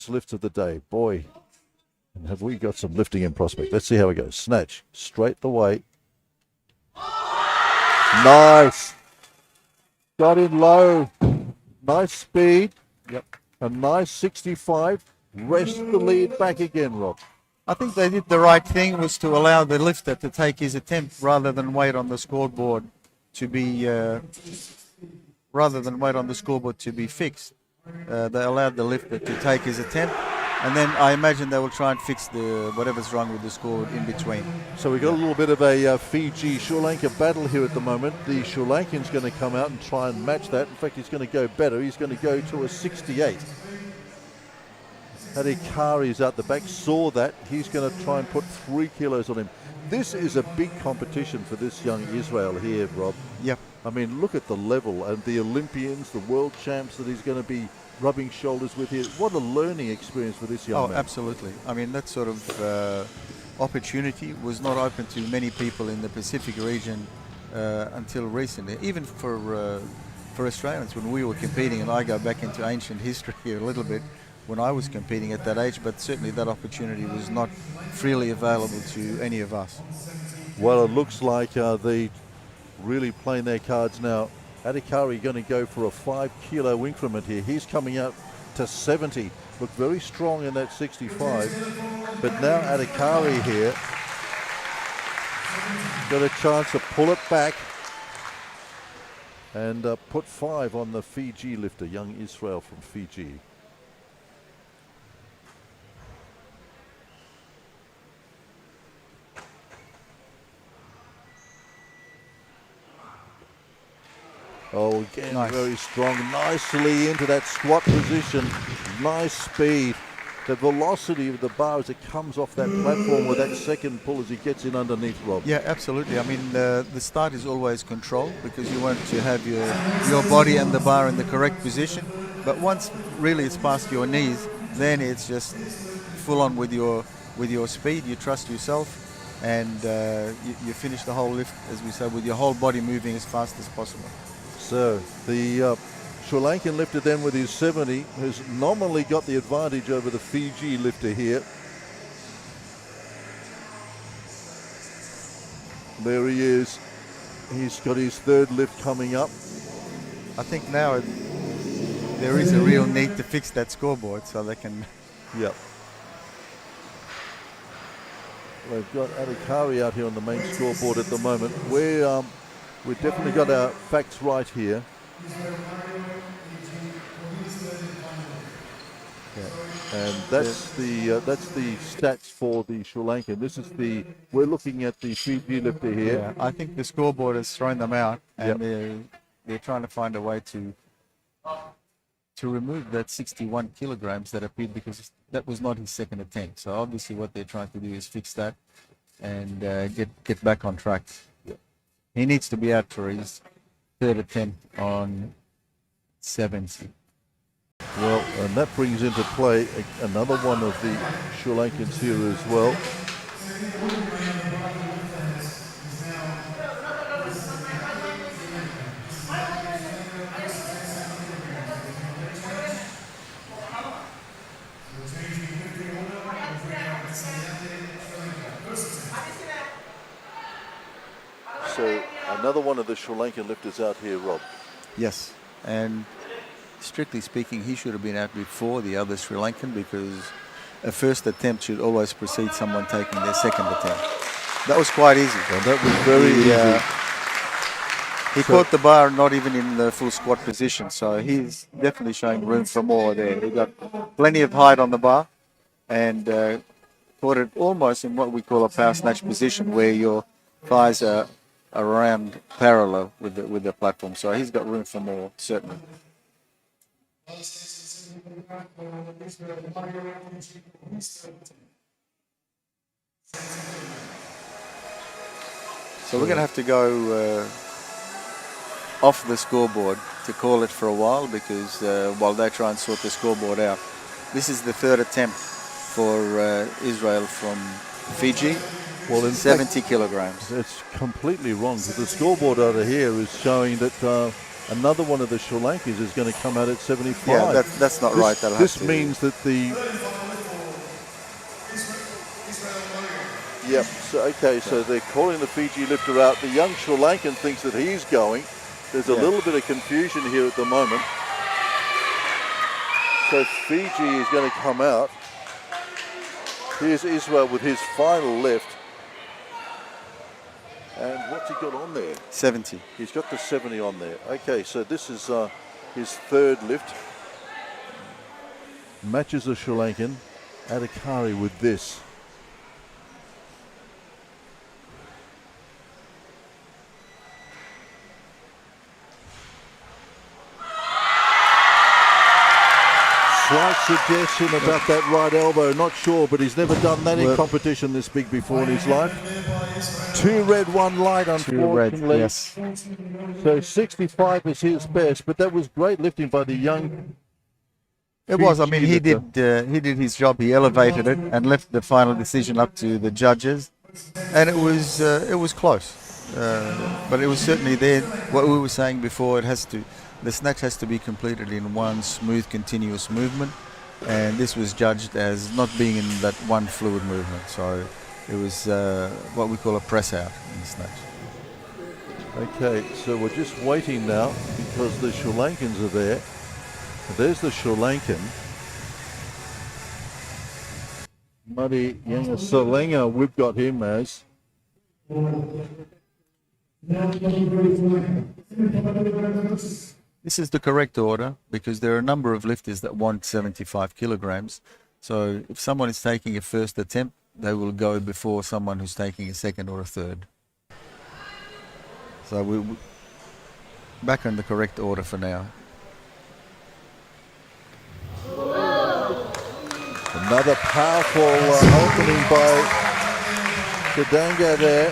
Lift of the day. Boy, and have we got some lifting in prospect. Let's see how it goes. Snatch, straight the way. Nice. Got in low. Nice speed. Yep. A nice 65. Rest the lead back again, Rob. I think they did the right thing, was to allow the lifter to take his attempt rather than wait on the scoreboard to be fixed. They allowed the lifter to take his attempt, and then I imagine they will try and fix whatever's wrong with the score in between. So we got a little bit of a Fiji-Sri Lanka battle here at the moment. The Sri Lankan's going to come out and try and match that. In fact, he's going to go better. He's going to go to a 68. Adhikari's out the back, saw that. He's going to try and put 3 kilos on him. This is a big competition for this young Israel here, Rob. Yep. I mean, look at the level and the Olympians, the world champs that he's going to be rubbing shoulders with here. What a learning experience for this young man. Oh, absolutely. I mean, that sort of opportunity was not open to many people in the Pacific region until recently. Even for Australians, when we were competing, and I go back into ancient history here a little bit, when I was competing at that age, but certainly that opportunity was not freely available to any of us. Well, it looks like they really playing their cards now. Adhikari going to go for a 5 kilo increment here. He's coming out to 70. Looked very strong in that 65. But now Adhikari here got a chance to pull it back and put 5 on the Fiji lifter, young Israel from Fiji. Oh, again, nice. Very strong. Nicely into that squat position. Nice speed. The velocity of the bar as it comes off that platform with that second pull as he gets in underneath, Rob. Yeah, absolutely. I mean, the start is always control because you want to have your body and the bar in the correct position. But once really it's past your knees, then it's just full on with your speed. You trust yourself, and you finish the whole lift, as we say, with your whole body moving as fast as possible. So the Sri Lankan lifter then with his 70 has nominally got the advantage over the Fiji lifter here. There he is. He's got his 3rd lift coming up. I think now there is a real need to fix that scoreboard so they can... Yep. They've got Adhikari out here on the main scoreboard at the moment. We've definitely got our facts right here. Yeah. And that's the stats for the Sri Lankan. This is we're looking at the Fiji lifter here. Yeah, I think the scoreboard has thrown them out, and they're trying to find a way to remove that 61 kilograms that appeared, because that was not his second attempt. So obviously what they're trying to do is fix that and get back on track. He needs to be out for his 3rd attempt on 70. Well, and that brings into play another one of the Sri Lankans here as well. So another one of the Sri Lankan lifters out here, Rob. Yes, and strictly speaking, he should have been out before the other Sri Lankan, because a first attempt should always precede someone taking their second attempt. That was quite easy. Well, that was very easy. He caught the bar not even in the full squat position, so he's definitely showing room for more there. He got plenty of height on the bar and caught it almost in what we call a power snatch position, where your thighs are around parallel with the platform. So he's got room for more, certainly. So we're going to have to go off the scoreboard to call it for a while, because while they try and sort the scoreboard out. This is the 3rd attempt for Israel from Fiji. Well, in 70 kilograms. It's completely wrong, because the scoreboard over here is showing that Another one of the Sri Lankans is going to come out at 75. Yeah, that's not right. This means that the... Yep, so, okay, so they're calling the Fiji lifter out. The young Sri Lankan thinks that he's going. There's a little bit of confusion here at the moment. So Fiji is going to come out. Here's Israel with his final lift. And what's he got on there? 70. He's got the 70 on there. Okay, so this is his third lift. Matches the Sri Lankan. Adhikari with this. Slight suggestion about that right elbow, not sure, but he's never done that in competition this big before in his life. 2 red, 1 light, unfortunately. 2 red, yes. So 65 is his best, but that was great lifting by the young. It was. I mean, he did his job. He elevated it and left the final decision up to the judges, and it was close. But it was certainly there. What we were saying before, the snatch has to be completed in one smooth, continuous movement, and this was judged as not being in that one fluid movement. So it was what we call a press out in the snatch. Okay, so we're just waiting now because the Sri Lankans are there. There's the Sri Lankan. Muddy Yanga Salenga, we've got him as. This is the correct order because there are a number of lifters that want 75 kilograms. So if someone is taking a first attempt, they will go before someone who's taking a second or a third. So we're back on the correct order for now. Another powerful opening by Kadanga there.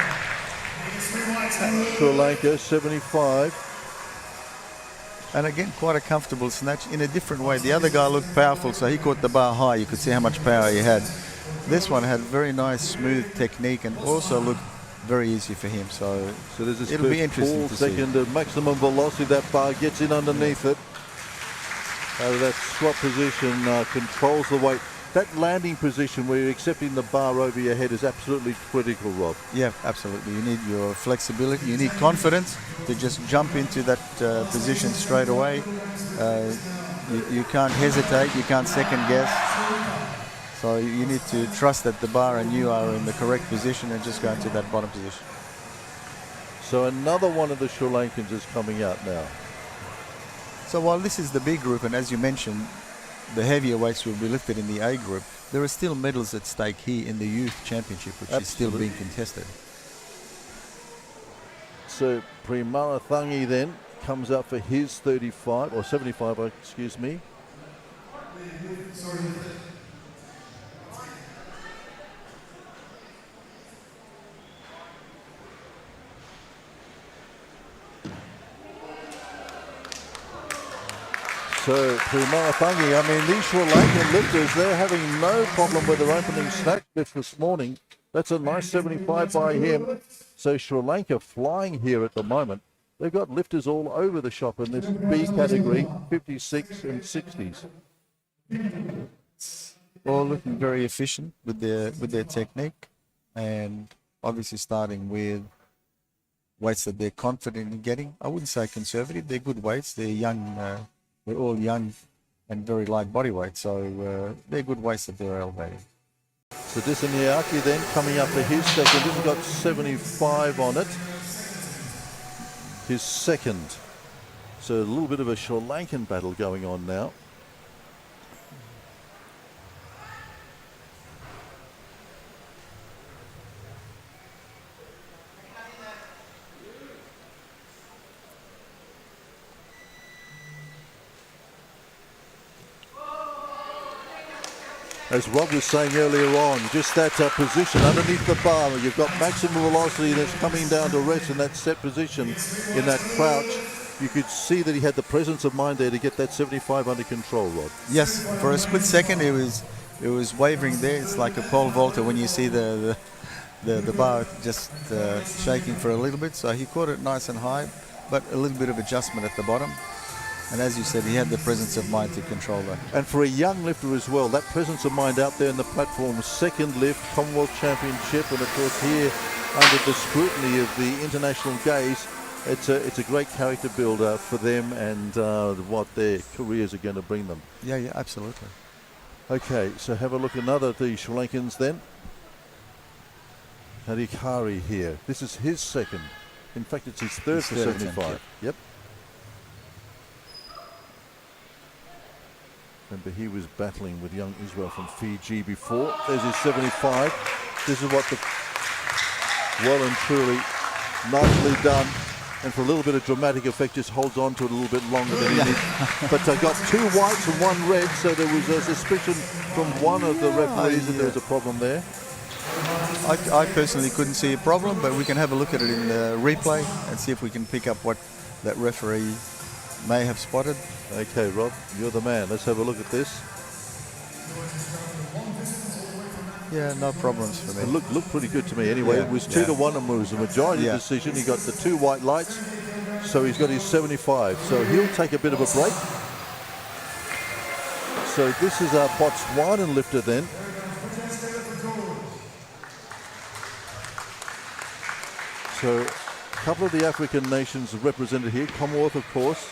Sri Lanka, 75. And again, quite a comfortable snatch in a different way. The other guy looked powerful, so he caught the bar high. You could see how much power he had. This one had very nice, smooth technique and also looked very easy for him. So there's this it'll be interesting to see. Second maximum velocity. That bar gets in underneath it. That squat position controls the weight. That landing position where you're accepting the bar over your head is absolutely critical, Rob. Yeah, absolutely. You need your flexibility. You need confidence to just jump into that position straight away. You can't hesitate. You can't second guess. So you need to trust that the bar and you are in the correct position and just go into that bottom position. So another one of the Sri Lankans is coming out now. So while this is the B group, and as you mentioned, the heavier weights will be lifted in the A group, there are still medals at stake here in the Youth Championship, which is still being contested. So Primarathangi then comes out for his 35, or 75, excuse me. So Primarathangi, I mean, these Sri Lankan lifters, they're having no problem with their opening snatch lift this morning. That's a nice 75 by him. So Sri Lanka flying here at the moment. They've got lifters all over the shop in this B category, 56 and 60s. All looking very efficient with their technique, and obviously starting with weights that they're confident in getting. I wouldn't say conservative. They're good weights. They're young. They're all young and very light body weight, so they're good weights that they're elevating. So Disaniaki then coming up for his second. This has got 75 on it. His second. So a little bit of a Sri Lankan battle going on now. As Rob was saying earlier on, just that position underneath the bar, you've got maximum velocity that's coming down to rest in that set position, in that crouch. You could see that he had the presence of mind there to get that 75 under control, Rob. Yes, for a split second it was wavering there. It's like a pole vaulter when you see the bar just shaking for a little bit. So he caught it nice and high. but a little bit of adjustment at the bottom. And as you said, he had the presence of mind to control that. And for a young lifter as well, that presence of mind out there in the platform, second lift, Commonwealth Championship, and of course here under the scrutiny of the international gaze, it's a great character builder for them and what their careers are going to bring them. Yeah, absolutely. Okay, so have a look at another of the Sri Lankans then. Hadikari here. This is his second. In fact, it's his third for 75. Yep. Remember, he was battling with young Israel from Fiji before. There's his 75. This is what the well and truly nicely done. And for a little bit of dramatic effect, just holds on to it a little bit longer than he needs. But got 2 whites and 1 red, so there was a suspicion from one of the referees that there was a problem there. I personally couldn't see a problem, but we can have a look at it in the replay and see if we can pick up what that referee may have spotted. Okay, Rob, you're the man. Let's have a look at this. Yeah, no problems for me. It looked pretty good to me. Anyway, it was 2-1 and was a majority decision. He got the 2 white lights, so he's got his 75. So he'll take a bit of a break. So this is our Botswanan lifter then. So a couple of the African nations represented here. Commonwealth, of course.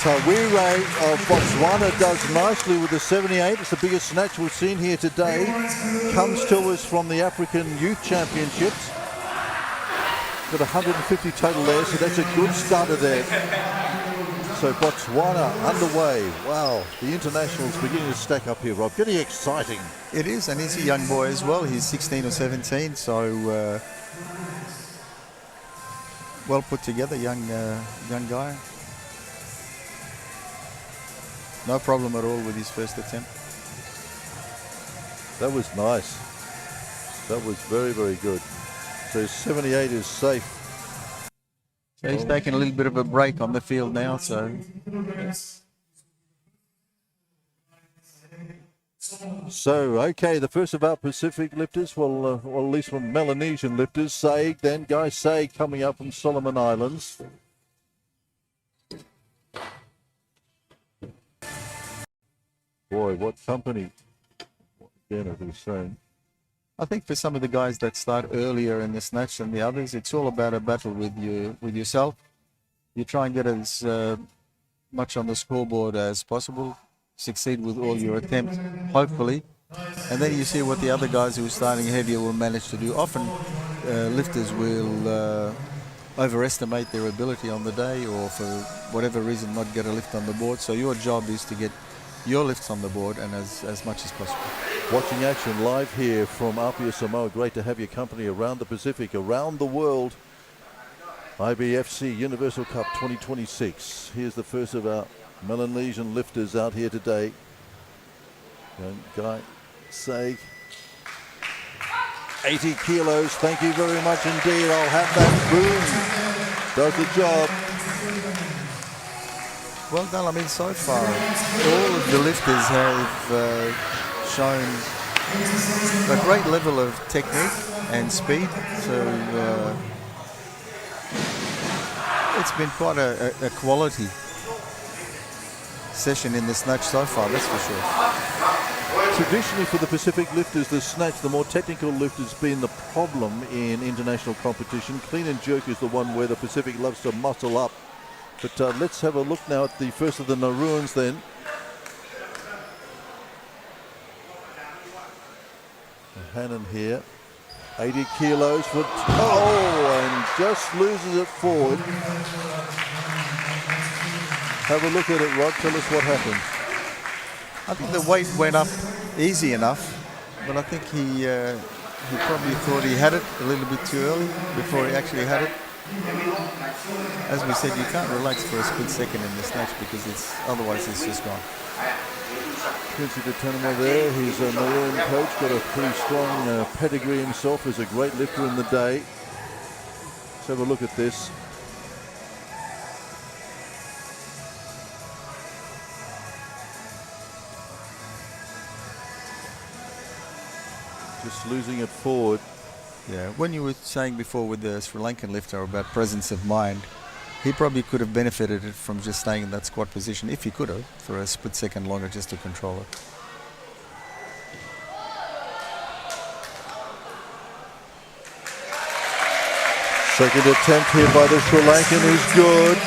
Tawire of Botswana does nicely with the 78. It's the biggest snatch we've seen here today. Comes to us from the African Youth Championships. Got 150 total there, so that's a good starter there. So Botswana underway. Wow, the internationals beginning to stack up here, Rob. Getting exciting. It is, and he's a young boy as well. He's 16 or 17, so well put together, young guy. No problem at all with his first attempt. That was nice. That was very, very good. So 78 is safe. So he's taking a little bit of a break on the field now. So okay, the first of our Pacific lifters, well, at least from Melanesian lifters, Saig, then Guy Saig coming up from Solomon Islands. Boy, what company. Again, as we're saying. I think for some of the guys that start earlier in the snatch than the others, it's all about a battle with yourself. You try and get as much on the scoreboard as possible, succeed with all your attempts, hopefully, and then you see what the other guys who are starting heavier will manage to do. Often lifters will overestimate their ability on the day, or for whatever reason not get a lift on the board. So your job is to get your lifts on the board and as much as possible. Watching action live here from Apia, Samoa. Great to have your company around the Pacific, around the world. IBFC Universal Cup 2026. Here's the first of our Melanesian lifters out here today. Guy Saig. 80 kilos. Thank you very much indeed. I'll have that. Boom. Does the job. Well done. I mean, so far, all of the lifters have shown a great level of technique and speed. So it's been quite a quality session in the snatch so far, that's for sure. Traditionally for the Pacific lifters, the snatch, the more technical lift has been the problem in international competition. Clean and jerk is the one where the Pacific loves to muscle up. But let's have a look now at the first of the Nauruans then. Hannon here, 80 kilos for, and just loses it forward. Have a look at it, Rod. Tell us what happened. I think the weight went up easy enough, but I think he probably thought he had it a little bit too early before he actually had it. As we said, you can't relax for a split second in the snatch because otherwise it's just gone. Quincy de Tenema there, he's a Nauruan coach, got a pretty strong pedigree himself, is a great lifter in the day. Let's have a look at this. Just losing it forward. Yeah, when you were saying before with the Sri Lankan lifter about presence of mind, he probably could have benefited from just staying in that squat position, if he could have, for a split second longer just to control it. Second attempt here by the Sri Lankan is good.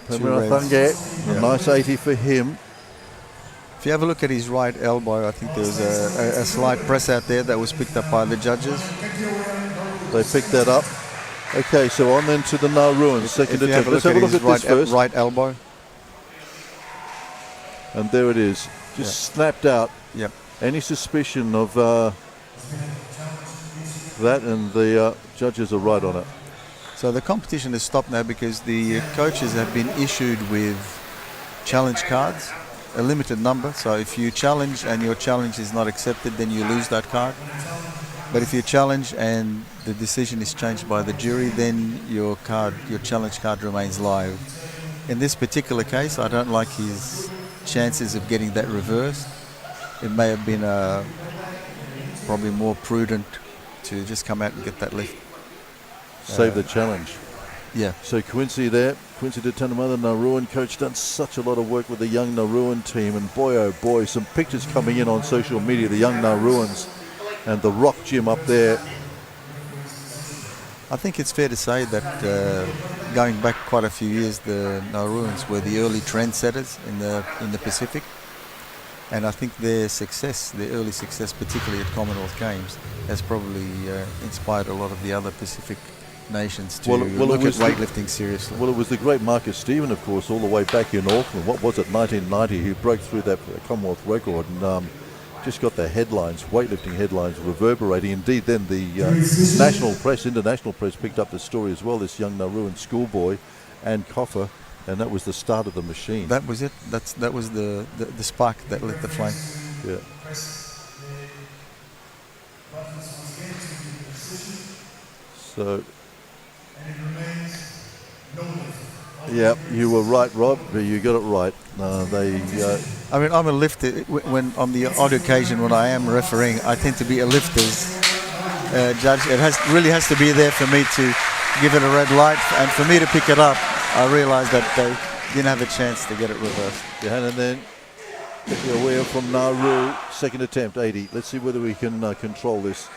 Pemirathunge, a nice 80 for him. If you have a look at his right elbow, I think there was a slight press out there that was picked up by the judges. They picked that up. Okay, so on then to the Nauruan second attempt. Let's have a look at this first. Right elbow. And there it is. Just snapped out. Yep. Any suspicion of that, and the judges are right on it. So the competition has stopped now because the coaches have been issued with challenge cards, a limited number. So if you challenge and your challenge is not accepted, then you lose that card. But if you challenge and the decision is changed by the jury, then your challenge card remains live. In this particular case, I don't like his chances of getting that reversed. It may have been probably more prudent to just come out and get that lift. Save the challenge. Yeah. So Quincy there, Quincy de Tuanaimato, Nauruan coach, done such a lot of work with the young Nauruan team, and boy oh boy, some pictures coming in on social media, the young Nauruans and the rock gym up there. I think it's fair to say that going back quite a few years, the Nauruans were the early trendsetters in the Pacific, and I think their early success, particularly at Commonwealth Games, has probably inspired a lot of the other Pacific nations to look at weightlifting seriously. Well, it was the great Marcus Stephen, of course, all the way back in Auckland. What was it, 1990? Who broke through that Commonwealth record and just got the headlines, weightlifting headlines, reverberating. Indeed, then the international press picked up the story as well. This young Nauruan schoolboy and Coffer, and that was the start of the machine. That was it. That was the spark that lit the flame. Yeah. So. Yeah, you were right, Rob. You got it right. I mean, I'm a lifter. When on the odd occasion when I am refereeing, I tend to be a lifter's judge. It really has to be there for me to give it a red light, and for me to pick it up. I realised that they didn't have a chance to get it reversed. Yeah, and then away from Nauru, second attempt, 80. Let's see whether we can control this.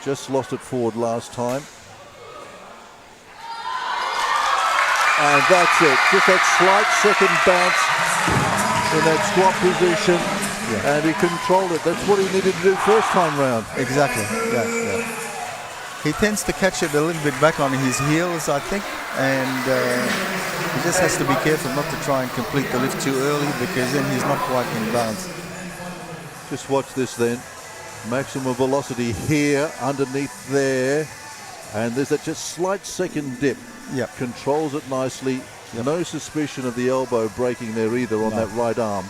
Just lost it forward last time. And that's it. Just that slight second bounce in that squat position. Yeah. And he controlled it. That's what he needed to do first time round. Exactly. Yeah. He tends to catch it a little bit back on his heels, I think. And he just has to be careful not to try and complete the lift too early, because then he's not quite in balance. Just watch this then. Maximum velocity here, underneath there. And there's that just slight second dip. Yep. Controls it nicely. Yep. No suspicion of the elbow breaking there either on that right arm.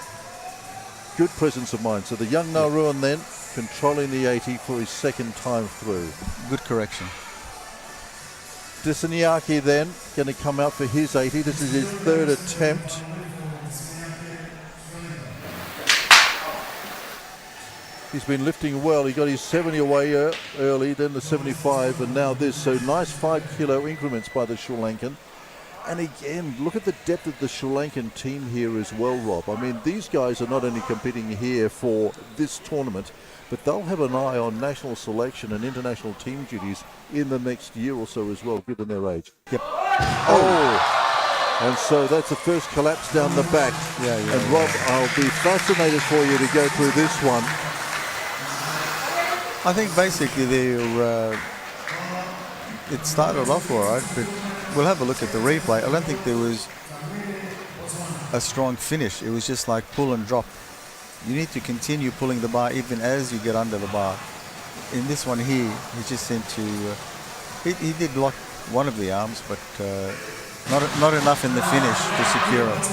Good presence of mind. So the young Nauruan then controlling the 80 for his second time through. Good correction. Disaniaki then going to come out for his 80. This is his third attempt. He's been lifting well. He got his 70 away early, then the 75, and now this. So nice 5 kilo increments by the Sri Lankan. And again, look at the depth of the Sri Lankan team here as well, Rob. I mean, these guys are not only competing here for this tournament, but they'll have an eye on national selection and international team duties in the next year or so as well, given their age. Yep. Oh! And so that's the first collapse down the back. And Rob, I'll be fascinated for you to go through this one. I think basically it started off all right, but we'll have a look at the replay. I don't think there was a strong finish. It was just like pull and drop. You need to continue pulling the bar even as you get under the bar. In this one here, he just seemed to... he did lock one of the arms, but not enough in the finish to secure it.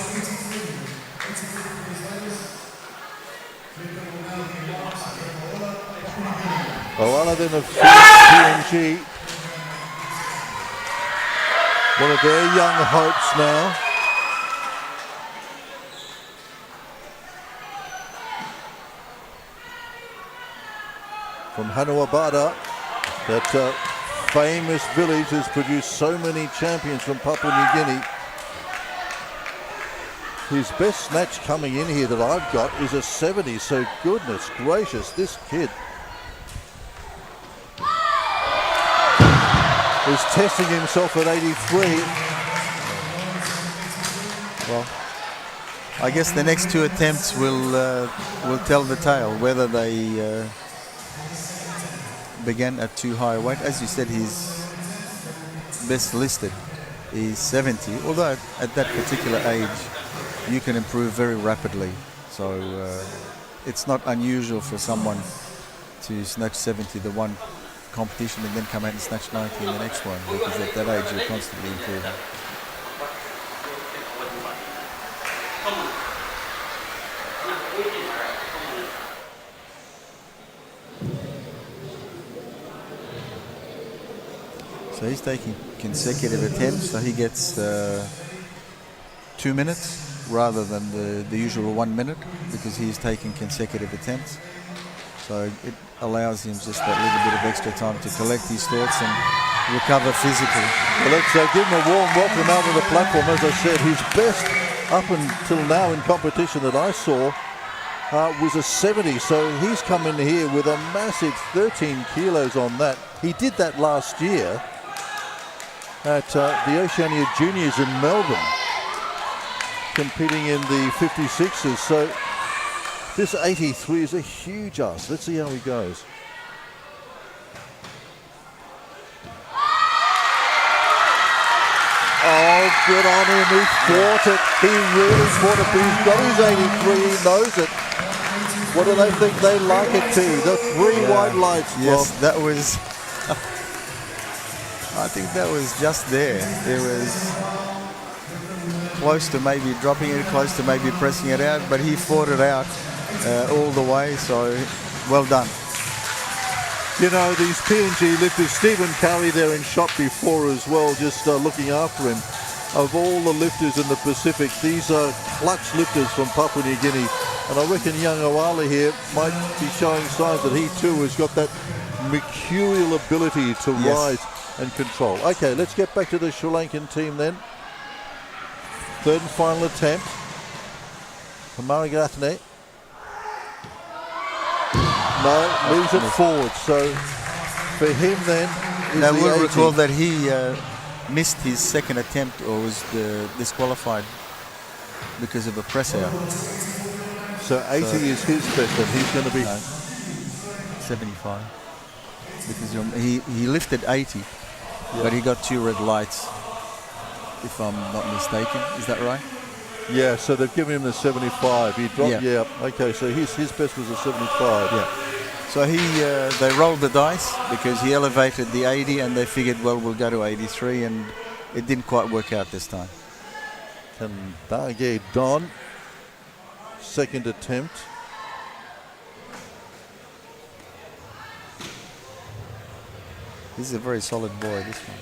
Oala then of PNG. One of their young hopes now. from Hanuabada. That famous village has produced so many champions from Papua New Guinea. His best snatch coming in here that I've got is a 70, so goodness gracious, this kid is testing himself at 83. Well, I guess the next two attempts will tell the tale, whether they began at too high a weight. As you said, his best listed is 70, although at that particular age you can improve very rapidly. So it's not unusual for someone to snatch 70 the one competition and then come out and snatch 90 in the next one, because at that age you're constantly improving. So he's taking consecutive attempts, so he gets 2 minutes rather than the usual 1 minute, because he's taking consecutive attempts. So it allows him just that little bit of extra time to collect his thoughts and recover physically. Well, let's give him a warm welcome out on the platform. As I said, his best up until now in competition that I saw was a 70. So he's come in here with a massive 13 kilos on that. He did that last year at the Oceania Juniors in Melbourne, competing in the 56s. So this 83 is a huge ask. Let's see how he goes. Oh, good on him. He fought it. He really fought it, but he's got his 83. He knows it. What do they think they like it to? The three white lights. Yes, that was... I think that was just there. It was close to maybe dropping it, close to maybe pressing it out, but he fought it out all the way, so well done. You know, these PNG lifters, Stephen Curry there in shot before as well, just looking after him. Of all the lifters in the Pacific, these are clutch lifters from Papua New Guinea. And I reckon young Oala here might be showing signs that he too has got that mercurial ability to rise and control. Okay, let's get back to the Sri Lankan team then. Third and final attempt. Kamaragatne. No, moves it forward. So for him then, now we'll recall that he missed his second attempt, or was disqualified because of a press out. So 80 is his best, and he's going to be 75. Because he lifted 80, but he got 2 red lights, if I'm not mistaken. Is that right? Yeah, so they've given him the 75. He dropped, okay, so his best was a 75. Yeah. So they rolled the dice because he elevated the 80, and they figured, well, we'll go to 83, and it didn't quite work out this time. And Dage Don, second attempt. This is a very solid boy, this one.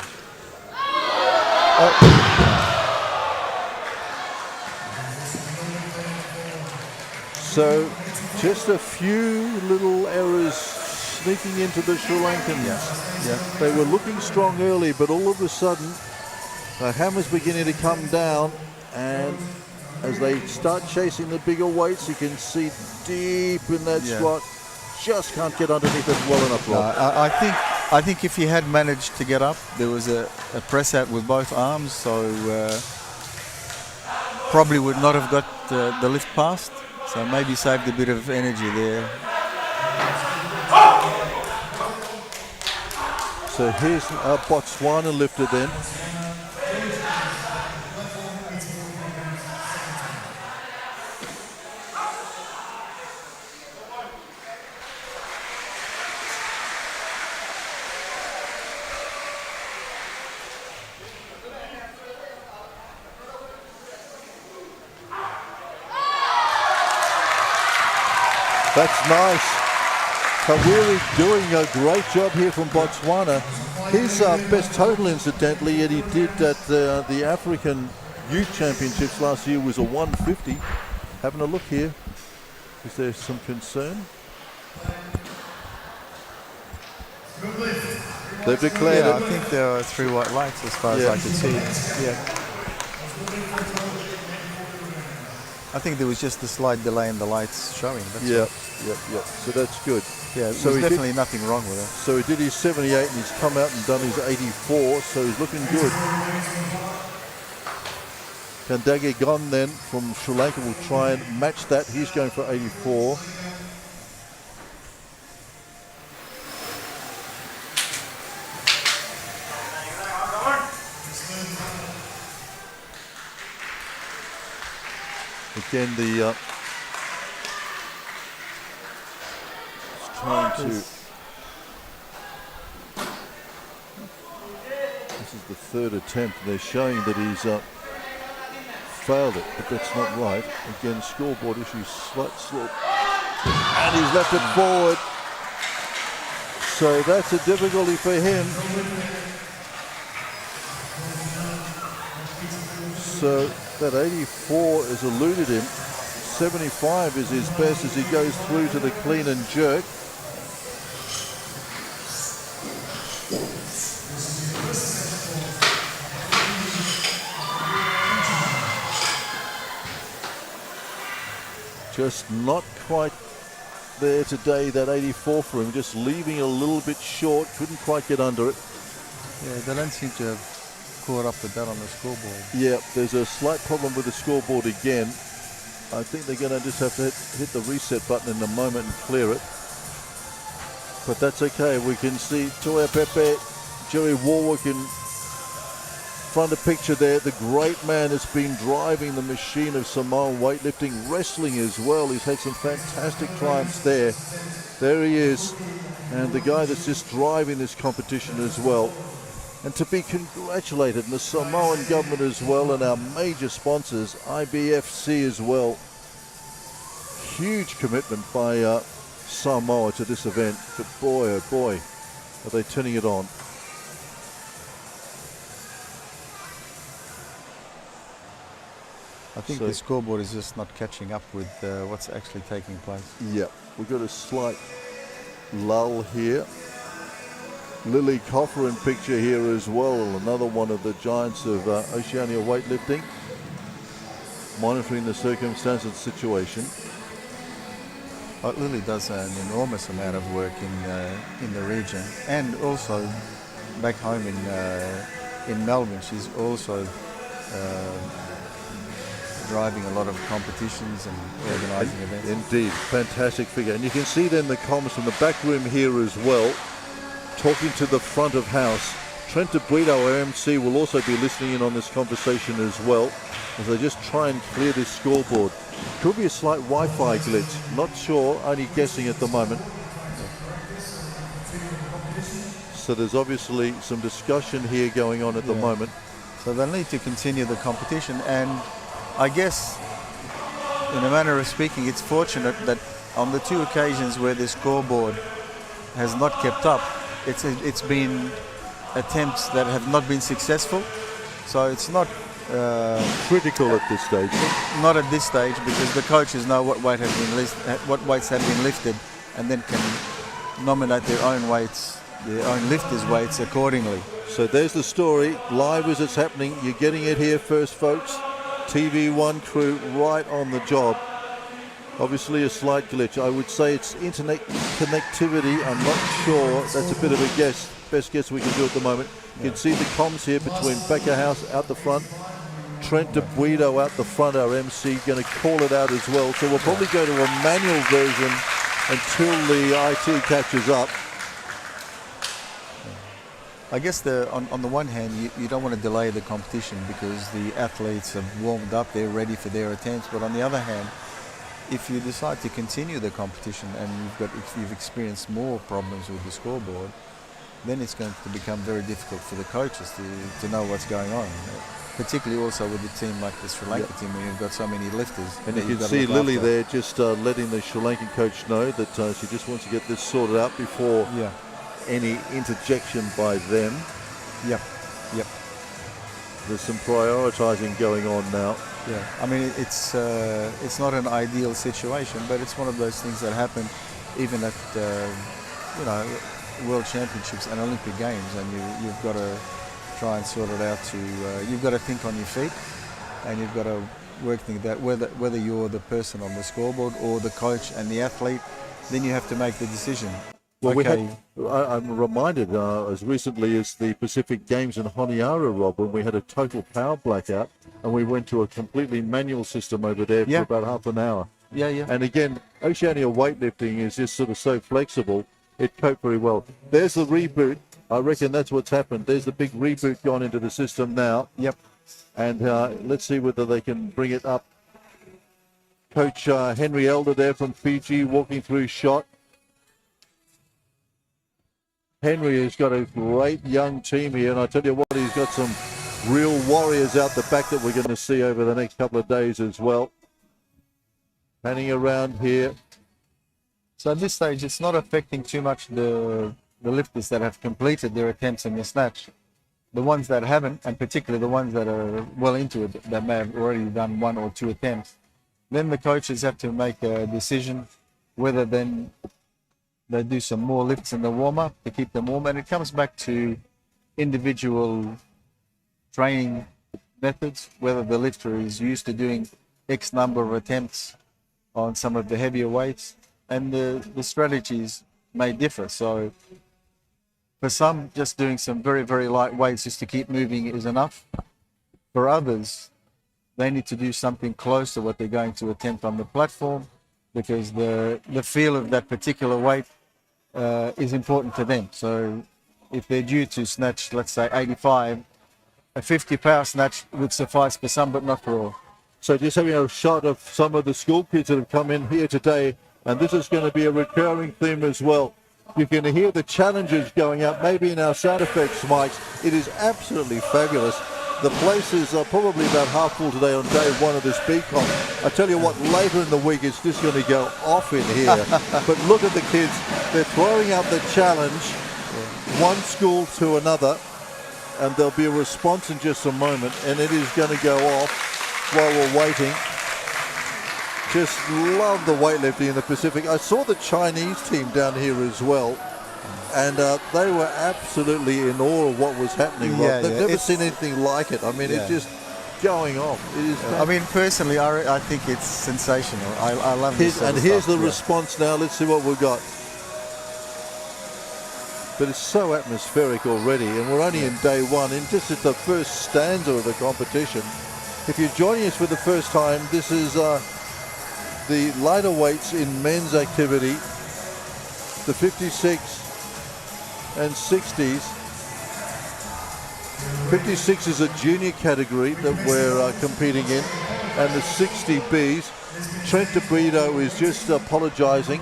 So just a few little errors sneaking into the Sri Lankans. Yeah. They were looking strong early, but all of a sudden the hammer's beginning to come down, and as they start chasing the bigger weights, you can see deep in that squat, just can't get underneath it well enough. I think if he had managed to get up, there was a press out with both arms, so probably would not have got the lift past. So maybe saved a bit of energy there. So here's a Botswana lifter then. That's nice. Kawiri doing a great job here from Botswana. His best total, incidentally, and he did at the African Youth Championships last year, was a 150. Having a look here. Is there some concern? They've declared Yeah, I it. think there are 3 white lights as far as I could see. Yeah. I think there was just a slight delay in the lights showing. That's Yeah, all. yeah. So that's good. Yeah, So there's he definitely nothing wrong with it. So he did his 78 and he's come out and done his 84, so he's looking good. Kandage Gon then from Sri Lanka will try and match that. He's going for 84. Again, the trying to. This is the 3rd attempt. They're showing that he's failed it, but that's not right. Again, scoreboard issues, slight slip, and he's left it forward. So that's a difficulty for him. So that 84 has eluded him. 75 is his best as he goes through to the clean and jerk. Just not quite there today, that 84 for him, just leaving a little bit short, couldn't quite get under it. Yeah, they don't seem to have caught up with that on the scoreboard. Yeah, there's a slight problem with the scoreboard again. I think they're going to just have to hit the reset button in a moment and clear it. But that's okay. We can see Toya Pepe, Jerry Warwick in front of picture there. The great man has been driving the machine of Samoan weightlifting, wrestling as well. He's had some fantastic triumphs there. There he is. And the guy that's just driving this competition as well. And to be congratulated, and the Samoan government as well, and our major sponsors, IBFC as well. Huge commitment by Samoa to this event. But boy, oh boy, are they turning it on. I think So- the scoreboard is just not catching up with what's actually taking place. Yeah, we've got a slight lull here. Lily Coffer in picture here as well, another one of the giants of Oceania weightlifting, monitoring the circumstance and situation. Lily does an enormous amount of work in the region, and also back home in Melbourne. She's also driving a lot of competitions and organising events. Indeed, fantastic figure. And you can see then the comments from the back room here as well, talking to the front of house. Trent DeBrito, our MC, will also be listening in on this conversation as well, as they just try and clear this scoreboard. Could be a slight Wi-Fi glitch, not sure, only guessing at the moment. So there's obviously some discussion here going on at the moment. So they'll need to continue the competition, and I guess, in a manner of speaking, it's fortunate that on the 2 occasions where the scoreboard has not kept up, it's been attempts that have not been successful. So it's not Critical at this stage. not at this stage, because the coaches know what weight has been what weights have been lifted, and then can nominate their own weights, their own lifters' weights accordingly. So there's the story, live as it's happening. You're getting it here first, folks. TV1 crew right on the job. Obviously a slight glitch. I would say it's internet connectivity. I'm not sure. That's a bit of a guess. Best guess we can do at the moment. You can see the comms here between Becker House out the front. Trent DeBuido out the front, our MC, going to call it out as well. So we'll probably go to a manual version until the IT catches up. I guess on the one hand, you don't want to delay the competition because the athletes have warmed up, they're ready for their attempts. But on the other hand, if you decide to continue the competition and you've experienced more problems with the scoreboard, then it's going to become very difficult for the coaches to know what's going on. Particularly also with a team like the Sri Lanka team, where you've got so many lifters. And you can see Lily there just letting the Sri Lankan coach know that she just wants to get this sorted out before any interjection by them. Yep. There's some prioritising going on now. Yeah, I mean it's not an ideal situation, but it's one of those things that happen even at World Championships and Olympic Games, and you've got to try and sort it out to, you've got to think on your feet, and you've got to work things out whether you're the person on the scoreboard or the coach and the athlete, then you have to make the decision. Well, okay. I'm reminded as recently as the Pacific Games in Honiara, Rob, when we had a total power blackout and we went to a completely manual system over there for about half an hour. Yeah, yeah. And again, Oceania weightlifting is just sort of so flexible, it coped very well. There's the reboot. I reckon that's what's happened. There's the big reboot gone into the system now. Yep. And let's see whether they can bring it up. Coach Henry Elder there from Fiji walking through shot. Henry has got a great young team here, and I tell you what, he's got some real warriors out the back that we're going to see over the next couple of days as well. Panning around here. So at this stage, it's not affecting too much the lifters that have completed their attempts in the snatch. The ones that haven't, and particularly the ones that are well into it, that may have already done 1 or 2 attempts, then the coaches have to make a decision whether then they do some more lifts in the warm-up to keep them warm. And it comes back to individual training methods, whether the lifter is used to doing X number of attempts on some of the heavier weights, and the strategies may differ. So for some, just doing some very, very light weights just to keep moving is enough. For others, they need to do something close to what they're going to attempt on the platform, because the feel of that particular weight is important to them. So if they're due to snatch, let's say 85, a 50 power snatch would suffice for some, but not for all. So just having a shot of some of the school kids that have come in here today, and this is going to be a recurring theme as well. You can hear the challenges going up, maybe in our sound effects mics. It is absolutely fabulous. The place is probably about half full today on day 1 of this BCom. I tell you what, later in the week it's just going to go off in here. But look at the kids. They're throwing out the challenge, one school to another, and there'll be a response in just a moment, and it is going to go off while we're waiting. Just love the weightlifting in the Pacific. I saw the Chinese team down here as well, and they were absolutely in awe of what was happening. They've never seen anything like it. I mean, it's just going off. It is. I mean, personally, I think it's sensational. I love this. And here's the response now. Let's see what we've got. But it's so atmospheric already, and we're only in day 1, and just at the first stanza of the competition. If you're joining us for the first time, this is the lighter weights in men's activity, the 56 and 60s. 56 is a junior category that we're competing in, and the 60Bs. Trent DeBrito is just apologising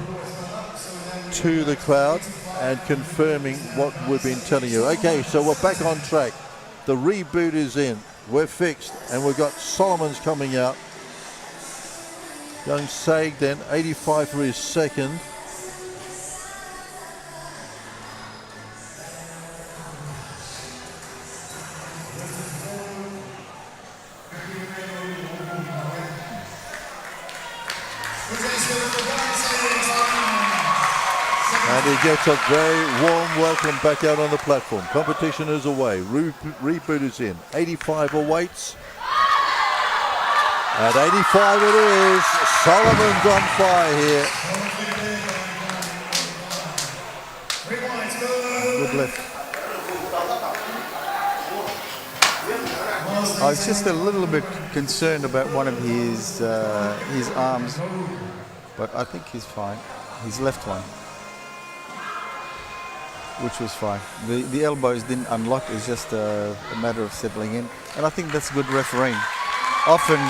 to the crowd and confirming what we've been telling you. Okay, so we're back on track. The reboot is in. We're fixed, and we've got Solomon's coming out. Young Sag then, 85 for his second. And he gets a very warm welcome back out on the platform. Competition is away. Reboot is in. 85 awaits. At 85 it is. Solomon's on fire here. Good lift. I was just a little bit concerned about one of his arms, but I think he's fine. His left one, which was fine. The elbows didn't unlock. It's just a matter of settling in, and I think that's good refereeing. Often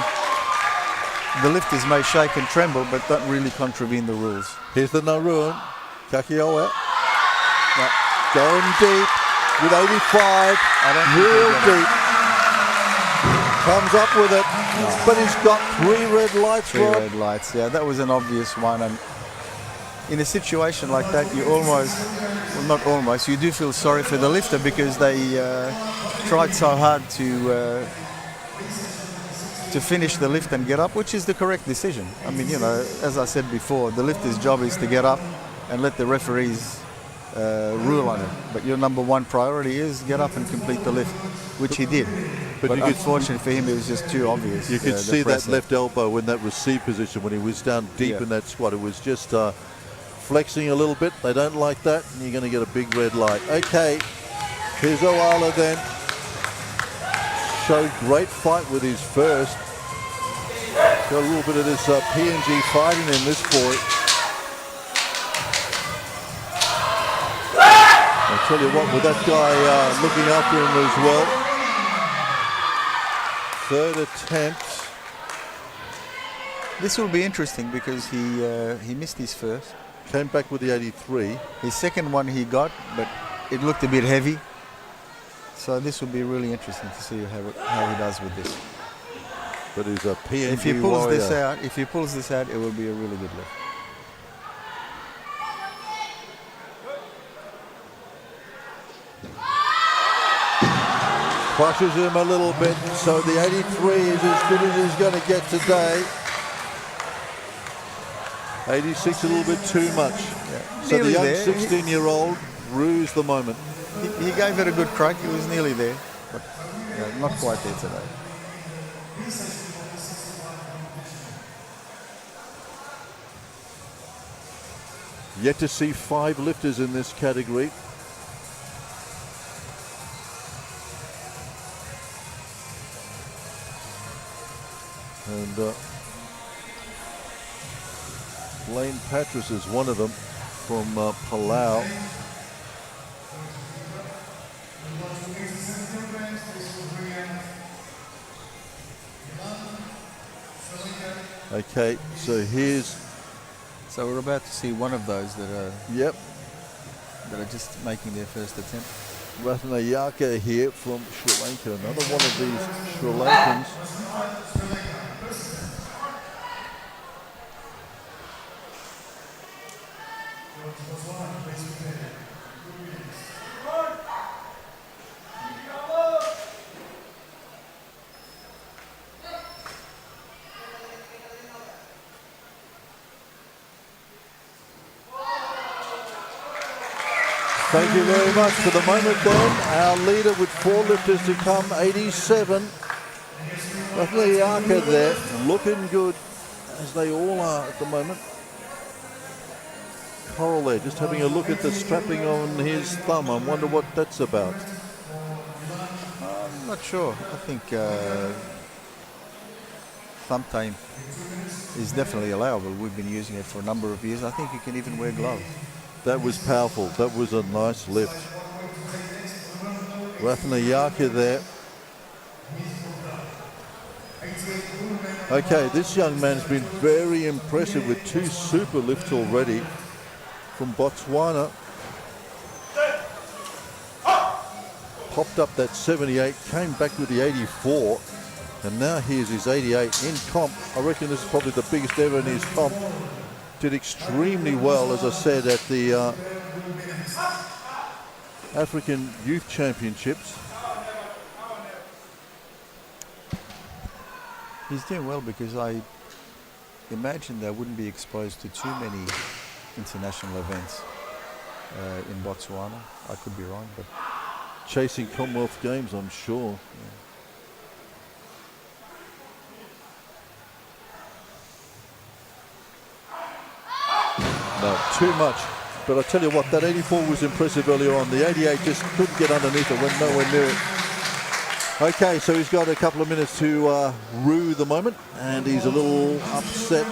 the lifters may shake and tremble, but don't really contravene the rules. Here's the Nauruan, Kakioa. Going deep with 85, real deep. Comes up with it, but he's got 3 red lights, Rob. 3 red lights, yeah, that was an obvious one. And in a situation like that, you almost, well, not almost, you do feel sorry for the lifter, because they tried so hard to finish the lift and get up, which is the correct decision. I mean, you know, as I said before, the lifter's job is to get up and let the referees rule on it. But your number one priority is get up and complete the lift, which he did. But unfortunately for him, it was just too obvious. You could see that left elbow in that receive position when he was down deep in that squat. It was just flexing a little bit. They don't like that, and you're going to get a big red light. Okay, here's Oala then. Showed great fight with his first. Got a little bit of this PNG fighting in this boy. I'll tell you what, with that guy looking after him as well. Third attempt. This will be interesting because he missed his first. Came back with the 83. His second one he got, but it looked a bit heavy. So this will be really interesting to see how he does with this. But he's a PNG if he pulls warrior. this out, it will be a really good lift. Crushes him a little bit, so the 83 is as good as he's going to get today. 86 a little bit too much. Yeah. So Nearly the young there. 16-year-old rues the moment. He gave it a good crack. He was nearly there, but not quite there today. Yet to see 5 lifters in this category. And Blaine Patras is one of them from Palao. Okay, so here's... So we're about to see one of those that are that are just making their first attempt. Ratnayaka here from Sri Lanka, another one of these Sri Lankans. Thank you very much for the moment then. Our leader with 4 lifters to come, 87. Ratnayaka there, looking good, as they all are at the moment. Coral there, just having a look at the strapping on his thumb. I wonder what that's about. I'm not sure. I think thumb tape is definitely allowable. We've been using it for a number of years. I think you can even wear gloves. That was powerful. That was a nice lift. Ratnayaka there. Okay, this young man's been very impressive with 2 super lifts already from Botswana. Popped up that 78, came back with the 84, and now here's his 88 in comp. I reckon this is probably the biggest ever in his comp. Did extremely well, as I said, at the African Youth Championships. He's doing well because I imagine they wouldn't be exposed to too many international events in Botswana. I could be wrong, but Chasing Commonwealth Games, I'm sure. No, too much. But I tell you what, that 84 was impressive earlier on. The 88 just couldn't get underneath it, went nowhere near it. Okay, so he's got a couple of minutes to rue the moment, and he's a little upset.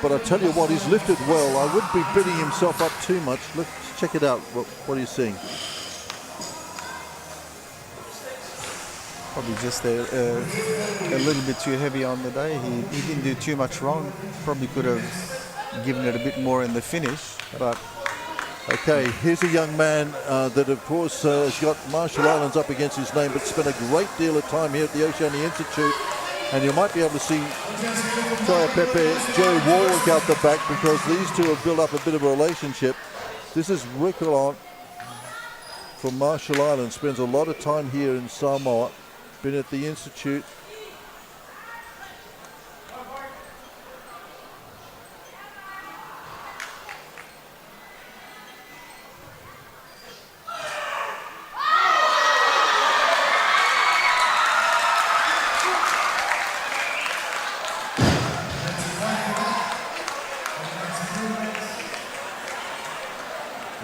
But I tell you what, he's lifted well. I wouldn't be bidding himself up too much. Let's check it out. What are you seeing? probably just a little bit too heavy on the day. He didn't do too much wrong. Probably could have given it a bit more in the finish, but okay, here's a young man that, of course, has got Marshall Islands up against his name, but spent a great deal of time here at the Oceania Institute. And you might be able to see Toya Pepe, Jerry Warwick out the back, because these two have built up a bit of a relationship. This is Rickalon from Marshall Islands, spends a lot of time here in Samoa, been at the Institute.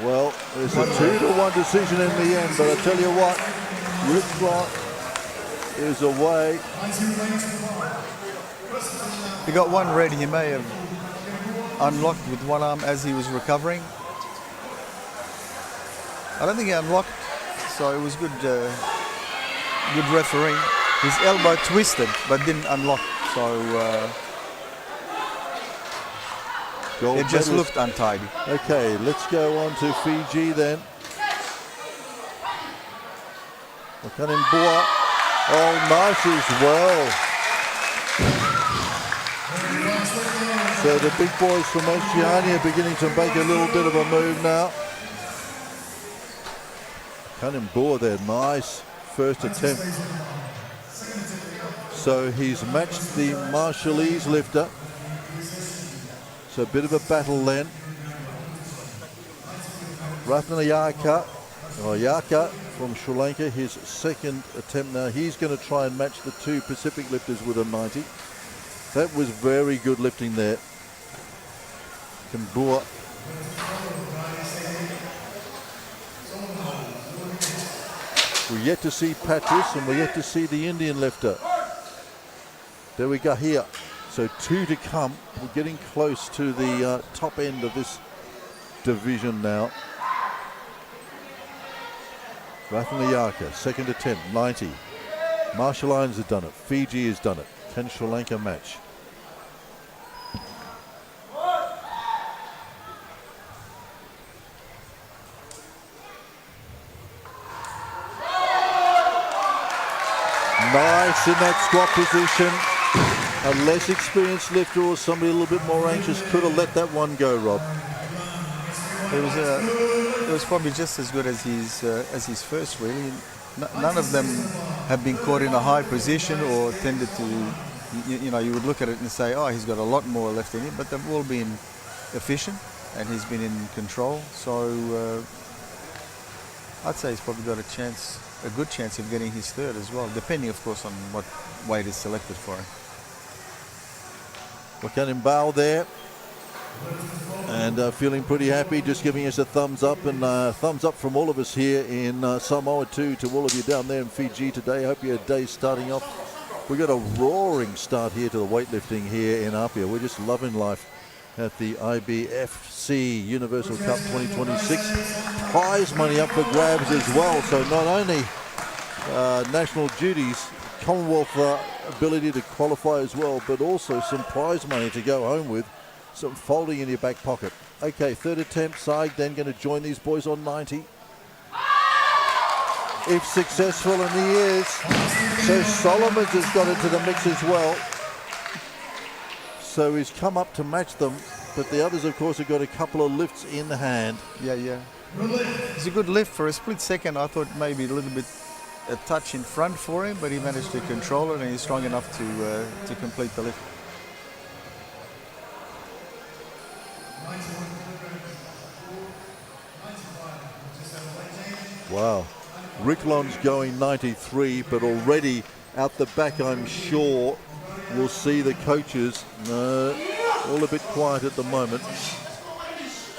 Well, it's a 2-1 decision in the end, but I tell you what, Ricklock is away. He got one red. He may have unlocked with one arm as he was recovering. I don't think he unlocked, so it was good. Good refereeing. His elbow twisted, but didn't unlock. So it just looked untidy. Okay, let's go on to Fiji then. Boa. Oh, nice as well. So the big boys from Oceania are beginning to make a little bit of a move now. Boa there, nice first attempt. So he's matched the Marshallese lifter. So a bit of a battle then. Ratnayaka, Yaka from Sri Lanka, his second attempt now. He's going to try and match the two Pacific lifters with a 90. That was very good lifting there. Boa. We're yet to see Patrice and we're yet to see the Indian lifter. There we go here. So 2 to come. We're getting close to the top end of this division now. Ratnayaka, second attempt, 90. Marshall Islands have done it. Fiji has done it. Can Sri Lanka match? Nice in that squat position. A less experienced lifter or somebody a little bit more anxious could have let that one go, Rob. It was probably just as good as his first, really. None of them have been caught in a high position or tended to, you know, you would look at it and say, oh, he's got a lot more left in him, but they've all been efficient and he's been in control. So I'd say he's probably got a good chance of getting his third as well, depending, of course, on what weight is selected for him. Bow there, and feeling pretty happy, just giving us a thumbs up, and thumbs up from all of us here in Samoa too, to all of you down there in Fiji today. Hope your day's starting off. We got a roaring start here to the weightlifting here in Apia. We're just loving life at the IBFC Universal Cup 2026. Prize money up for grabs as well. So not only national duties, Commonwealth ability to qualify as well, but also some prize money to go home with, some folding in your back pocket. Okay, third attempt, Saig then going to join these boys on 90. If successful, and he is. So Solomons has got into the mix as well. So he's come up to match them, but the others, of course, have got a couple of lifts in the hand. Yeah. It's a good lift. For a split second, I thought maybe a little bit a touch in front for him, but he managed to control it, and he's strong enough to complete the lift. Wow. Ricklon's going 93, but already out the back, I'm sure we'll see the coaches all a bit quiet at the moment.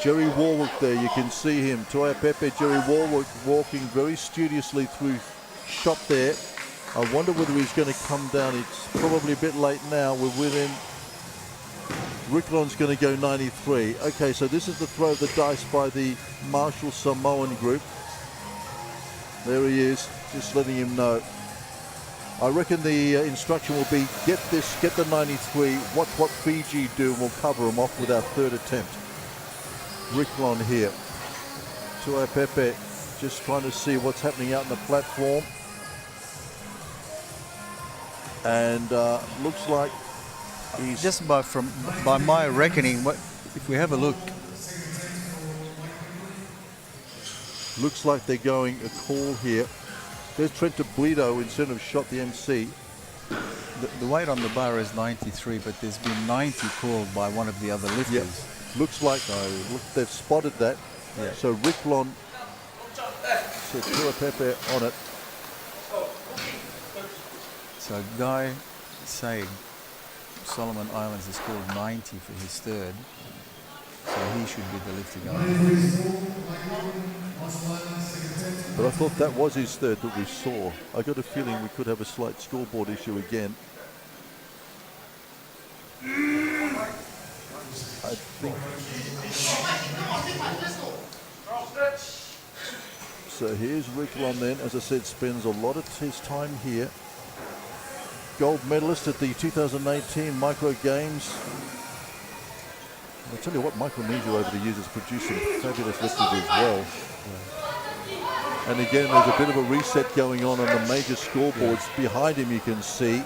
Jerry Warwick there, you can see him. Toya Pepe, Jerry Warwick walking very studiously through shop there. I wonder whether he's going to come down. It's probably a bit late now. We're within. Ricklon's going to go 93. Okay, so this is the throw of the dice by the Marshall Samoan group. There he is, just letting him know. I reckon the instruction will be, get the 93, watch what Fiji do, and we'll cover them off with our third attempt. Ricklon here. Tua Pepe just trying to see what's happening out on the platform. And looks like he's... Just by my reckoning, if we have a look, looks like they're going a call here. There's Trent Buido instead of shot the MC. The weight on the bar is 93, but there's been 90 called by one of the other lifters. Yep. Looks like they've spotted that. Yeah. So Ricklon, so Tua Pepe on it. So Guy saying Solomon Islands has scored 90 for his third. So he should be the lifter guy. But I thought that was his third that we saw. I got a feeling we could have a slight scoreboard issue again. I think. So here's Ricklon then, as I said, spends a lot of his time here. Gold medalist at the 2018 Micro Games. I'll tell you what, Micronesia over the years has produced some fabulous lifters as well. And again, there's a bit of a reset going on the major scoreboards. Behind him you can see.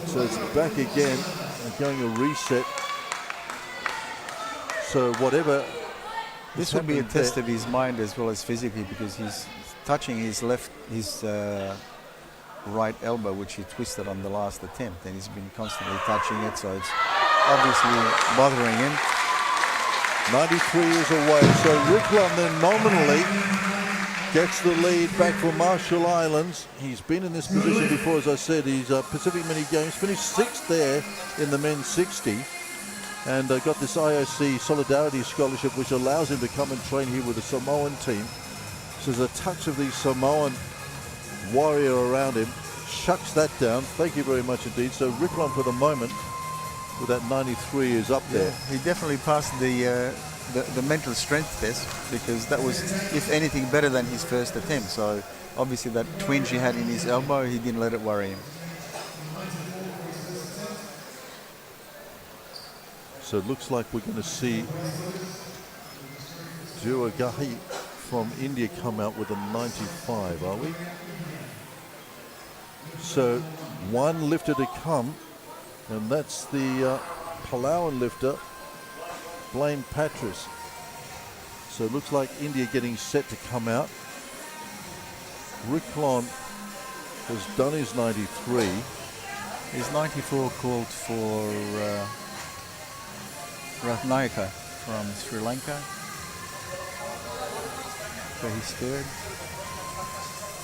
So it's back again and going a reset. So whatever. This will be a test of his mind as well as physically, because he's touching his right elbow, which he twisted on the last attempt, and he's been constantly touching it, so it's obviously bothering him. 93 years away, so Ricklon then nominally gets the lead back for Marshall Islands. He's been in this position before, as I said. He's Pacific Mini Games, finished 6th there in the men's 60, and got this IOC Solidarity Scholarship, which allows him to come and train here with the Samoan team. So there's a touch of the Samoan warrior around him, shucks that down. Thank you very much indeed. So Ricklon for the moment with that 93 is up there. He definitely passed the mental strength test, because that was, if anything, better than his first attempt. So obviously that twinge he had in his elbow, he didn't let it worry him. So it looks like we're going to see Juagahi from India come out with a 95, are we? So one lifter to come, and that's the Palauan lifter, Blaine Patras. So it looks like India getting set to come out. Ricklon has done his 93. His 94 called for Ratnayaka from Sri Lanka. So he's third.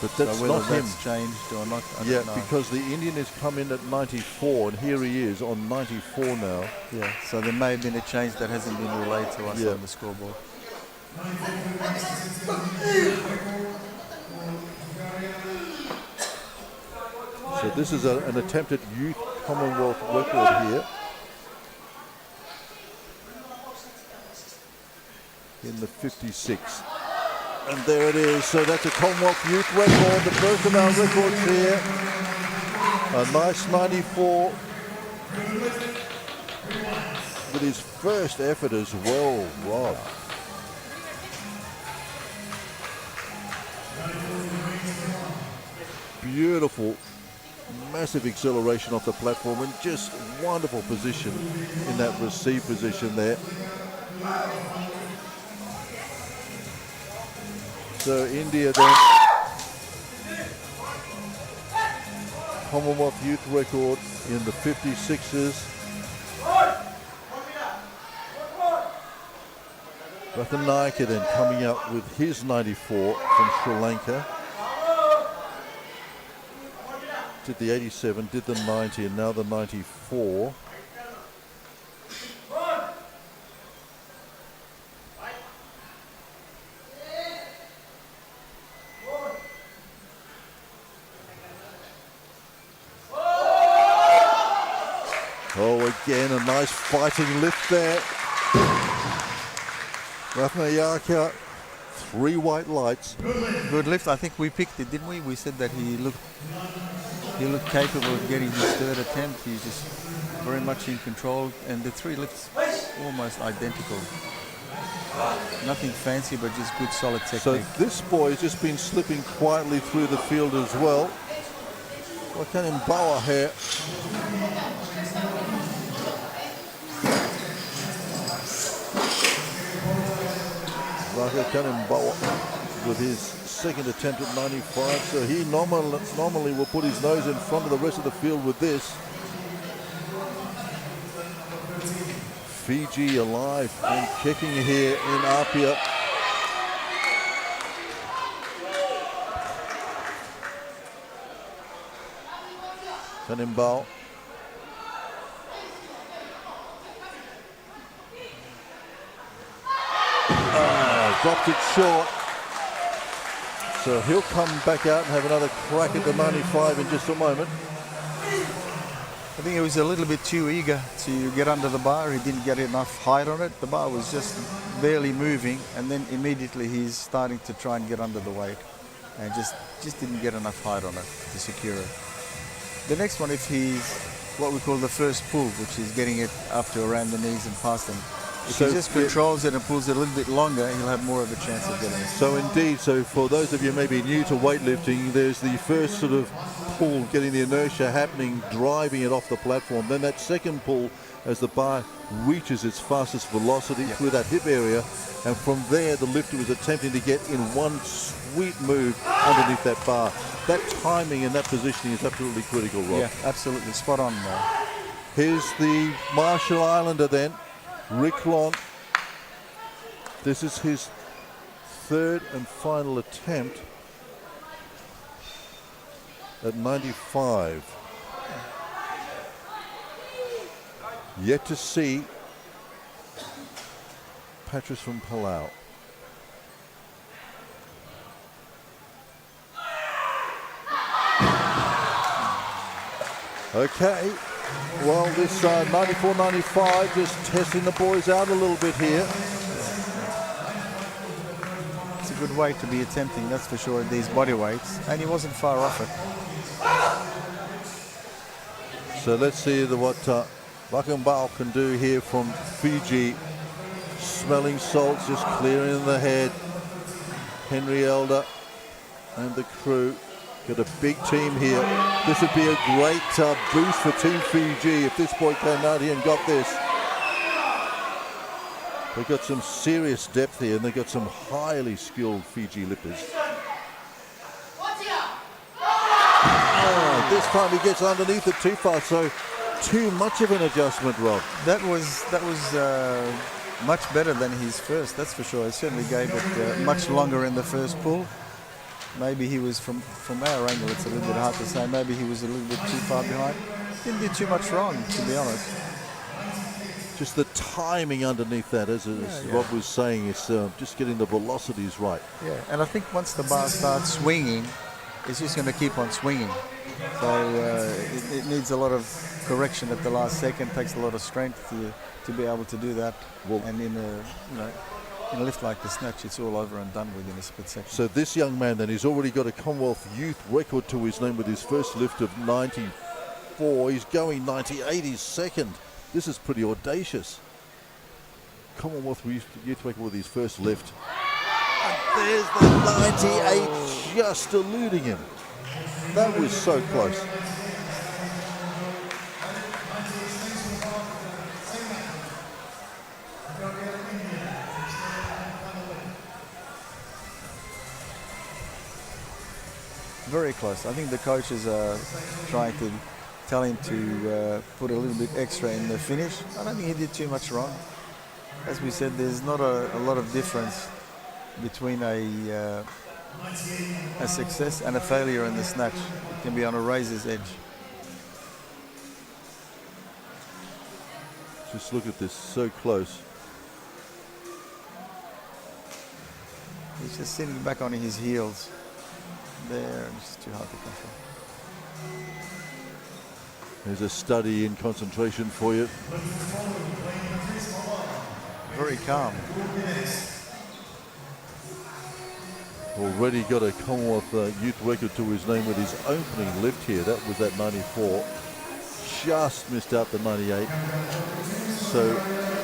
But that's so not him. That's changed or not, I yeah, don't know. Because the Indian has come in at 94, and here he is on 94 now. Yeah, so there may have been a change that hasn't been relayed to us on the scoreboard. So this is an attempted youth Commonwealth record here. In the 56. And there it is. So that's a Commonwealth youth record, the first of our records here. A nice 94 with his first effort as well, Rob. Beautiful, massive acceleration off the platform, and just wonderful position in that receive position there. So India then, Commonwealth youth record in the 56s. Ratnayaka then coming up with his 94 from Sri Lanka. Did the 87, did the 90, and now the 94. Oh, again, a nice fighting lift there. Ratnayaka, 3 white lights. Good lift. I think we picked it, didn't we? We said that he looked capable of getting his third attempt. He's just very much in control, and the 3 lifts almost identical. Nothing fancy, but just good, solid technique. So this boy has just been slipping quietly through the field as well. Tuanaimato here. Tuanaimato with his second attempt at 95, so he normally will put his nose in front of the rest of the field with this. Fiji alive and kicking here in Apia. Tuanaimato. dropped it short. So he'll come back out and have another crack at the 95 in just a moment. I think he was a little bit too eager to get under the bar. He didn't get enough height on it. The bar was just barely moving, and then immediately he's starting to try and get under the weight, and just didn't get enough height on it to secure it. The next one, if he's what we call the first pull, which is getting it up to around the knees and past them, if he just controls it and pulls it a little bit longer, he'll have more of a chance of getting it. So indeed, so for those of you maybe new to weightlifting, there's the first sort of pull, getting the inertia happening, driving it off the platform. Then that second pull as the bar reaches its fastest velocity through that hip area. And from there, the lifter was attempting to get in one sweet move underneath that bar. That timing and that positioning is absolutely critical, Rob. Yeah, absolutely. Spot on. Here's the Marshall Islander then, Rick Long. This is his third and final attempt at 95. Yet to see Patrice from Palao. Okay, well this 94-95 just testing the boys out a little bit here. It's a good weight to be attempting, that's for sure, these body weights, and he wasn't far off it. So let's see what Lankan can do here from Fiji. Smelling salts, just clearing the head. Henry Elder and the crew. Got a big team here. This would be a great boost for Team Fiji if this boy came out here and got this. They've got some serious depth here, and they've got some highly skilled Fiji lifters. Oh, this time he gets underneath it too far, so too much of an adjustment, Rob. That was much better than his first, that's for sure. He certainly gave it much longer in the first pull. Maybe he was, from our angle, it's a little bit hard to say, maybe he was a little bit too far behind. Didn't do too much wrong, to be honest. Just the timing underneath that, as Rob was saying, is just getting the velocities right. Yeah, and I think once the bar starts swinging, it's just going to keep on swinging. So it needs a lot of correction at the last second, takes a lot of strength to be able to do that. Well, and in a lift like the snatch, it's all over and done within a split second. So this young man then, he's already got a Commonwealth youth record to his name with his first lift of 94. He's going 98, he's second. This is pretty audacious. Commonwealth youth record with his first lift. And there's the 98 just eluding him. That was so close. Very close. I think the coaches are trying to tell him to put a little bit extra in the finish. I don't think he did too much wrong. As we said, there's not a lot of difference between a success and a failure in the snatch. It can be on a razor's edge. Just look at this, so close. He's just sitting back on his heels. There, it's too hard to control. There's a study in concentration for you. Very calm. Already got a Commonwealth youth record to his name with his opening lift here. That was at 94. Just missed out the 98. So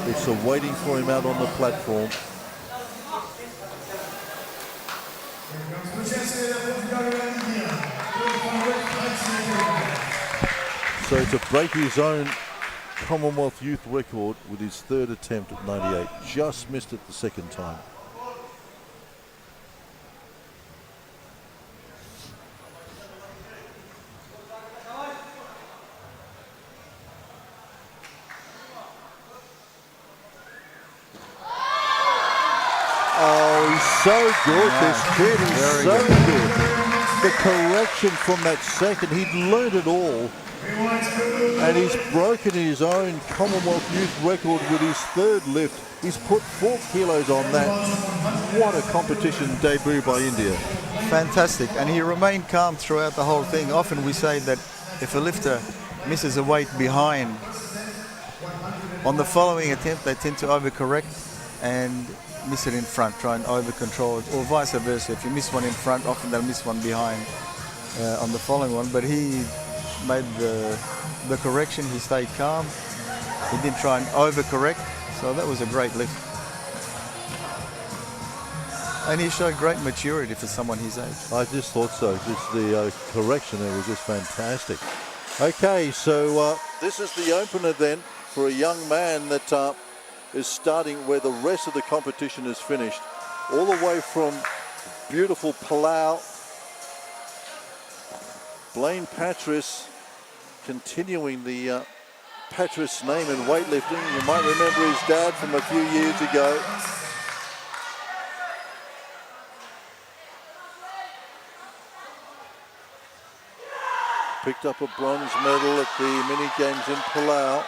it's waiting for him out on the platform. So to break his own Commonwealth youth record with his third attempt at 98. Just missed it the second time. Oh, he's so good, this kid. He's so good. The correction from that second, he'd learned it all And he's broken his own Commonwealth Youth record with his third lift. He's put 4 kilos on that. What a competition debut by India. Fantastic. And he remained calm throughout the whole thing. Often we say that if a lifter misses a weight behind, on the following attempt they tend to overcorrect and miss it in front, try and over-control it, or vice versa. If you miss one in front, often they'll miss one behind on the following one. But he made the correction, he stayed calm, he didn't try and overcorrect, so that was a great lift. And he showed great maturity for someone his age. I just thought so. Just the correction there was just fantastic. Okay, so this is the opener then for a young man that is starting where the rest of the competition is finished. All the way from beautiful Palao. Blaine Patris continuing the Patris name in weightlifting. You might remember his dad from a few years ago. Picked up a bronze medal at the mini games in Palao.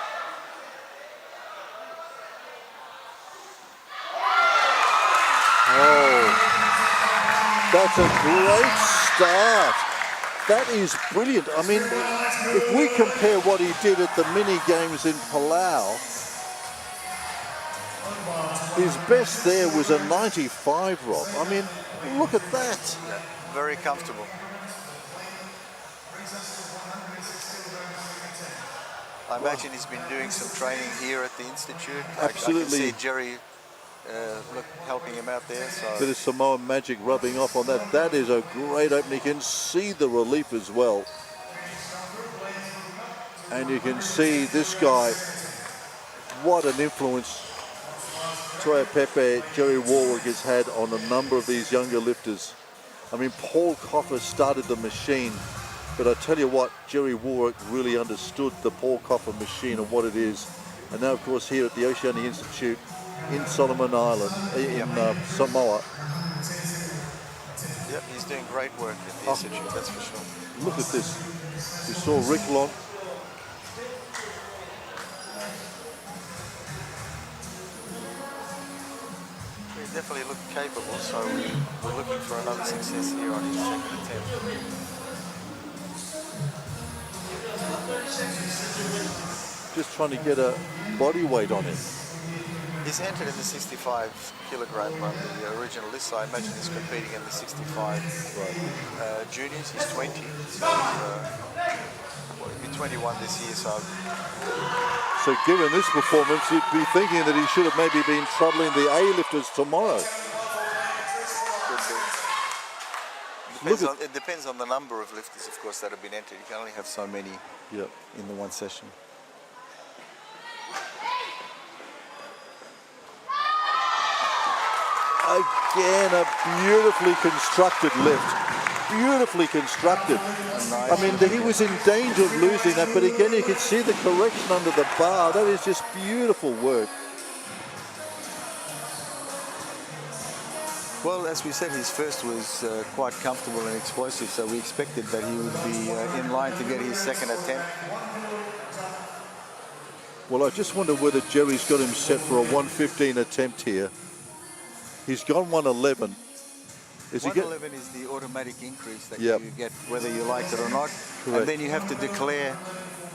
Oh, that's a great start. That is brilliant. I mean, if we compare what he did at the mini games in Palau, his best there was a 95, Rob. I mean, look at that. Yeah, very comfortable. I imagine he's been doing some training here at the Institute. Absolutely. I can see Jerry helping him out there. So. Bit of Samoan magic rubbing off on that. That is a great opening. You can see the relief as well. And you can see this guy, what an influence Toya Pepe, Jerry Warwick has had on a number of these younger lifters. I mean, Paul Coffer started the machine, but I tell you what, Jerry Warwick really understood the Paul Coffer machine and what it is. And now, of course, here at the Oceania Institute in Solomon Island, in Samoa. Yep, he's doing great work at the Institute, that's for sure. Look at this. You saw Rick Long. He definitely looked capable, so we're looking for another success here on his second attempt. Just trying to get a body weight on him. He's entered in the 65 kilogram on the original list, so I imagine he's competing in the 65 juniors. He's 20, so he'll be 21 this year. So given this performance, you'd be thinking that he should have maybe been troubling the A-lifters tomorrow. It depends on the number of lifters, of course, that have been entered. You can only have so many in the one session. Again, a beautifully constructed lift. Beautifully constructed. Nice. I mean, he was in danger of losing that, but again, you can see the correction under the bar. That is just beautiful work. Well, as we said, his first was quite comfortable and explosive, so we expected that he would be in line to get his second attempt. Well, I just wonder whether Jerry's got him set for a 115 attempt here. He's gone 111. 111 is the automatic increase that you get, whether you like it or not. Correct. And then you have to declare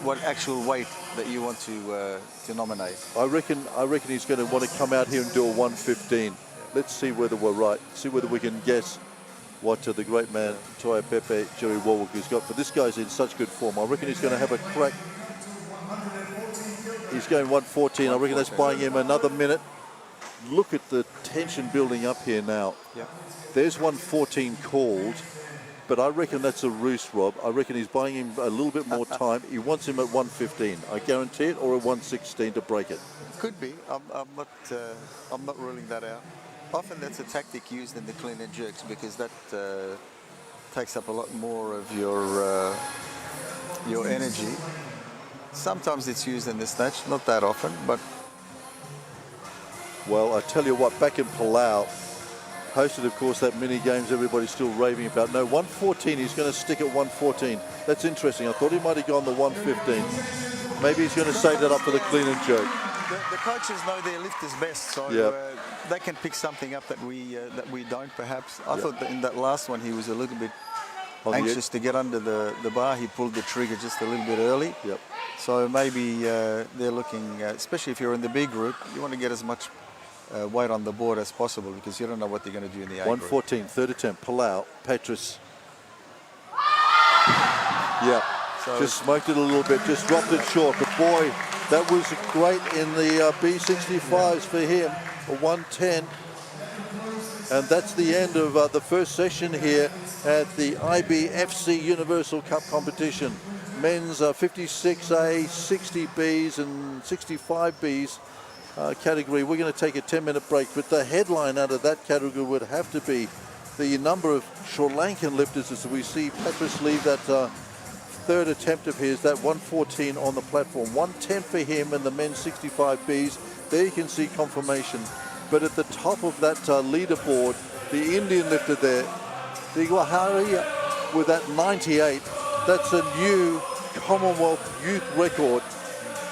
what actual weight that you want to nominate. I reckon he's going to want to come out here and do a 115. Let's see whether we're right. See whether we can guess what the great man Toya Pepe, Jerry Warwick, has got. But this guy's in such good form. I reckon he's going to have a crack. He's going 114. I reckon that's buying him another minute. Look at the tension building up here now. Yep. There's 114 called, but I reckon that's a ruse, Rob. I reckon he's buying him a little bit more time. He wants him at 115. I guarantee it, or a 116 to break it. Could be. I'm not ruling that out. Often that's a tactic used in the clean and jerks because that takes up a lot more of your energy. Sometimes it's used in the snatch, not that often, but. Well, I tell you what, back in Palau, hosted, of course, that mini games everybody's still raving about. No, 114, he's going to stick at 114. That's interesting. I thought he might have gone the 115. Maybe he's going to save that up for the clean and jerk. The coaches know their lifters best, so they can pick something up that we don't, perhaps. I thought that in that last one he was a little bit anxious to get under the bar. He pulled the trigger just a little bit early. Yep. So maybe they're looking, especially if you're in the B group, you want to get as much weight on the board as possible because you don't know what they're going to do in the A group. 114, third attempt. Palau, Petrus. Yeah, so just smoked it a little bit, just dropped it short. But boy, that was great in the B65s for him, a 110. And that's the end of the first session here at the IBFC Universal Cup competition. Men's 56A, 60Bs and 65Bs category. We're going to take a 10-minute break, but the headline out of that category would have to be the number of Sri Lankan lifters as we see Petrus leave that third attempt of his, that 114 on the platform. 110 for him in the men's 65Bs. There you can see confirmation. But at the top of that leaderboard, the Indian lifter there, the Guahari with that 98, that's a new Commonwealth youth record.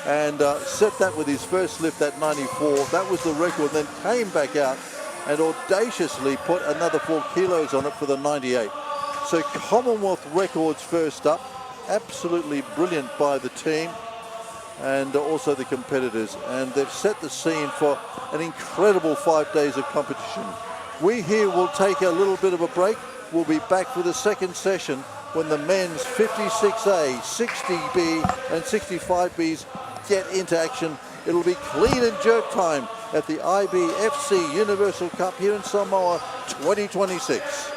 And set that with his first lift at 94. That was the record, then came back out and audaciously put another 4 kilos on it for the 98. So Commonwealth records first up. Absolutely brilliant by the team and also the competitors. And they've set the scene for an incredible 5 days of competition. We here will take a little bit of a break. We'll be back for the second session when the men's 56A, 60B and 65Bs get into action. It'll be clean and jerk time at the IBFC Universal Cup here in Samoa 2026.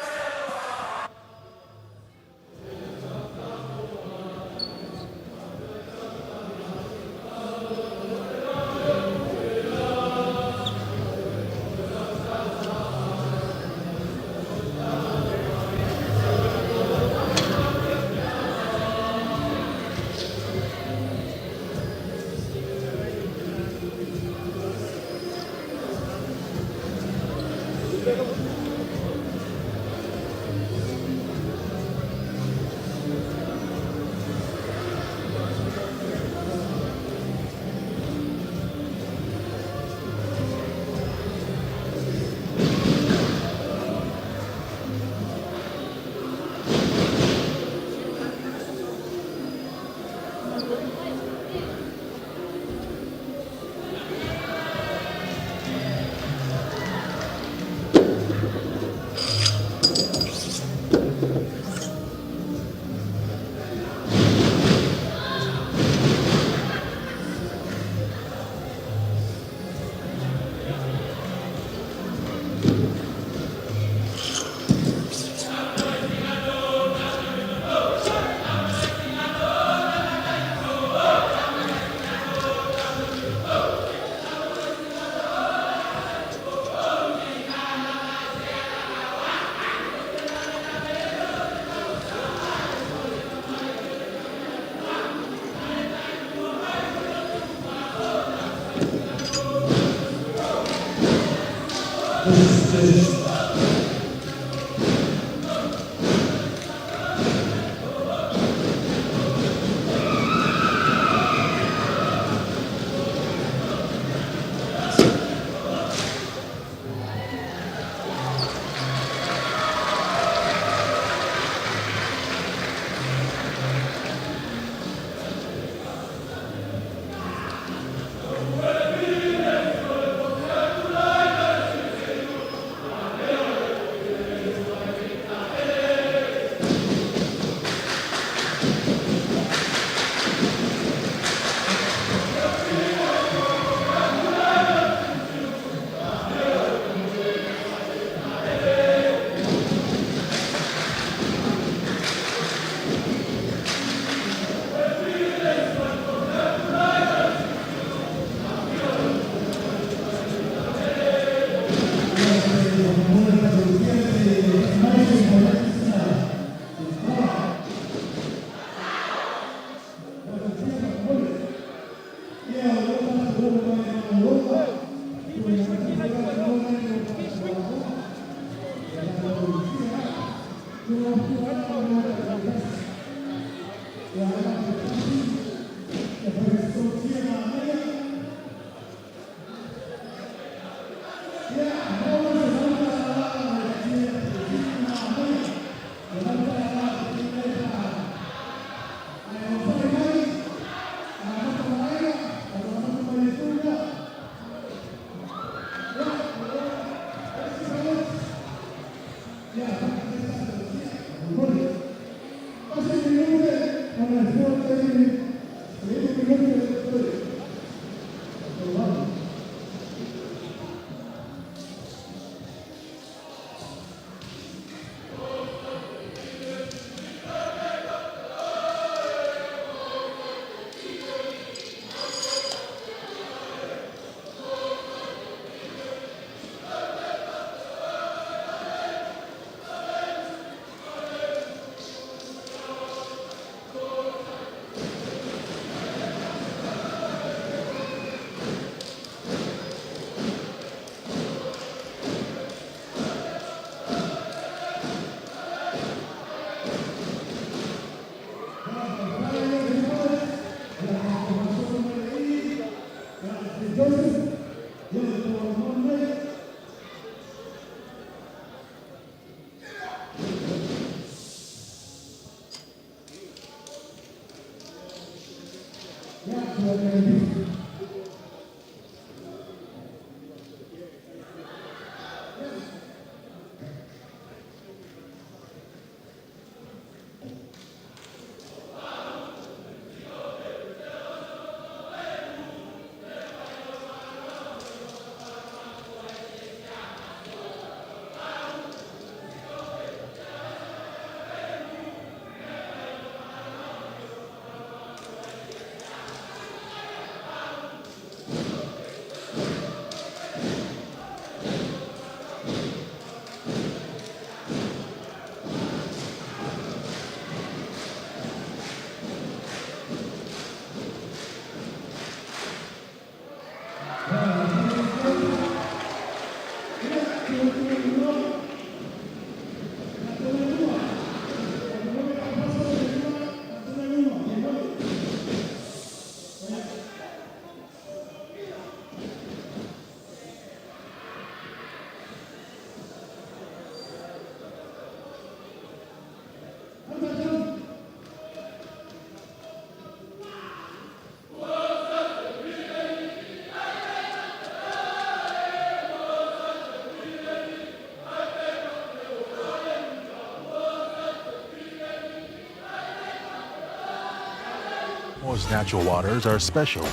Most natural waters are special.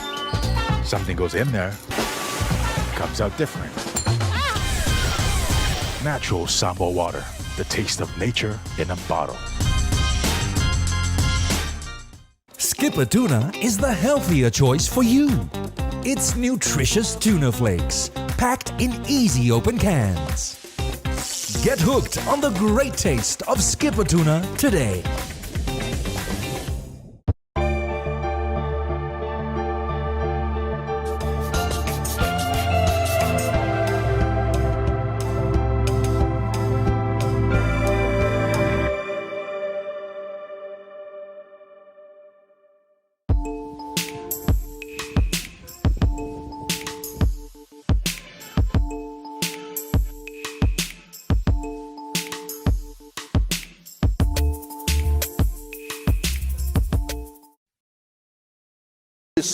Something goes in there, comes out different. Natural Sambo water, the taste of nature in a bottle. Skipper Tuna is the healthier choice for you. It's nutritious tuna flakes, packed in easy open cans. Get hooked on the great taste of Skipper Tuna today.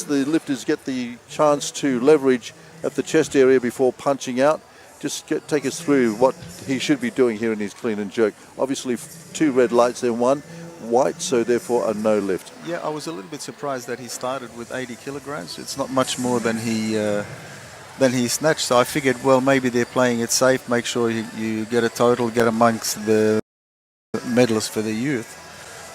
The lifters get the chance to leverage at the chest area before punching out. Just take us through what he should be doing here in his clean and jerk. Obviously 2 red lights, then 1 white, so therefore a no lift. Yeah, I was a little bit surprised that he started with 80 kilograms. It's not much more than he snatched. So I figured, well, maybe they're playing it safe. Make sure you get a total, get amongst the medalists for the youth.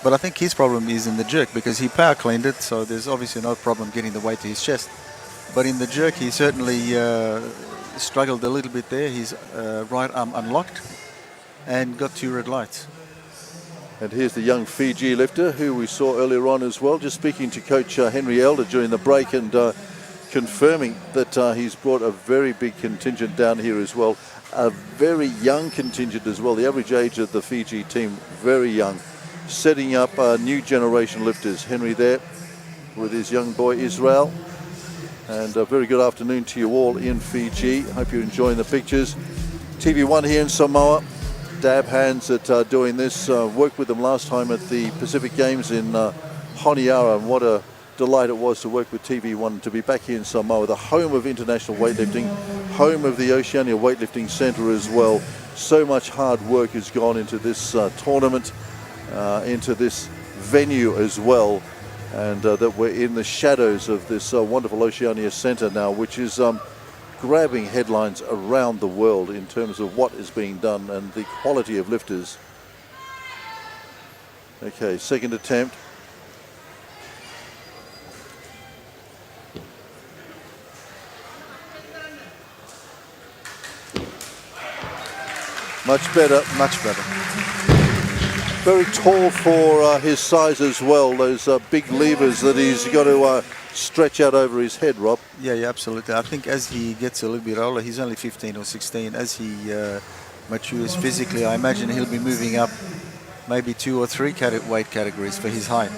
But I think his problem is in the jerk because he power cleaned it, so there's obviously no problem getting the weight to his chest. But in the jerk, he certainly struggled a little bit there. His right arm unlocked and got 2 red lights. And here's the young Fiji lifter who we saw earlier on as well, just speaking to Coach Henry Elder during the break and confirming that he's brought a very big contingent down here as well. A very young contingent as well. The average age of the Fiji team, very young. Setting up new generation lifters. Henry there with his young boy Israel. And a very good afternoon to you all in Fiji. Hope you're enjoying the pictures. TV1 here in Samoa. Dab hands at doing this. Worked with them last time at the Pacific Games in Honiara, and what a delight it was to work with TV1 to be back here in Samoa, the home of international weightlifting, home of the Oceania Weightlifting Centre as well. So much hard work has gone into this tournament, into this venue as well, and that we're in the shadows of this wonderful Oceania Centre now, which is grabbing headlines around the world in terms of what is being done and the quality of lifters. Okay, second attempt. Much better. Much better. Very tall for his size as well. Those big levers that he's got to stretch out over his head, Rob. Yeah, absolutely. I think as he gets a little bit older, he's only 15 or 16, as he matures physically, I imagine he'll be moving up maybe 2 or 3 weight categories for his height.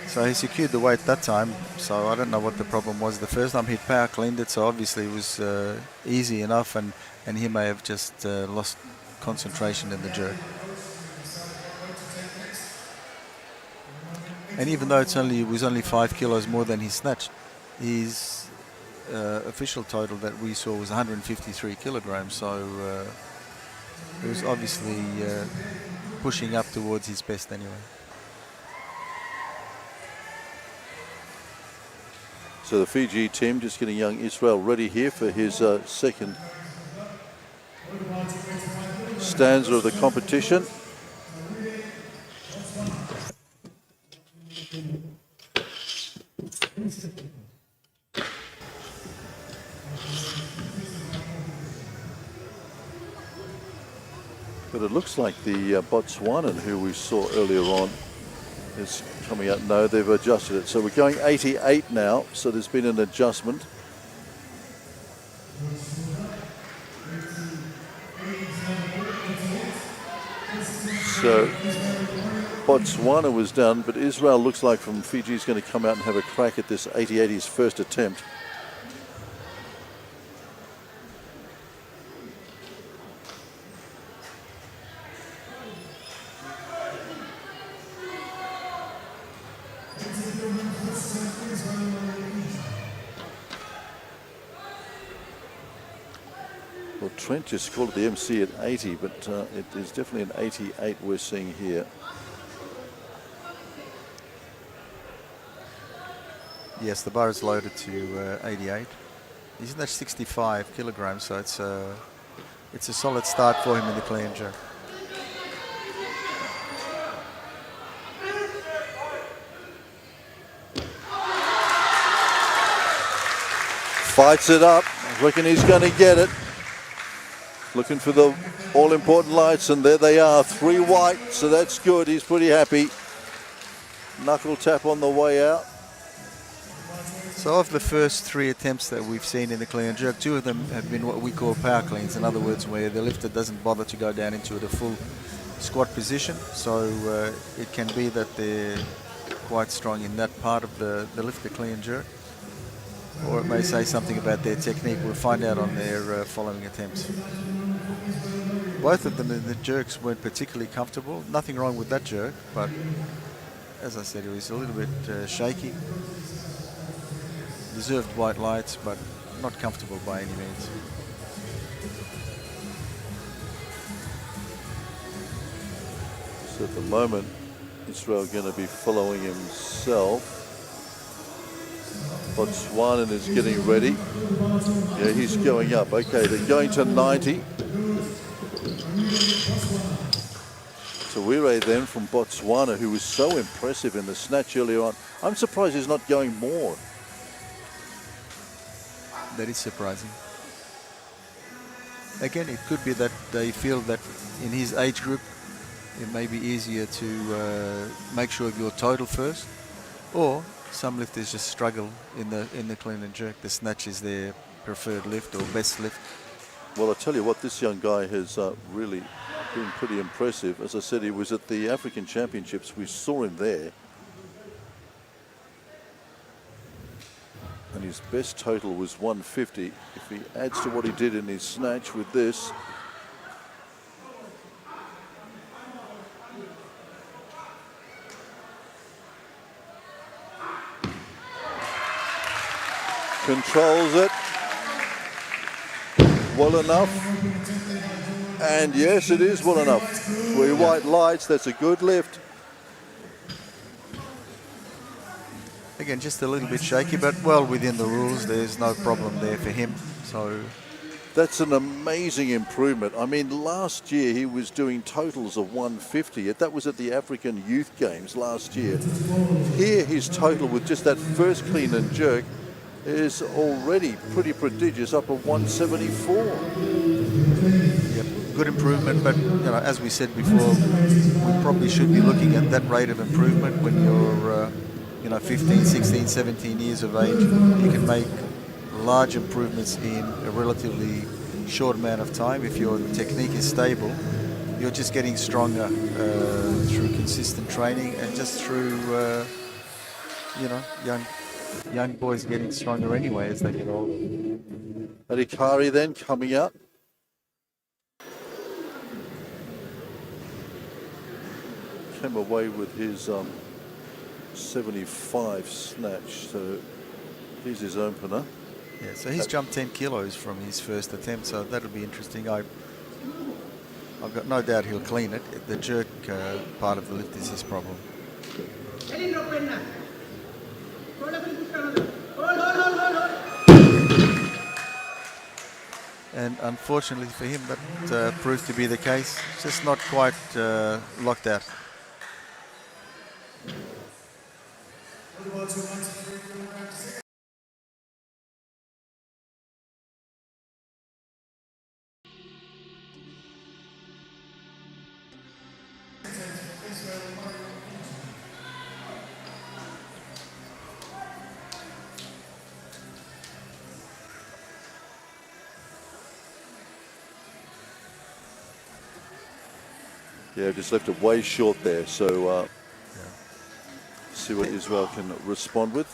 So he secured the weight that time, so I don't know what the problem was. The first time he'd power cleaned it, so obviously it was easy enough, and he may have just lost concentration in the jerk. And even though it was only 5 kilos more than he snatched, his official total that we saw was 153 kilograms, so it was obviously pushing up towards his best anyway. So the Fiji team just getting young Israel ready here for his second stanza of the competition. But it looks like the Botswanan, who we saw earlier on, is coming out. No, they've adjusted it. So we're going 88 now. So there's been an adjustment. So Botswana was done, but Israel looks like from Fiji is going to come out and have a crack at this 88, his first attempt. Well, Trent just called it the MC at 80, but it is definitely an 88 we're seeing here. Yes, the bar is loaded to 88. He's at 65 kilograms, so it's a solid start for him in the clean and jerk. Fights it up. I reckon he's going to get it. Looking for the all-important lights, and there they are, 3 white, so that's good. He's pretty happy. Knuckle tap on the way out. So of the first 3 attempts that we've seen in the clean and jerk, 2 of them have been what we call power cleans. In other words, where the lifter doesn't bother to go down into the full squat position. So it can be that they're quite strong in that part of the lift, the clean and jerk. Or it may say something about their technique. We'll find out on their following attempts. Both of them in the jerks weren't particularly comfortable. Nothing wrong with that jerk, but as I said, it was a little bit shaky. Deserved white lights, but not comfortable by any means. So at the moment, Israel going to be following himself. Botswana is getting ready. Yeah, he's going up. Okay, they're going to 90. Tawire then from Botswana, who was so impressive in the snatch earlier on. I'm surprised he's not going more. That is surprising. Again, it could be that they feel that in his age group, it may be easier to make sure of your total first, or some lifters just struggle in the clean and jerk. The snatch is their preferred lift or best lift. Well, I tell you what, this young guy has really been pretty impressive. As I said, he was at the African Championships. We saw him there. And his best total was 150. If he adds to what he did in his snatch with this, controls it well enough, and yes, it is well enough. Where white lights, that's a good lift. Again, just a little bit shaky, but well within the rules. There's no problem there for him. So that's an amazing improvement. I mean, last year he was doing totals of 150. That was at the African Youth Games last year. Here, his total with just that first clean and jerk is already pretty prodigious, up at 174. Yep, good improvement, but as we said before, we probably should be looking at that rate of improvement when you're 15, 16, 17 years of age. You can make large improvements in a relatively short amount of time. If your technique is stable, you're just getting stronger through consistent training and just through young boys getting stronger anyway as they get older. Adhikari then coming out. Came away with his 75 snatch, so he's his opener. Yeah, so he's jumped 10 kilos from his first attempt, so that'll be interesting. I've got no doubt he'll clean it. The jerk part of the lift is his problem. And unfortunately for him, that proved to be the case. Just not quite locked out. Yeah, just left it way short there, so see what Israel can respond with.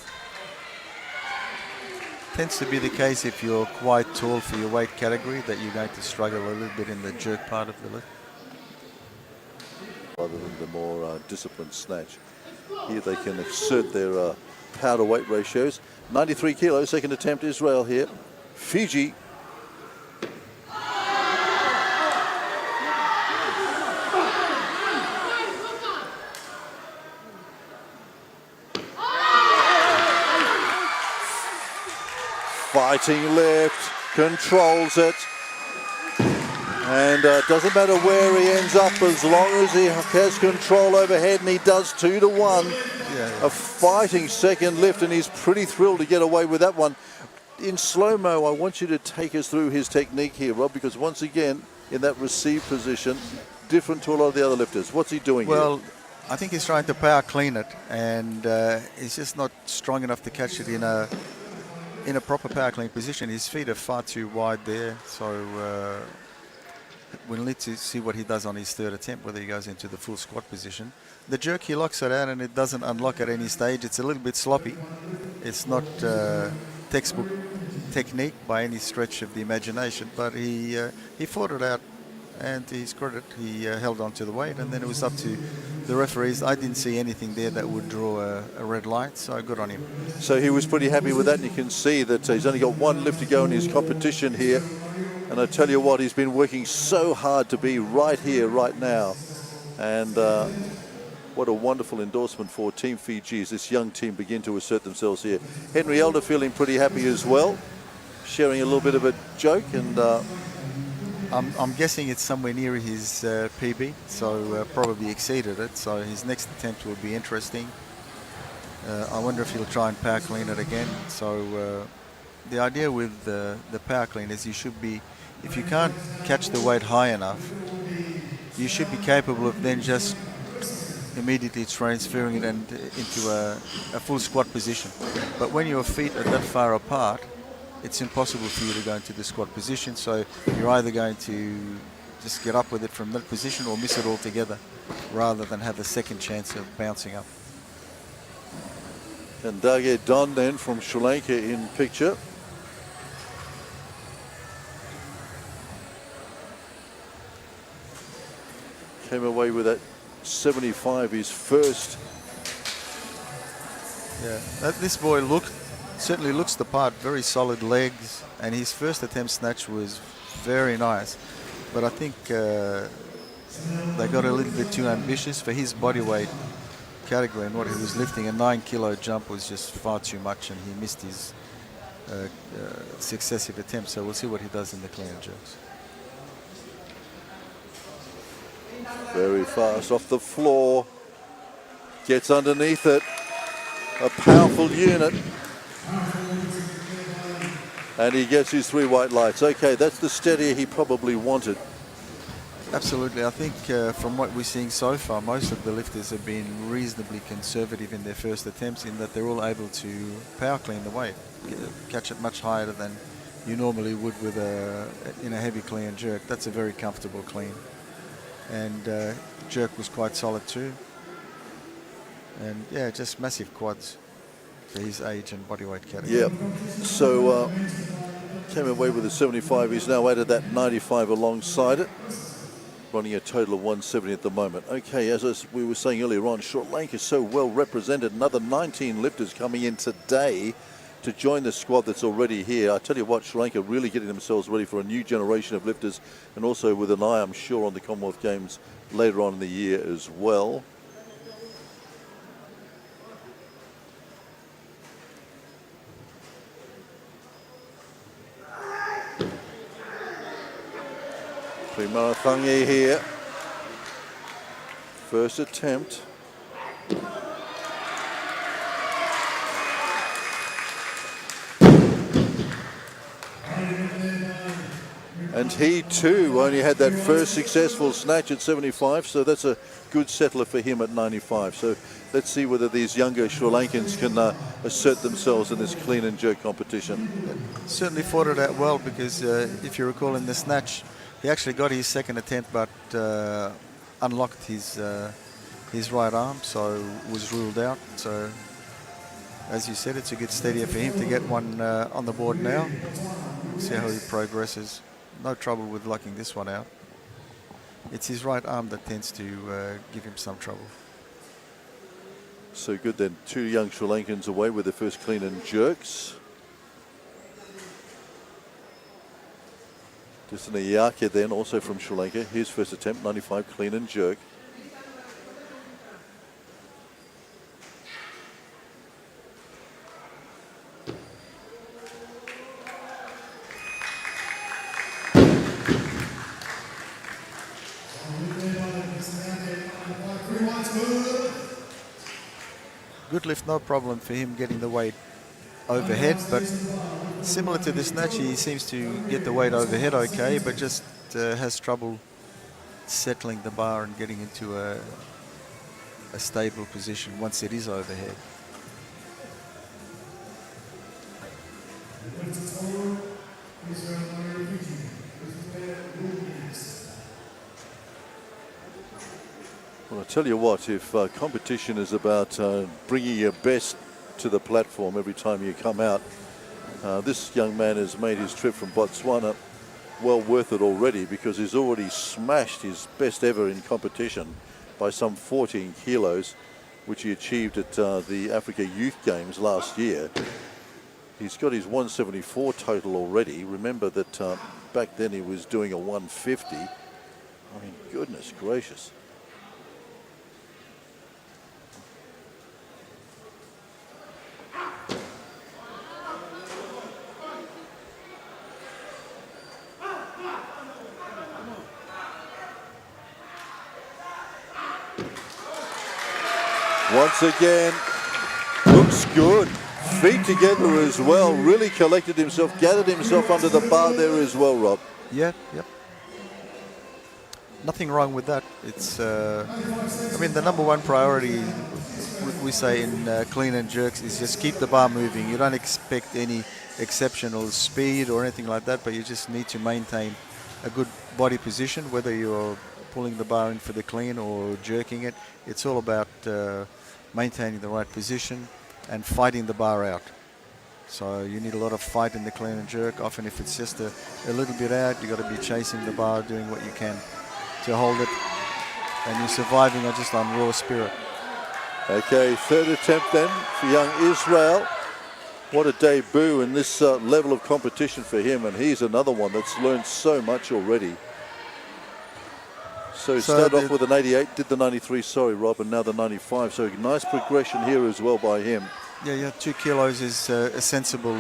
Tends to be the case if you're quite tall for your weight category that you're going to struggle a little bit in the jerk part of the lift. Rather than the more disciplined snatch. Here they can exert their power to weight ratios. 93 kilos, second attempt, Israel here. Fiji. Fighting left, controls it, and doesn't matter where he ends up as long as he has control overhead, and he does 2-1. Yeah. A fighting second lift, and he's pretty thrilled to get away with that one. In slow-mo, I want you to take us through his technique here, Rob, because once again, in that receive position, different to a lot of the other lifters. What's he doing here? Well, I think he's trying to power clean it, and he's just not strong enough to catch it in a proper power clean position. His feet are far too wide there, so we'll need to see what he does on his third attempt, whether he goes into the full squat position. The jerk, he locks it out and it doesn't unlock at any stage. It's a little bit sloppy. It's not textbook technique by any stretch of the imagination, but he fought it out, and to his credit, he held on to the weight, and then it was up to the referees. I didn't see anything there that would draw a red light, so good on him. So he was pretty happy with that, and you can see that he's only got one lift to go in his competition here. And I tell you what, he's been working so hard to be right here, right now. And what a wonderful endorsement for Team Fiji as this young team begin to assert themselves here. Henry Elder feeling pretty happy as well, sharing a little bit of a joke, and I'm guessing it's somewhere near his PB, so probably exceeded it. So his next attempt will be interesting. I wonder if he'll try and power clean it again. So the idea with the power clean is you should be, if you can't catch the weight high enough, you should be capable of then just immediately transferring it into a full squat position. But when your feet are that far apart, it's impossible for you to go into the squat position, so you're either going to just get up with it from that position or miss it altogether, rather than have a second chance of bouncing up. And Dage Don then from Sri Lanka in picture. Came away with that 75, his first. Yeah, this boy certainly looks the part, very solid legs, and his first attempt snatch was very nice. But I think they got a little bit too ambitious for his body weight category and what he was lifting. A 9-kilo jump was just far too much, and he missed his successive attempts. So we'll see what he does in the clean and jerks. Very fast off the floor. Gets underneath it. A powerful unit. And he gets his 3 white lights. Okay, that's the steadier he probably wanted. Absolutely. I think from what we're seeing so far, most of the lifters have been reasonably conservative in their first attempts, in that they're all able to power clean the weight, catch it much higher than you normally would with in a heavy clean and jerk. That's a very comfortable clean. And jerk was quite solid too. And yeah, just massive quads for his age and body weight category. Yeah. So came away with a 75. He's now added that 95 alongside it, running a total of 170 at the moment. Okay, as we were saying earlier on, Sri Lanka is so well represented. Another 19 lifters coming in today to join the squad that's already here. I tell you what, Sri Lanka really getting themselves ready for a new generation of lifters, and also with an eye, I'm sure, on the Commonwealth Games later on in the year as well. Primarathangi here. First attempt. And he too only had that first successful snatch at 75, so that's a good settler for him at 95. So let's see whether these younger Sri Lankans can assert themselves in this clean and jerk competition. Certainly fought it out well, because if you recall in the snatch, he actually got his second attempt, but unlocked his right arm, so was ruled out. So as you said, it's a good steadier for him to get one on the board now. See how he progresses. No trouble with locking this one out. It's his right arm that tends to give him some trouble. So good then. 2 young Sri Lankans away with their first clean and jerks. Disana Yake then, also from Sri Lanka. His first attempt, 95 clean and jerk. Good lift, no problem for him getting the weight overhead, but similar to the snatch, he seems to get the weight overhead okay, but just has trouble settling the bar and getting into a stable position once it is overhead. Well, I tell you what, if competition is about bringing your best to the platform every time you come out, this young man has made his trip from Botswana well worth it already, because he's already smashed his best ever in competition by some 14 kilos, which he achieved at the Africa Youth Games last year. He's got his 174 total already. Remember that back then he was doing a 150. I mean, goodness gracious. Once again, looks good. Feet together as well. Really collected himself, gathered himself under the bar there as well, Rob. Yeah, yep. Nothing wrong with that. It's, I mean, the number one priority we say in clean and jerks is just keep the bar moving. You don't expect any exceptional speed or anything like that, but you just need to maintain a good body position, whether you're pulling the bar in for the clean or jerking it. It's all about maintaining the right position, and fighting the bar out. So you need a lot of fight in the clean and jerk. Often if it's just a little bit out, you've got to be chasing the bar, doing what you can to hold it. And you're surviving just on raw spirit. Okay, third attempt then for young Israel. What a debut in this level of competition for him, and he's another one that's learned so much already. So he started off with an 88, did the 93, sorry Rob, and now the 95. So nice progression here as well by him. Yeah, 2 kilos is a sensible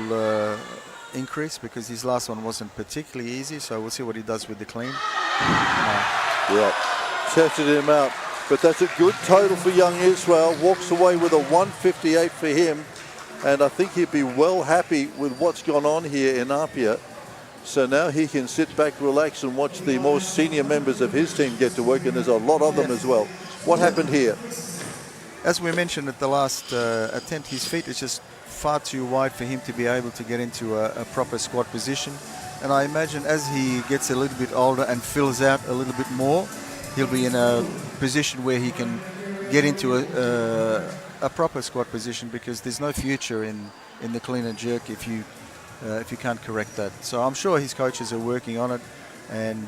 increase because his last one wasn't particularly easy. So we'll see what he does with the clean. Yeah, tested him out. But that's a good total for young Israel. Walks away with a 158 for him. And I think he'd be well happy with what's gone on here in Apia. So now he can sit back, relax, and watch the more senior members of his team get to work. And there's a lot of them as well. What happened here? As we mentioned at the last attempt, his feet is just far too wide for him to be able to get into a proper squat position. And I imagine as he gets a little bit older and fills out a little bit more, he'll be in a position where he can get into a proper squat position, because there's no future in the clean and jerk if you can't correct that. So I'm sure his coaches are working on it, and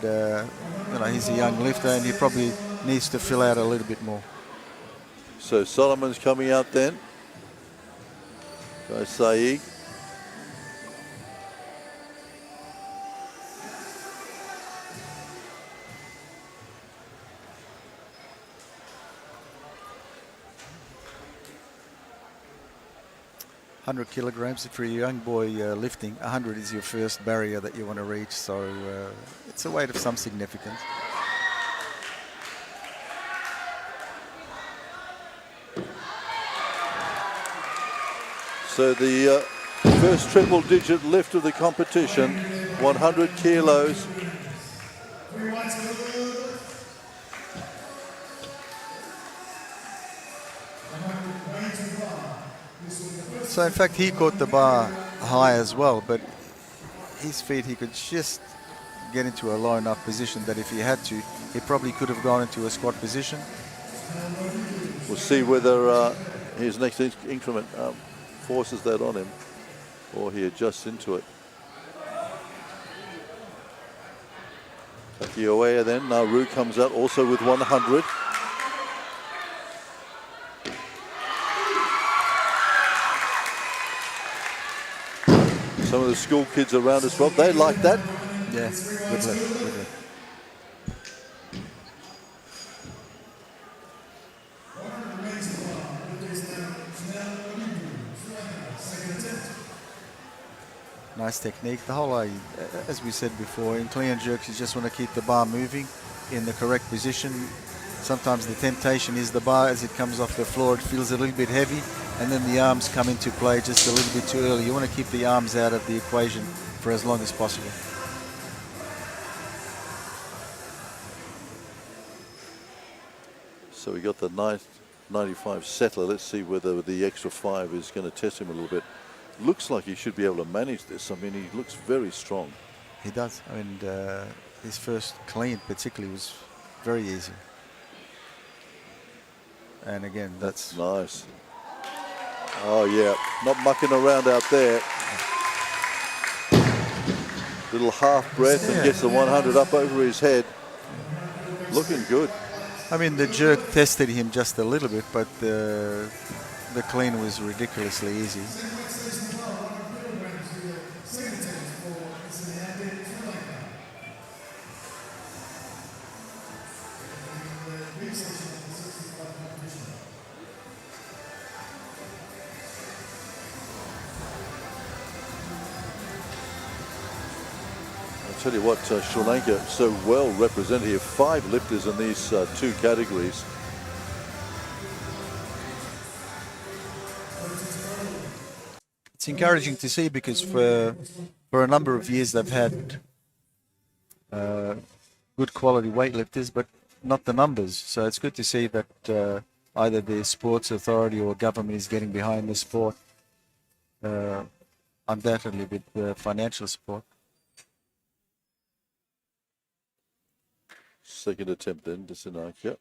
he's a young lifter and he probably needs to fill out a little bit more. So Solomon's coming out then. By Saeed. $100 kilograms for a young boy lifting. 100 is your first barrier that you want to reach, so it's a weight of some significance. So the first triple-digit lift of the competition, 100 kilos. So in fact he caught the bar high as well, but his feet, he could just get into a low enough position that if he had to, he probably could have gone into a squat position. We'll see whether his next increment forces that on him or he adjusts into it. Takioea then, Nauru comes out also with 100. Some of the school kids around as well, they like that. Yeah, good lift, good lift. Nice technique. The whole, as we said before, in clean and jerks, you just want to keep the bar moving in the correct position. Sometimes the temptation is the bar, as it comes off the floor, it feels a little bit heavy, and then the arms come into play just a little bit too early. You want to keep the arms out of the equation for as long as possible. So we got the 95 settler. Let's see whether the extra 5 is going to test him a little bit. Looks like he should be able to manage this. I mean, he looks very strong. He does. I mean, his first clean particularly was very easy. And again, that's nice. Oh yeah, not mucking around out there. Little half breath and gets the 100 up over his head. Looking good. I mean, the jerk tested him just a little bit, but the clean was ridiculously easy. Tell you what, Sri Lanka so well represented here. 5 lifters in these 2 categories. It's encouraging to see, because for a number of years they've had good quality weightlifters, but not the numbers. So it's good to see that either the sports authority or government is getting behind the sport, undoubtedly with financial support. Second attempt then, Disanaka.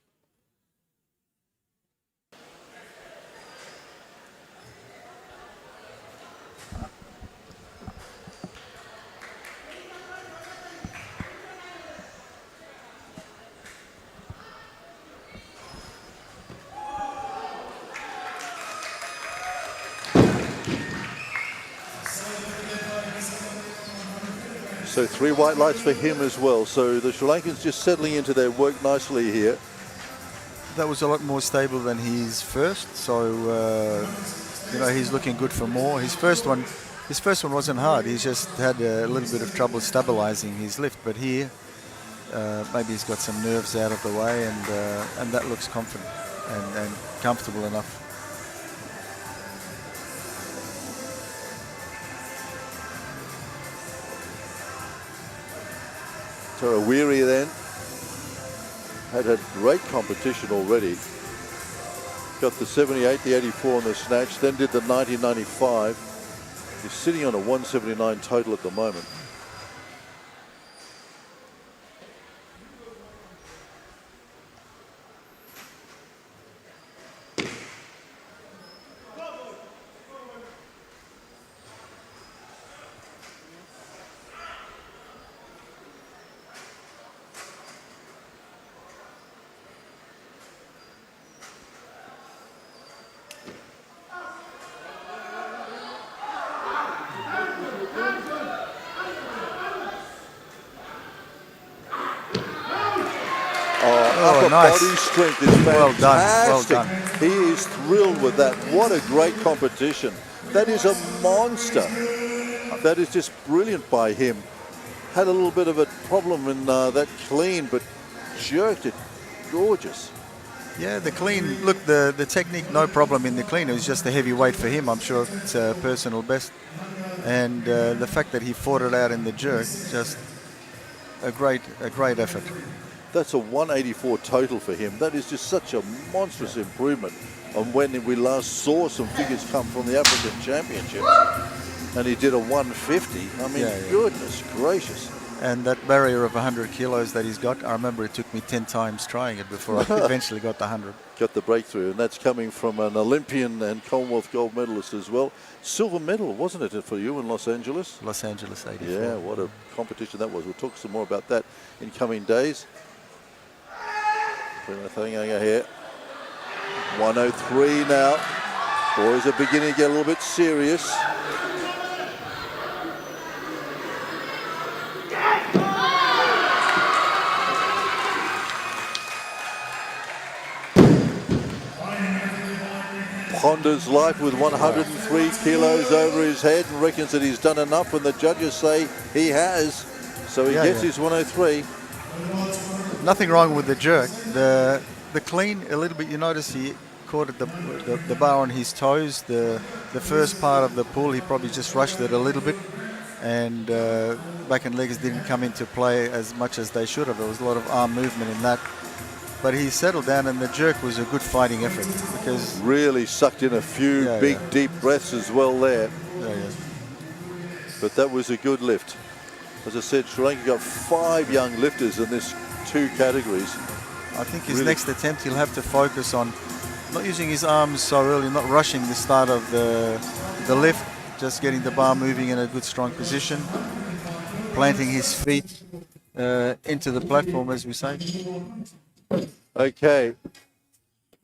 So 3 white lights for him as well. So the Sri Lankans just settling into their work nicely here. That was a lot more stable than his first, so you know, he's looking good for more. His first one wasn't hard. He just had a little bit of trouble stabilizing his lift, but here maybe he's got some nerves out of the way, and that looks confident and comfortable enough. So Weary then had a great competition already. Got the 78, the 84 on the snatch, then did the 1995. He's sitting on a 179 total at the moment. Oh, nice. Body strength is fantastic. Well done. He is thrilled with that. What a great competition. That is a monster. That is just brilliant by him. Had a little bit of a problem in that clean, but jerked it. Gorgeous. Yeah, the clean, look, the technique, no problem in the clean. It was just a heavy weight for him. I'm sure it's a personal best. And the fact that he fought it out in the jerk, just a great effort. That's a 184 total for him. That is just such a monstrous improvement on when we last saw some figures come from the African Championships. And he did a 150. I mean, goodness gracious. And that barrier of 100 kilos that he's got, I remember it took me 10 times trying it before I eventually got the 100. Got the breakthrough, and that's coming from an Olympian and Commonwealth gold medalist as well. Silver medal, wasn't it, for you in Los Angeles? Los Angeles 84. Yeah, what a competition that was. We'll talk some more about that in coming days. Thing going here. 103 now. Boys are beginning to get a little bit serious. Ponders life with 103 kilos over his head and reckons that he's done enough, and the judges say he has. So he gets his 103. Nothing wrong with the jerk. The clean, a little bit, you notice he caught at the bar on his toes. The first part of the pull, he probably just rushed it a little bit, and back and legs didn't come into play as much as they should have. There was a lot of arm movement in that. But he settled down, and the jerk was a good fighting effort because really sucked in a few big deep breaths as well there. But that was a good lift. As I said, Sri Lanka got 5 young lifters in this 2 categories. I think his next attempt, he'll have to focus on not using his arms so early, not rushing the start of the lift, just getting the bar moving in a good strong position, planting his feet into the platform, as we say. Okay.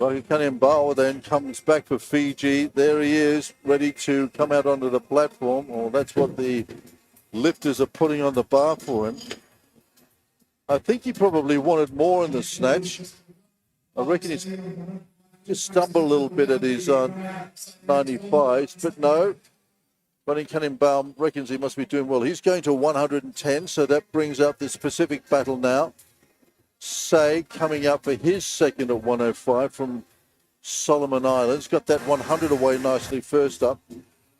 Mbawa then comes back for Fiji. There he is, ready to come out onto the platform. Well, that's what the lifters are putting on the bar for him. I think he probably wanted more in the snatch. I reckon he's just stumbled a little bit at his 95s, but no. Mbawa reckons he must be doing well. He's going to 110, so that brings up this Pacific battle now. Say coming up for his second at 105 from Solomon Islands. Got that 100 away nicely first up.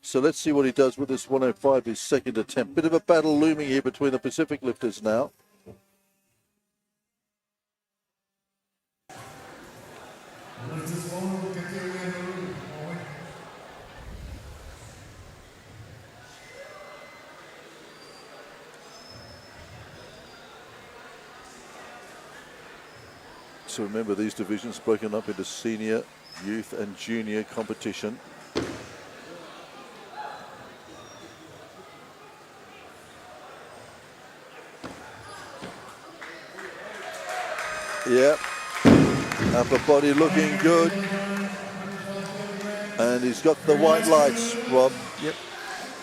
So let's see what he does with this 105, his second attempt. Bit of a battle looming here between the Pacific lifters now. So remember, these divisions broken up into senior, youth and junior competition. Yeah, upper body looking good. And he's got the white lights, Rob. Yep.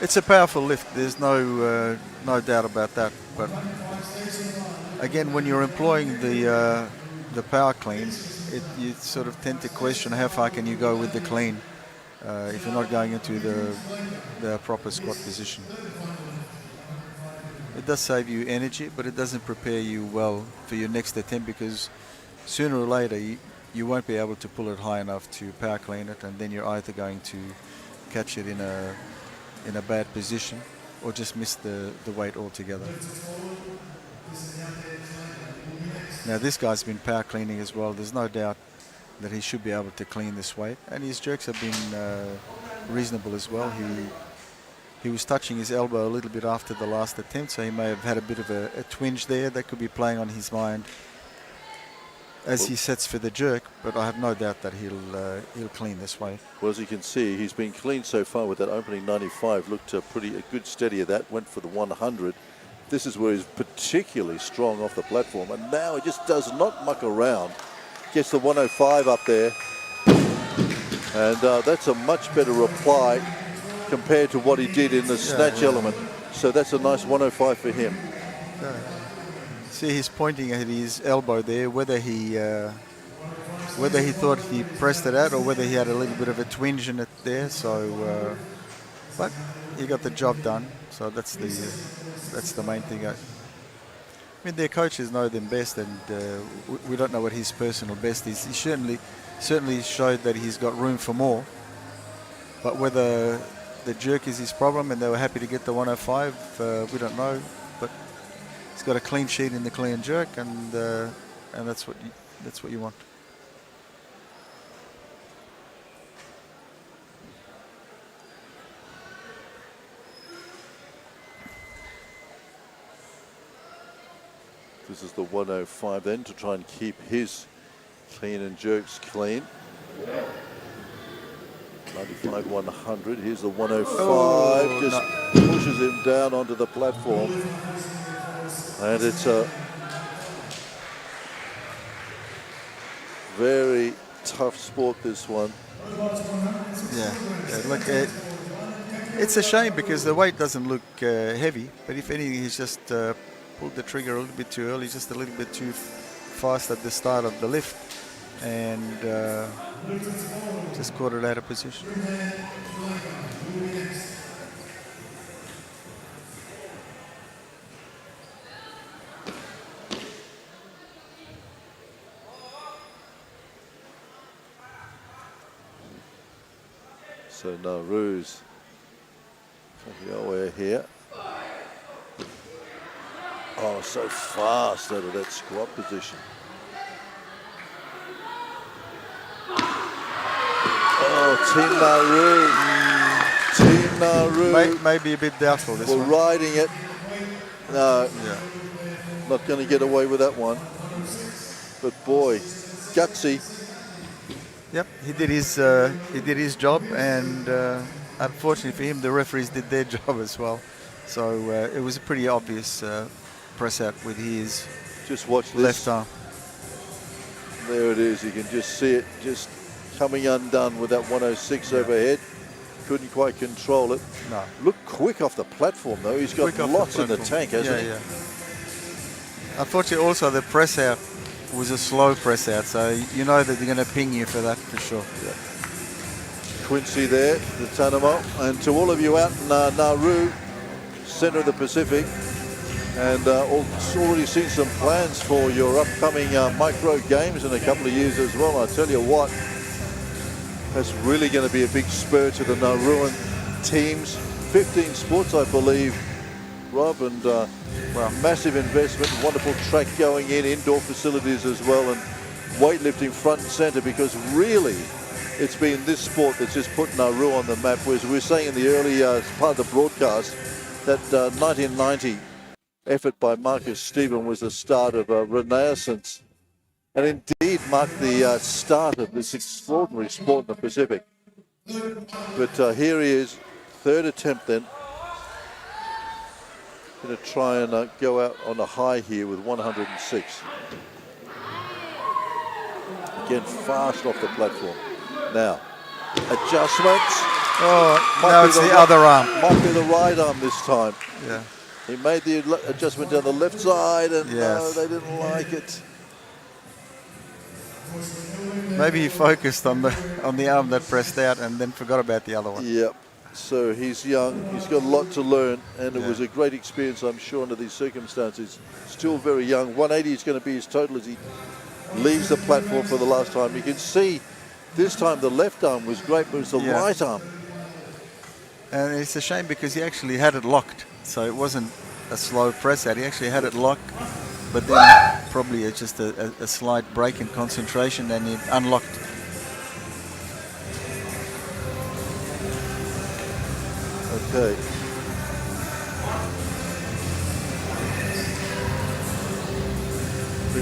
It's a powerful lift. There's no doubt about that. But again, when you're employing the power clean, you sort of tend to question how far can you go with the clean if you're not going into the proper squat position. It does save you energy, but it doesn't prepare you well for your next attempt, because sooner or later you won't be able to pull it high enough to power clean it, and then you're either going to catch it in a bad position or just miss the weight altogether. Now this guy's been power cleaning as well. There's no doubt that he should be able to clean this weight, and his jerks have been reasonable as well. He was touching his elbow a little bit after the last attempt, so he may have had a bit of a twinge there that could be playing on his mind as he sets for the jerk, but I have no doubt that he'll clean this way. Well, as you can see, he's been clean so far with that opening 95. Looked a good steady of that, went for the 100. This is where he's particularly strong off the platform, and now he just does not muck around. Gets the 105 up there, and that's a much better reply compared to what he did in the snatch element. So that's a nice 105 for him. See, he's pointing at his elbow there, whether he thought he pressed it out or whether he had a little bit of a twinge in it there. So, but he got the job done. So that's the main thing. I mean, their coaches know them best, and we don't know what his personal best is. He certainly showed that he's got room for more. But whether the jerk is his problem and they were happy to get the 105, we don't know. But he's got a clean sheet in the clean jerk, and that's what you want. This is the 105 then, to try and keep his clean and jerks clean. 95, 100. Here's the 105. Just pushes him down onto the platform. And it's a very tough sport, this one. Yeah, look, it's a shame because the weight doesn't look heavy, but if anything, he's just pulled the trigger a little bit too early, just a little bit too fast at the start of the lift, and just caught it out of position. So Nauru's Faleata here. Oh, so fast out of that squat position. Oh, Team Nauru. Maybe a bit doubtful this We're one. riding it. No, Yeah. not going to get away with that one. But boy, gutsy. Yep, he did his job, and unfortunately for him, the referees did their job as well. So it was a pretty obvious press out with his Just watch this. left arm. There it is. You can just see it just coming undone with that 106 overhead. Couldn't quite control it. No. Looked quick off the platform though. He's got lots in the tank, hasn't he? Yeah. Unfortunately, also the press out was a slow press out, so you know that they're going to ping you for that for sure. Yeah. Quincy there, the Tuanaimato, and to all of you out in Nauru, centre of the Pacific, and already seen some plans for your upcoming micro games in a couple of years as well. I tell you what, that's really going to be a big spur to the Nauruan teams. 15 sports, I believe, Rob, and massive investment, wonderful track going in, indoor facilities as well, and weightlifting front and centre, because really it's been this sport that's just put Nauru on the map. Whereas we were saying in the early part of the broadcast that 1990 effort by Marcus Stephen was the start of a renaissance, and indeed marked the start of this extraordinary sport in the Pacific. But here he is, third attempt then. Going to try and go out on a high here with 106. Again, fast off the platform. Now, adjustments. Oh, now it's the other arm. Might be the right arm this time. Yeah. He made the adjustment down the left side, and no, Yes. they didn't like it. Maybe he focused on the arm that pressed out and then forgot about the other one. Yep. So he's young. He's got a lot to learn, and it Yeah. was a great experience, I'm sure, under these circumstances. Still very young. 180 is going to be his total as he leaves the platform for the last time. You can see this time the left arm was great, but it was the Yeah. right arm. And it's a shame because he actually had it locked, so it wasn't a slow press out. He actually had it locked, but then probably it's just a slight break in concentration, and it unlocked. Okay.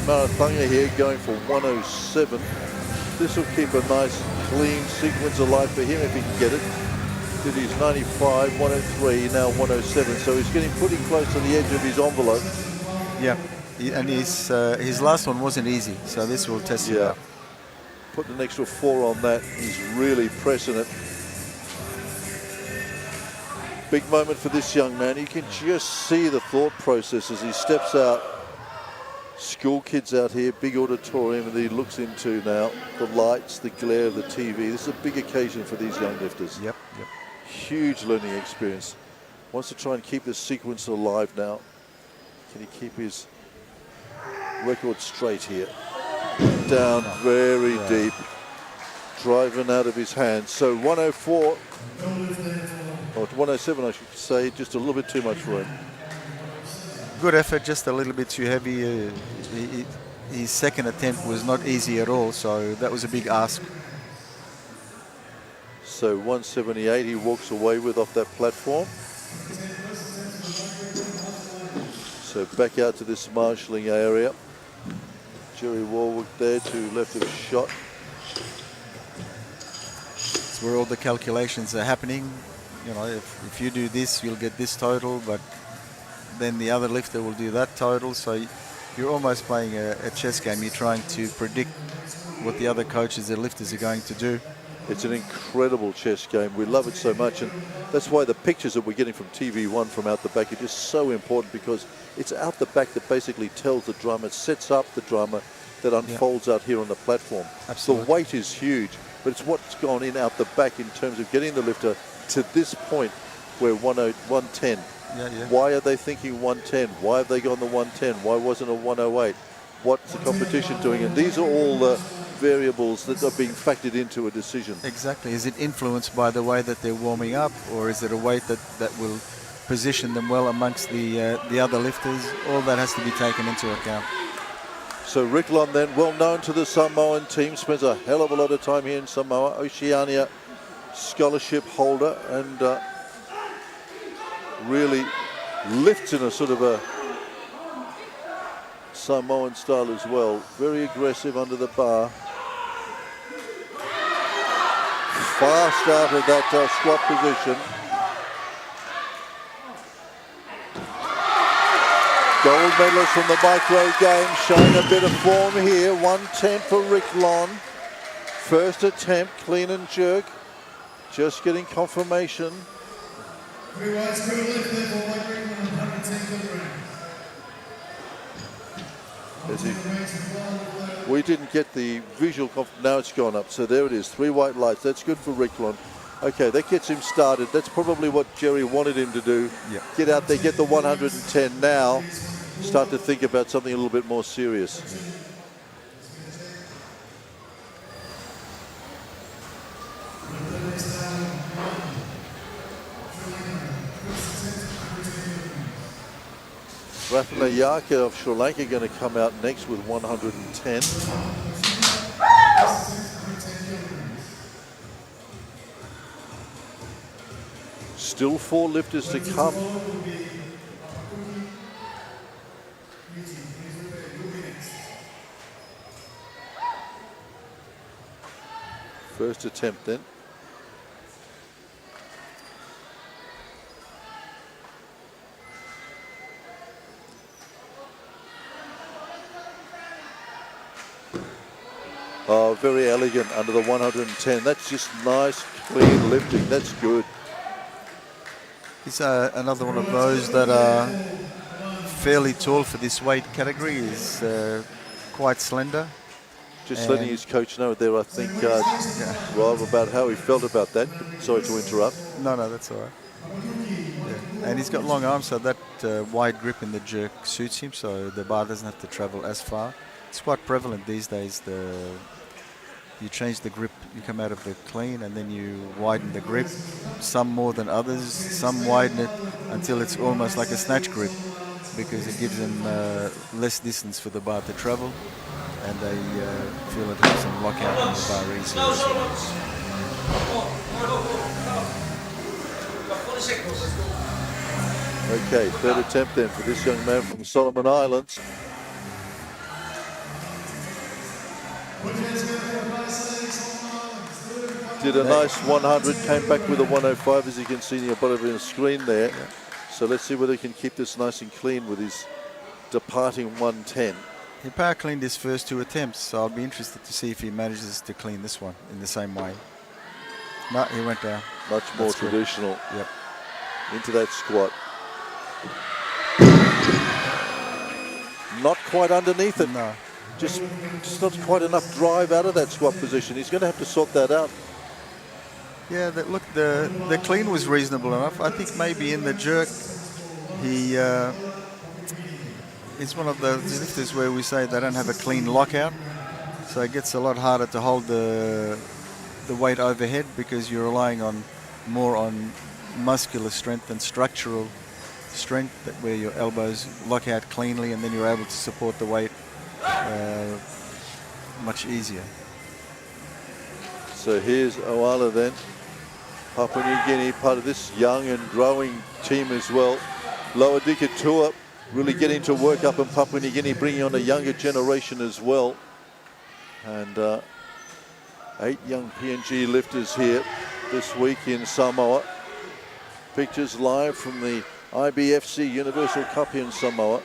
Marathanga here going for 107. This will keep a nice clean sequence alive for him if he can get it. Did his 95, 103, now 107. So he's getting pretty close to the edge of his envelope. Yeah, and his last one wasn't easy, so this will test him out. Put an extra 4 on that. He's really pressing it. Big moment for this young man. You can just see the thought process as he steps out. School kids out here, big auditorium that he looks into now. The lights, the glare of the TV. This is a big occasion for these young lifters. Yep. Huge learning experience. Wants to try and keep this sequence alive now. Can he keep his record straight here? Down very deep. Driving out of his hands. So 104, or 107 I should say, just a little bit too much for him. Good effort, just a little bit too heavy. His second attempt was not easy at all, so that was a big ask. So 178 he walks away with off that platform. So back out to this marshalling area. Jerry Warwick there to left of shot. It's where all the calculations are happening. You know, if you do this, you'll get this total, but then the other lifter will do that total. So you're almost playing a chess game. You're trying to predict what the other coaches, the lifters, are going to do. It's an incredible chess game. We love it so much, and that's why the pictures that we're getting from TV1 from out the back are just so important, because it's out the back that basically tells the drama, sets up the drama that unfolds out here on the platform. Absolutely. The weight is huge, but it's what's gone in out the back in terms of getting the lifter to this point where 110. Why are they thinking 110? Why have they gone the 110? Why wasn't a 108? What's the competition doing? And these are all the variables that are being factored into a decision. Exactly. Is it influenced by the way that they're warming up, or is it a weight that will position them well amongst the other lifters? All that has to be taken into account. So Rick Lon then, well known to the Samoan team, spends a hell of a lot of time here in Samoa, Oceania scholarship holder, and really lifts in a sort of a Samoan style as well. Very aggressive under the bar. Fast out of that squat position. Gold medalist from the micro game, showing a bit of form here. 110 for Rick Lon. First attempt, clean and jerk. Just getting confirmation. We didn't get the visual now it's gone up, so there it is, 3 white lights. That's good for Rick Lon. Okay, that gets him started. That's probably what Jerry wanted him to do. Yep. Get out there, get the 110 now. Start to think about something a little bit more serious. Ratnayaka of Sri Lanka going to come out next with 110. Still 4 lifters to come. First attempt then. Oh, very elegant under the 110. That's just nice, clean lifting. That's good. He's another one of those that are fairly tall for this weight category. He's quite slender. Just letting his coach know there, I think, Rob, about how he felt about that. Sorry to interrupt. No, that's all right. Yeah. And he's got long arms, so that wide grip in the jerk suits him, so the bar doesn't have to travel as far. It's quite prevalent these days. You change the grip, you come out of the clean, and then you widen the grip. Some more than others, some widen it until it's almost like a snatch grip, because it gives them less distance for the bar to travel, and they feel it helps them lock out on the bar easier. Okay, third attempt then for this young man from the Solomon Islands. Did a nice 100, came back with a 105, as you can see near the bottom of the screen there. Yeah. So let's see whether he can keep this nice and clean with his departing 110. He power cleaned his first 2 attempts, so I'll be interested to see if he manages to clean this one in the same way. No, he went down. Much more That's good. traditional. Yep. Into that squat. Not quite underneath it. No. Just not quite enough drive out of that squat position. He's going to have to sort that out. Yeah, look, the clean was reasonable enough. I think maybe in the jerk, he is one of the lifters where we say they don't have a clean lockout, so it gets a lot harder to hold the weight overhead, because you're relying more on muscular strength and structural strength, where your elbows lock out cleanly, and then you're able to support the weight much easier. So here's Oala then. Papua New Guinea, part of this young and growing team as well. Lower Dikatua really getting to work up in Papua New Guinea, bringing on a younger generation as well. And 8 young PNG lifters here this week in Samoa. Pictures live from the IBFC Universal Cup in Samoa.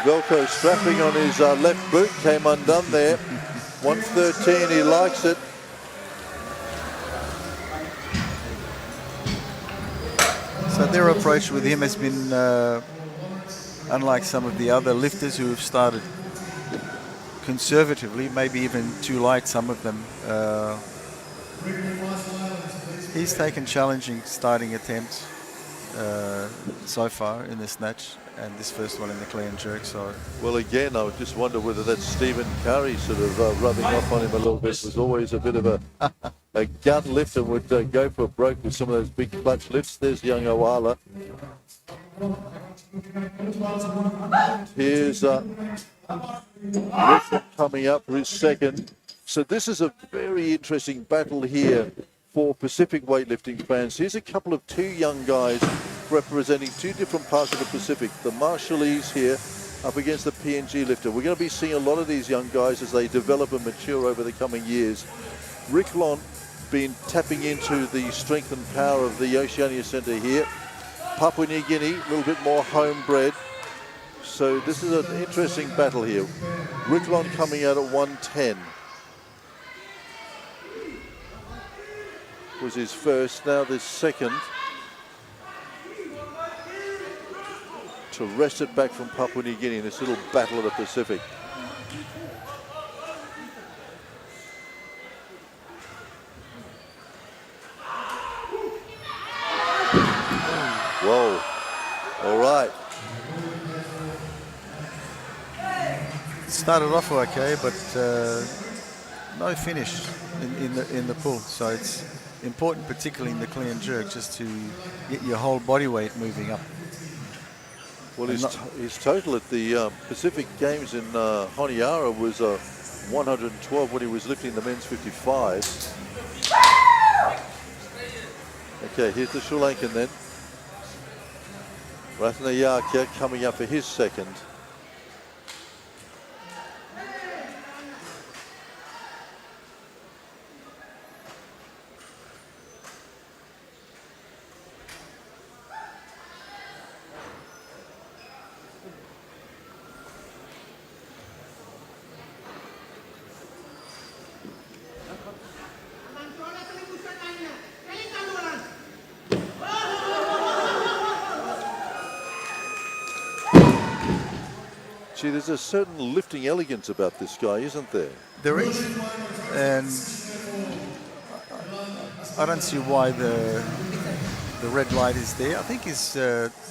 Velcro strapping on his left boot came undone there. 113, he likes it. So their approach with him has been, unlike some of the other lifters who have started conservatively, maybe even too light, some of them. He's taken challenging starting attempts so far in the snatch, and this first one in the clean jerk. So, well, again, I would just wonder whether that Stephen Curry sort of rubbing off on him a little bit was always a bit of a gun lift, and would go for a broke with some of those big clutch lifts. There's young Oala. Here's Richard coming up for his second. So this is a very interesting battle here for Pacific weightlifting fans. Here's a couple of 2 young guys representing 2 different parts of the Pacific. The Marshallese here up against the PNG lifter. We're going to be seeing a lot of these young guys as they develop and mature over the coming years. Rick Long been tapping into the strength and power of the Oceania Centre here. Papua New Guinea, a little bit more homebred. So this is an interesting battle here. Rick Long coming out at 110. Was his first, now this second. To wrest it back from Papua New Guinea in this little battle of the Pacific. Whoa, all right. started off okay, but no finish in the pull. So it's important, particularly in the clean jerk, just to get your whole body weight moving up. Well, his total at the Pacific Games in Honiara was 112 when he was lifting the men's 55. Okay, here's the Sri Lankan then. Ratanayakia coming up for his second. Richie, there's a certain lifting elegance about this guy, isn't there? There is, and I don't see why the red light is there. I think he's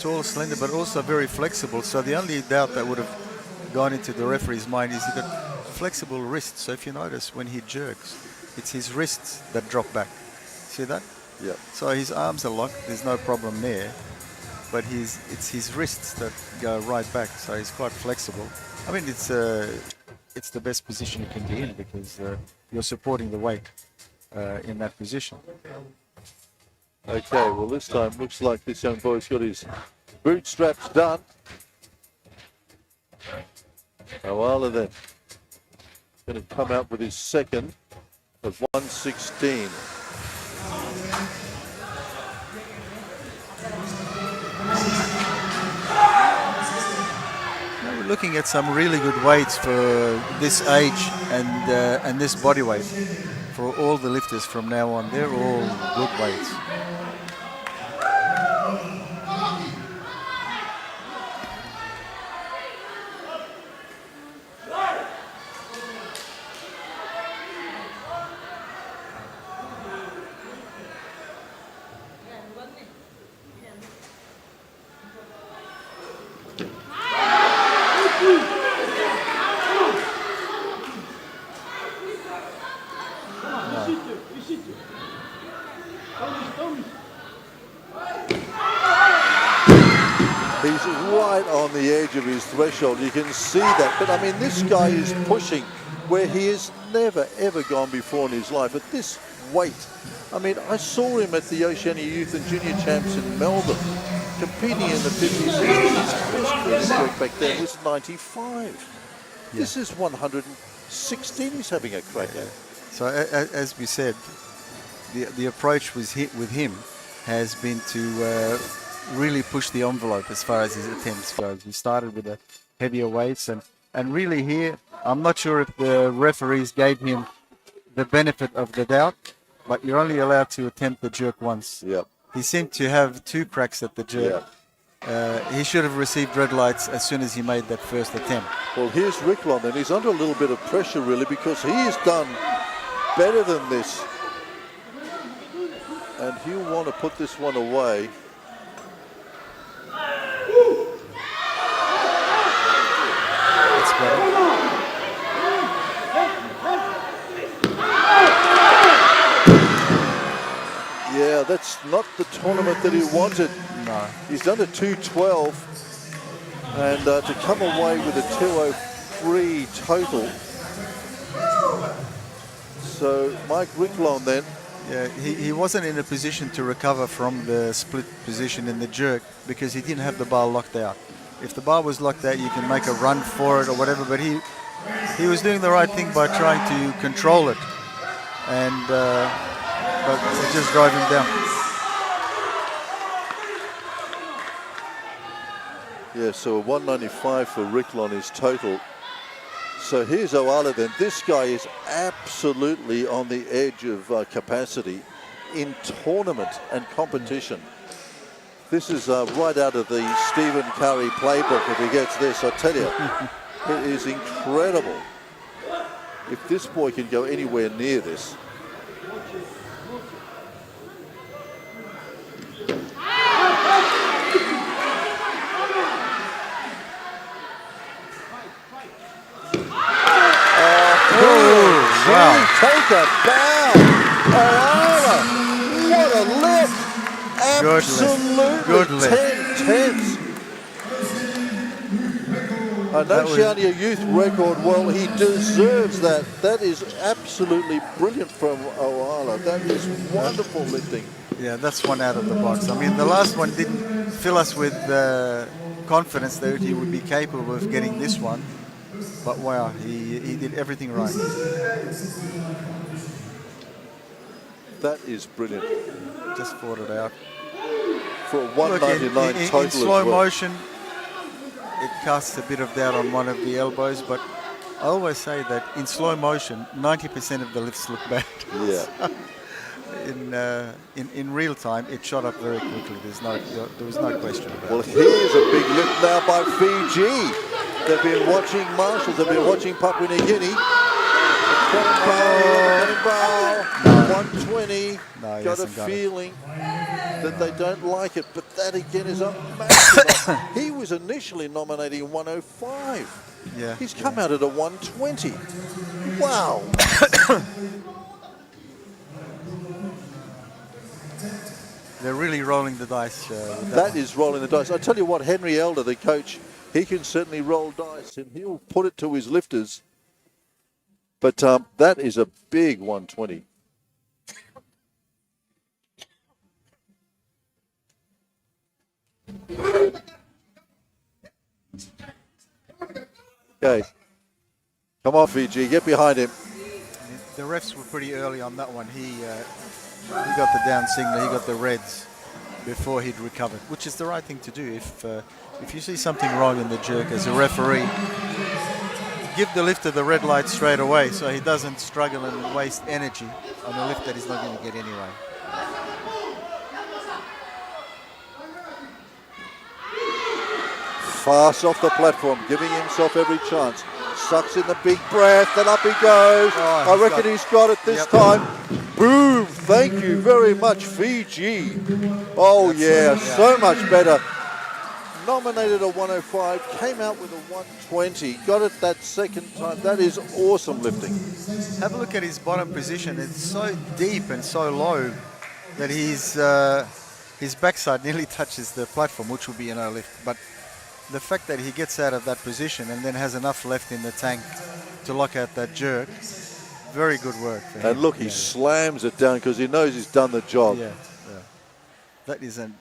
tall, slender, but also very flexible. So the only doubt that would have gone into the referee's mind is he's got flexible wrists. So if you notice when he jerks, it's his wrists that drop back. See that? Yeah. So his arms are locked. There's no problem there, but it's his wrists that go right back. So he's quite flexible. I mean, it's the best position you can be in because you're supporting the weight in that position. Okay, well this time looks like this young boy's got his bootstraps done. Awala then going to come out with his second of 116. Now we're looking at some really good weights for this age and this body weight. For all the lifters from now on, they're all good weights. He's right on the edge of his threshold. You can see that. But I mean, this guy is pushing where he has never, ever gone before in his life. At this weight, I mean, I saw him at the Oceania Youth and Junior Champs in Melbourne, competing in the 50s, 60s. His best record back then was 95. Yeah. This is 116 he's having a crack at. So as we said, the approach with him has been to really push the envelope as far as his attempts go. We started with the heavier weights and really here, I'm not sure if the referees gave him the benefit of the doubt, but you're only allowed to attempt the jerk once. Yep. He seemed to have 2 cracks at the jerk. He should have received red lights as soon as he made that first attempt. Well, here's Ricklon then. He's under a little bit of pressure really because he has done better than this. And he'll want to put this one away. That's better. Yeah, that's not the tournament that he wanted. No. He's done a 212 and to come away with a 203 total. So Mike Ricklon then. Yeah, he wasn't in a position to recover from the split position in the jerk because he didn't have the bar locked out. If the bar was locked out, you can make a run for it or whatever, but he was doing the right thing by trying to control it, and but it just drove him down. Yeah, so a 195 for Ricklon is total. So here's Awala then. This guy is absolutely on the edge of capacity in tournament and competition. This is right out of the Stephen Curry playbook if he gets this, I tell you. It is incredible. If this boy can go anywhere near this. Wow. Take a bow. Awala, what a lift. Absolutely Good lift. 10/10. An Oceania Youth record, well, he deserves that. That is absolutely brilliant from Awala. That is wonderful lifting. Yeah, that's one out of the box. I mean, the last one didn't fill us with confidence that he would be capable of getting this one. But wow, he did everything right. That is brilliant. Just fought it out. For a 199 in total slow as well. motion, it casts a bit of doubt on one of the elbows, but I always say that in slow motion, 90% of the lifts look bad. Yeah. In real time, it shot up very quickly. There was no question about Well, it. here's a big lift now by Fiji. They've been watching Marshalls. They've been watching Papua New Guinea. 120. No, he got a hasn't got it. feeling that they don't like it, but that again is a massive. He was initially nominating 105. Yeah. He's come out at a 120. Wow. They're really rolling the dice. With That one. is rolling the dice. I tell you what, Henry Elder, the coach, he can certainly roll dice and he'll put it to his lifters. But that is a big 120. Okay. Come on, Fiji, get behind him. The refs were pretty early on that one. He got the down signal, he got the reds before he'd recovered, which is the right thing to do. If you see something wrong in the jerk as a referee, give the lifter the red light straight away so he doesn't struggle and waste energy on a lift that he's not going to get anyway. Fast off the platform, giving himself every chance. Sucks in the big breath, and up he goes. I reckon he's got it this time. Boom! Thank you very much, Fiji. Oh yeah, so much better. Nominated a 105, came out with a 120, got it that second time. That is awesome lifting. Have a look at his bottom position. It's so deep and so low that his backside nearly touches the platform, which will be a no lift. But the fact that he gets out of that position and then has enough left in the tank to lock out that jerk, very good work. And look, he slams it down because he knows he's done the job. Yeah. That is an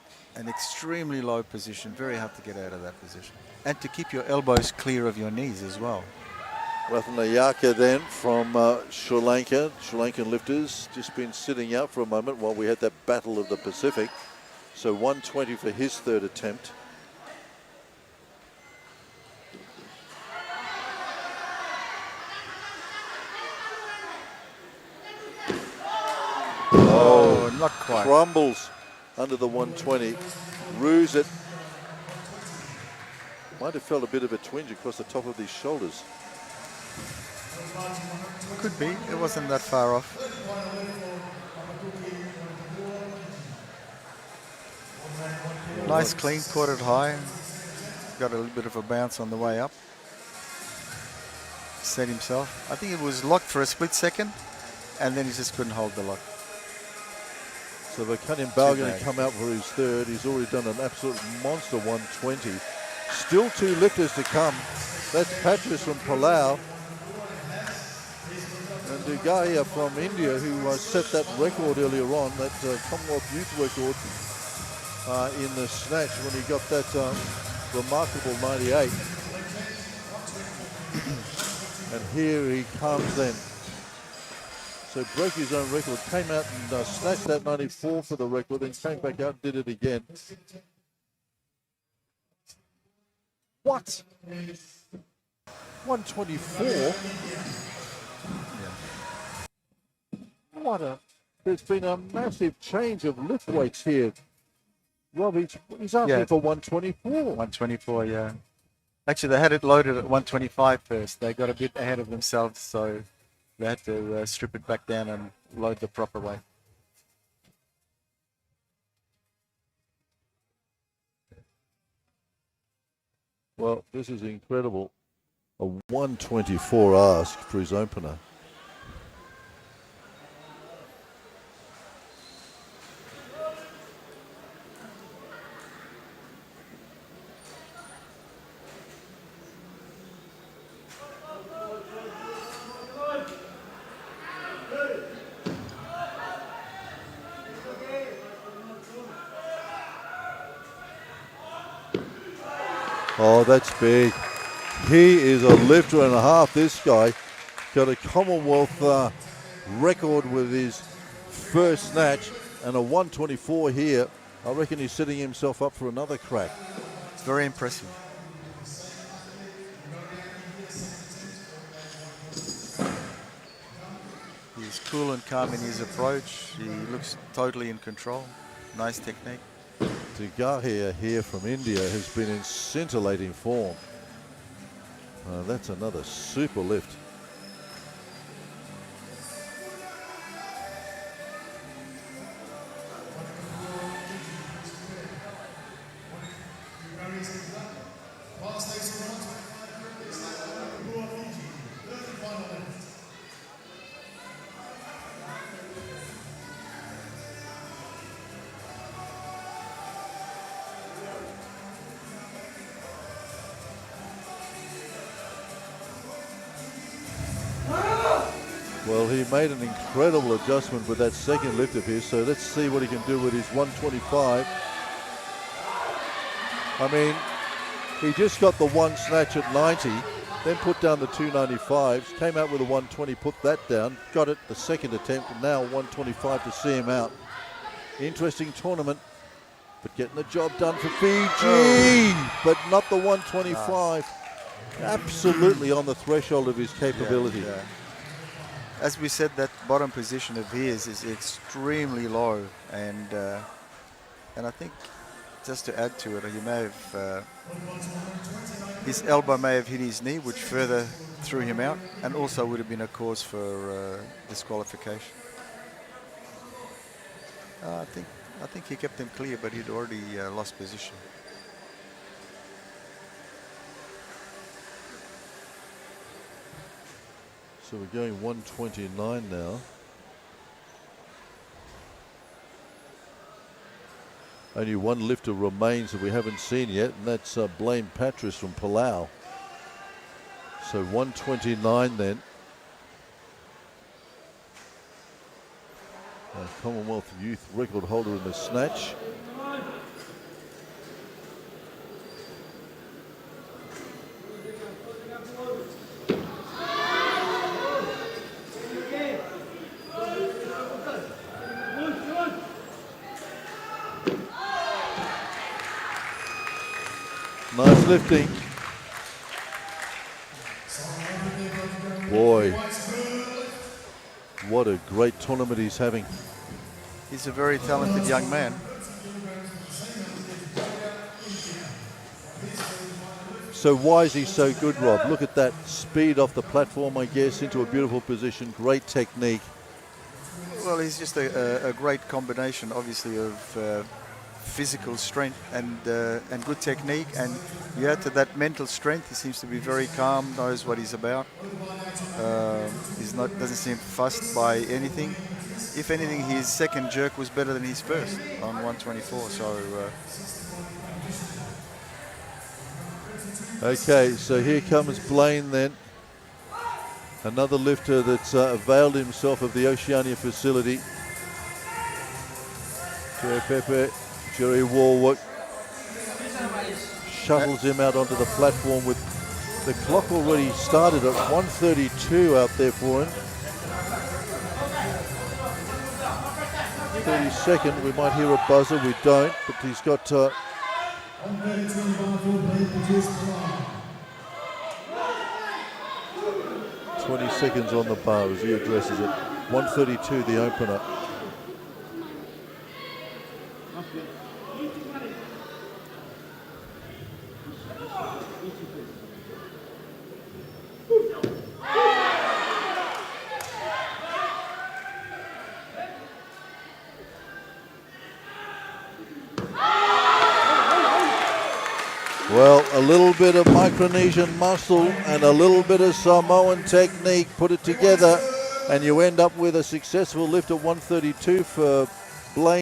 extremely low position, very hard to get out of that position. And to keep your elbows clear of your knees as well. Rathanayaka then from Sri Lanka. Sri Lankan lifters just been sitting out for a moment while we had that Battle of the Pacific. So 120 for his third attempt. Oh, not quite. Crumbles under the 120. Ruse it. Might have felt a bit of a twinge across the top of his shoulders. Could be. It wasn't that far off. Nice clean, caught it high. Got a little bit of a bounce on the way up. Set himself. I think it was locked for a split second, and then he just couldn't hold the lock. So Vakanian Bal going to come out for his third. He's already done an absolute monster 120. Still two lifters to come. That's Patras from Palao. And Dugaya from India, who set that record earlier on, that Commonwealth Youth record in the snatch when he got that remarkable 98. And here he comes then. So broke his own record, came out and snatched that 94 for the record, then came back out and did it again. What? 124? What a... There's been a massive change of lift weights here. Rob, he's asking for 124. 124, yeah. Actually, they had it loaded at 125 first. They got a bit ahead of themselves, so they had to strip it back down and load the proper way. Well, this is incredible. A 124 ask for his opener. Oh, that's big. He is a lifter and a half, this guy. Got a Commonwealth record with his first snatch and a 124 here. I reckon he's setting himself up for another crack. It's very impressive. He's cool and calm in his approach. He looks totally in control. Nice technique. Dugaya here from India has been in scintillating form. That's another super lift. Well, he made an incredible adjustment with that second lift of his, so let's see what he can do with his 125. I mean, he just got the one snatch at 90, then put down the 295s, came out with a 120, put that down, got it the second attempt, and now 125 to see him out. Interesting tournament, but getting the job done for Fiji, but not the 125. Absolutely on the threshold of his capability. Yeah. As we said, that bottom position of his is extremely low, and I think just to add to it, he may have his elbow may have hit his knee, which further threw him out, and also would have been a cause for disqualification. I think he kept him clear, but he'd already lost position. So we're going 129 now. Only one lifter remains that we haven't seen yet, and that's Blaine Patras from Palao. So 129 then. Commonwealth Youth record holder in the snatch. Nice lifting. Boy, what a great tournament he's having. He's a very talented young man. So why is he so good, Rob? Look at that speed off the platform, I guess, into a beautiful position, great technique. Well, he's just a great combination, obviously, of physical strength and good technique, and you add to that mental strength. He seems to be very calm, knows what he's about. Doesn't seem fussed by anything. If anything, his second jerk was better than his first on 124. So. Okay, so here comes Blaine then. Another lifter that's availed himself of the Oceania facility. Jerry Pepe, Jerry Warwick shuttles him out onto the platform with the clock already started at 1:32 out there for him. 32nd, we might hear a buzzer, we don't, but he's got 20 seconds on the bar as he addresses it. 1:32, the opener. Well, a little bit of Micronesian muscle and a little bit of Samoan technique, put it together, and you end up with a successful lift at 1:32 for Blaine.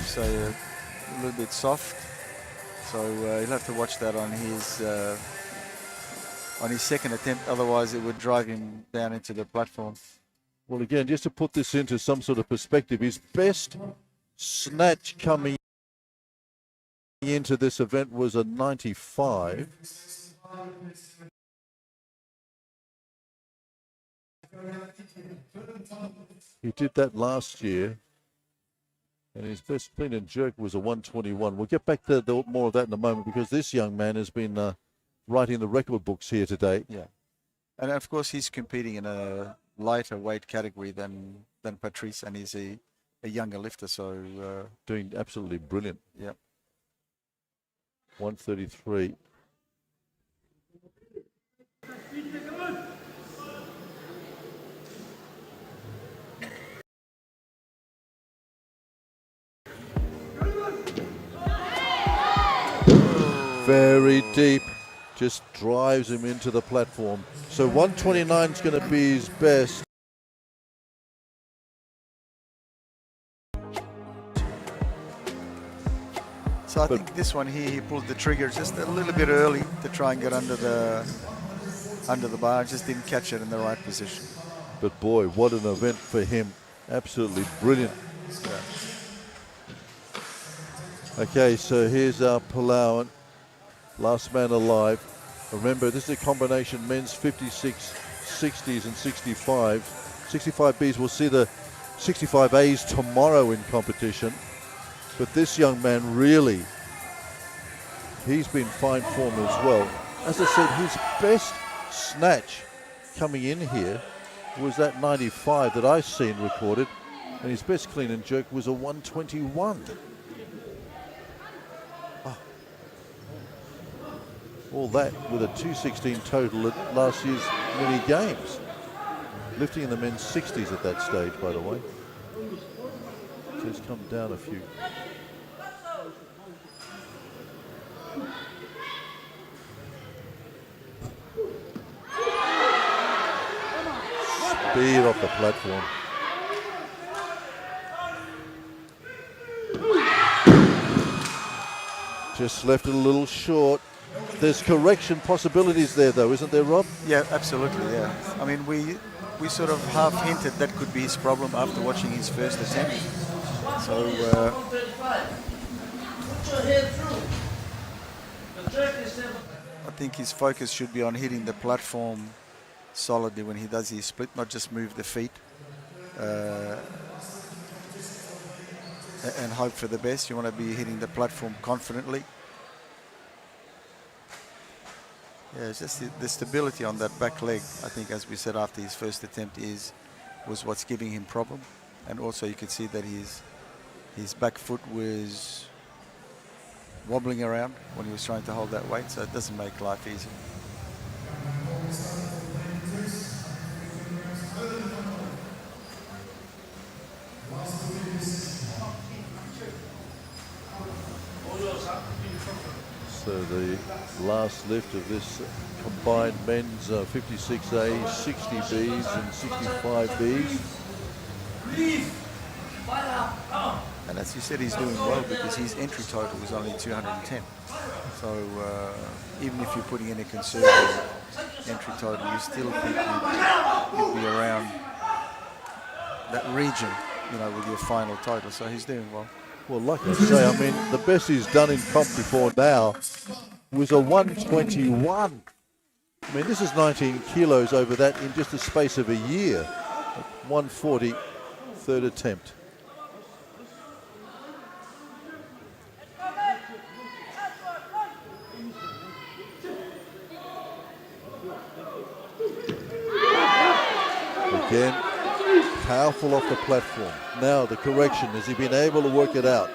Say a little bit soft, so he'll have to watch that on his second attempt, otherwise it would drive him down into the platform. Well, again, just to put this into some sort of perspective, his best snatch coming into this event was a 95. He did that last year, and his best clean and jerk was a 121. We'll get back to more of that in a moment, because this young man has been writing the record books here today. Yeah. And of course, he's competing in a lighter weight category than Patrice, and he's a younger lifter, so Doing absolutely brilliant. yeah. 133. Very deep, just drives him into the platform. So 129 is going to be his best. So I think this one here, he pulled the trigger just a little bit early to try and get under the bar. Just didn't catch it in the right position. But boy, what an event for him. Absolutely brilliant. Yeah. Okay, so here's our Palao, last man alive. Remember, this is a combination men's 56, 60s and 65. 65Bs will see the 65As tomorrow in competition. But this young man really, he's been fine form as well. As I said, his best snatch coming in here was that 95 that I've seen recorded, and his best clean and jerk was a 121. Oh. All that with a 216 total at last year's mini games. Lifting in the men's 60s at that stage, by the way. So he's come down a few. Speed off the platform. Just left it a little short. There's correction possibilities there, though, isn't there, Rob? Yeah, absolutely, yeah. I mean, we sort of half hinted that could be his problem after watching his first attempt. So, I think his focus should be on hitting the platform solidly when he does his split, not just move the feet and hope for the best. You want to be hitting the platform confidently. Yeah, it's just the stability on that back leg, I think, as we said after his first attempt, was what's giving him problem. And also you could see that his back foot was wobbling around when he was trying to hold that weight, so it doesn't make life easy. So the last lift of this combined men's 56As, 60Bs and 65Bs. And as you said, he's doing well because his entry total was only 210. So even if you're putting in a conservative entry total, you still think you'd be around that region, you know, with your final total. So he's doing well. Well, like I say, I mean, the best he's done in comp before now was a 121. I mean, this is 19 kilos over that in just the space of a year. 140, third attempt. Again, powerful off the platform. Now the correction, has he been able to work it out?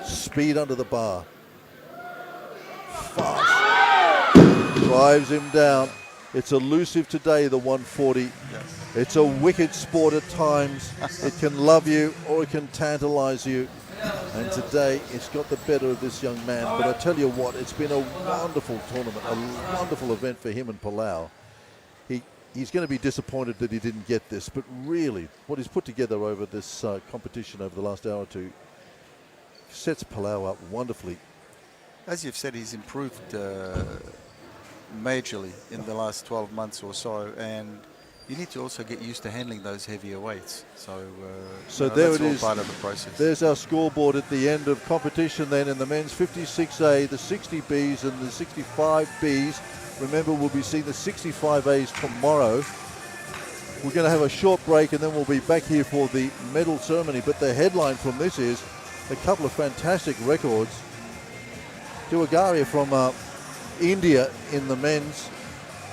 Speed under the bar. Fast. Drives him down. It's elusive today, the 140. Yes. It's a wicked sport at times. It can love you or it can tantalize you. And today it's got the better of this young man. But I tell you what, it's been a wonderful tournament, a wonderful event for him and Palao. He's going to be disappointed that he didn't get this, but really, what he's put together over this competition over the last hour or two sets Palao up wonderfully. As you've said, he's improved majorly in the last 12 months or so, and you need to also get used to handling those heavier weights. So, there that's it is. all part of the process. There's our scoreboard at the end of competition then in the men's 56A, the 60Bs and the 65Bs. Remember, we'll be seeing the 65As tomorrow. We're going to have a short break and then we'll be back here for the medal ceremony. But the headline from this is a couple of fantastic records. Tuagaria from India in the men's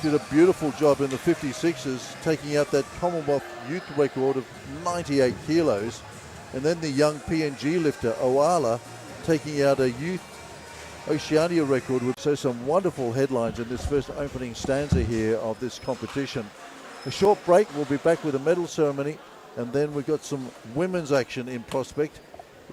did a beautiful job in the 56s, taking out that Commonwealth youth record of 98 kilos. And then the young PNG lifter, Oala, taking out a youth Oceania record. So some wonderful headlines in this first opening stanza here of this competition. A short break, we'll be back with a medal ceremony, and then we've got some women's action in prospect.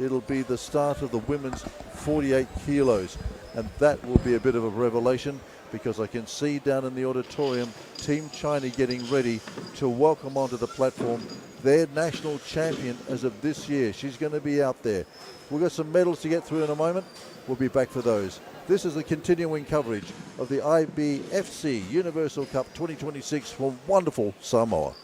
It'll be the start of the women's 48 kilos, and that will be a bit of a revelation, because I can see down in the auditorium Team China getting ready to welcome onto the platform their national champion as of this year. She's going to be out there. We've got some medals to get through in a moment. We'll be back for those. This is the continuing coverage of the IBFC Universal Cup 2026 from wonderful Samoa.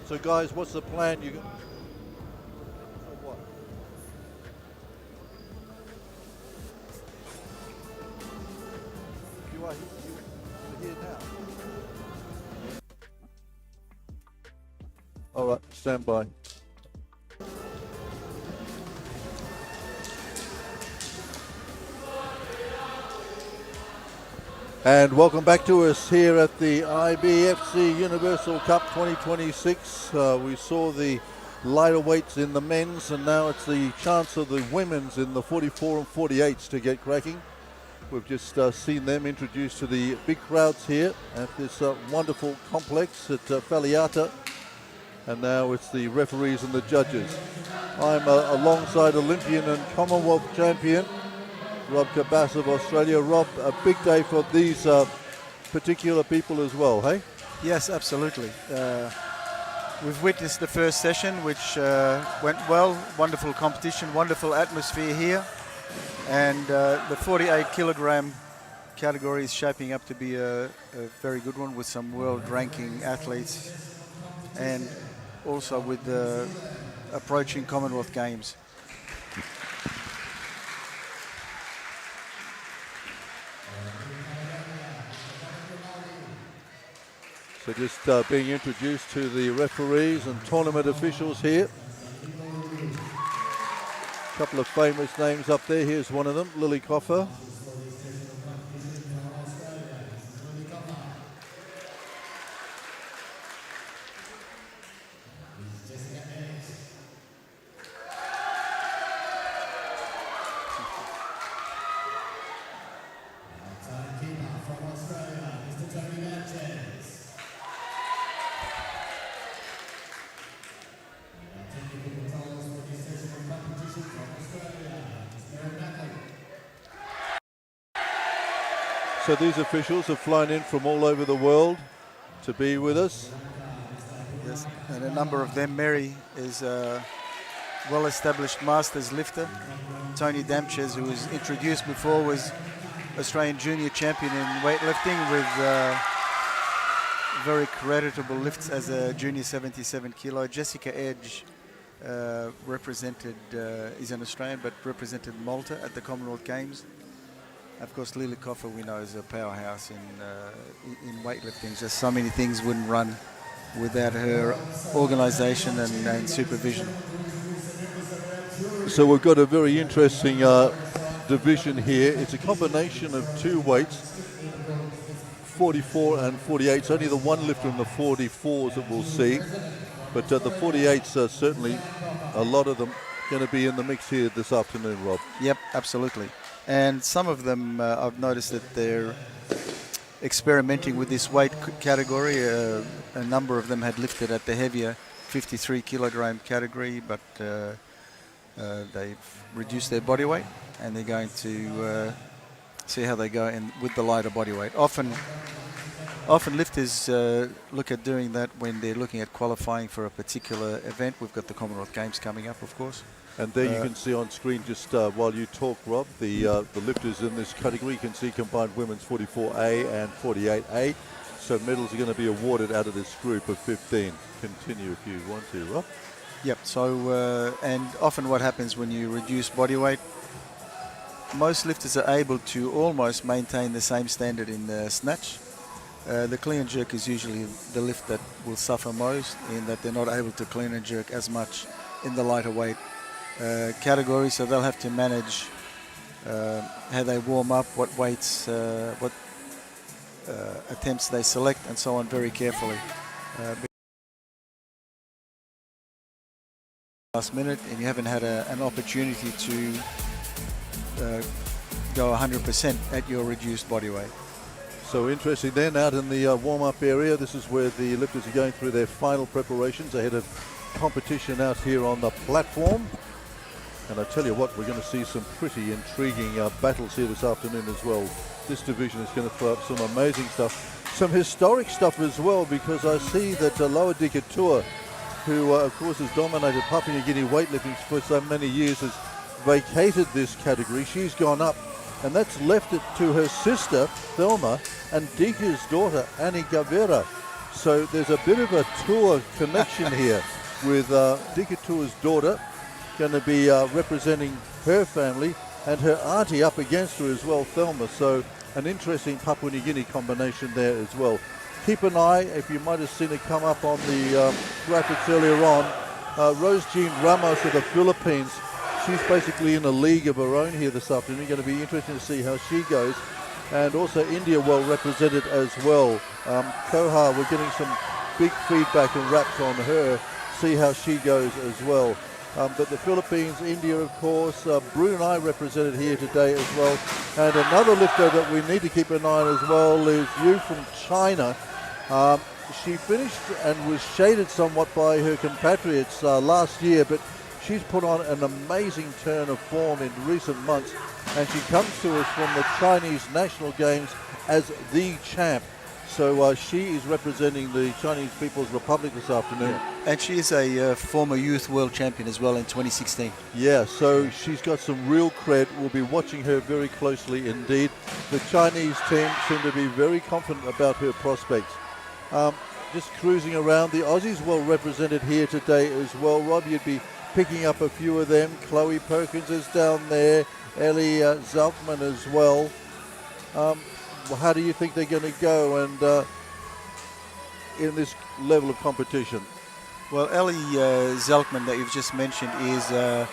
So guys, what's the plan? You what? You are here now. All right, stand by. And welcome back to us here at the IBFC Universal Cup 2026. We saw the lighter weights in the men's, and now it's the chance of the women's in the 44 and 48s to get cracking. We've just seen them introduced to the big crowds here at this wonderful complex at Faleata. And now it's the referees and the judges. I'm alongside Olympian and Commonwealth champion Rob Cabas of Australia. Rob, a big day for these particular people as well, hey? Yes, absolutely. We've witnessed the first session, which went well. Wonderful competition, wonderful atmosphere here. And the 48 kilogram category is shaping up to be a very good one, with some world ranking athletes, and also with the approaching Commonwealth Games. So just being introduced to the referees and tournament officials here. A couple of famous names up there. Here's one of them, Lily Coffer. So these officials have flown in from all over the world to be with us. Yes, and a number of them. Mary is a well-established masters lifter. Tony Damches, who was introduced before, was Australian junior champion in weightlifting with very creditable lifts as a junior 77 kilo. Jessica Edge is an Australian but represented Malta at the Commonwealth Games. Of course, Lily Coffer we know is a powerhouse in weightlifting. Just so many things wouldn't run without her organisation and supervision. So we've got a very interesting division here. It's a combination of two weights, 44 and 48. It's only the one lifter in the 44s that we'll see. But the 48s are certainly, a lot of them, going to be in the mix here this afternoon, Rob. Yep, absolutely. And some of them, I've noticed that they're experimenting with this weight category. A number of them had lifted at the heavier 53 kilogram category, but they've reduced their body weight, and they're going to see how they go in with the lighter body weight. Often lifters look at doing that when they're looking at qualifying for a particular event. We've got the Commonwealth Games coming up, of course. And there you can see on screen, just while you talk, Rob, the lifters in this category. You can see combined women's 44A and 48A. So medals are going to be awarded out of this group of 15. Continue if you want to, Rob. Yep, so, and often what happens when you reduce body weight, most lifters are able to almost maintain the same standard in the snatch. The clean and jerk is usually the lift that will suffer most, in that they're not able to clean and jerk as much in the lighter weight category, so they'll have to manage how they warm up, what weights, what attempts they select, and so on very carefully. Last minute, and you haven't had an opportunity to go 100% at your reduced body weight. So interesting then, out in the warm-up area, this is where the lifters are going through their final preparations ahead of competition out here on the platform. And I tell you what, we're going to see some pretty intriguing battles here this afternoon as well. This division is going to throw up some amazing stuff, some historic stuff as well, because I see that Loa Dikatua, who of course has dominated Papua New Guinea weightlifting for so many years, has vacated this category. She's gone up, and that's left it to her sister, Thelma, and Dika's daughter, Annie Gavera. So there's a bit of a tour connection here with Dikatua's daughter going to be representing her family, and her auntie up against her as well, Thelma. So an interesting Papua New Guinea combination there as well. Keep an eye, if you might have seen it come up on the graphics earlier on, Rose Jean Ramos of the Philippines. She's basically in a league of her own here this afternoon. Going to be interesting to see how she goes. And also India well represented as well. Kohar, we're getting some big feedback and raps on her. See how she goes as well. But the Philippines, India, of course, Brunei represented here today as well. And another lifter that we need to keep an eye on as well is Yu from China. She finished and was shaded somewhat by her compatriots last year, but she's put on an amazing turn of form in recent months, and she comes to us from the Chinese National Games as the champ. So she is representing the Chinese People's Republic this afternoon. Yeah. And she is a former youth world champion as well in 2016. Yeah, so she's got some real cred. We'll be watching her very closely indeed. The Chinese team seem to be very confident about her prospects. Just cruising around, the Aussies well represented here today as well. Rob, you'd be picking up a few of them. Chloe Perkins is down there. Ellie Zeltman as well. How do you think they're going to go and in this level of competition? Well, Ellie Zeltman that you've just mentioned is a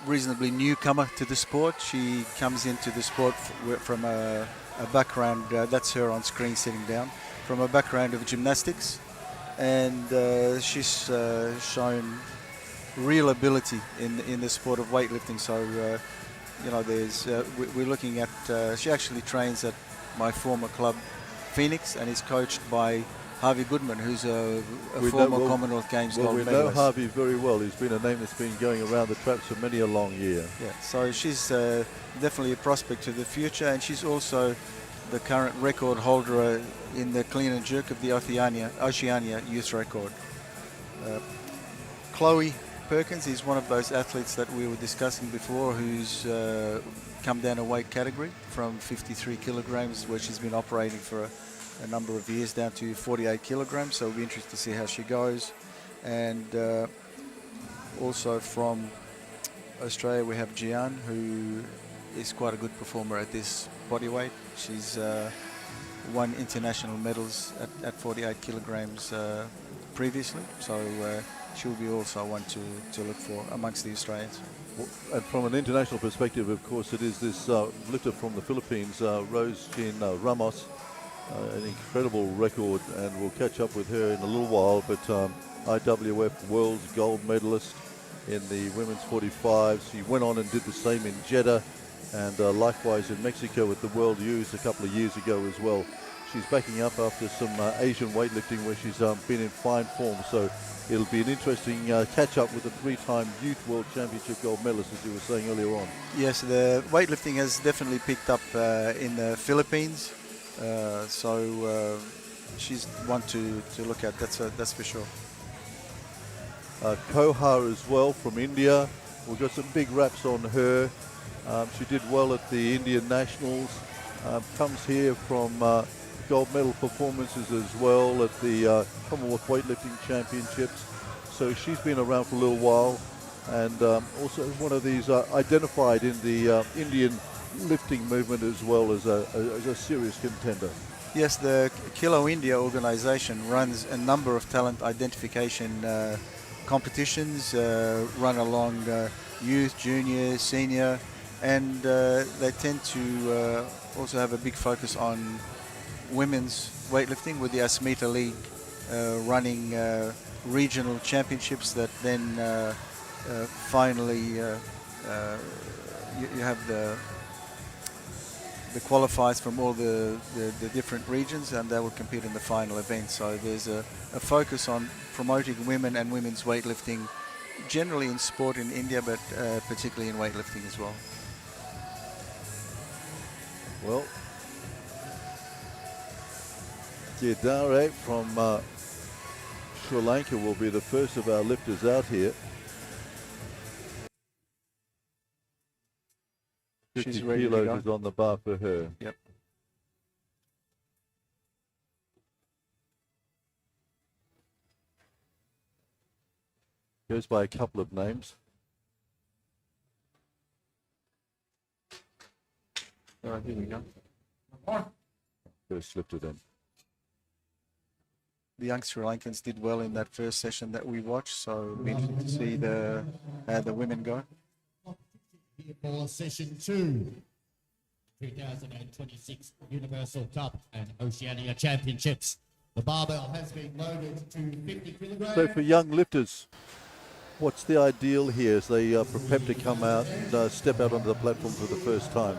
reasonably newcomer to the sport. She comes into the sport from a background, that's her on screen sitting down, from a background of gymnastics, and she's shown real ability in the sport of weightlifting. So you know, there's we're looking at she actually trains at my former club Phoenix and is coached by Harvey Goodman, who's a We former know- well- Commonwealth Games Well, gold we know medalist. Harvey very well. He's been a name that's been going around the traps for many a long year. Yeah, so she's definitely a prospect to the future, and she's also the current record holder in the clean and jerk of the Oceania youth record. Chloe Perkins is one of those athletes that we were discussing before who's come down a weight category from 53 kilograms, where she's been operating for a number of years, down to 48 kilograms. So we'll be interested to see how she goes. And also from Australia, we have Jian, who is quite a good performer at this body weight. She's won international medals at 48 kilograms previously, so she'll be also one to look for amongst the Australians. And from an international perspective, of course, it is this lifter from the Philippines, Rose Jean Ramos, an incredible record, and we'll catch up with her in a little while, but IWF World's gold medalist in the women's 45s. She went on and did the same in Jeddah, and likewise in Mexico with the World Youth a couple of years ago as well. She's backing up after some Asian weightlifting where she's been in fine form, so it'll be an interesting catch-up with the three-time Youth World Championship gold medalist, as you were saying earlier on. Yes, the weightlifting has definitely picked up in the Philippines, so she's one to look at, that's for sure. Kohar as well from India. We've got some big raps on her. She did well at the Indian Nationals. Comes here from gold medal performances as well at the Commonwealth Weightlifting Championships. So she's been around for a little while, and also one of these identified in the Indian lifting movement as well as a serious contender. Yes, the Kilo India organization runs a number of talent identification competitions, run along youth, junior, senior, and they tend to also have a big focus on women's weightlifting, with the Asmita League running regional championships that then finally you have the qualifiers from all the different regions, and they will compete in the final event. So there's a focus on promoting women and women's weightlifting generally in sport in India, but particularly in weightlifting as well. Well, Giedare from Sri Lanka will be the first of our lifters out here. She's 50 ready to kilos go. is on the bar for her. Yep. Goes by a couple of names. All right, here we go. First lifter then. The young Sri Lankans did well in that first session that we watched, so it'll be interesting to see the women go. Here for session 2, 2026 Universal Cup and Oceania Championships. The barbell has been loaded to 50 kilograms. So for young lifters, what's the ideal here as they prepare to come out and step out onto the platform for the first time?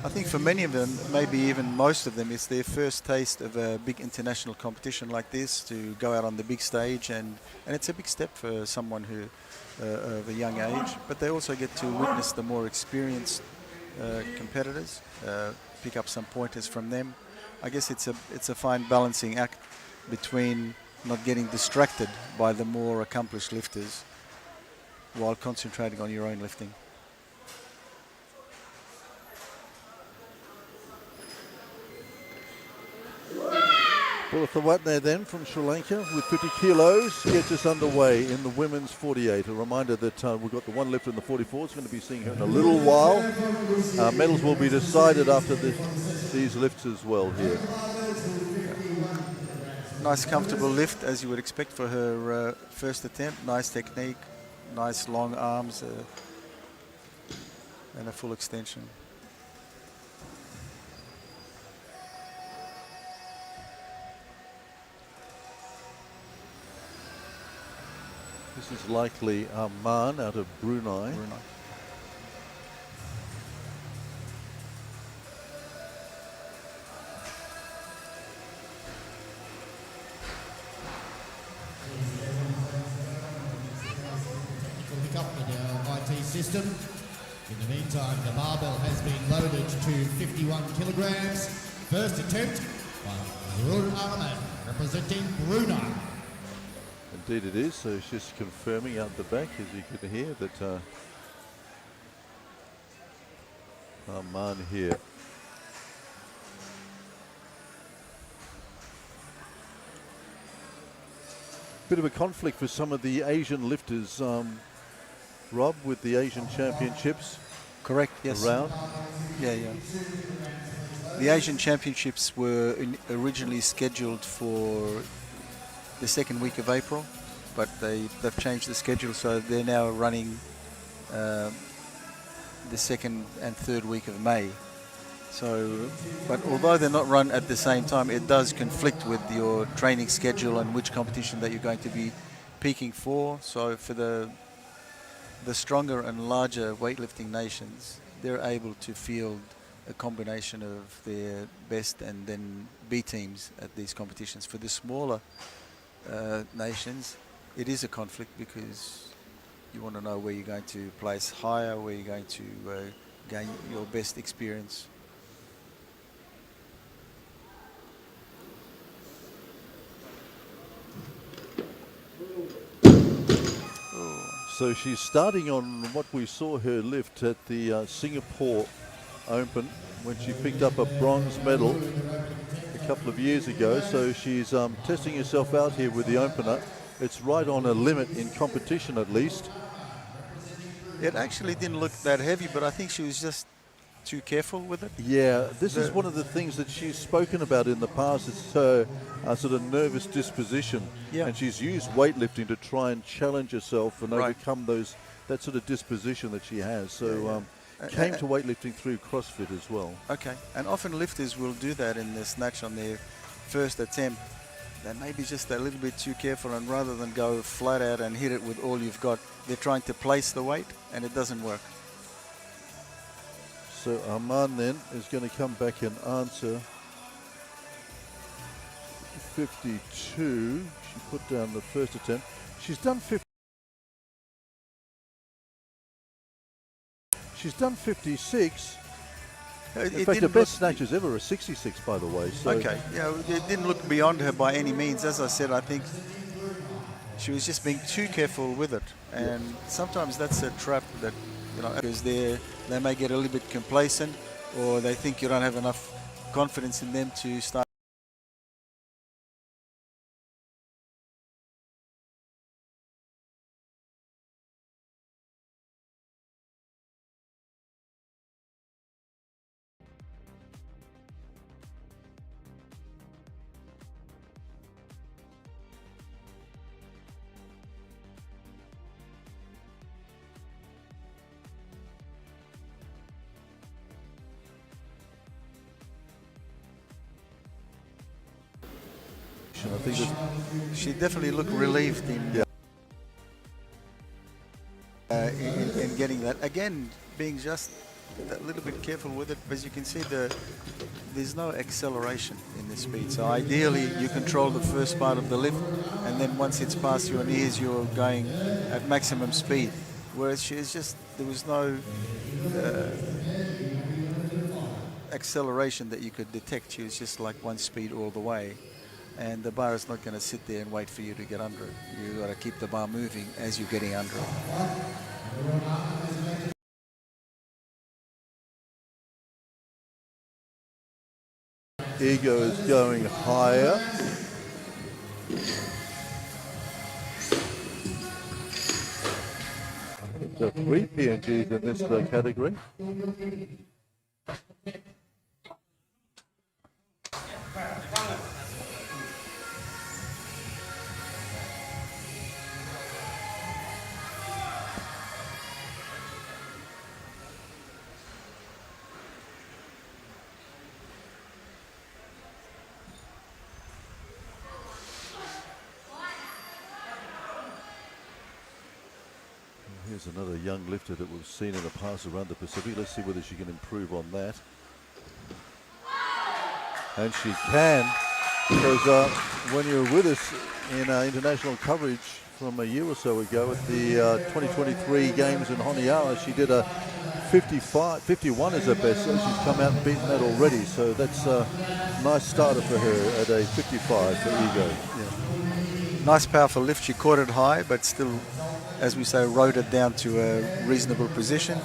I think for many of them, maybe even most of them, it's their first taste of a big international competition like this, to go out on the big stage, and it's a big step for someone who of a young age, but they also get to witness the more experienced competitors, pick up some pointers from them. I guess it's a fine balancing act between not getting distracted by the more accomplished lifters while concentrating on your own lifting. Well, Thawatne then from Sri Lanka with 50 kilos gets us underway in the women's 48. A reminder that we've got the one lifter in the 44. It's going to be seeing her in a little while. Medals will be decided after these lifts as well here. Nice comfortable lift, as you would expect for her first attempt. Nice technique, nice long arms, and a full extension. This is likely Arman out of Brunei. up with our IT system. In the meantime, the barbell has been loaded to 51 kilograms. First attempt by Nauruan Ahmed, representing Brunei. Indeed it is. So she's just confirming out the back, as you can hear, that Arman here. Bit of a conflict for some of the Asian lifters, Rob, with the Asian Championships. Correct, yes. Around. Yeah. The Asian Championships were originally scheduled for the second week of April, but they've changed the schedule, so they're now running the second and third week of May. So, but although they're not run at the same time, it does conflict with your training schedule and which competition that you're going to be peaking for. So for the stronger and larger weightlifting nations, they're able to field a combination of their best and then B teams at these competitions. For the smaller nations, it is a conflict because you want to know where you're going to place higher, where you're going to gain your best experience. So she's starting on what we saw her lift at the Singapore Open when she picked up a bronze medal a couple of years ago. So she's testing herself out here with the opener. It's right on a limit in competition, at least. It actually didn't look that heavy, but I think she was just too careful with it. Yeah, this is one of the things that she's spoken about in the past. It's her sort of nervous disposition, and she's used weightlifting to try and challenge herself and overcome that sort of disposition that she has. So came to weightlifting through CrossFit as well. Okay, and often lifters will do that in the snatch on their first attempt. They may be just a little bit too careful, and rather than go flat out and hit it with all you've got, they're trying to place the weight, and it doesn't work. So Arman then is going to come back and answer 52. She put down the first attempt. She's done 50. She's done 56. In fact, the best snatches ever are 66, by the way. So okay, yeah, it didn't look beyond her by any means. As I said, I think she was just being too careful with it, and sometimes that's a trap that, you know, because they may get a little bit complacent, or they think you don't have enough confidence in them to start. I think she definitely looked relieved in getting that. Again, being just a little bit careful with it, as you can see, there's no acceleration in the speed. So ideally, you control the first part of the lift, and then once it's past your knees, you're going at maximum speed. Whereas there was no acceleration that you could detect. She was just like one speed all the way. And the bar is not going to sit there and wait for you to get under it. You've got to keep the bar moving as you're getting under it. Ego is going higher. So 3 PNGs in this category. Here's another young lifter that we've seen in the past around the Pacific. Let's see whether she can improve on that. And she can, because when you were with us in our international coverage from a year or so ago at the 2023 games in Honiara. She did a 51 is her best, so she's come out and beaten that already. So that's a nice starter for her at a 55 for Ego. Yeah. Nice powerful lift. She caught it high, but still, as we say, rode it down to a reasonable position.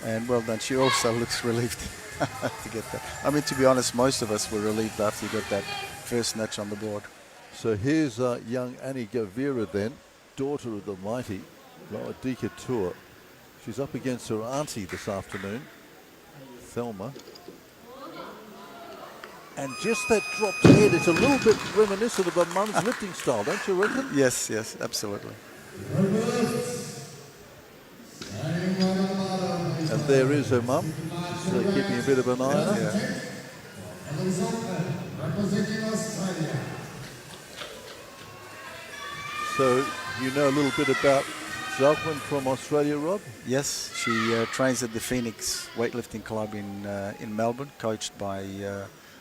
And well done. She also looks relieved to get that. I mean, to be honest, most of us were relieved after you got that first snatch on the board. So here's young Annie Gavira then, daughter of the mighty Loadika Tour. She's up against her auntie this afternoon, Thelma. And just that dropped head, it's a little bit reminiscent of her mum's lifting style, don't you reckon? Yes, yes, absolutely. And there is her mum, just keeping a bit of an eye on her. Yeah. So you know a little bit about Zalkman from Australia, Rob? Yes, she trains at the Phoenix Weightlifting Club in Melbourne, coached by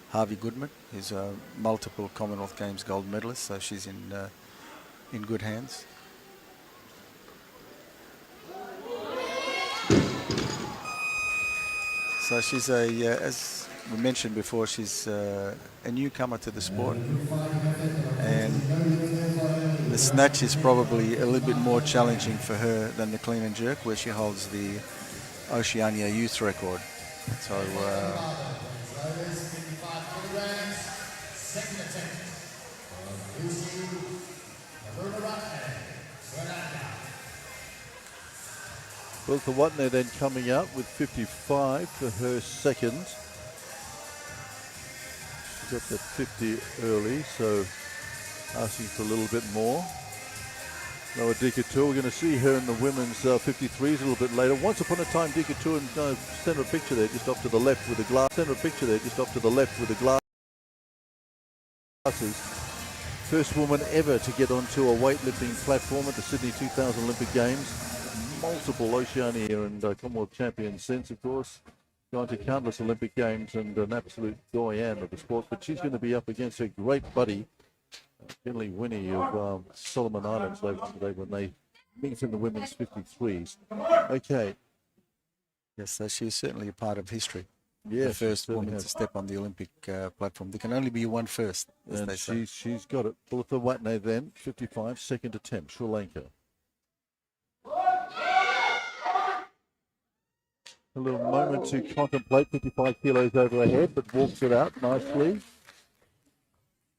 Harvey Goodman, who's a multiple Commonwealth Games gold medalist, so she's in good hands. So she's as we mentioned before, she's a newcomer to the sport, and the snatch is probably a little bit more challenging for her than the clean and jerk, where she holds the Oceania youth record. So Well, Tuanaimato then coming out with 55 for her second. She got that 50 early, so asking for a little bit more. Lower Dikatur, we're going to see her in the women's 53s a little bit later. Once upon a time, Dikatur, and send a picture there just off to the left with the glass. Send a picture there just off to the left with the glasses. First woman ever to get onto a weightlifting platform at the Sydney 2000 Olympic Games. Multiple Oceania and Commonwealth champions since, of course. Gone to countless Olympic Games and an absolute doyen of the sport. But she's going to be up against her great buddy, Finley Winnie of Solomon Islands later today when they meet in the women's 53s. Okay. yes, so she's certainly a part of history. Yeah, the first woman to step on the Olympic platform. There can only be one first, as and they say. she's got it. Tuanaimato then, 55, second attempt, Sri Lanka. A little moment to contemplate, 55 kilos over her head, but walks it out nicely.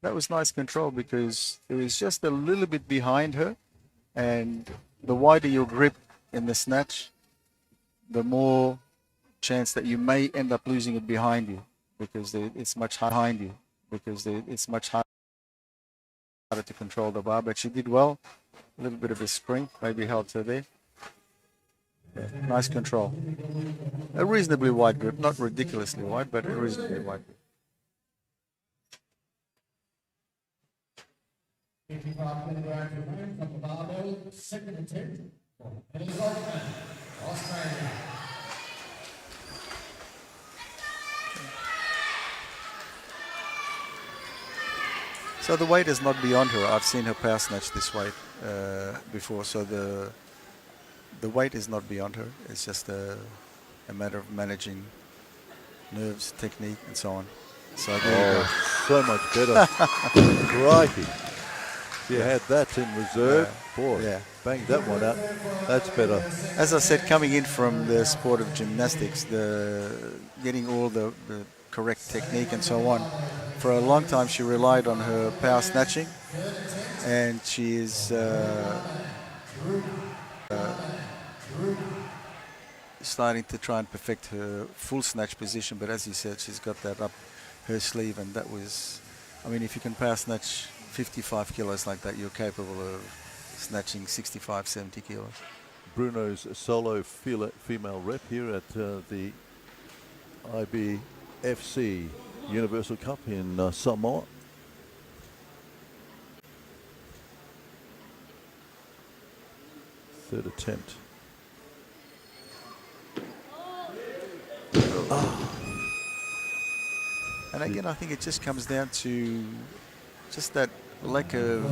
That was nice control because it was just a little bit behind her, and the wider your grip in the snatch, the more chance that you may end up losing it behind you because it's much behind you because it's much harder to control the bar. But she did well, a little bit of a spring, maybe held her there. Yeah, nice control. A reasonably wide grip, not ridiculously wide, but a reasonably wide grip. 55 kilograms removed from the barbell, second attempt for Melanesian, Australia. So the weight is not beyond her. I've seen her power snatch this weight before, so the weight is not beyond her. It's just a matter of managing nerves, technique, and so on. So there you go. So much better. Crikey. You had that in reserve. Boy, yeah. Banged that one out. That's better. As I said, coming in from the sport of gymnastics, getting all the correct technique and so on, for a long time she relied on her power snatching, and she is starting to try and perfect her full snatch position. But as you said, she's got that up her sleeve, and that was, I mean, if you can power snatch 55 kilos like that, you're capable of snatching 65, 70 kilos. Bruno's solo female rep here at the IBFC Universal Cup in Samoa. Third attempt. And again, I think it just comes down to just that lack of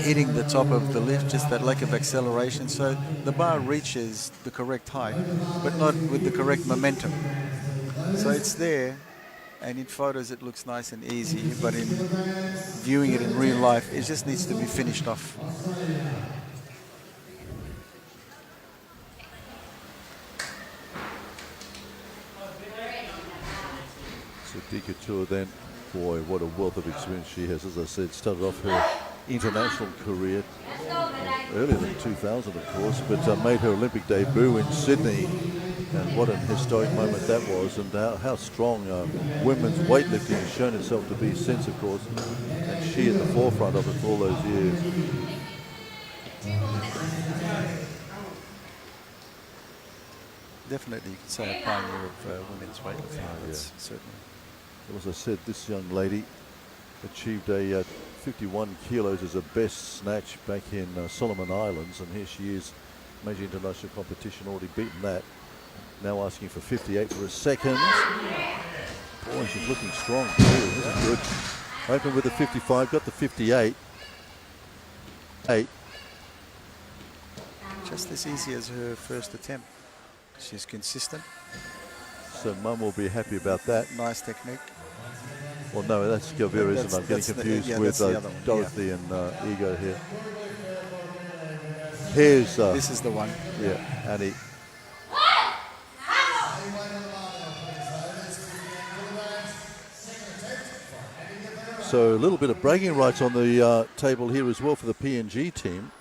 hitting the top of the lift, just that lack of acceleration. So the bar reaches the correct height, but not with the correct momentum. So it's there, and in photos it looks nice and easy, but in viewing it in real life, it just needs to be finished off. So Dikatur then, boy, what a wealth of experience she has. As I said, started off her international career earlier than 2000, of course, but made her Olympic debut in Sydney. And what an historic moment that was, and how strong women's weightlifting has shown itself to be since, of course. And she at the forefront of it for all those years. Definitely, you could say a pioneer of women's weightlifting. That's certainly. Well, as I said, this young lady achieved a 51 kilos as a best snatch back in Solomon Islands, and here she is, major international competition, already beaten that. Now asking for 58 for a second. Boy, she's looking strong too. This is good. Open with the 55, got the 58. 8. Just as easy as her first attempt. She's consistent. So Mum will be happy about that. Nice technique. Well, no, that's Gavira, isn't it? I'm getting confused with Dorothy and Ego here. Here's... this is the one. Yeah, Annie. So a little bit of bragging rights on the table here as well for the PNG team.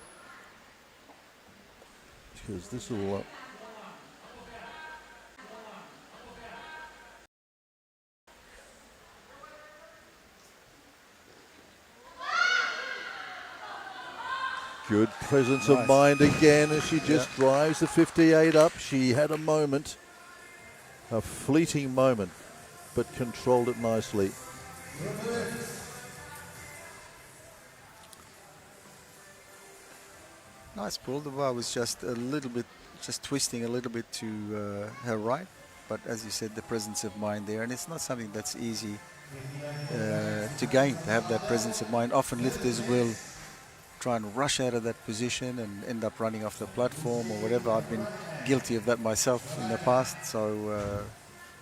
Because this will... Good presence of mind again as she just drives the 58 up. She had a moment, a fleeting moment, but controlled it nicely. Nice pull. The bar was just a little bit, just twisting a little bit to her right. But as you said, the presence of mind there, and it's not something that's easy to gain, to have that presence of mind. Often lifters will try and rush out of that position and end up running off the platform or whatever. I've been guilty of that myself in the past, so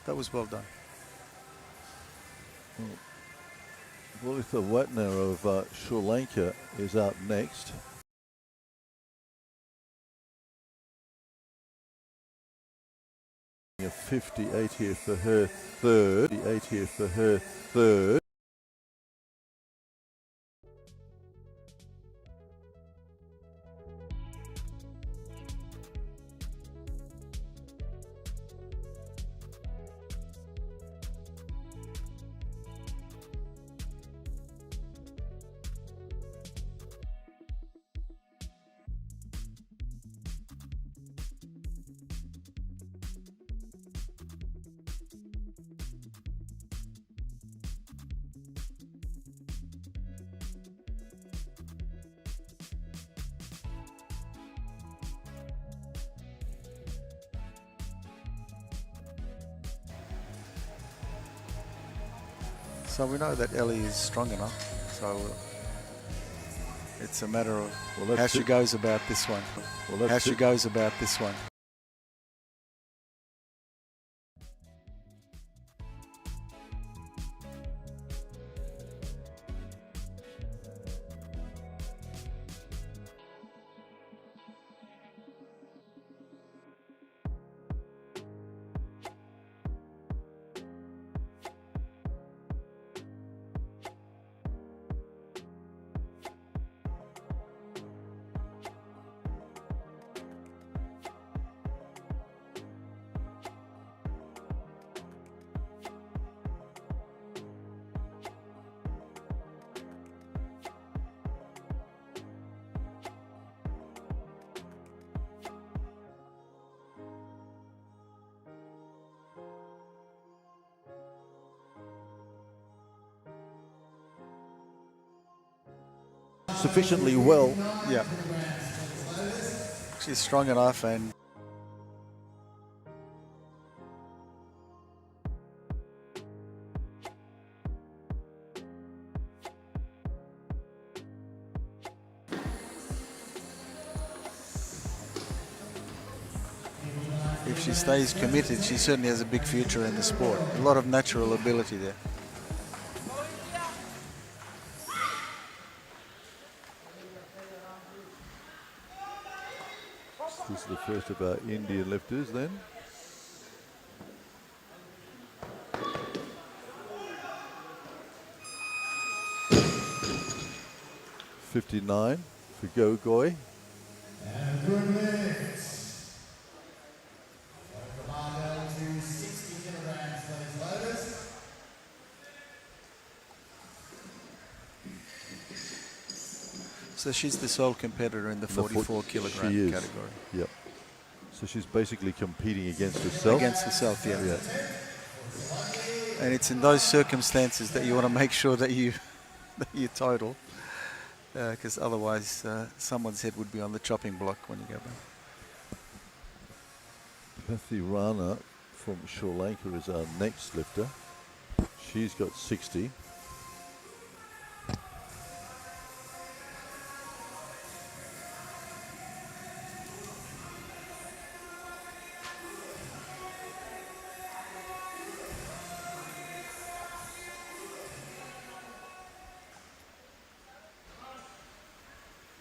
that was well done. Luther Watner of Sri Lanka is out next. A 58 here for her third. 58 here for her third. So we know that Ellie is strong enough, so it's a matter of how she goes about this one. How she goes about this one. Sufficiently well. Yeah. She's strong enough, and if she stays committed, she certainly has a big future in the sport. A lot of natural ability there. This is the first of our Indian lifters then. $59 for Gogoi. And good lifts. The barbell to 60 kilograms, please, loaders. So she's the sole competitor in the 44 kilogram She is. category. Yep. So she's basically competing against herself. Against herself, yeah. And it's in those circumstances that you want to make sure that you total, because otherwise someone's head would be on the chopping block when you go back. Pathy Rana from Sri Lanka is our next lifter. She's got 60.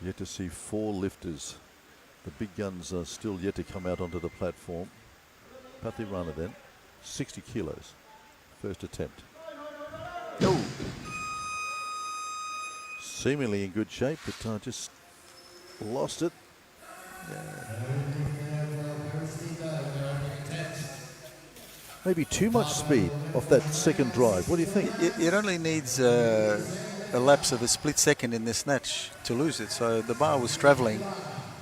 Yet to see 4 lifters. The big guns are still yet to come out onto the platform. Pathy Rana then, 60 kilos, first attempt. Oh! Seemingly in good shape, but just lost it. Maybe too much speed off that second drive. What do you think? It only needs a lapse of a split second in the snatch to lose it. So the bar was traveling,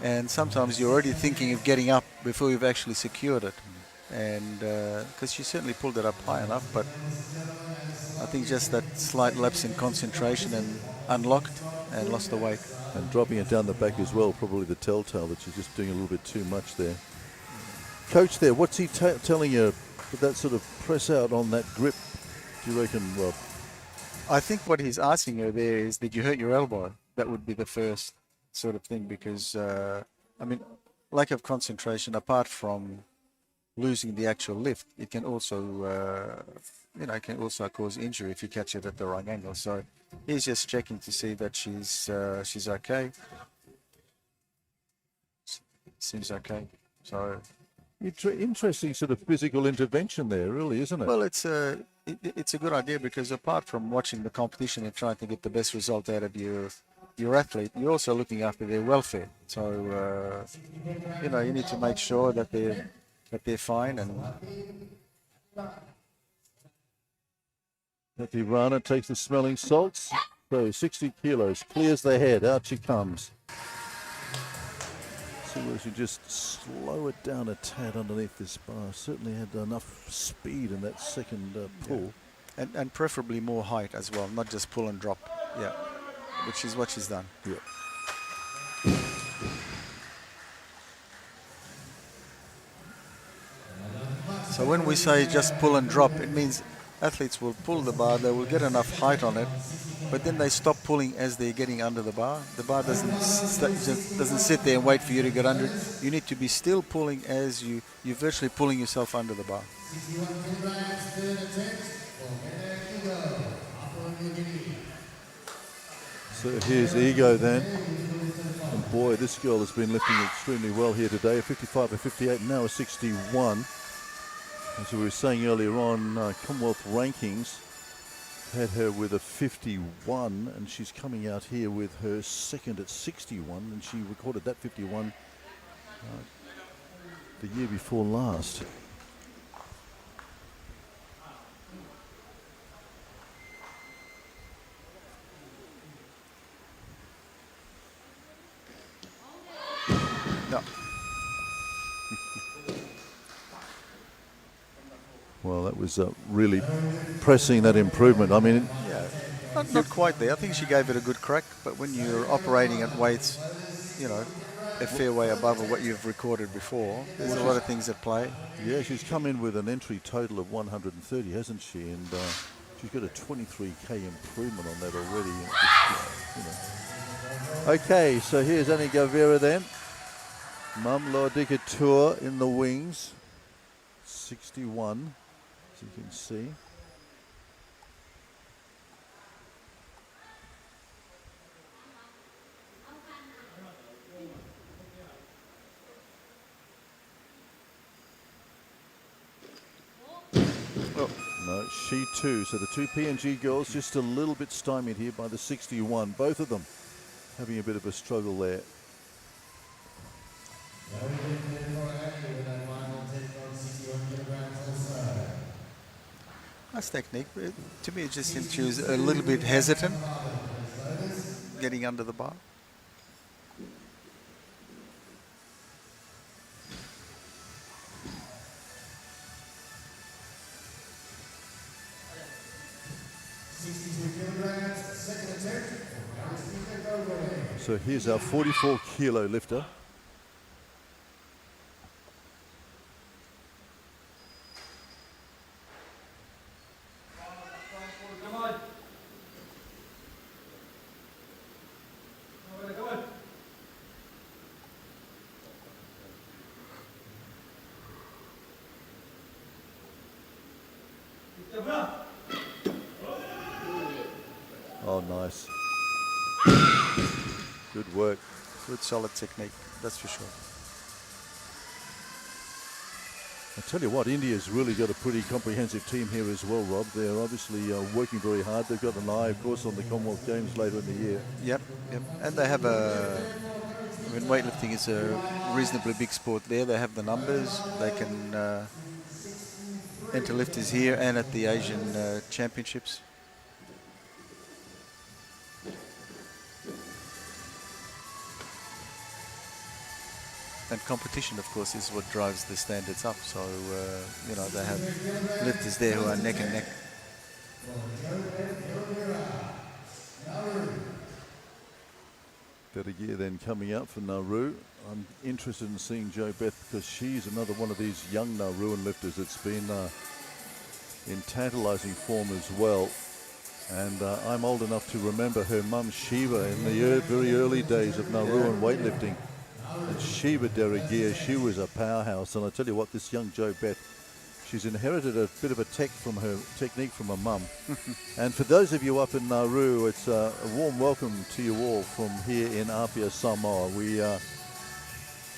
and sometimes you're already thinking of getting up before you've actually secured it. And because she certainly pulled it up high enough, but I think just that slight lapse in concentration and unlocked and lost the weight. And dropping it down the back as well, probably the telltale that she's just doing a little bit too much there. Coach there, what's he telling you with that sort of press out on that grip, do you reckon, Rob? I think what he's asking her there is, did you hurt your elbow? That would be the first sort of thing, because, I mean, lack of concentration, apart from losing the actual lift, it can also, it can also cause injury if you catch it at the wrong angle. So he's just checking to see that she's okay. Seems okay. So Interesting sort of physical intervention there, really, isn't it? well, it's a good idea, because apart from watching the competition and trying to get the best result out of your athlete, you're also looking after their welfare. So you need to make sure that they're fine. And Pathy Rana takes the smelling salts. So 60 kilos, clears the head, out she comes. So we should just slow it down a tad underneath this bar. Certainly had enough speed in that second pull. Yeah. And preferably more height as well, not just pull and drop. Yeah, which is what she's done. Yeah. So when we say just pull and drop, it means athletes will pull the bar, they will get enough height on it, but then they stop pulling as they're getting under the bar. The bar doesn't sit there and wait for you to get under it. You need to be still pulling as you're virtually pulling yourself under the bar. 61 kilograms, third attempt for Papua New Guinea. So here's Ego then. And boy, this girl has been lifting extremely well here today. A 55, a 58, now a 61. As we were saying earlier on, Commonwealth rankings had her with a 51, and she's coming out here with her second at 61, and she recorded that 51 the year before last. No. Well, that was really pressing that improvement. I mean, Yeah, not quite there. I think she gave it a good crack, but when you're operating at weights, a fair way above what you've recorded before, there's a lot of things at play. yeah, she's come in with an entry total of 130, hasn't she? And she's got a 23k improvement on that already. Okay, so here's Annie Gavera then. Mamlo Dikatur in the wings. 61, as you can see. No, she too. So the two PNG girls just a little bit stymied here by the 61. Both of them having a bit of a struggle there. Nice technique. To me, it just seemed she was a little bit hesitant getting under the bar. So here's our 44 kilo lifter. Oh, nice. Good work. Good solid technique, that's for sure. I tell you what, India's really got a pretty comprehensive team here as well, Rob. They're obviously working very hard. They've got an eye, of course, on the Commonwealth Games later in the year. Yep. And they have I mean, weightlifting is a reasonably big sport there. They have the numbers. They can enter lifters here and at the Asian Championships. And competition, of course, is what drives the standards up. So, you know, they have lifters there who are neck and neck. Gear then coming out for Nauru. I'm interested in seeing Jo Beth because she's another one of these young Nauruan lifters that's been in tantalizing form as well. And I'm old enough to remember her mum Shiva in the very early days of Nauruan weightlifting. And Shiva Derrigier, she was a powerhouse. And I tell you what, this young Jo Beth, she's inherited a bit of a technique from her mum. And for those of you up in Nauru, it's a warm welcome to you all from here in Apia, Samoa. We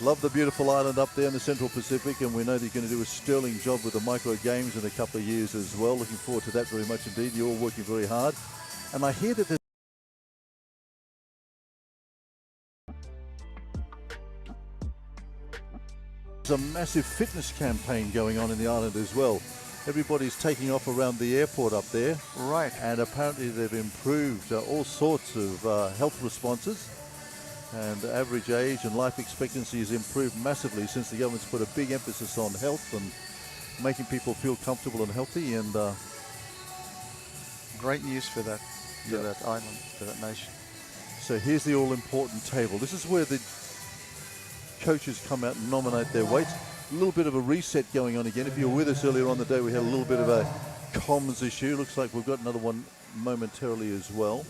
love the beautiful island up there in the Central Pacific, and we know that you're going to do a sterling job with the micro games in a couple of years as well. Looking forward to that very much indeed. You're all working very hard. And I hear that there's a massive fitness campaign going on in the island as well. Everybody's taking off around the airport up there. Right. And apparently they've improved all sorts of health responses. And average age and life expectancy has improved massively since the government's put a big emphasis on health and making people feel comfortable and healthy. And great news for that, that island, for that nation. So here's the all-important table. This is where the coaches come out and nominate their weights. A little bit of a reset going on again. If you were with us earlier on the day, we had a little bit of a comms issue. Looks like we've got another one momentarily as well.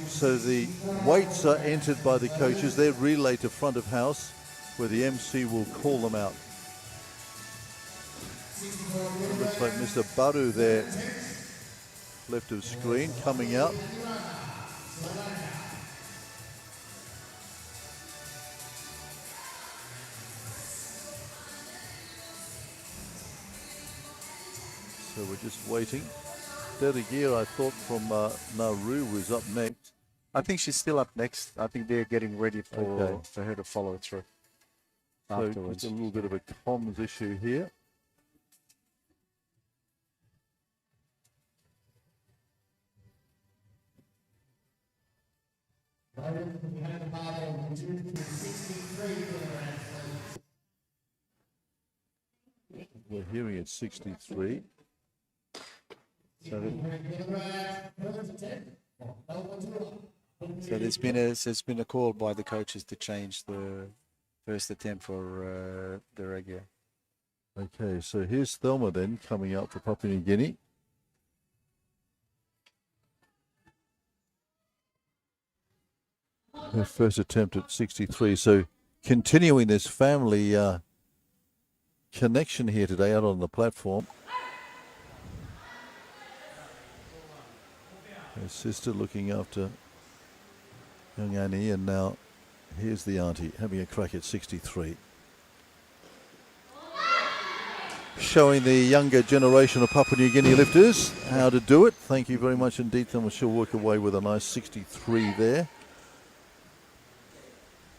So the weights are entered by the coaches. They're relayed to front of house where the MC will call them out. Looks like Mr. Baru there, left of screen, coming out. So we're just waiting. Derrigier, I thought, from Nauru was up next. I think she's still up next. I think they're getting ready for her to follow through afterwards. So just a little bit of a comms issue here. We're hearing it 63. So there's been a call by the coaches to change the first attempt for the regular. Okay, so here's Thelma then coming out for Papua New Guinea. Her first attempt at 63. So continuing this family connection here today out on the platform. Her sister looking after young Annie, and now here's the auntie having a crack at 63. Showing the younger generation of Papua New Guinea lifters how to do it. Thank you very much indeed. Then she'll walk away with a nice 63 there.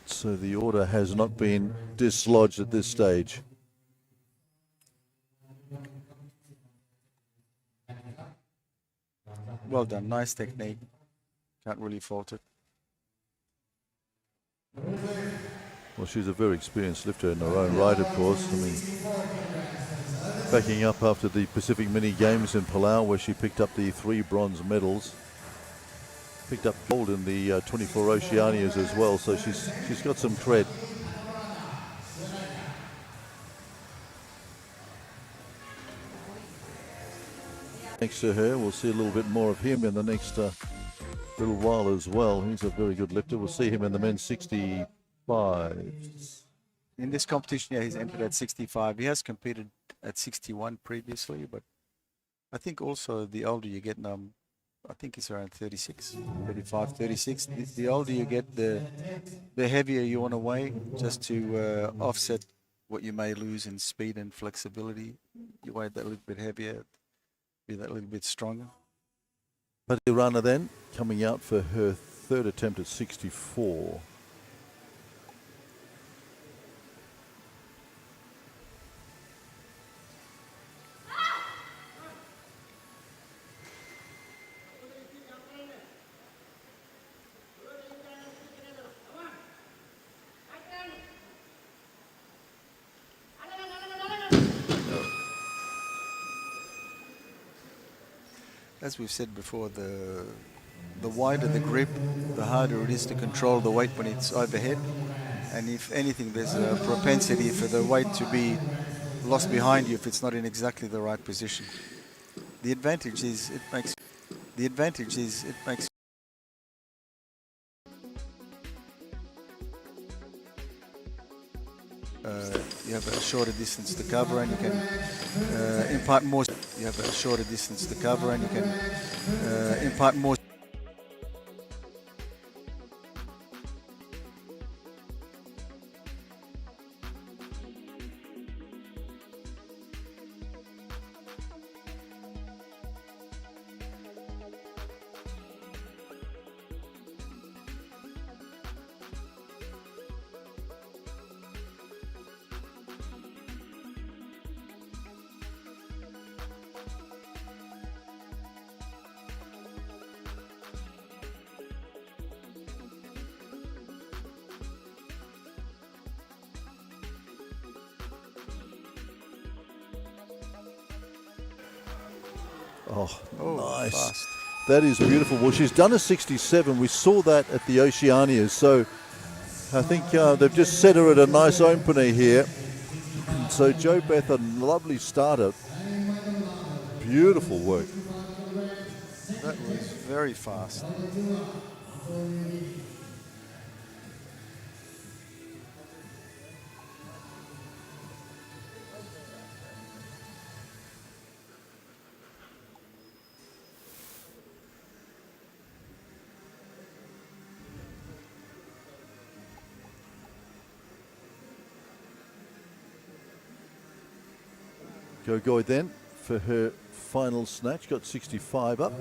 So the order has not been dislodged at this stage. Well done, nice technique. Can't really fault it. Well, she's a very experienced lifter in her own right, of course. I mean, backing up after the Pacific Mini Games in Palao, where she picked up the 3 bronze medals. Picked up gold in the 24 Oceanias as well, so she's got some cred. Next to her, we'll see a little bit more of him in the next little while as well. He's a very good lifter. We'll see him in the men's 65. In this competition, yeah, he's entered at 65. He has competed at 61 previously, but I think also the older you get, now I think it's around 36, 35, 36. The older you get, the heavier you want to weigh, just to offset what you may lose in speed and flexibility. You weigh that a little bit heavier, be that little bit stronger. But the runner then coming out for her 3rd attempt at 64. As we've said before, the wider the grip, the harder it is to control the weight when it's overhead. And if anything, there's a propensity for the weight to be lost behind you if it's not in exactly the right position. The advantage is it makes you have a shorter distance to cover, and you can impart more. You have a shorter distance to cover, and you can impart more. Oh, nice. Fast. That is beautiful. Well, she's done a 67. We saw that at the Oceanias. So I think they've just set her at a nice opener here. So Jo Beth, a lovely starter. Beautiful work. That was very fast. Gogoy then for her final snatch, got 65 up.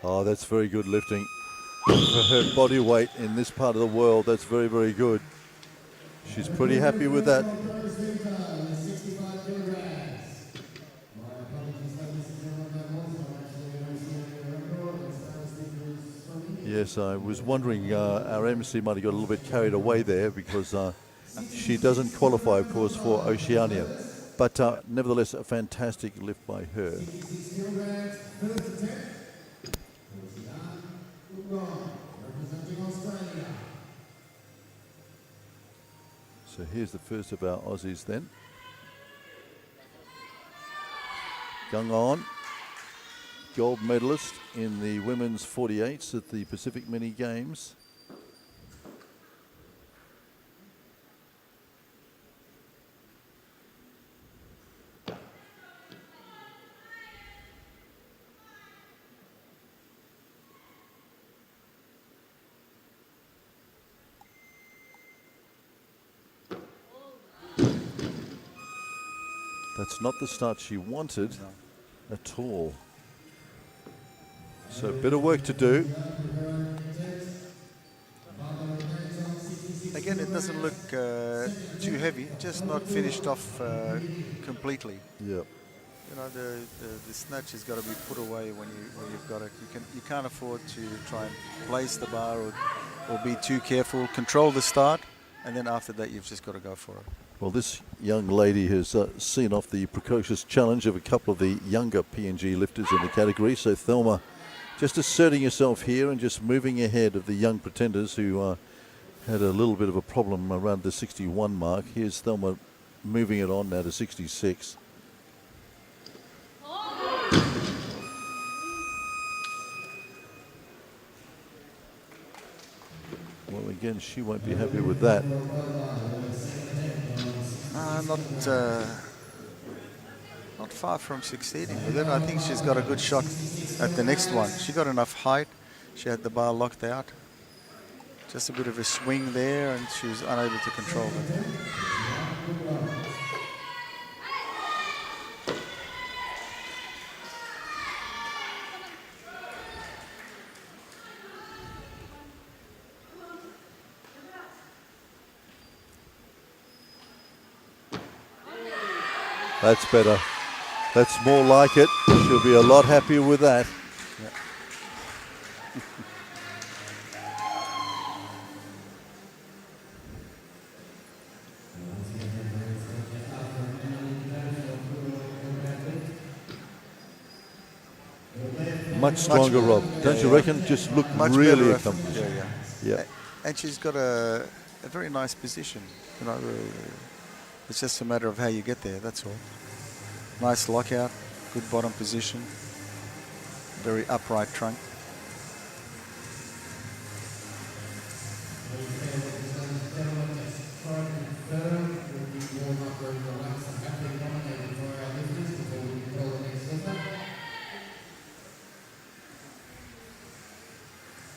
Oh, that's very good lifting for her body weight in this part of the world. That's very, very good. She's pretty happy with that. Yes, I was wondering, our MC might have got a little bit carried away there because she doesn't qualify, of course, for Oceania. But nevertheless, a fantastic lift by her. So here's the first of our Aussies then. Gung On, gold medalist in the women's 48s at the Pacific Mini Games. That's not the start she wanted at all. So a bit of work to do. Again, it doesn't look too heavy, just not finished off completely. Yeah. You know, the snatch has got to be put away when you've got it. You can't afford to try and place the bar or be too careful. Control the start, and then after that, you've just got to go for it. Well, this young lady has seen off the precocious challenge of a couple of the younger PNG lifters in the category. So Thelma just asserting herself here and just moving ahead of the young pretenders who had a little bit of a problem around the 61 mark. Here's Thelma moving it on now to 66. Well, again, she won't be happy with that. Not far from succeeding with it. I think she's got a good shot at the next one. She got enough height. She had the bar locked out. Just a bit of a swing there, and she was unable to control it. That's better. That's more like it. She'll be a lot happier with that. Yeah. Much stronger, Rob. Don't you reckon? Just look Much really better. accomplished. Yeah. And she's got a very nice position. You know, it's just a matter of how you get there, that's all. Nice lockout, good bottom position, very upright trunk.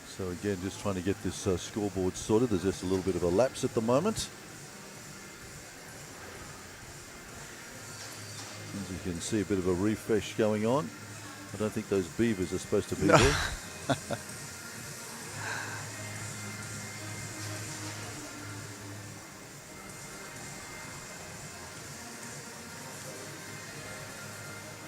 So again, just trying to get this scoreboard sorted. There's just a little bit of a lapse at the moment. As you can see, a bit of a refresh going on. I don't think those beavers are supposed to be there.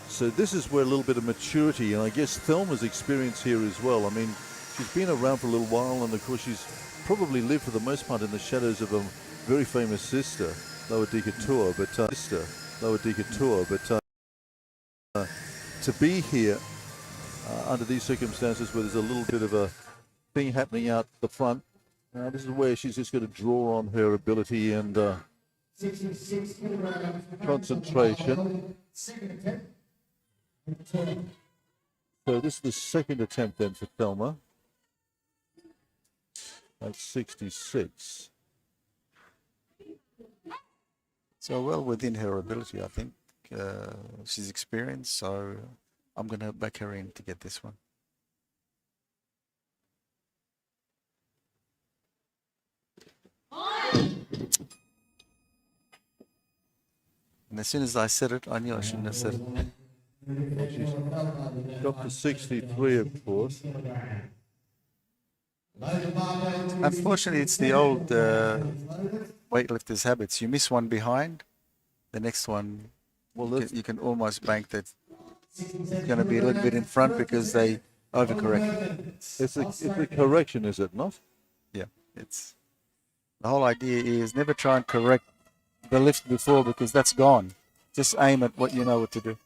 So this is where a little bit of maturity, and I guess Thelma's experience here as well. I mean, she's been around for a little while, and of course she's probably lived for the most part in the shadows of a very famous sister, Lower Dika Tour, but to be here under these circumstances where there's a little bit of a thing happening out the front, this is where she's just going to draw on her ability and concentration. So this is the second attempt then for Thelma. That's 66. So well within her ability, I think. She's experienced, so I'm going to back her in to get this one. And as soon as I said it, I knew I shouldn't have said it. She's got to 63, of course. Unfortunately, it's the old weightlifter's habits. You miss one behind, the next one, well, you can almost bank that it's going to be a little bit in front because they overcorrect. It's a correction, is it not? Yeah, it's the whole idea is never try and correct the lift before because that's gone. Just aim at what you know what to do.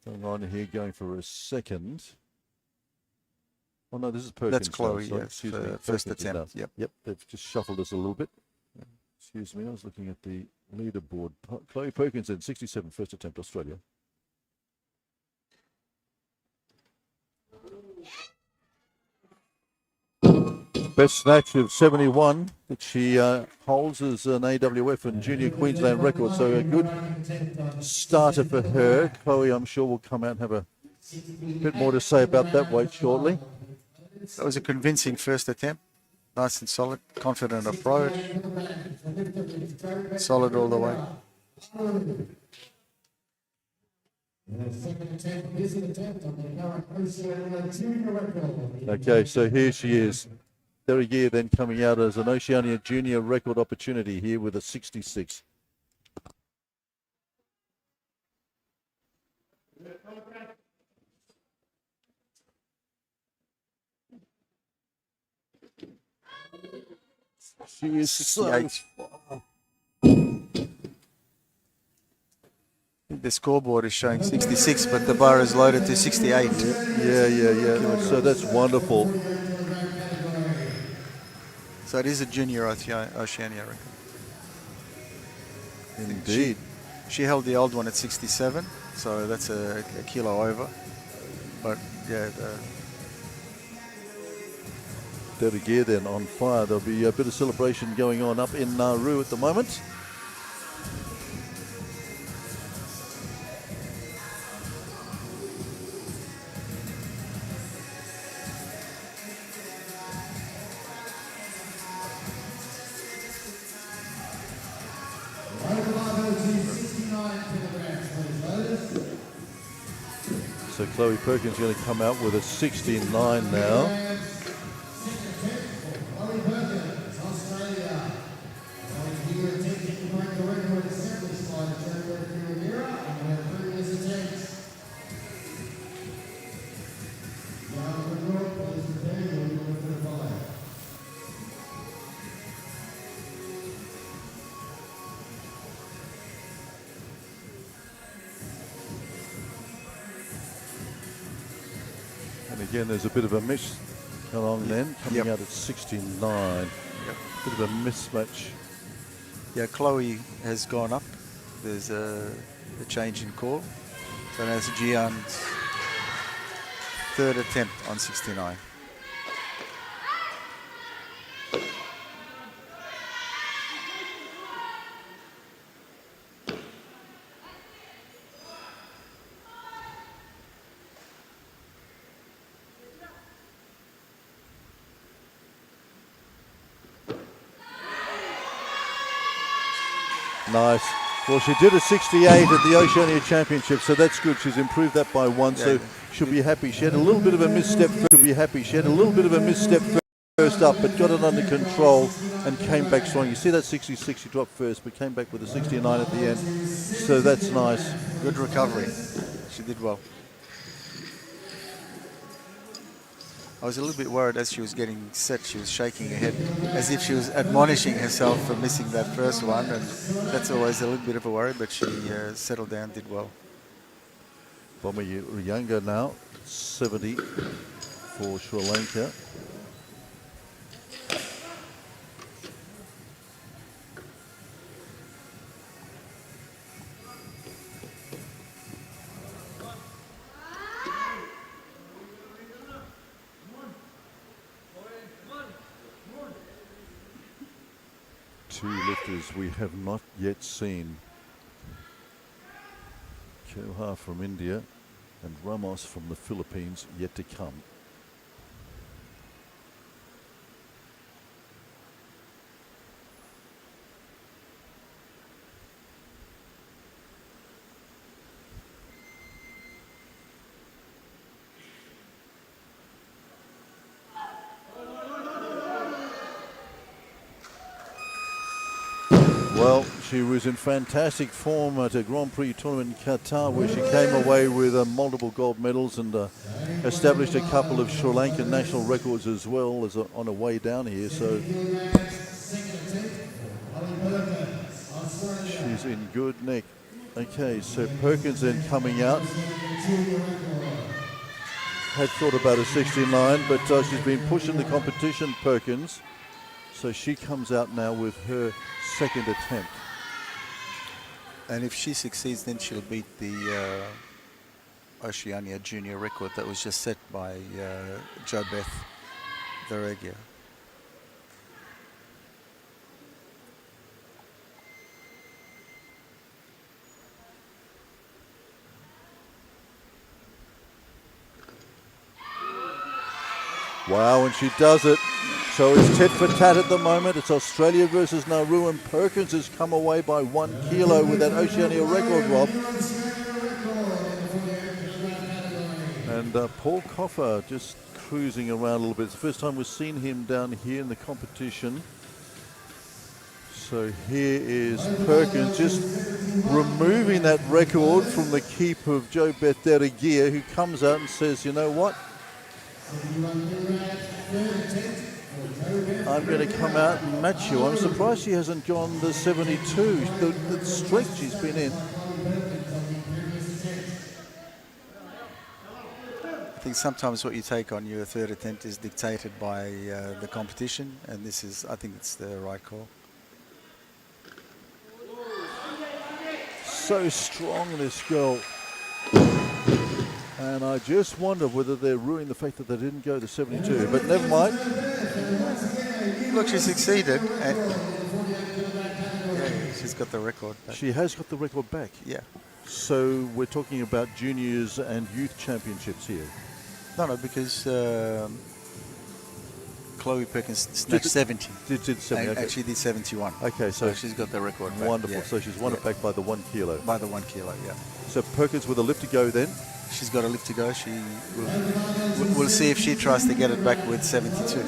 Going on here, going for a second. Oh no, this is Perkins. That's Chloe, sorry, yes. Excuse me. First Perkins attempt, now. yep. Yep, they've just shuffled us a little bit. Excuse me, I was looking at the leaderboard. Chloe Perkins in 67, first attempt, Australia. Best snatch of 71 that she holds as an AWF and Junior Queensland record. So a good starter for her. Chloe, I'm sure, will come out and have a bit more to say about that weight shortly. That was a convincing first attempt. Nice and solid, confident approach. Solid all the way. Okay, so here she is. Derriere then coming out as an Oceania Junior record opportunity here with a 66. She is 68. The scoreboard is showing 66, but the bar is loaded to 68. Yeah. So that's wonderful. So it is a junior Oceania record. Indeed. She held the old one at 67, so that's a kilo over. But yeah, Derriere then on fire. There'll be a bit of celebration going on up in Nauru at the moment. So Chloe Perkins is going to come out with a 69 now. And again, there's a bit of a miss along then, coming out at 69. Bit of a mismatch. yeah, Chloe has gone up. There's a change in call. So now it's Gian's third attempt on 69. Nice. Well, she did a 68 at the Oceania Championship, so that's good. She's improved that by one, so she'll be happy. She had a little bit of a misstep. First up, but got it under control and came back strong. You see that 66, she dropped first, but came back with a 69 at the end. So that's nice. Good recovery. She did well. I was a little bit worried as she was getting set. She was shaking her head as if she was admonishing herself for missing that first one, and that's always a little bit of a worry, but she settled down, did well. Bomber Younger now, 70 for Sri Lanka. Two lifters we have not yet seen. Kohar from India and Ramos from the Philippines yet to come. Well, She was in fantastic form at a Grand Prix tournament in Qatar, where she came away with multiple gold medals and established a couple of Sri Lankan national records as well as on her way down here. So she's in good nick. Okay, so Perkins then coming out. Had thought about a 69, but she's been pushing the competition, Perkins. So she comes out now with her second attempt. And if she succeeds, then she'll beat the Oceania junior record that was just set by JoBeth Verregia. Wow, and she does it. So it's tit for tat at the moment. It's Australia versus Nauru, and Perkins has come away by 1 kilo with that Oceania record, Rob. And Paul Coffer just cruising around a little bit. It's the first time we've seen him down here in the competition. So here is Perkins just removing that record from the keep of JoBeth Verregia, who comes out and says, you know what? I'm going to come out and match you. I'm surprised she hasn't gone the 72, the strength she's been in. I think sometimes what you take on your third attempt is dictated by the competition, and this is, I think it's the right call. So strong, this girl. And I just wonder whether they're ruining the fact that they didn't go to 72, but never mind. Look, she succeeded. And yeah, she's got the record back. She has got the record back. Yeah. So we're talking about juniors and youth championships here. No, because Chloe Perkins snatched 70. Did 70, and okay. she did 71. Okay, So she's got the record back. wonderful. Yeah. So she's won it back by the 1 kilo. By the 1 kilo, yeah. So Perkins with a lift to go then. She's got a lift to go. She we'll see if she tries to get it back with 72.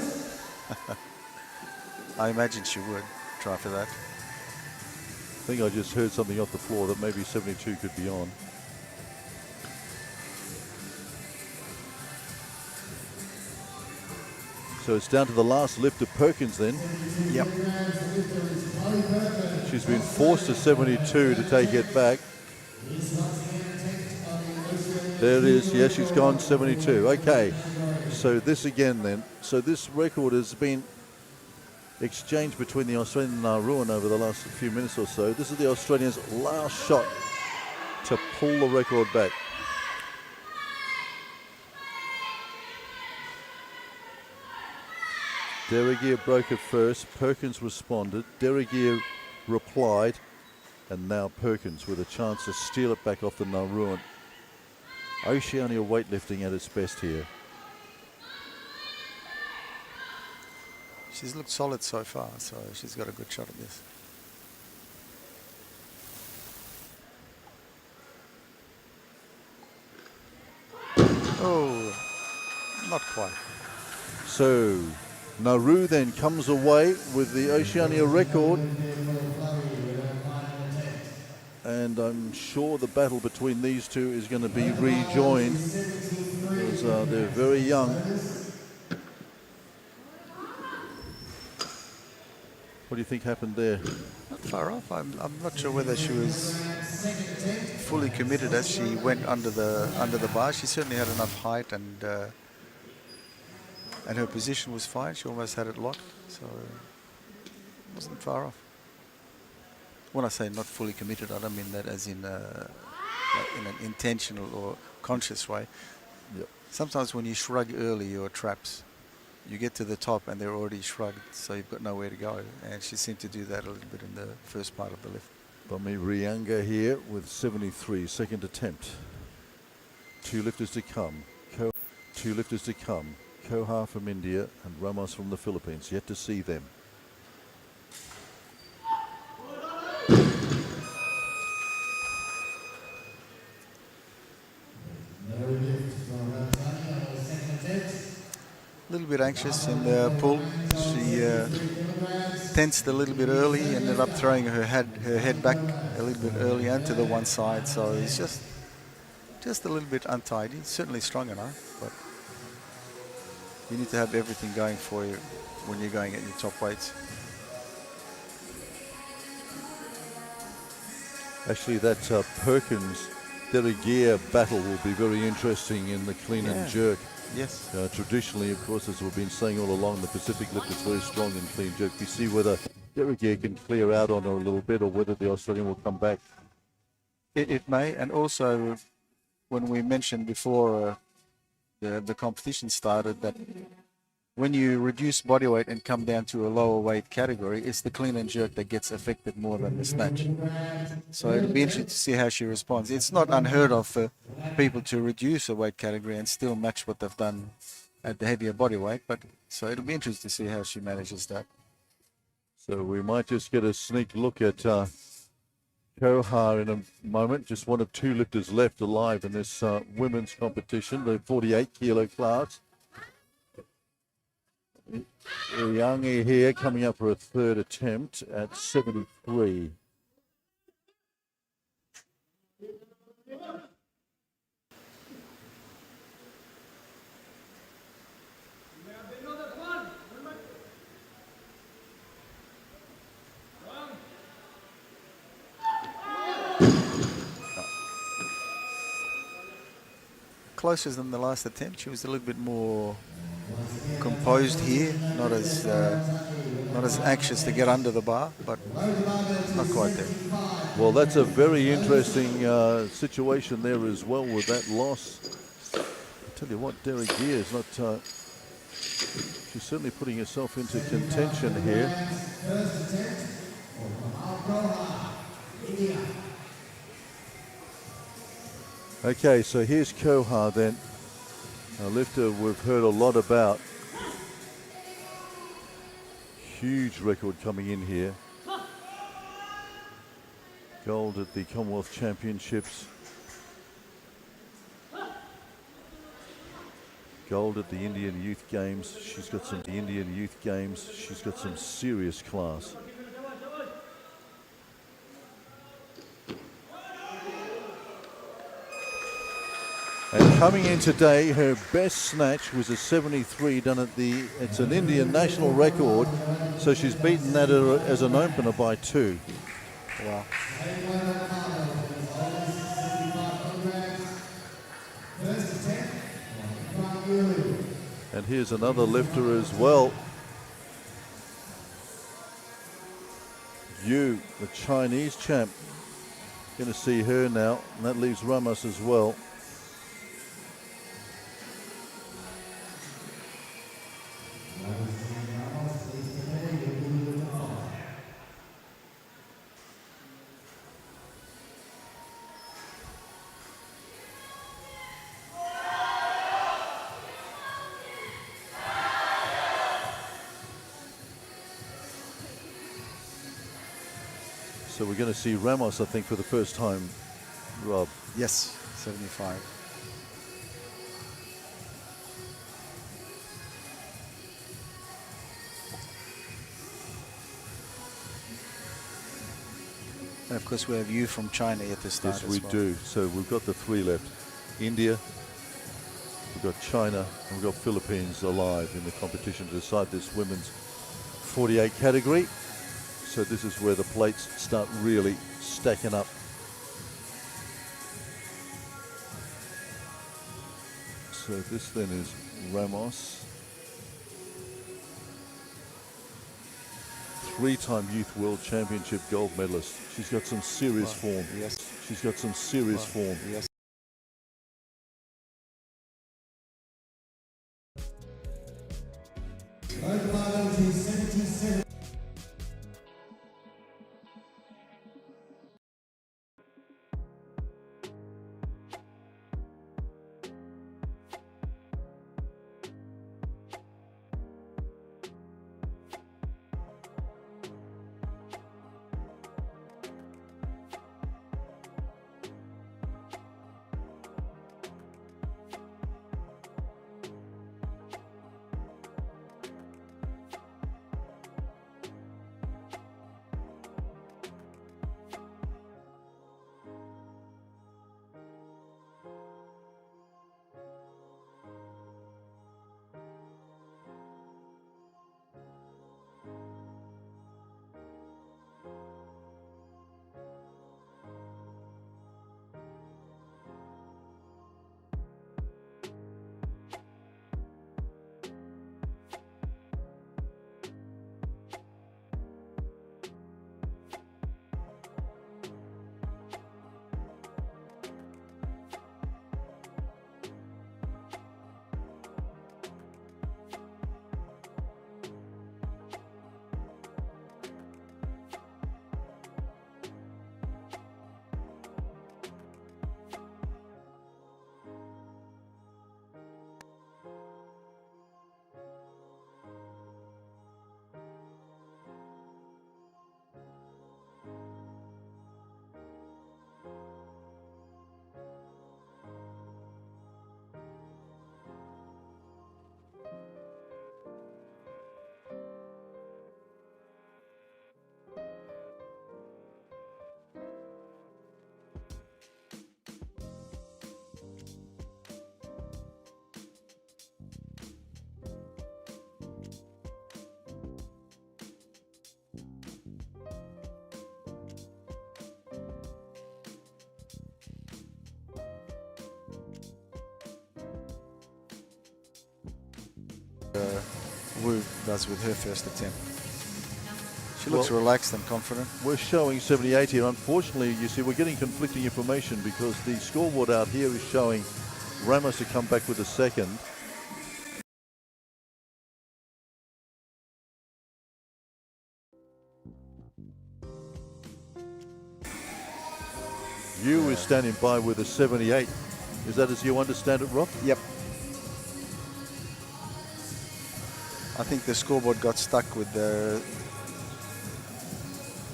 I imagine she would try for that. I think I just heard something off the floor that maybe 72 could be on. So it's down to the last lift of Perkins then. Yep. She's been forced to 72 to take it back. There it is. Yes, she's gone 72. Okay. So this again then. So this record has been exchanged between the Australian and Nauruan over the last few minutes or so. This is the Australians' last shot to pull the record back. Verregia broke it first. Perkins responded. Verregia replied. And now Perkins with a chance to steal it back off the Nauruan. Oceania weightlifting at its best here. She's looked solid so far, so she's got a good shot at this. Oh, not quite. So Nauru then comes away with the Oceania record. And I'm sure the battle between these two is going to be rejoined because they're very young. What do you think happened there? Not far off. I'm not sure whether she was fully committed as she went under the bar. She certainly had enough height, and her position was fine. She almost had it locked, so it wasn't far off. When I say not fully committed, I don't mean that as in an intentional or conscious way. Yep. Sometimes when you shrug early your traps, you get to the top and they're already shrugged, so you've got nowhere to go. And she seemed to do that a little bit in the first part of the lift. Bami Rianga here with 73, second attempt. Two lifters to come. Two lifters to come. Kohar from India and Ramos from the Philippines. Yet to see them. A little bit anxious in the pull. tensed a little bit early, ended up throwing her head back a little bit early and to the one side. So it's just a little bit untidy. Certainly strong enough, but you need to have everything going for you when you're going at your top weights. Actually, that Perkins De Regeer battle will be very interesting in the clean and jerk. Yes. Traditionally, of course, as we've been saying all along, the Pacific lift is very strong in clean jerk. We see whether De Regeer can clear out on her a little bit or whether the Australian will come back. It may, and also when we mentioned before the competition started that when you reduce body weight and come down to a lower weight category, it's the clean and jerk that gets affected more than the snatch. So it'll be interesting to see how she responds. It's not unheard of for people to reduce a weight category and still match what they've done at the heavier body weight, but so it'll be interesting to see how she manages that. So we might just get a sneak look at Kohar in a moment. Just one of two lifters left alive in this women's competition, the 48 kilo class. Yangi here coming up for a third attempt at 73. Closer than the last attempt. She was a little bit more composed here, not as anxious to get under the bar, but not quite there. Well, that's a very interesting situation there as well with that loss. I tell you what, De Regeer is not. She's certainly putting herself into contention here. Okay, so here's Kohar then, a lifter we've heard a lot about. Huge record coming in here. Gold at the Commonwealth Championships. Gold at the Indian Youth Games. She's got some Indian Youth Games. She's got some serious class. And coming in today, her best snatch was a 73 done at the, it's an Indian national record, so she's beaten that as an opener by 2. Wow. And here's another lifter as well. Yu, the Chinese champ. Going to see her now, and that leaves Ramos as well. So we're going to see Ramos, I think, for the first time, Rob. Yes, 75. And of course we have you from China at the start. Yes, we do. So we've got the 3 left. India, we've got China, and we've got Philippines alive in the competition to decide this women's 48 category. So this is where the plates start really stacking up. So this then is Ramos. 3-time Youth World Championship gold medalist. She's got some serious form. Yes. She's got some serious form. Yes. Wu does with her first attempt. She looks relaxed and confident. We're showing 78 here. Unfortunately, you see, we're getting conflicting information because the scoreboard out here is showing Ramos to come back with a second. You is standing by with a 78. Is that as you understand it, Rob? Yep. I think the scoreboard got stuck with the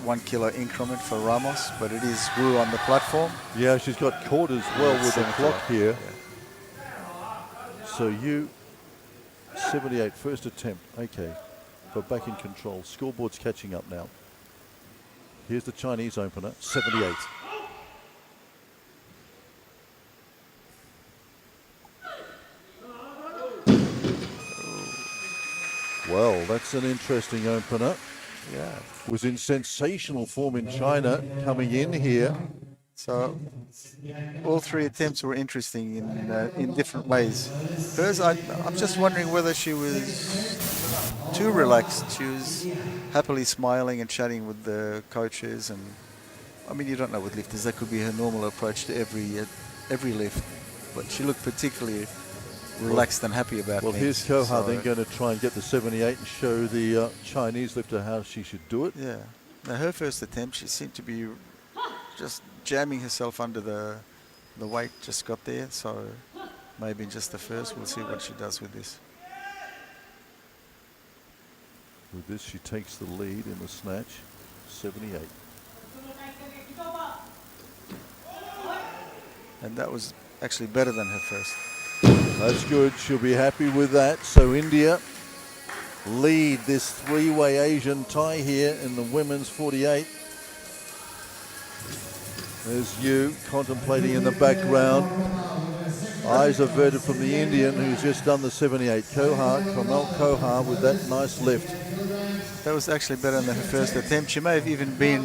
1 kilo increment for Ramos, but it is Wu on the platform. Yeah, she's got caught as well with the clock here. So you, 78, first attempt. Okay, but back in control. Scoreboard's catching up now. Here's the Chinese opener, 78. Well, that's an interesting opener. Yeah. Was in sensational form in China coming in here. So all three attempts were interesting in different ways. Hers, I'm just wondering whether she was too relaxed. She was happily smiling and chatting with the coaches, and I mean, you don't know with lifters, that could be her normal approach to every lift, but she looked particularly relaxed and happy about Well, things. here's Koha then going to try and get the 78 and show the Chinese lifter how she should do it. Yeah. Now her first attempt, she seemed to be just jamming herself under the weight, just got there. So maybe in just the first, we'll see what she does with this. With this, she takes the lead in the snatch, 78. And that was actually better than her first. That's good. She'll be happy with that. So India lead this three-way Asian tie here in the women's 48. There's you contemplating in the background. Eyes averted from the Indian who's just done the 78. Kamal Kohar with that nice lift. That was actually better than her first attempt. She may have even been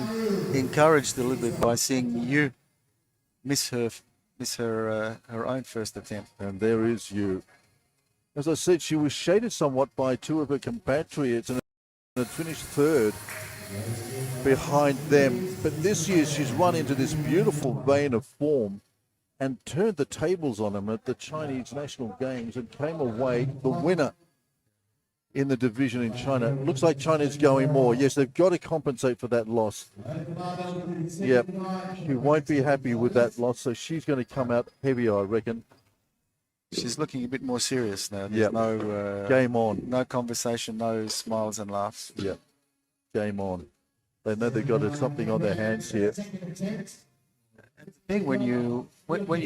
encouraged a little bit by seeing you miss her own first attempt. And there is you. As I said, she was shaded somewhat by two of her compatriots and had finished third behind them. But this year she's run into this beautiful vein of form and turned the tables on them at the Chinese National Games and came away the winner in the division in China. It looks like China's going more. Yes, they've got to compensate for that loss. Yep, she won't be happy with that loss, so she's going to come out heavier, I reckon. She's looking a bit more serious now. There's no game on. No conversation, no smiles and laughs. Yeah, game on. They know they've got something on their hands here. The thing when you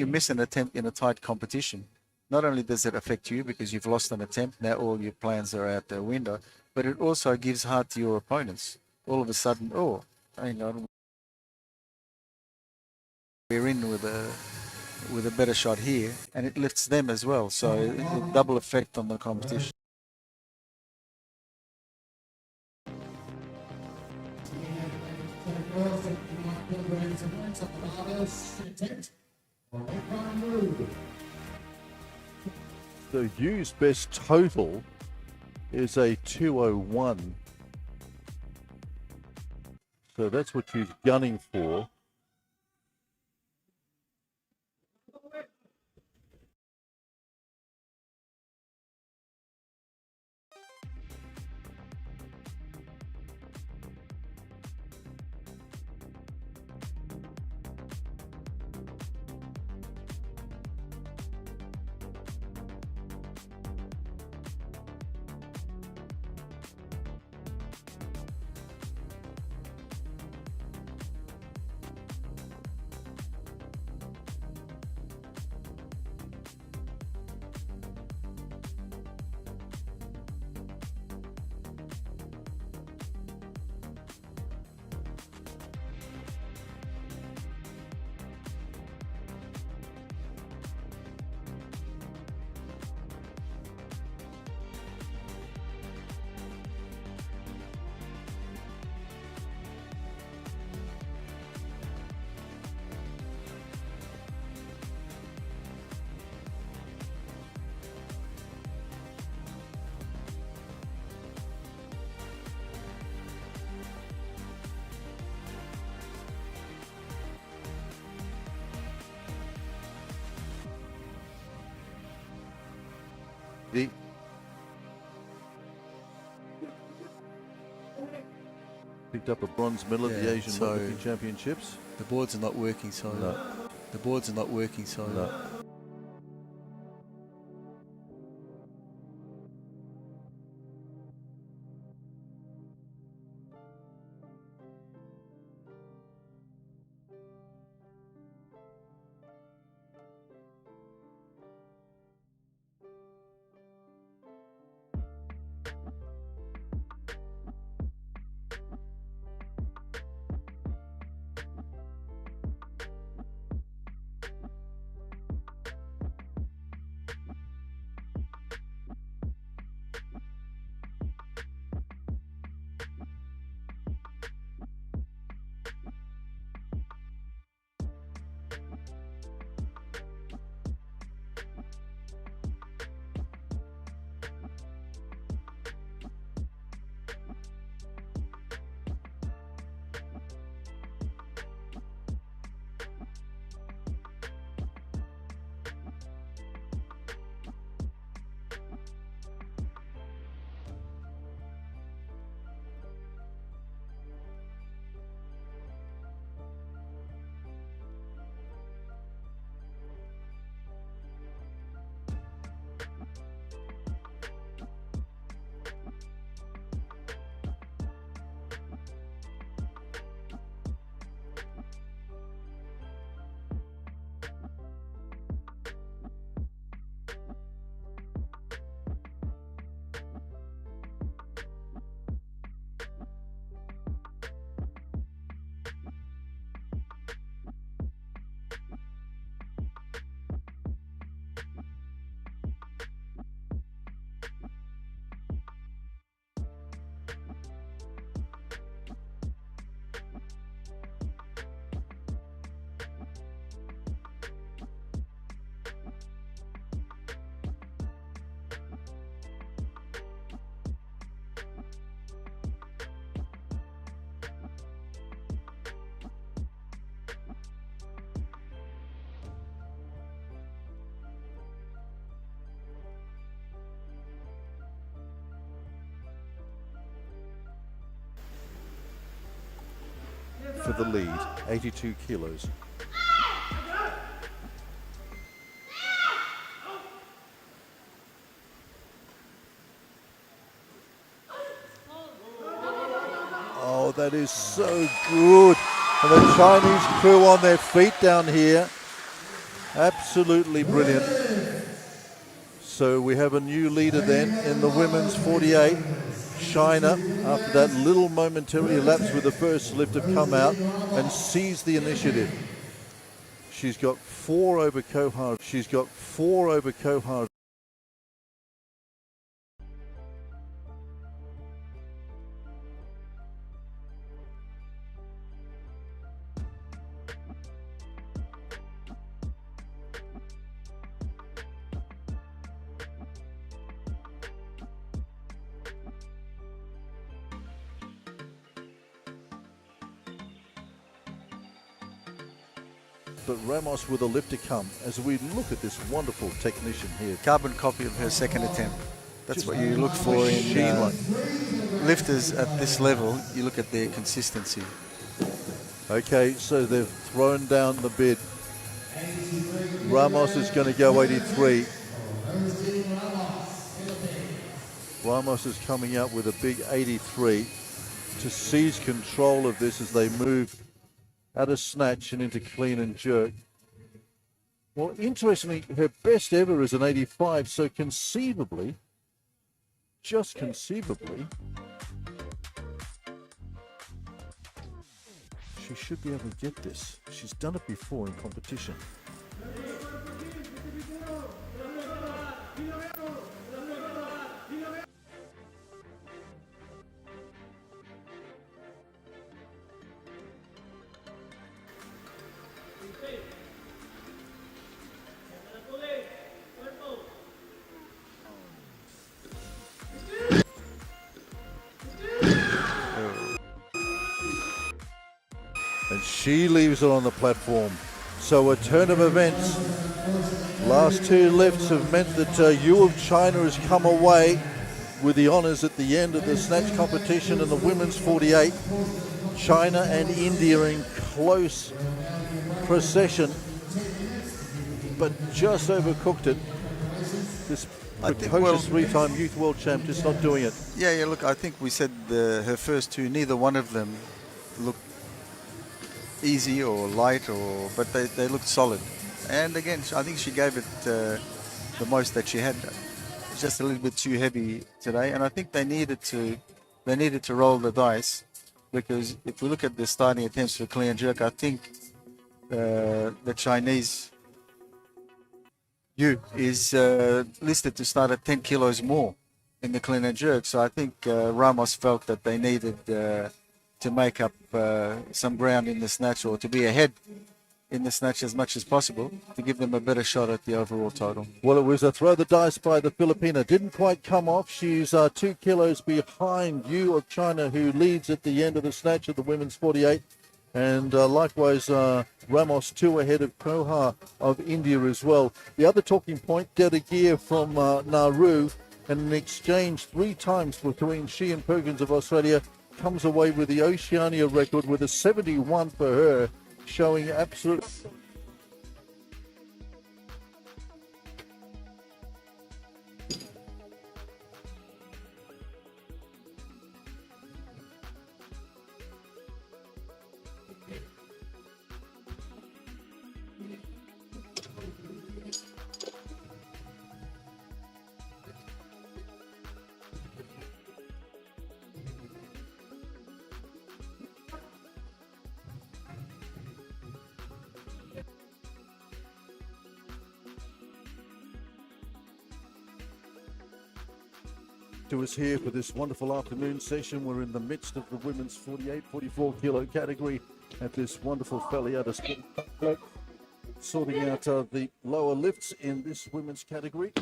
miss an attempt in a tight competition, not only does it affect you because you've lost an attempt, now all your plans are out the window, but it also gives heart to your opponents. All of a sudden, oh, hang on, we're in with a better shot here, and it lifts them as well. So a double effect on the competition. So Yu's best total is a 201. So that's what she's gunning for. Lady. Picked up a bronze medal at the Asian Weightlifting Championships. The boards are not working, so the boards are not working, so for the lead, 82 kilos. Oh, that is so good. And the Chinese crew on their feet down here. Absolutely brilliant. So we have a new leader then in the women's 48. China, after that little momentary lapse with the first lift, have come out and seized the initiative. She's got 4 over Kohar. She's got 4 over Kohar. But Ramos with a lift to come as we look at this wonderful technician here. carbon copy of her second attempt. That's what you look for in lifters at this level. You look at their consistency. Okay, so they've thrown down the bid. Ramos is going to go 83. Ramos is coming out with a big 83 to seize control of this as they move out of snatch and into clean and jerk. Well, interestingly, her best ever is an 85, so conceivably, just conceivably, she should be able to get this. She's done it before in competition. And she leaves it on the platform. So a turn of events Last two lifts have meant that you of China has come away with the honours at the end of the snatch competition in the women's 48. China and India in close procession, but just overcooked it. This precocious three-time youth world champ just not doing it. Yeah, look, I think we said her first two, neither one of them looked easy or light, but they looked solid. And again, I think she gave it the most that she had. Just a little bit too heavy today, and I think they needed to roll the dice, because if we look at the starting attempts for clean and jerk, I think the Chinese Yu is listed to start at 10 kilos more in the clean and jerk. So I think Ramos felt that they needed to make up some ground in the snatch, or to be ahead in the snatch as much as possible, to give them a better shot at the overall total. Well, it was a throw the dice by the Filipina. Didn't quite come off. She's 2 kilos behind Yu of China, who leads at the end of the snatch of the women's 48. And likewise, Ramos 2 ahead of Kohar of India as well. The other talking point, Deragir from Nauru, and an exchange 3 times between she and Perkins of Australia, comes away with the Oceania record with a 71 for her, showing absolute... to us here for this wonderful afternoon session. We're in the midst of the women's 44 kilo category at this wonderful Faleata sport complex, sorting out the lower lifts in this women's category.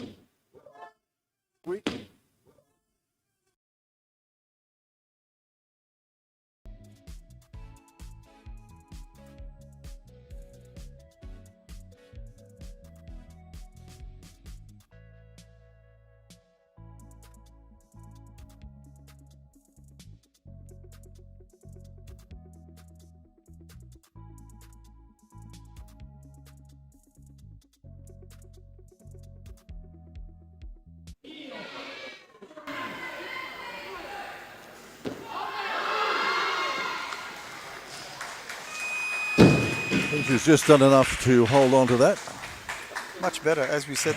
She's just done enough to hold on to that. Much better. As we said,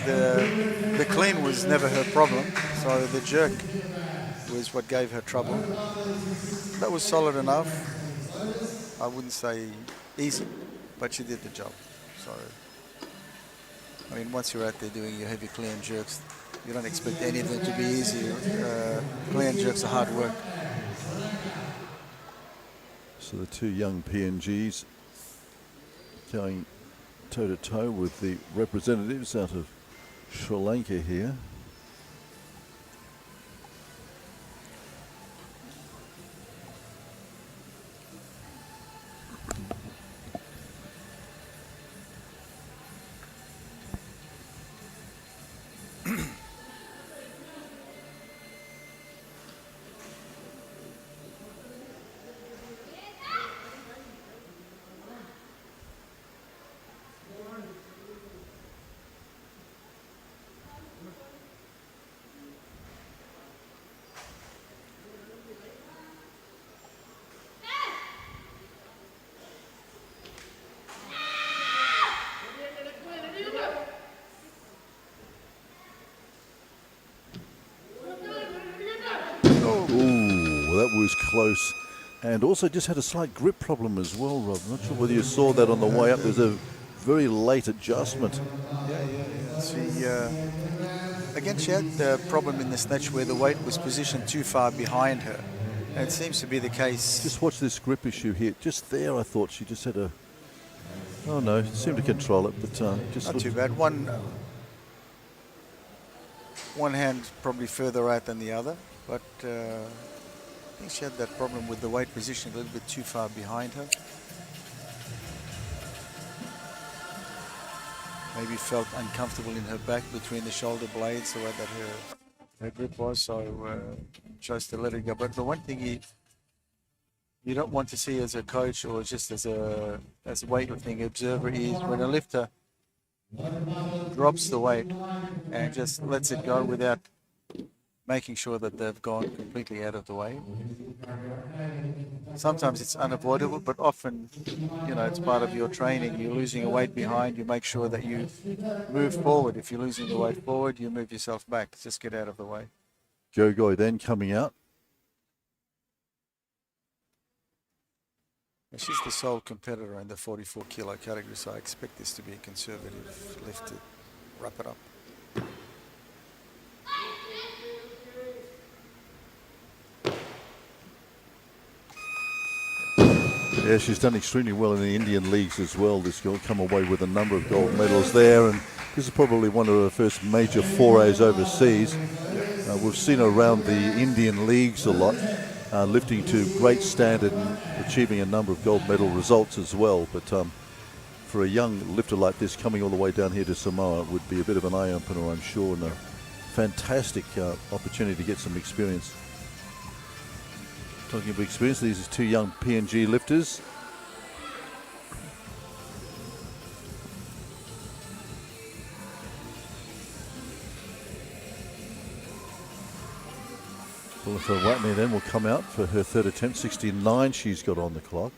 the clean was never her problem, so the jerk was what gave her trouble. That was solid enough. I wouldn't say easy, but she did the job. So, I mean, once you're out there doing your heavy clean jerks, you don't expect any of them to be easy. Clean jerks are hard work. So the two young PNGs going toe-to-toe with the representatives out of Sri Lanka here. That was close, and also just had a slight grip problem as well, Rob. Not sure whether you saw that on the way up. There's a very late adjustment. Yeah. She, again, she had the problem in the snatch where the weight was positioned too far behind her. And it seems to be the case. Just watch this grip issue here. Just there, I thought she just had a... Oh, no, seemed to control it, but just... Not too bad. One hand probably further out than the other, but... I think she had that problem with the weight position a little bit too far behind her. maybe felt uncomfortable in her back between the shoulder blades, the way that her grip was, so chose to let it go. But the one thing you don't want to see as a coach or just as a weightlifting observer is when a lifter drops the weight and just lets it go without making sure that they've gone completely out of the way. Sometimes it's unavoidable, but often, you know, it's part of your training. You're losing a weight behind, you make sure that you move forward. If you're losing the weight forward, you move yourself back. Just get out of the way. Gogoy then coming out. She's the sole competitor in the 44 kilo category, so I expect this to be a conservative lift to wrap it up. Yeah, she's done extremely well in the Indian leagues as well. This girl come away with a number of gold medals there, and this is probably one of her first major forays overseas. We've seen her around the Indian leagues a lot, lifting to great standard and achieving a number of gold medal results as well. But for a young lifter like this coming all the way down here to Samoa, it would be a bit of an eye-opener, I'm sure, and a fantastic opportunity to get some experience. Talking about experience, these are two young PNG lifters. Philippa Watney then will come out for her third attempt, 69 she's got on the clock.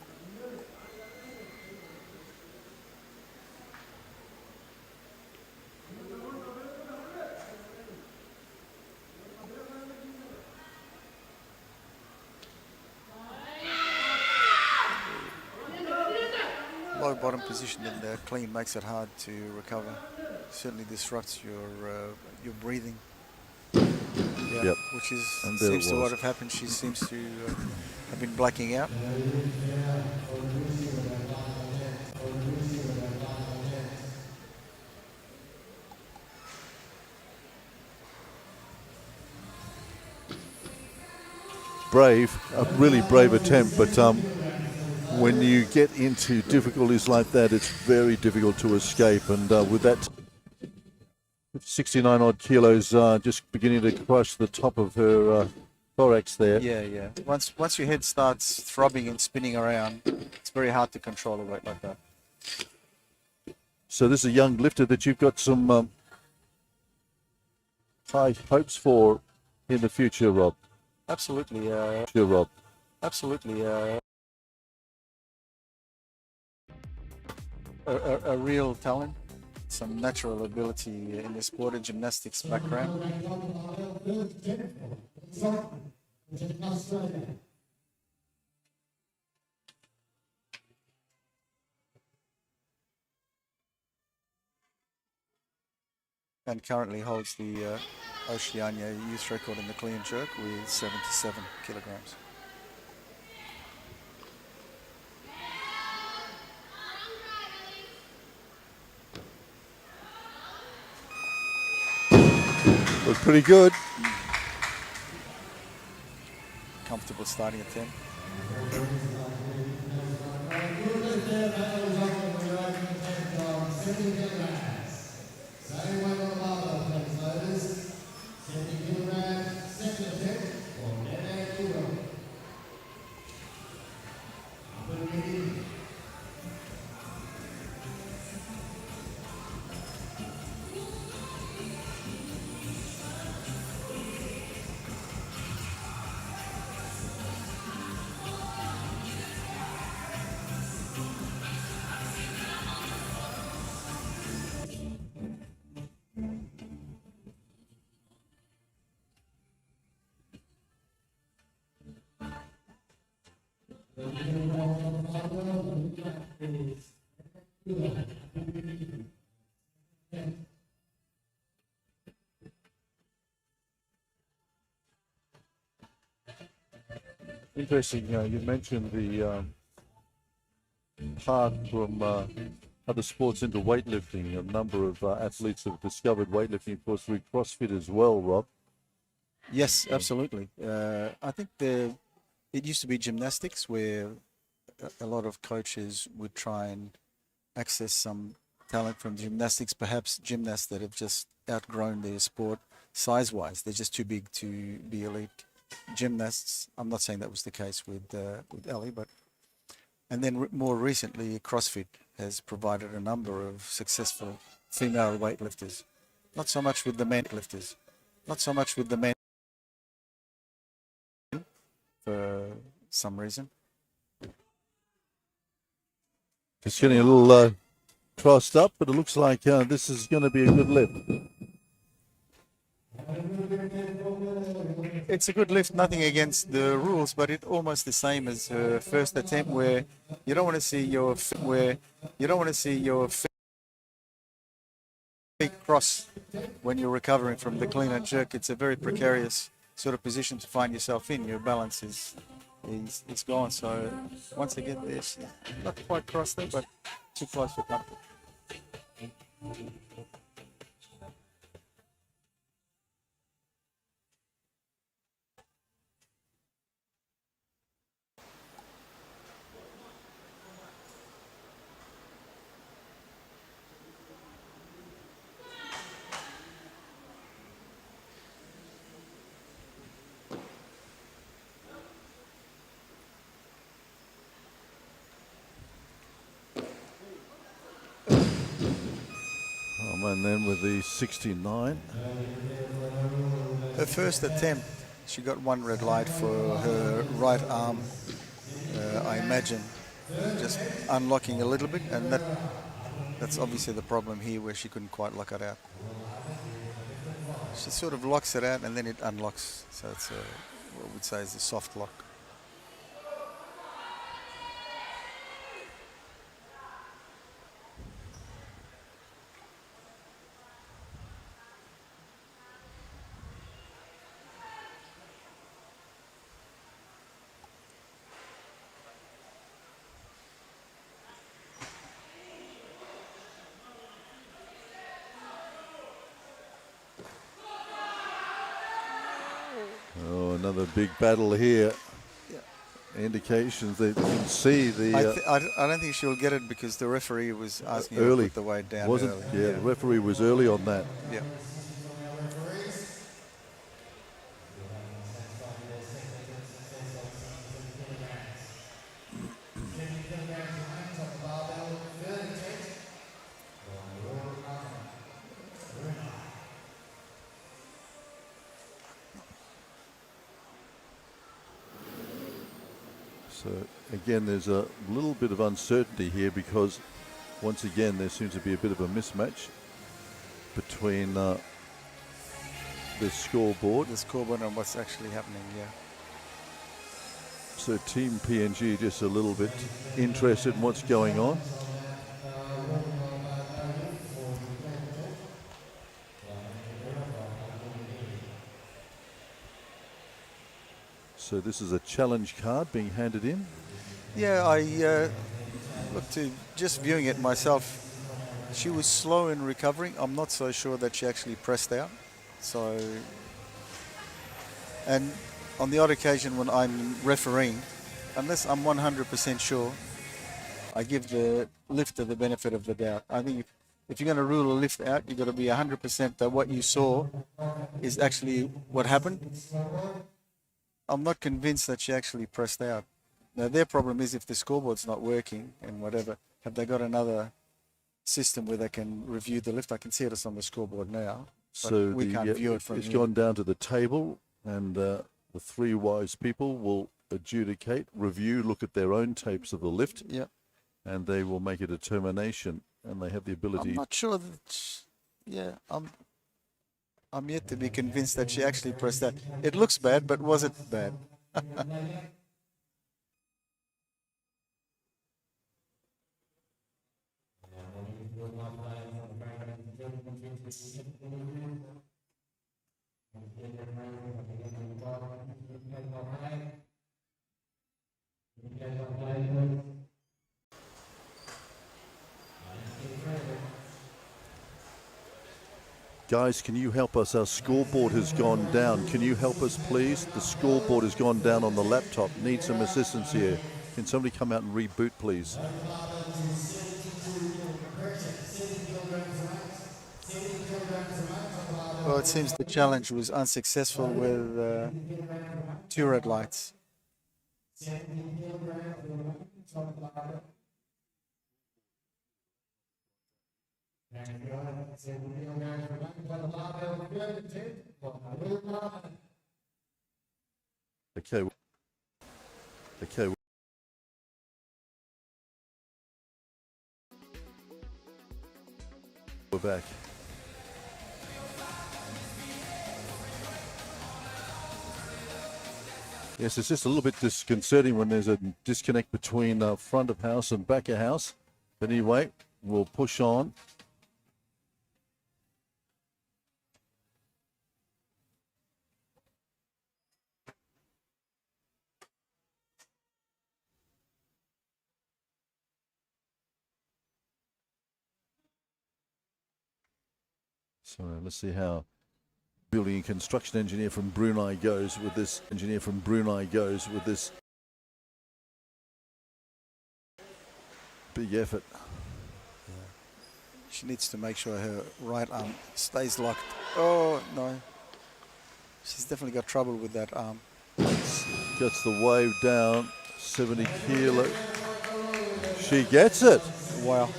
Low bottom position in the clean makes it hard to recover. Certainly disrupts your breathing. Yeah, yep. Which is and seems to what have happened. She seems to have been blacking out. Brave, a really brave attempt, but when you get into difficulties like that, it's very difficult to escape. And with that 69 odd kilos just beginning to crush the top of her thorax there. Yeah. Once your head starts throbbing and spinning around, it's very hard to control a weight like that. So this is a young lifter that you've got some high hopes for in the future, Rob. Absolutely. Sure, Rob. Absolutely. A real talent, some natural ability in the sport, a gymnastics background. And currently holds the Oceania youth record in the clean jerk with 77 kilograms. Looks pretty good. Comfortable starting at 10. Interesting, you mentioned the path from other sports into weightlifting. A number of athletes have discovered weightlifting, of course, through CrossFit as well, Rob. Yes, absolutely. I think it used to be gymnastics where a lot of coaches would try and access some talent from gymnastics, perhaps gymnasts that have just outgrown their sport size-wise. They're just too big to be elite gymnasts. I'm not saying that was the case with Ali, but and then more recently, CrossFit has provided a number of successful female weightlifters. Not so much with the men lifters, not so much with the men for some reason. Just getting a little crossed up, but it looks like this is going to be a good lift. It's a good lift, nothing against the rules, but it's almost the same as her first attempt, where you don't want to see your feet cross when you're recovering from the clean and jerk. It's a very precarious sort of position to find yourself in. Your balance is gone. So once they get there, she's not quite crossed there, but too close for comfort. And then with the 69. Her first attempt, she got one red light for her right arm, I imagine, just unlocking a little bit, and that's obviously the problem here, where she couldn't quite lock it out. She sort of locks it out and then it unlocks, so it's what we'd say is a soft lock. Oh, another big battle here. Yeah. Indications that you can see the... I don't think she'll get it because the referee was asking her early. to put the weight down Wasn't? early. Yeah, the referee was early on that. Yeah. So again, there's a little bit of uncertainty here because once again there seems to be a bit of a mismatch between the scoreboard. The scoreboard and what's actually happening, yeah. So Team PNG just a little bit interested in what's going on. So this is a challenge card being handed in. Yeah, I look, to just viewing it myself, she was slow in recovering. I'm not so sure that she actually pressed out. So, and on the odd occasion when I'm refereeing, unless I'm 100% sure, I give the lifter the benefit of the doubt. I think if you're going to rule a lift out, you've got to be 100% that what you saw is actually what happened. I'm not convinced that she actually pressed out. Now, their problem is if the scoreboard's not working and whatever, have they got another system where they can review the lift? I can see it on the scoreboard now, but So we can't view it from it's here. gone down to the table, and the three wise people will adjudicate, review, look at their own tapes of the lift, Yeah. and they will make a determination, and they have the ability. I'm not sure that, I'm yet to be convinced that she actually pressed that. It looks bad, but was it bad? Guys, can you help us? Our scoreboard has gone down. Can you help us, please? The scoreboard has gone down on the laptop. Need some assistance here. Can somebody come out and reboot, please? Well, it seems the challenge was unsuccessful with 2 red lights. Okay. Okay. We're back. Yes, it's just a little bit disconcerting when there's a disconnect between front of house and back of house. But anyway, we'll push on. So let's see how building and construction engineer from Brunei goes with this. Big effort. She needs to make sure her right arm stays locked. Oh, no. She's definitely got trouble with that arm. Gets the wave down, 70 kilo. She gets it. Wow.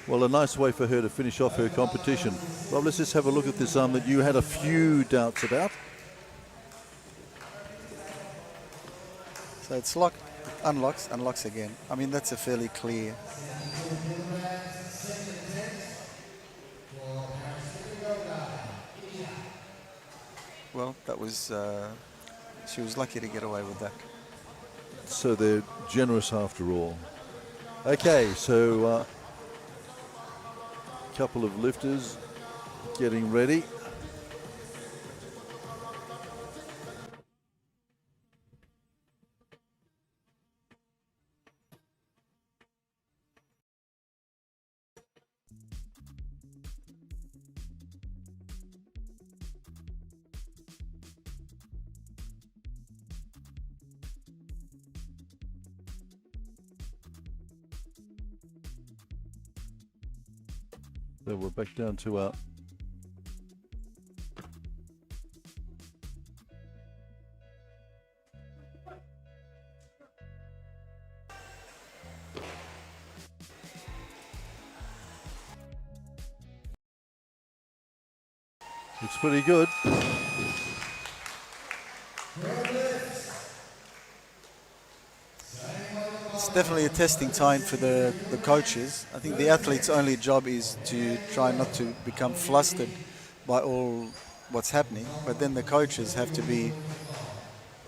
Well, a nice way for her to finish off her competition. Rob, let's just have a look at this arm that you had a few doubts about. So it's locked, unlocks, unlocks again. I mean, that's a fairly clear. Well, that was, she was lucky to get away with that. So they're generous after all. Okay, so couple of lifters getting ready. So we're back down to our looks pretty good. It's definitely a testing time for the coaches. I think the athlete's only job is to try not to become flustered by all what's happening, but then the coaches have to be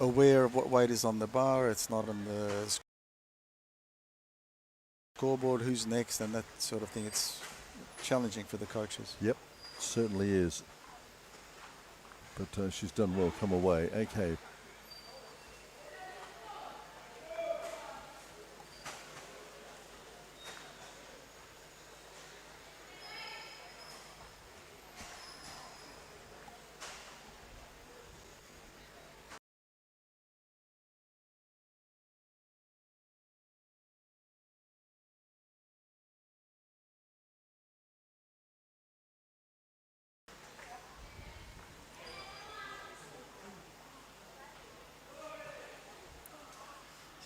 aware of what weight is on the bar, it's not on the scoreboard, who's next, and that sort of thing. It's challenging for the coaches. Yep, certainly is. But she's done well, come away. Okay.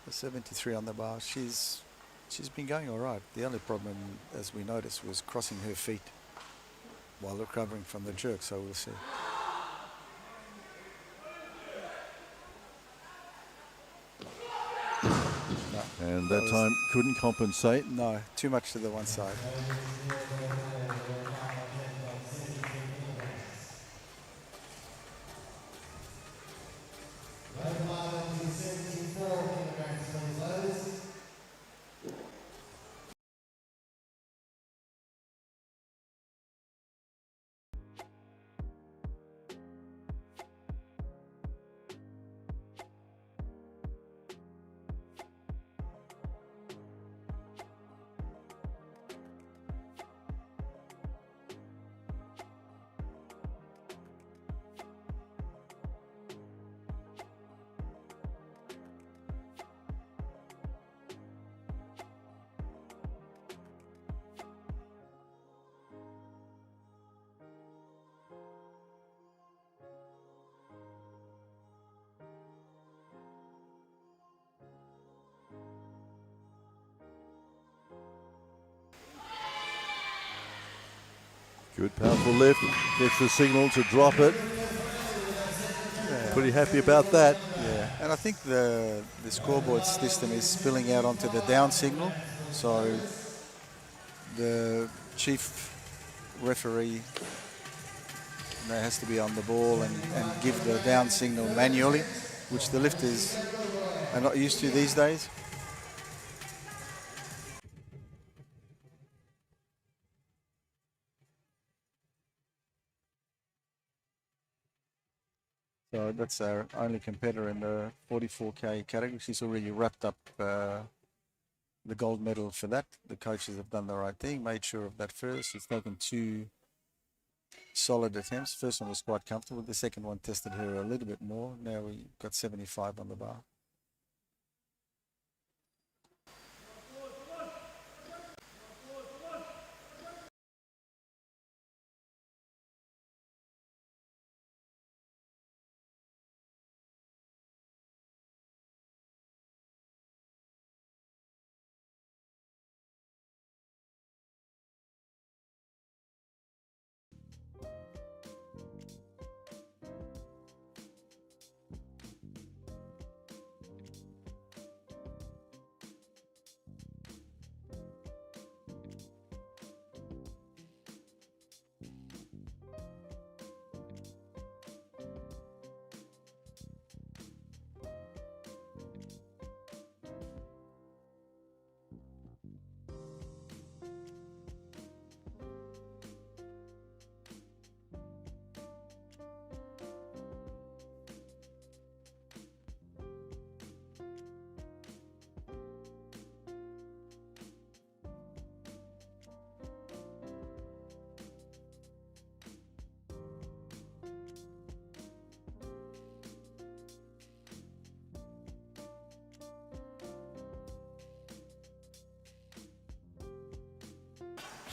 So 73 on the bar. She's been going all right. The only problem, as we noticed, was crossing her feet while recovering from the jerk, so we'll see. No, And that time couldn't compensate. No, too much to the one side. Good powerful lift. Gets the signal to drop it. Pretty happy about that. Yeah, and I think the scoreboard system is spilling out onto the down signal. So the chief referee has to be on the ball and give the down signal manually, which the lifters are not used to these days. So that's our only competitor in the 44K category. She's already wrapped up the gold medal for that. The coaches have done the right thing, made sure of that first. She's taken 2 solid attempts. First one was quite comfortable. The second one tested her a little bit more. Now we got 75 on the bar.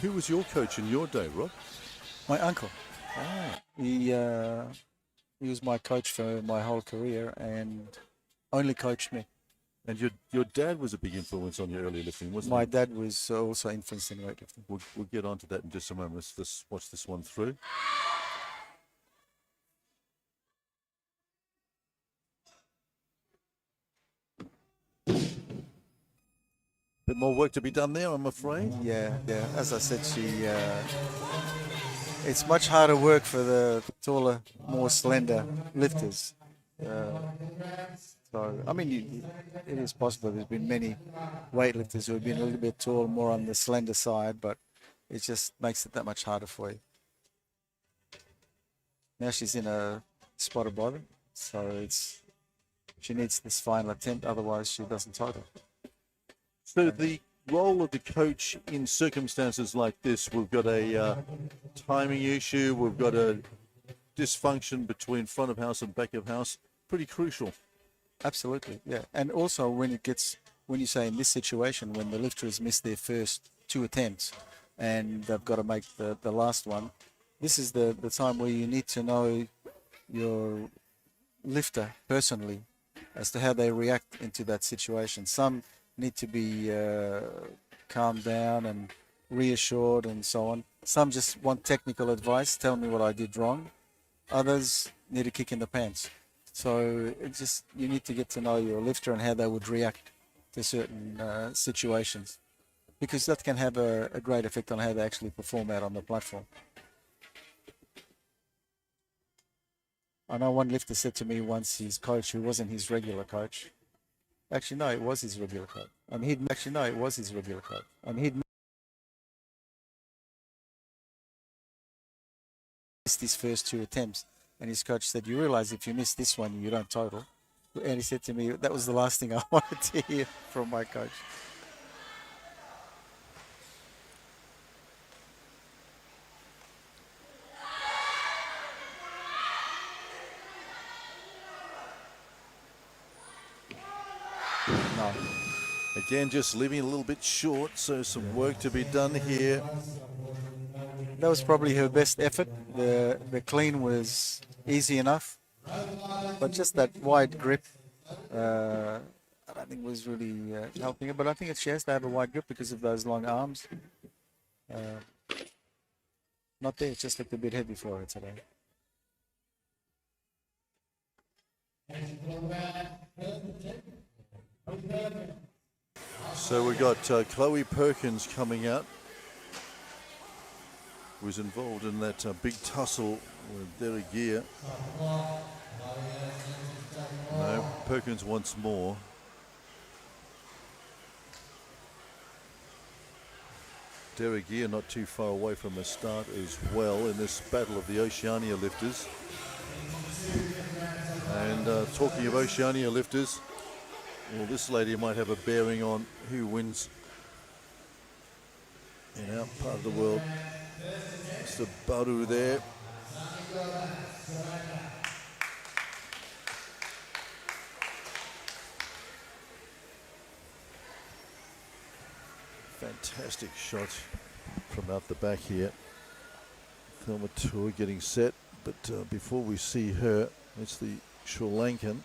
Who was your coach in your day, Rob? My uncle. He was my coach for my whole career and only coached me. And your dad was a big influence on your early lifting, wasn't My he? dad was also influenced in weightlifting. We'll get onto that in just a moment. Let's just watch this one through. Bit more work to be done there, I'm afraid. Yeah. As I said, it's much harder work for the taller, more slender lifters. So, I mean, it is possible. There's been many weightlifters who have been a little bit tall, more on the slender side, but it just makes it that much harder for you. Now she's in a spotted bottom, so she needs this final attempt, otherwise she doesn't title. So the role of the coach in circumstances like this, we've got a timing issue, we've got a dysfunction between front of house and back of house, pretty crucial. Absolutely, yeah. And also when you say in this situation, when the lifter has missed their first 2 attempts and they've got to make the last one, this is the time where you need to know your lifter personally as to how they react into that situation. Some need to be calmed down and reassured and so on. Some just want technical advice, tell me what I did wrong. Others need a kick in the pants. So you need to get to know your lifter and how they would react to certain situations, because that can have a great effect on how they actually perform out on the platform. I know one lifter said to me once, his coach, who wasn't his regular coach, actually no, it was his regular coach, and he'd missed his first 2 attempts. And his coach said, you realize if you miss this one, you don't total. And he said to me, that was the last thing I wanted to hear from my coach. No. Again, just leaving a little bit short, so some work to be done here. That was probably her best effort. The clean was easy enough, but just that wide grip, I don't think was really helping her. But I think she has to have a wide grip because of those long arms. Not there. It just looked a bit heavy for her today. So we got Chloe Perkins coming out, who was involved in that big tussle with Derek Gear. No, Perkins wants more. Derek Gear not too far away from the start as well in this battle of the Oceania lifters. And talking of Oceania lifters, well, this lady might have a bearing on who wins in our part of the world. Mr. Baru there. Fantastic shot from out the back here. Thelma Tour getting set, but before we see her, it's the Sri Lankan.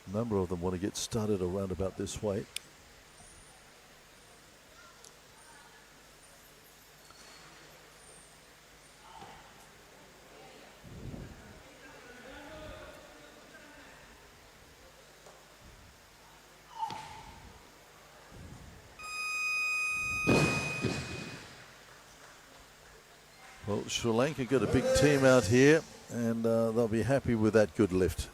A number of them want to get started around about this weight. Well, Sri Lanka got a big team out here, and they'll be happy with that good lift.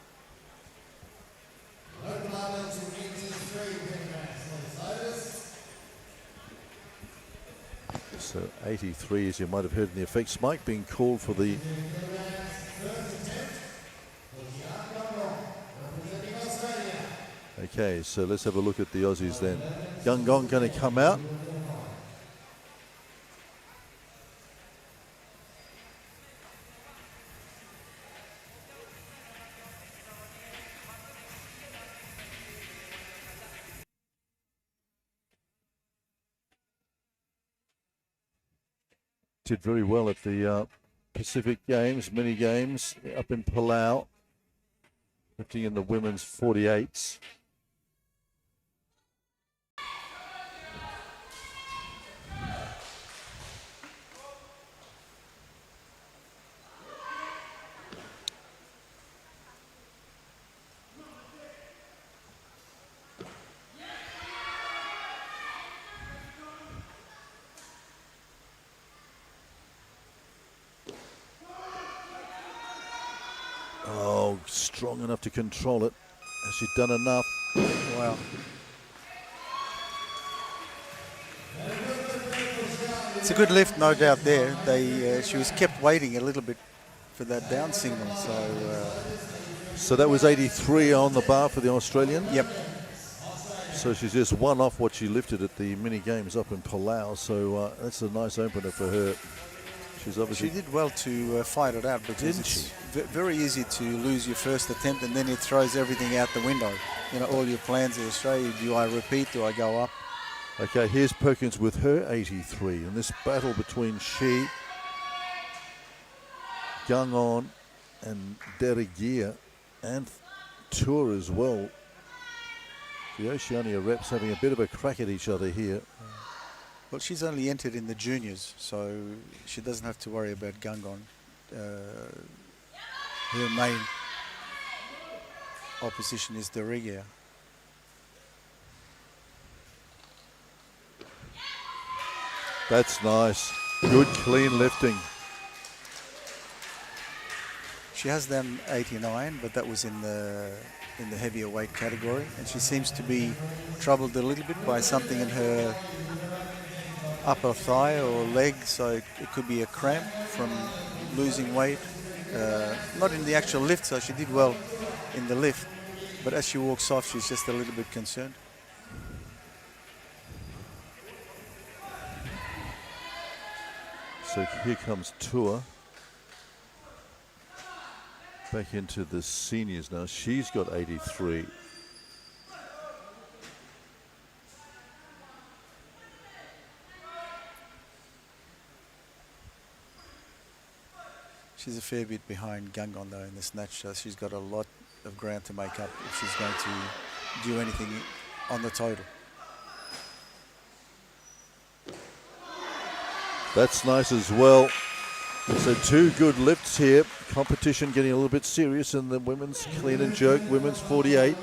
So 83, as you might have heard in the effects, Mike being called for the okay, so let's have a look at the Aussies then. Gungong going to come out. Did very well at the Pacific Games, mini games up in Palao, lifting in the women's 48s. Oh, strong enough to control it. Has she done enough? Wow. It's a good lift, no doubt there. She was kept waiting a little bit for that down signal. So that was 83 on the bar for the Australian? Yep. So she's just one off what she lifted at the mini games up in Palao. So that's a nice opener for her. She's obviously... She did well to fight it out, because it's very easy to lose your first attempt and then it throws everything out the window. You know, all your plans in Australia. Do I repeat? Do I go up? Okay, here's Perkins with her 83. And this battle between she, Gungon, and Derrigia, and Tour as well. The Oceania reps having a bit of a crack at each other here. Well, she's only entered in the juniors, so she doesn't have to worry about Gungon. Her main opposition is Derrigia. That's nice. Good, clean lifting. She has done 89, but that was in the heavier weight category, and she seems to be troubled a little bit by something in her upper thigh or leg, so it could be a cramp from losing weight. Not in the actual lift, so she did well in the lift, but as she walks off, she's just a little bit concerned. So here comes Tour. Back into the seniors now. She's got 83. She's a fair bit behind Gangon though in the snatch, so she's got a lot of ground to make up if she's going to do anything on the total. That's nice as well. So 2 good lifts here. Competition getting a little bit serious in the women's clean and jerk, women's 48.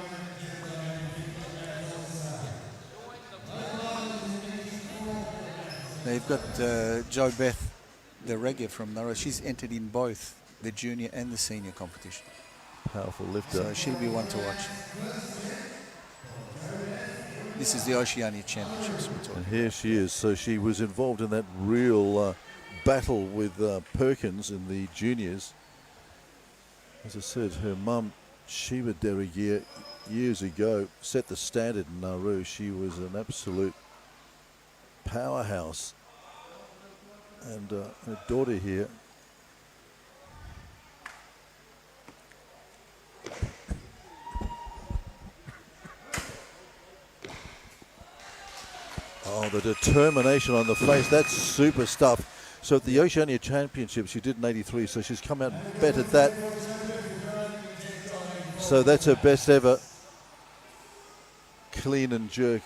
Now you've got Jo Beth, the reggae from Nauru. She's entered in both the junior and the senior competition. Powerful lifter. So she'll be one to watch. This is the Oceania Championships we're talking And here she is. So she was involved in that real battle with Perkins in the juniors. As I said, her mum, Shiva Derrigier, years ago, set the standard in Nauru. She was an absolute powerhouse. And her daughter here, oh, the determination on the face, that's super stuff. So at the Oceania Championships, she did an 83, so she's come out and bettered that. So that's her best ever clean and jerk.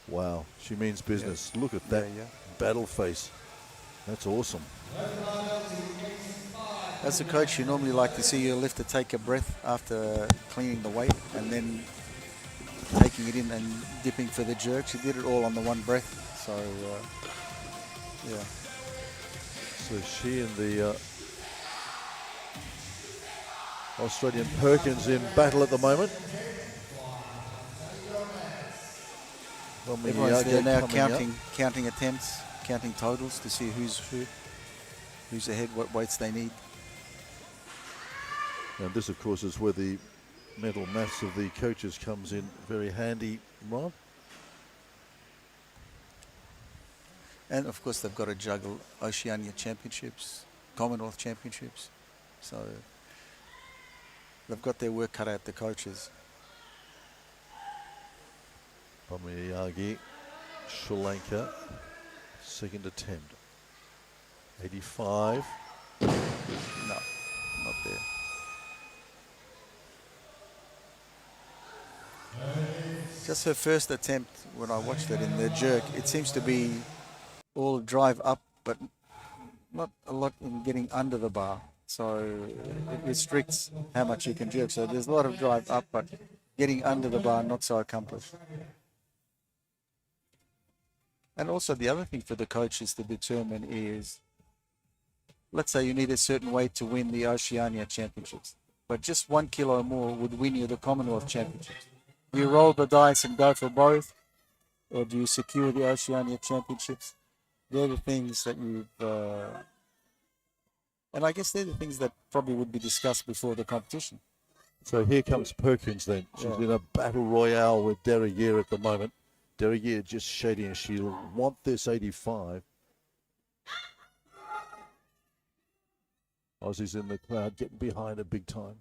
Wow, she means business. Yeah. Look at that Yeah. battle face. That's awesome. As a coach, you normally like to see your lifter take a breath after cleaning the weight and then taking it in and dipping for the jerk. She did it all on the one breath. So, yeah. So she and the Australian Perkins in battle at the moment. Everyone's there now coming counting attempts, counting totals to see who's ahead, what weights they need. And this, of course, is where the mental maths of the coaches comes in very handy, Ron. And of course, they've got to juggle Oceania Championships, Commonwealth Championships. So they've got their work cut out, the coaches. Pamiyagi, Sri Lanka, second attempt. 85. No, not there. Just her first attempt, when I watched it in the jerk, it seems to be all drive up, but not a lot in getting under the bar. So it restricts how much you can jerk. So there's a lot of drive up, but getting under the bar, not so accomplished. And also the other thing for the coaches to determine is, let's say you need a certain weight to win the Oceania Championships, but just 1 kilo more would win you the Commonwealth Championships. Do you roll the dice and go for both, or do you secure the Oceania Championships? They're the things that you've... and I guess they're the things that probably would be discussed before the competition. So here comes Perkins then. She's in a battle royale with Derrigier at the moment. Derrigier just shading. She'll want this 85. Aussies in the crowd getting behind her big time.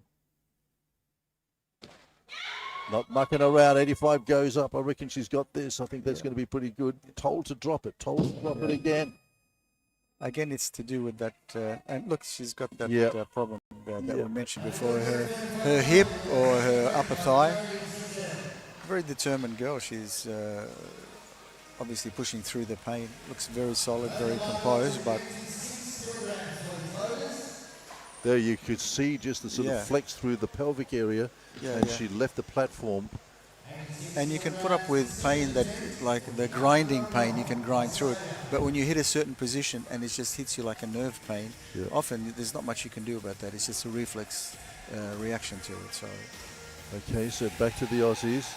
Not mucking around. 85 goes up. I reckon she's got this. I think that's going to be pretty good. Told to drop it. Told to drop it again. Again, it's to do with that. And look, she's got that problem that we mentioned before. Her hip or her upper thigh. Very determined girl. She's obviously pushing through the pain. Looks very solid, very composed, but... There you could see just the sort of flex through the pelvic area, and she left the platform. And you can put up with pain that, like the grinding pain, you can grind through it. But when you hit a certain position and it just hits you like a nerve pain, often there's not much you can do about that. It's just a reflex reaction to it. So, okay, so back to the Aussies.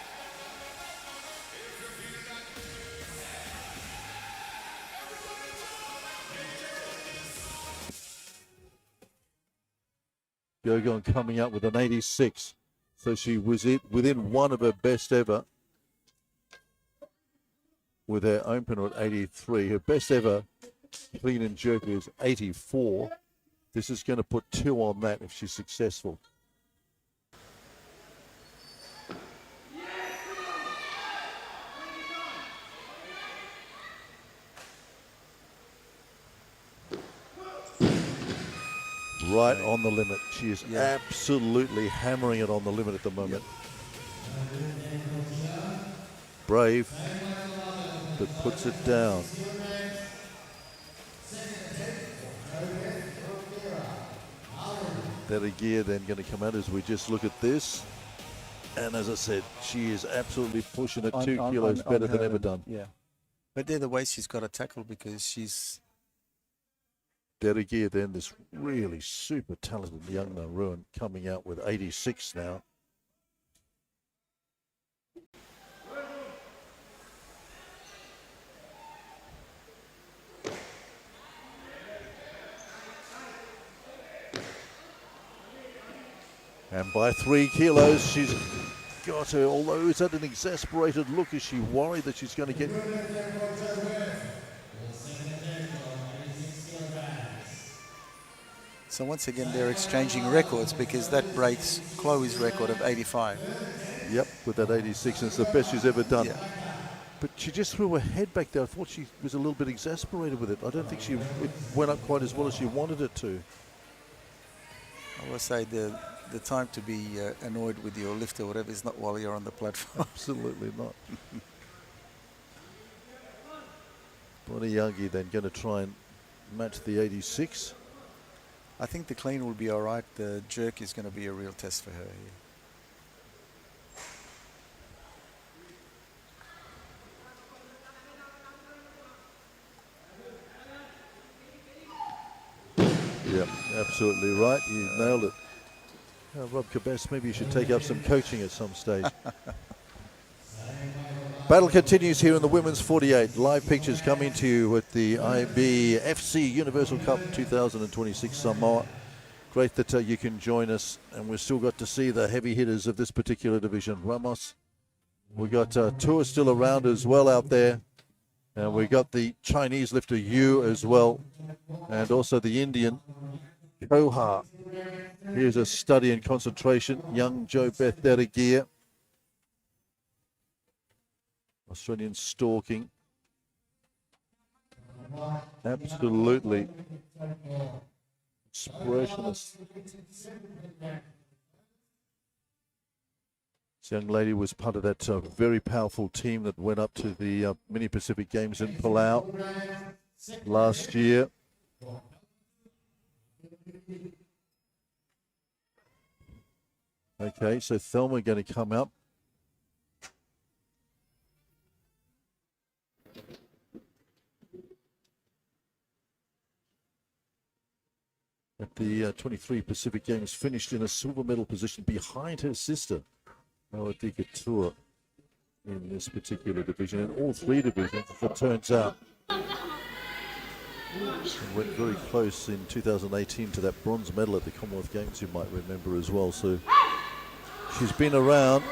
Gogon coming up with an 86. So she was within one of her best ever with her opener at 83. Her best ever clean and jerk is 84. This is going to put 2 on that if she's successful. right on the limit. She is Yeah. absolutely hammering it on the limit at the moment. Brave, but puts it down. That gear then going to come out as we just look at this. And as I said, she is absolutely pushing it 2 kilos better than ever done. Yeah. But they're the way she's got to tackle because she's... Derrigier then, this really super talented young Nauruan coming out with 86 now. And by 3 kilos, she's got her, although it's at an exasperated look as she worried that she's going to get... So once again, they're exchanging records because that breaks Chloe's record of 85. Yep, with that 86, and it's the best she's ever done. Yeah. But she just threw her head back there. I thought she was a little bit exasperated with it. I don't think it went up quite as well as she wanted it to. I will say the time to be annoyed with your lift or whatever is not while you're on the platform. Absolutely not. Bonnie Youngie then going to try and match the 86. I think the clean will be all right. The jerk is going to be a real test for her here. Yep, absolutely right. You nailed it. Rob Cabas, maybe you should take up some coaching at some stage. Battle continues here in the women's 48. Live pictures coming to you with the IBFC Universal Cup 2026 Samoa. Great that you can join us, and we've still got to see the heavy hitters of this particular division. Ramos, we got Tua still around as well out there, and we got the Chinese lifter Yu as well, and also the Indian Koha. Here's a study in concentration, young Jo Beth Derrigier. Australian stalking. Absolutely expressionless. This young lady was part of that very powerful team that went up to the Mini Pacific Games in Palao last year. Okay, so Thelma going to come up. At the 23 Pacific Games, finished in a silver medal position behind her sister, Awadika Tua, in this particular division, in all 3 divisions, as it turns out. And went very close in 2018 to that bronze medal at the Commonwealth Games, you might remember as well. So she's been around.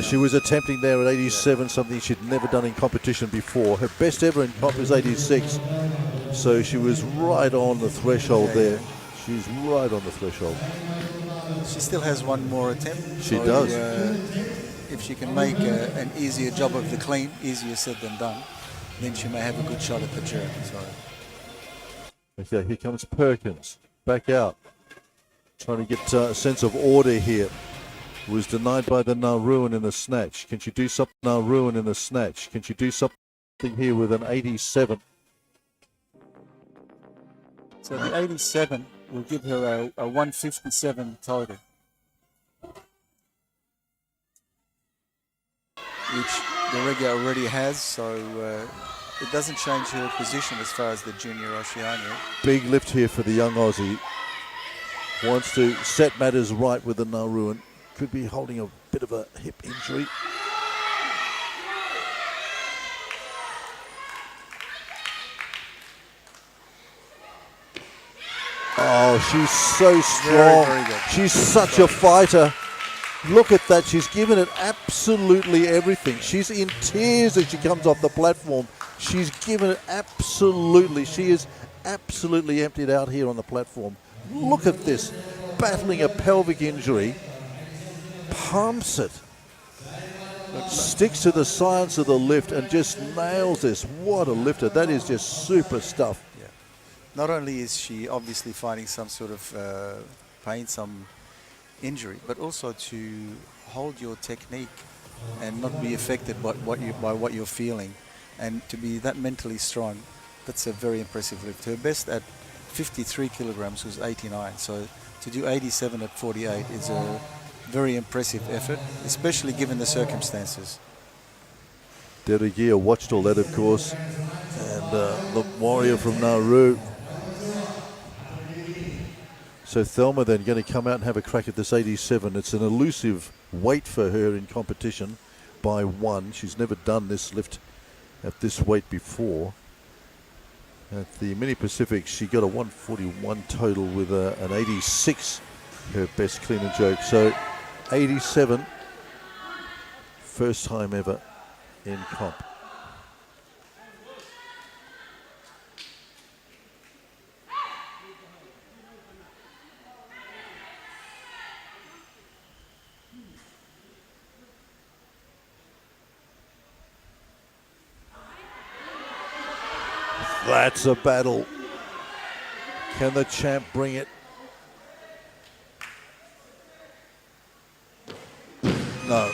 She was attempting there at 87, something she'd never done in competition before. Her best ever in comp is 86, so she was right on the threshold there. She's right on the threshold. She still has one more attempt. She does. If she can make an easier job of the clean, easier said than done, then she may have a good shot at the jerk. Okay, here comes Perkins, back out. Trying to get a sense of order here. Was denied by the Nauruan in the snatch. Can she do something Nauruan in the snatch? Can she do something here with an 87? So the 87 will give her a 157 total, which the regular already has, so it doesn't change her position as far as the junior Oceania. Big lift here for the young Aussie. Wants to set matters right with the Nauruan. Could be holding a bit of a hip injury. Oh, she's so strong. Very, very good. She's such a fighter. Look at that. She's given it absolutely everything. She's in tears as she comes off the platform. She's given it absolutely. She is absolutely emptied out here on the platform. Look at this, battling a pelvic injury, pumps it, sticks to the science of the lift and just nails this. What a lifter. That is just super stuff. Yeah. Not only is she obviously finding some sort of pain, some injury, but also to hold your technique and not be affected by what you're feeling, and to be that mentally strong. That's a very impressive lift. Her best at 53 kilograms was 89, so to do 87 at 48 is a very impressive effort, especially given the circumstances. Derrigier watched all that, of course, and the warrior from Nauru. So Thelma then going to come out and have a crack at this 87. It's an elusive weight for her in competition by 1. She's never done this lift at this weight before. At the Mini Pacific, she got a 141 total with an 86, her best clean and jerk. So 87, first time ever in comp. That's a battle. Can the champ bring it? No.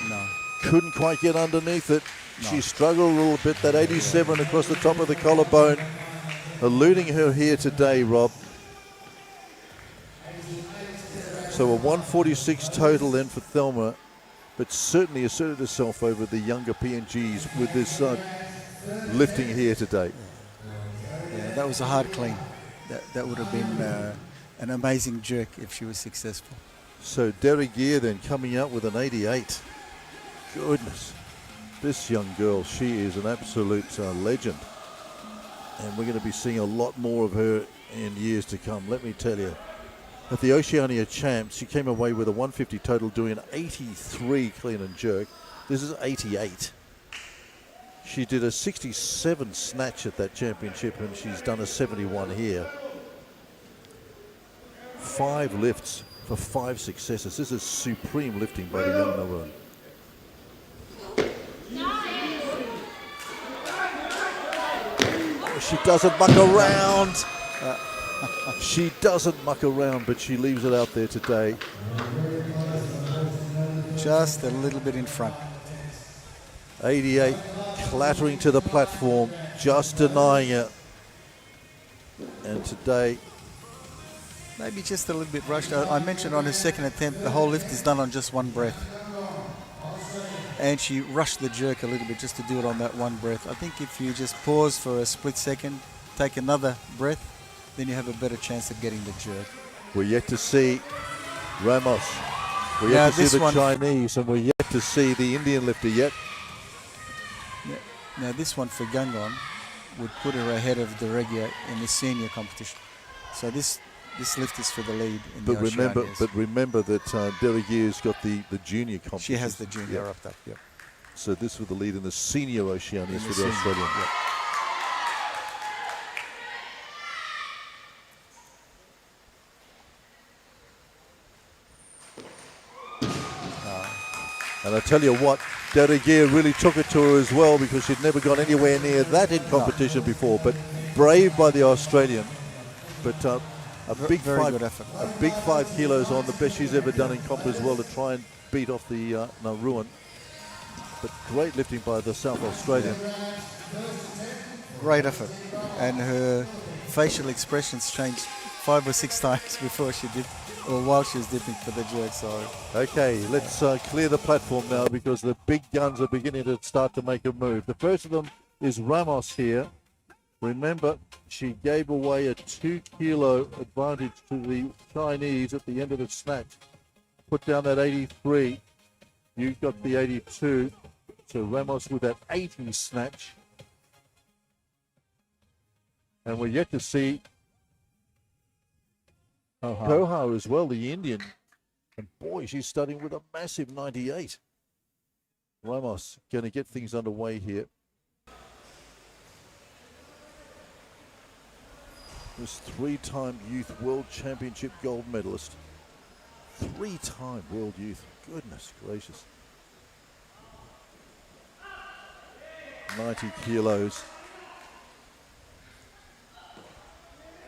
Couldn't quite get underneath it. No. She struggled a little bit. That 87 across the top of the collarbone, eluding her here today, Rob. So a 146 total then for Thelma, but certainly asserted herself over the younger PNGs with this lifting here today. Yeah, that was a hard clean. That would have been an amazing jerk if she was successful. So Derrigier then coming out with an 88. Goodness, this young girl, she is an absolute legend. And we're going to be seeing a lot more of her in years to come, let me tell you. At the Oceania Champs, she came away with a 150 total, doing an 83 clean and jerk. This is 88. She did a 67 snatch at that championship, and she's done a 71 here. 5 lifts for 5 successes. This is supreme lifting by the young Nauruan. She doesn't muck around. She doesn't muck around, but she leaves it out there today. Just a little bit in front. 88 clattering to the platform, just denying it. And today, maybe just a little bit rushed. I mentioned on her second attempt, the whole lift is done on just one breath. And she rushed the jerk a little bit just to do it on that one breath. I think if you just pause for a split second, take another breath, then you have a better chance of getting the jerk. We're yet to see Ramos. We're yet to see the Chinese, and we're yet to see the Indian lifter yet. Now this one for Gangon would put her ahead of Derrigier in the senior competition. So this lift is for the lead in the Oceanias. But remember that Derrigier's got the junior competition. She has the junior up there. Yep. So this for the lead in the senior Oceanias for the Australian. Yep. And I tell you what, Derrigier really took it to her as well, because she'd never gone anywhere near that in competition before. But brave by the Australian. But a big good effort. A big 5 kilos on, the best she's ever done in comp as well, to try and beat off the Nauruan. But great lifting by the South Australian. Great effort. And her facial expressions changed 5 or 6 times before she did, or while she was dipping for the jerk. So okay, let's clear the platform now, because the big guns are beginning to start to make a move. The first of them is Ramos here. Remember, she gave away a 2 kilo advantage to the Chinese at the end of the snatch. Put down that 83. You got the 82. So Ramos with that 80 snatch. And we're yet to see Koha as well, the Indian. And boy, she's starting with a massive 98. Ramos going to get things underway here. This 3-time Youth World Championship gold medalist. 3-time World Youth. Goodness gracious. 90 kilos.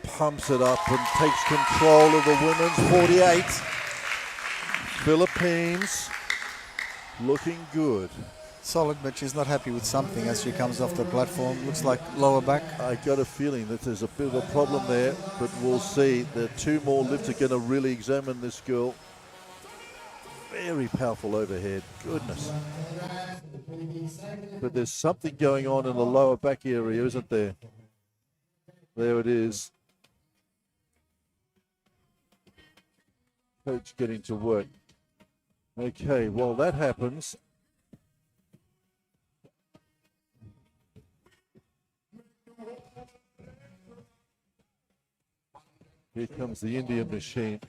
Pumps it up and takes control of the women's 48. Philippines looking good. Solid, but she's not happy with something as she comes off the platform. Looks like lower back. I got a feeling that there's a bit of a problem there, but we'll see. The 2 more lifts are going to really examine this girl. Very powerful overhead. Goodness. But there's something going on in the lower back area, isn't there? There it is. Coach getting to work. Okay, while that happens, here comes the Indian machine.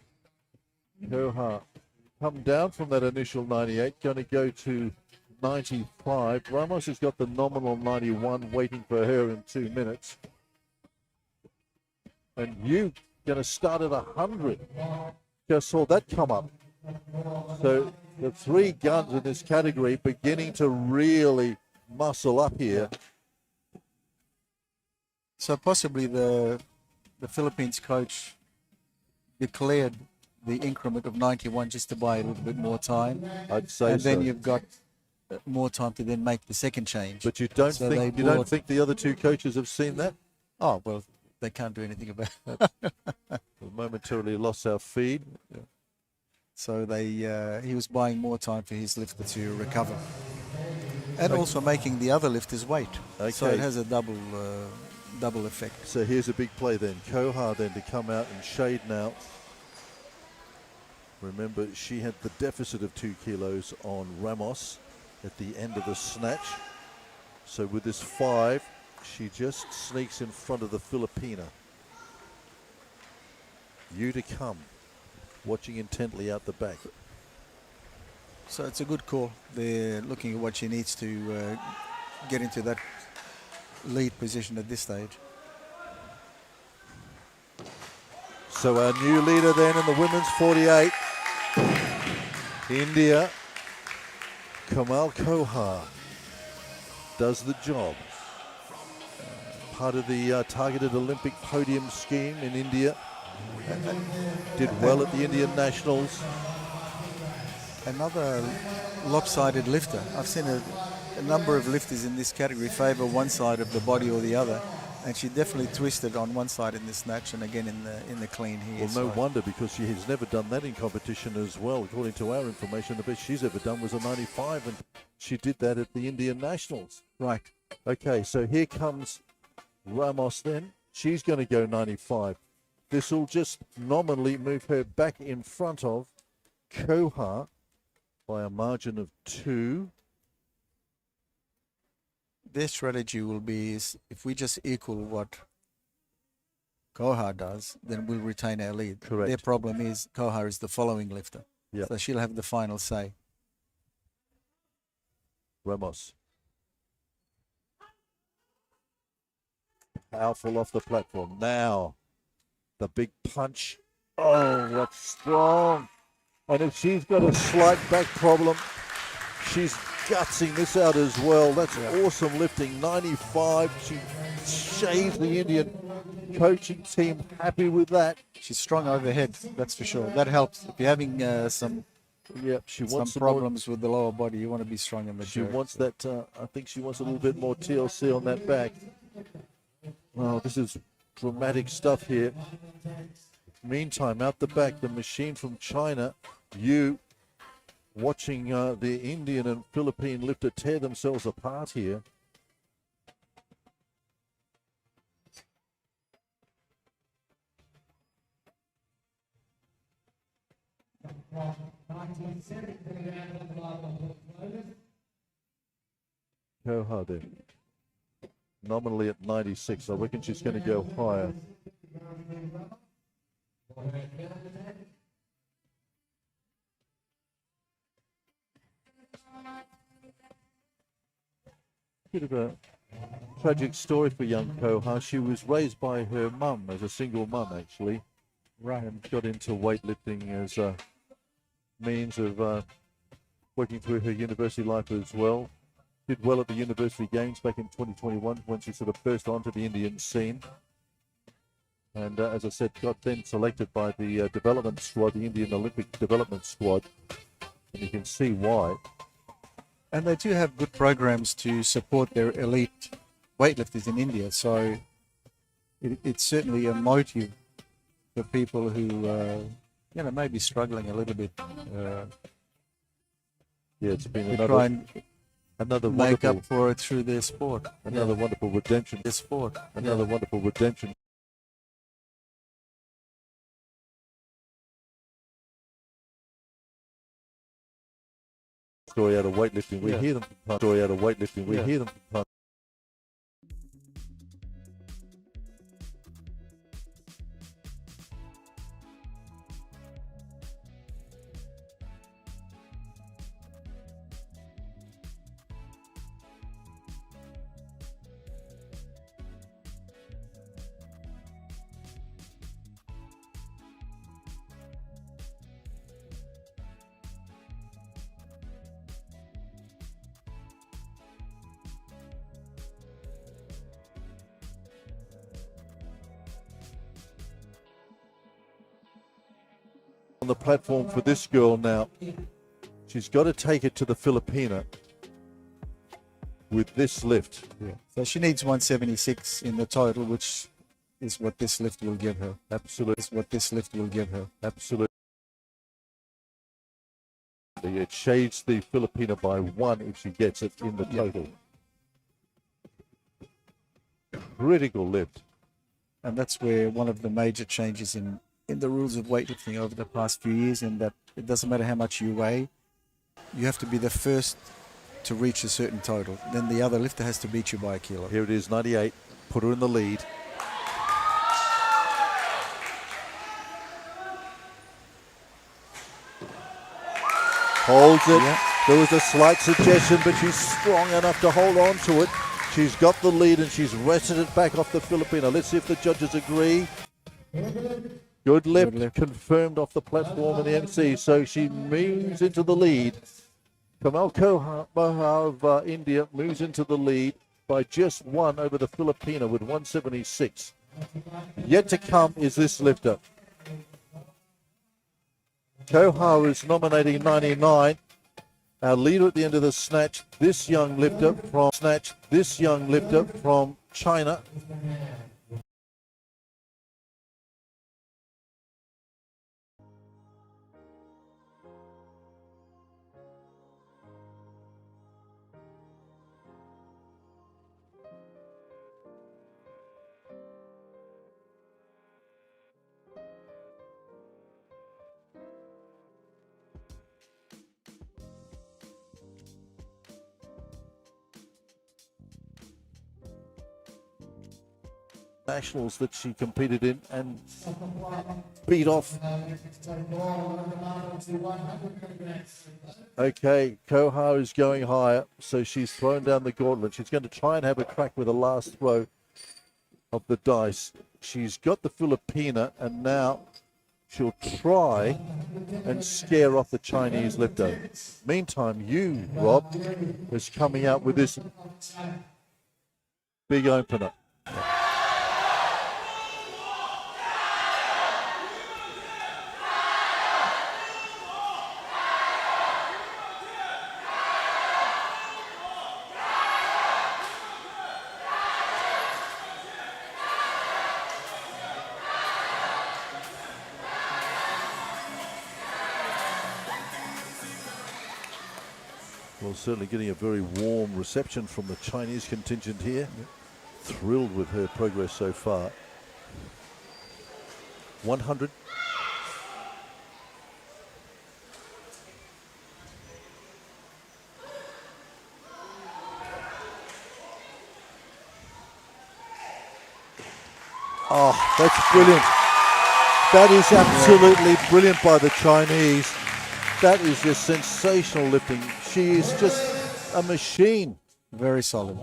Koha come down from that initial 98, going to go to 95. Ramos has got the nominal 91 waiting for her in 2 minutes. And you going to start at 100. Just saw that come up. So the 3 guns in this category beginning to really muscle up here. So possibly the Philippines coach declared the increment of 91 just to buy a little bit more time. I'd say and then so. you've got more time to then make the second change. But you don't So think they don't think the other 2 coaches have seen that? Oh, well, they can't do anything about it. We momentarily lost our feed. So he was buying more time for his lifter to recover. And also making the other lifters wait. Okay. So it has a double effect. So here's a big play then. Koha then to come out and shade now. Remember, she had the deficit of 2 kilos on Ramos at the end of the snatch. So with this 5, she just sneaks in front of the Filipina. You to come, watching intently out the back. So it's a good call. They're looking at what she needs to get into that lead position at this stage. So our new leader then in the women's 48, India, Kamal Koha, does the job. Part of the targeted Olympic podium scheme in India. Did well at the Indian Nationals. Another lopsided lifter. I've seen a number of lifters in this category favour one side of the body or the other, and she definitely twisted on one side in the snatch and again in the clean here. Well, no wonder, because she has never done that in competition as well. According to our information, the best she's ever done was a 95, and she did that at the Indian Nationals. Right. Okay, so here comes Ramos then. She's going to go 95. This will just nominally move her back in front of Koha by a margin of 2. Their strategy will be is if we just equal what Koha does, then we'll retain our lead. Correct. Their problem is Koha is the following lifter. Yep. So she'll have the final say. Ramos. Powerful off the platform. Now, the big punch. Oh, that's strong. And if she's got a slight back problem, she's gutsing this out as well. That's awesome lifting. 95. She shaves the Indian coaching team happy with that. She's strong overhead, that's for sure. That helps. If you're having some she wants some problems with the lower body, you want to be strong in the She jerk. wants that, I think she wants a little bit more TLC on that back. Oh, this is dramatic stuff here. Meantime, out the back, the machine from China, you watching the Indian and Philippine lifter tear themselves apart here. Koha then. Nominally at 96. I reckon she's going to go higher. Bit of a tragic story for young Koha. She was raised by her mum as a single mum, actually. Right. And got into weightlifting as a means of working through her university life as well. Did well at the University Games back in 2021 when she sort of burst onto the Indian scene. And as I said, got then selected by the development squad, the Indian Olympic development squad. And you can see why. And they do have good programs to support their elite weightlifters in India. So it's certainly a motive for people who, may be struggling a little bit. It's been to try and another make wonderful, up for it through their sport. another wonderful redemption. Their sport. Another wonderful redemption. Story out of weightlifting. We hear them from time. Story out of weightlifting. We hear them from time. On the platform for this girl now. She's got to take it to the Filipina with this lift. So she needs 176 in the total, which is what this lift will give her. Absolutely. Is what this lift will give her. Absolutely. It shades the Filipina by 1 if she gets it in the total. Critical lift. And that's where one of the major changes in the rules of weightlifting over the past few years, in that it doesn't matter how much you weigh, you have to be the first to reach a certain total. Then the other lifter has to beat you by a kilo. Here it is, 98. Put her in the lead. Holds it. Yeah. There was a slight suggestion, but she's strong enough to hold on to it. She's got the lead and she's wrested it back off the Filipina. Let's see if the judges agree. Good lift, confirmed off the platform in the MC. So she moves into the lead. Kamal Koha of India moves into the lead by just 1 over the Filipina with 176. Yet to come is this lifter. Koha is nominating 99. Our leader at the end of the snatch, this young lifter from China. Nationals that she competed in and beat off. Okay, Koha is going higher, so she's thrown down the gauntlet. She's going to try and have a crack with the last throw of the dice. She's got the Filipina, and now she'll try and scare off the Chinese lifter. Meantime, Rob, is coming out with this big opener. Well, certainly getting a very warm reception from the Chinese contingent here. Thrilled with her progress so far. 100. Oh, that's brilliant. That is absolutely brilliant by the Chinese. That is just sensational lifting. She is just a machine. Very solid.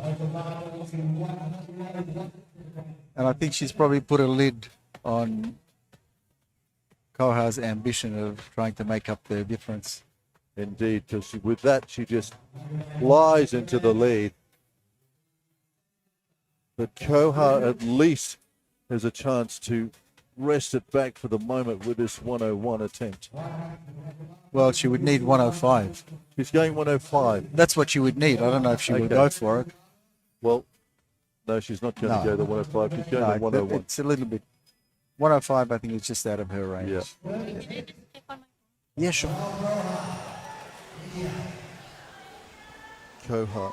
And I think she's probably put a lid on Koha's ambition of trying to make up the difference. Indeed, because with that, she just flies into the lead. But Koha at least has a chance to wrest it back for the moment with this 101 attempt. Well, she would need 105. She's going 105. That's what she would need. I don't know if she will Okay. go for it. Well, no, she's not going to go to 105. She's going to No, 101. it's a little bit. 105, I think, is just out of her range. Yeah. Yeah, sure. Koha.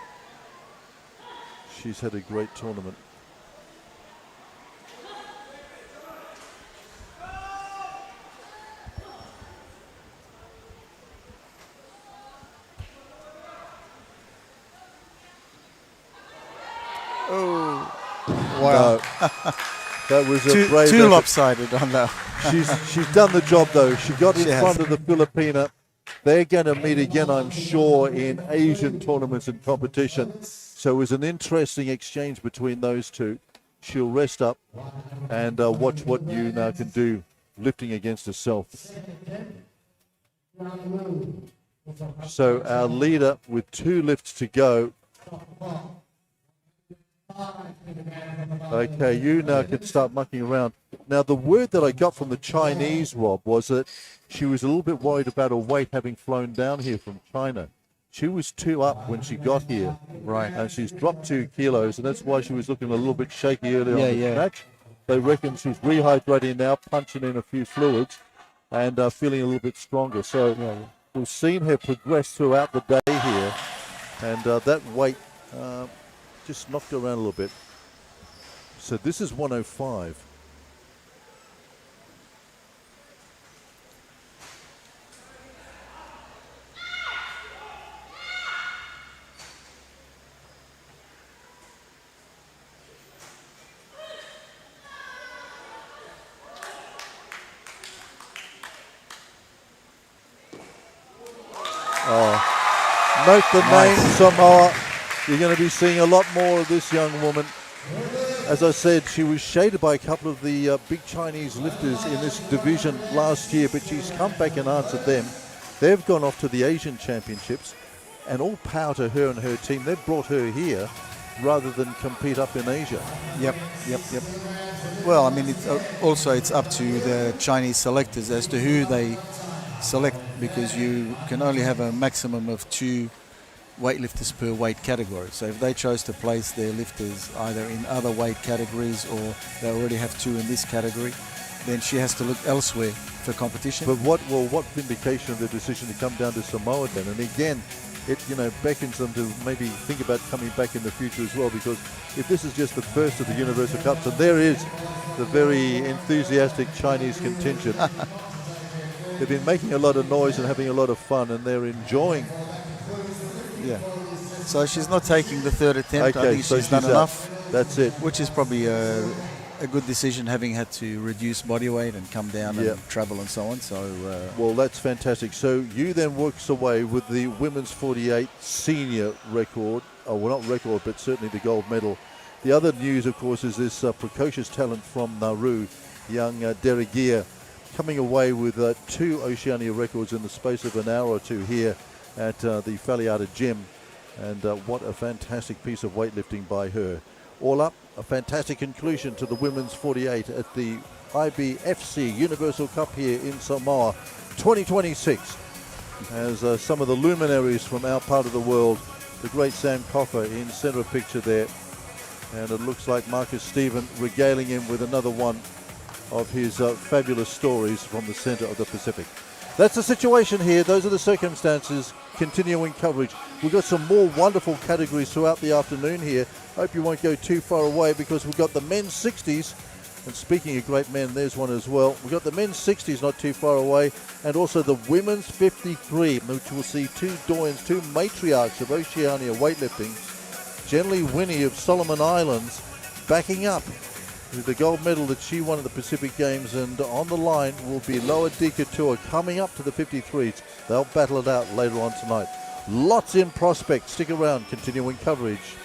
She's had a great tournament. Wow. No. That was a brave Too effort. lopsided on that. She's done the job though. She got in She has. front of the Filipina. They're going to meet again, I'm sure, in Asian tournaments and competition. So it was an interesting exchange between those two. She'll rest up and watch what you now can do lifting against herself. So our leader with 2 lifts to go. Okay, you now can start mucking around. Now, the word that I got from the Chinese, Rob, was that she was a little bit worried about her weight having flown down here from China. She was 2 up when she got here. Right. And she's dropped 2 kilos, and that's why she was looking a little bit shaky earlier on the Yeah. snatch. They reckon she's rehydrating now, punching in a few fluids, and feeling a little bit stronger. So we've seen her progress throughout the day here, and that weight just knocked her around a little bit. So this is 105. Note the name Samoa. You're going to be seeing a lot more of this young woman. As I said, she was shaded by a couple of the big Chinese lifters in this division last year, but she's come back and answered them. They've gone off to the Asian Championships, and all power to her and her team. They've brought her here rather than compete up in Asia. Yep. Well, I mean, it's up to the Chinese selectors as to who they select, because you can only have a maximum of 2 weightlifters per weight category. So if they chose to place their lifters either in other weight categories or they already have 2 in this category, then she has to look elsewhere for competition. But what vindication of the decision to come down to Samoa then? And again, it beckons them to maybe think about coming back in the future as well, because if this is just the first of the Universal Cups, and there is the very enthusiastic Chinese contingent, they've been making a lot of noise and having a lot of fun, and they're enjoying. Yeah. So she's not taking the 3rd attempt. I think so she's done out. enough. That's it. Which is probably a good decision, having had to reduce body weight and come down and travel and so on. So well, that's fantastic. So you then works away with the women's 48 senior record. Oh, well, not record, but certainly the gold medal. The other news, of course, is this precocious talent from Nauru, young Deregia, coming away with 2 Oceania records in the space of an hour or 2 here at the Faleata gym. And what a fantastic piece of weightlifting by her. All up, a fantastic conclusion to the women's 48 at the IBFC Universal Cup here in Samoa 2026. As some of the luminaries from our part of the world, the great Sam Coffer in centre of picture there. And it looks like Marcus Stephen regaling him with another one of his fabulous stories from the centre of the Pacific. That's the situation here. Those are the circumstances. Continuing coverage. We've got some more wonderful categories throughout the afternoon here. Hope you won't go too far away, because we've got the men's 60s. And speaking of great men, there's one as well. We've got the men's 60s not too far away, and also the women's 53, which will see 2 doyens, 2 matriarchs of Oceania weightlifting. Generally Winnie of Solomon Islands backing up with the gold medal that she won at the Pacific Games, and on the line will be Loa Dikatua coming up to the 53s. They'll battle it out later on tonight. Lots in prospect. Stick around, continuing coverage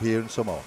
here in Samoa.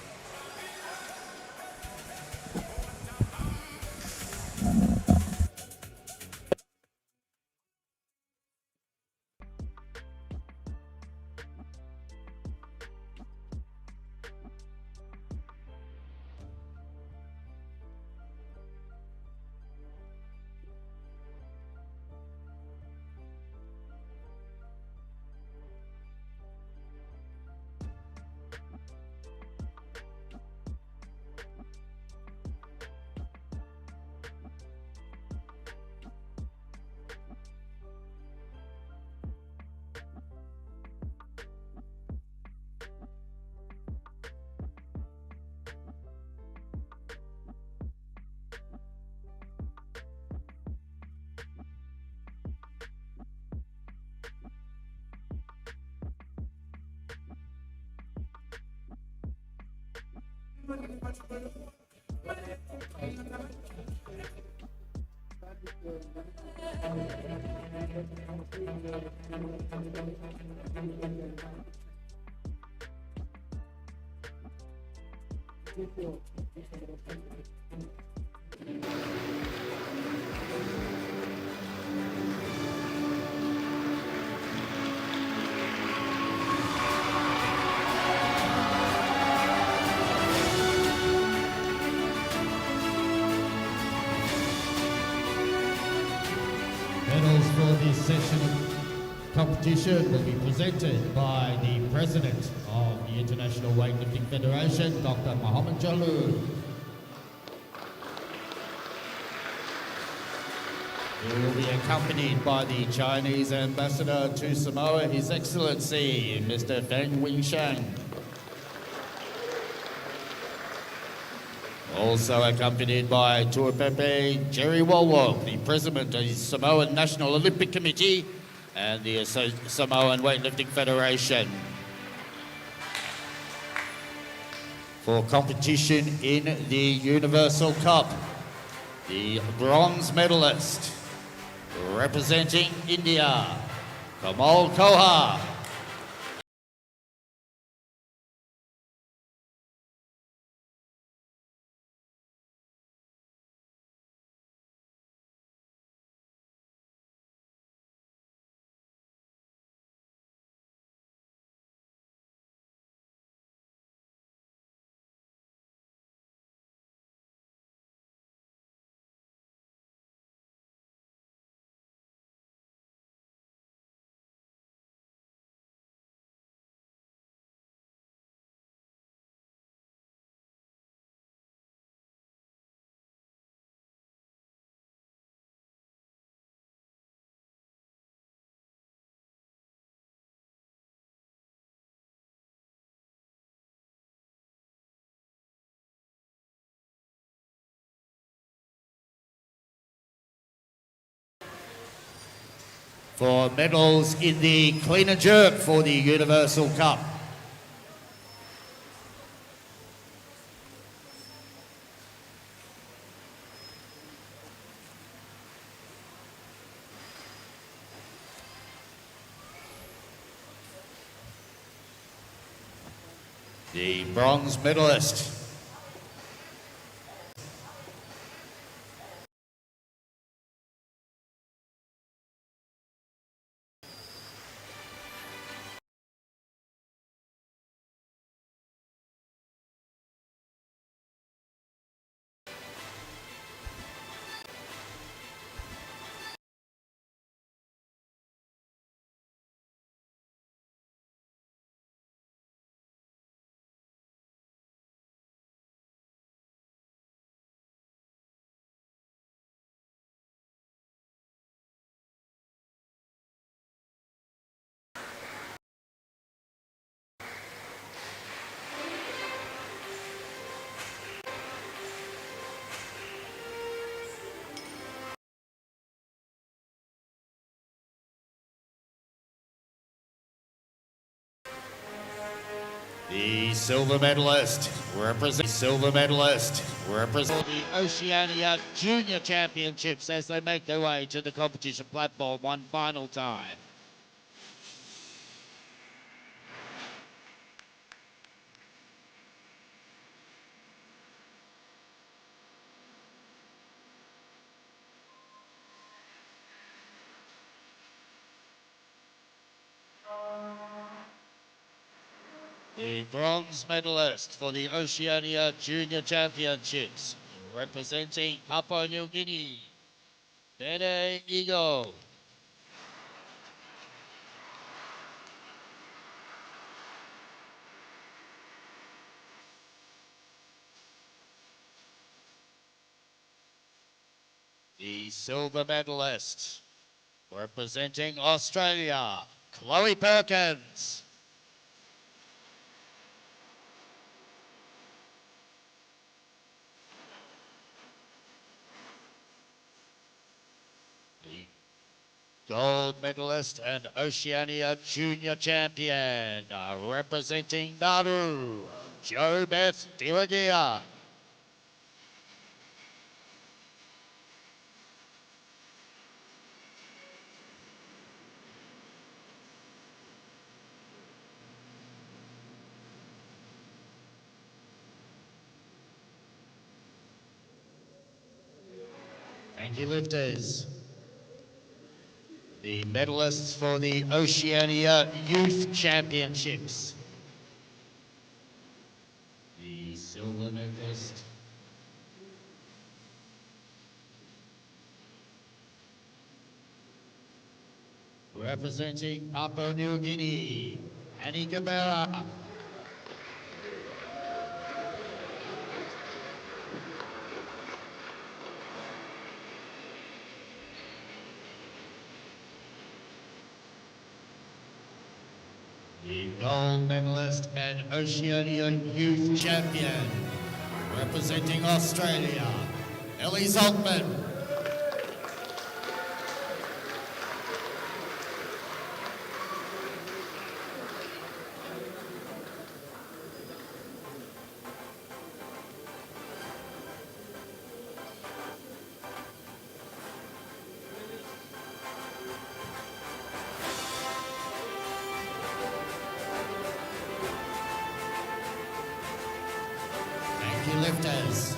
Medals for this session of competition will be presented by the President of the International Weightlifting Federation, Dr. Mohammed Jalloud. He will be accompanied by the Chinese Ambassador to Samoa, His Excellency, Mr. Feng Wingshang. Also accompanied by Tuapepe Jerry Walwal, the President of the Samoan National Olympic Committee and the Samoan Weightlifting Federation. For competition in the Universal Cup, the bronze medalist representing India, Kamal Koha. For medals in the clean and jerk for the Universal Cup. The bronze medalist. The silver medalist represents the Oceania Junior Championships as they make their way to the competition platform one final time. The bronze medalist for the Oceania Junior Championships, representing Papua New Guinea, Bene Ego. The silver medalist, representing Australia, Chloe Perkins. The gold medalist and Oceania Junior Champion, representing Nauru, Jo Beth Diragia. Thank you, lifters. The medalists for the Oceania Youth Championships. The silver medalist, representing Papua New Guinea, Annie Camara. The gold medalist and Oceania Youth Champion, representing Australia, Ellie Zoltman. Thank you, lifters.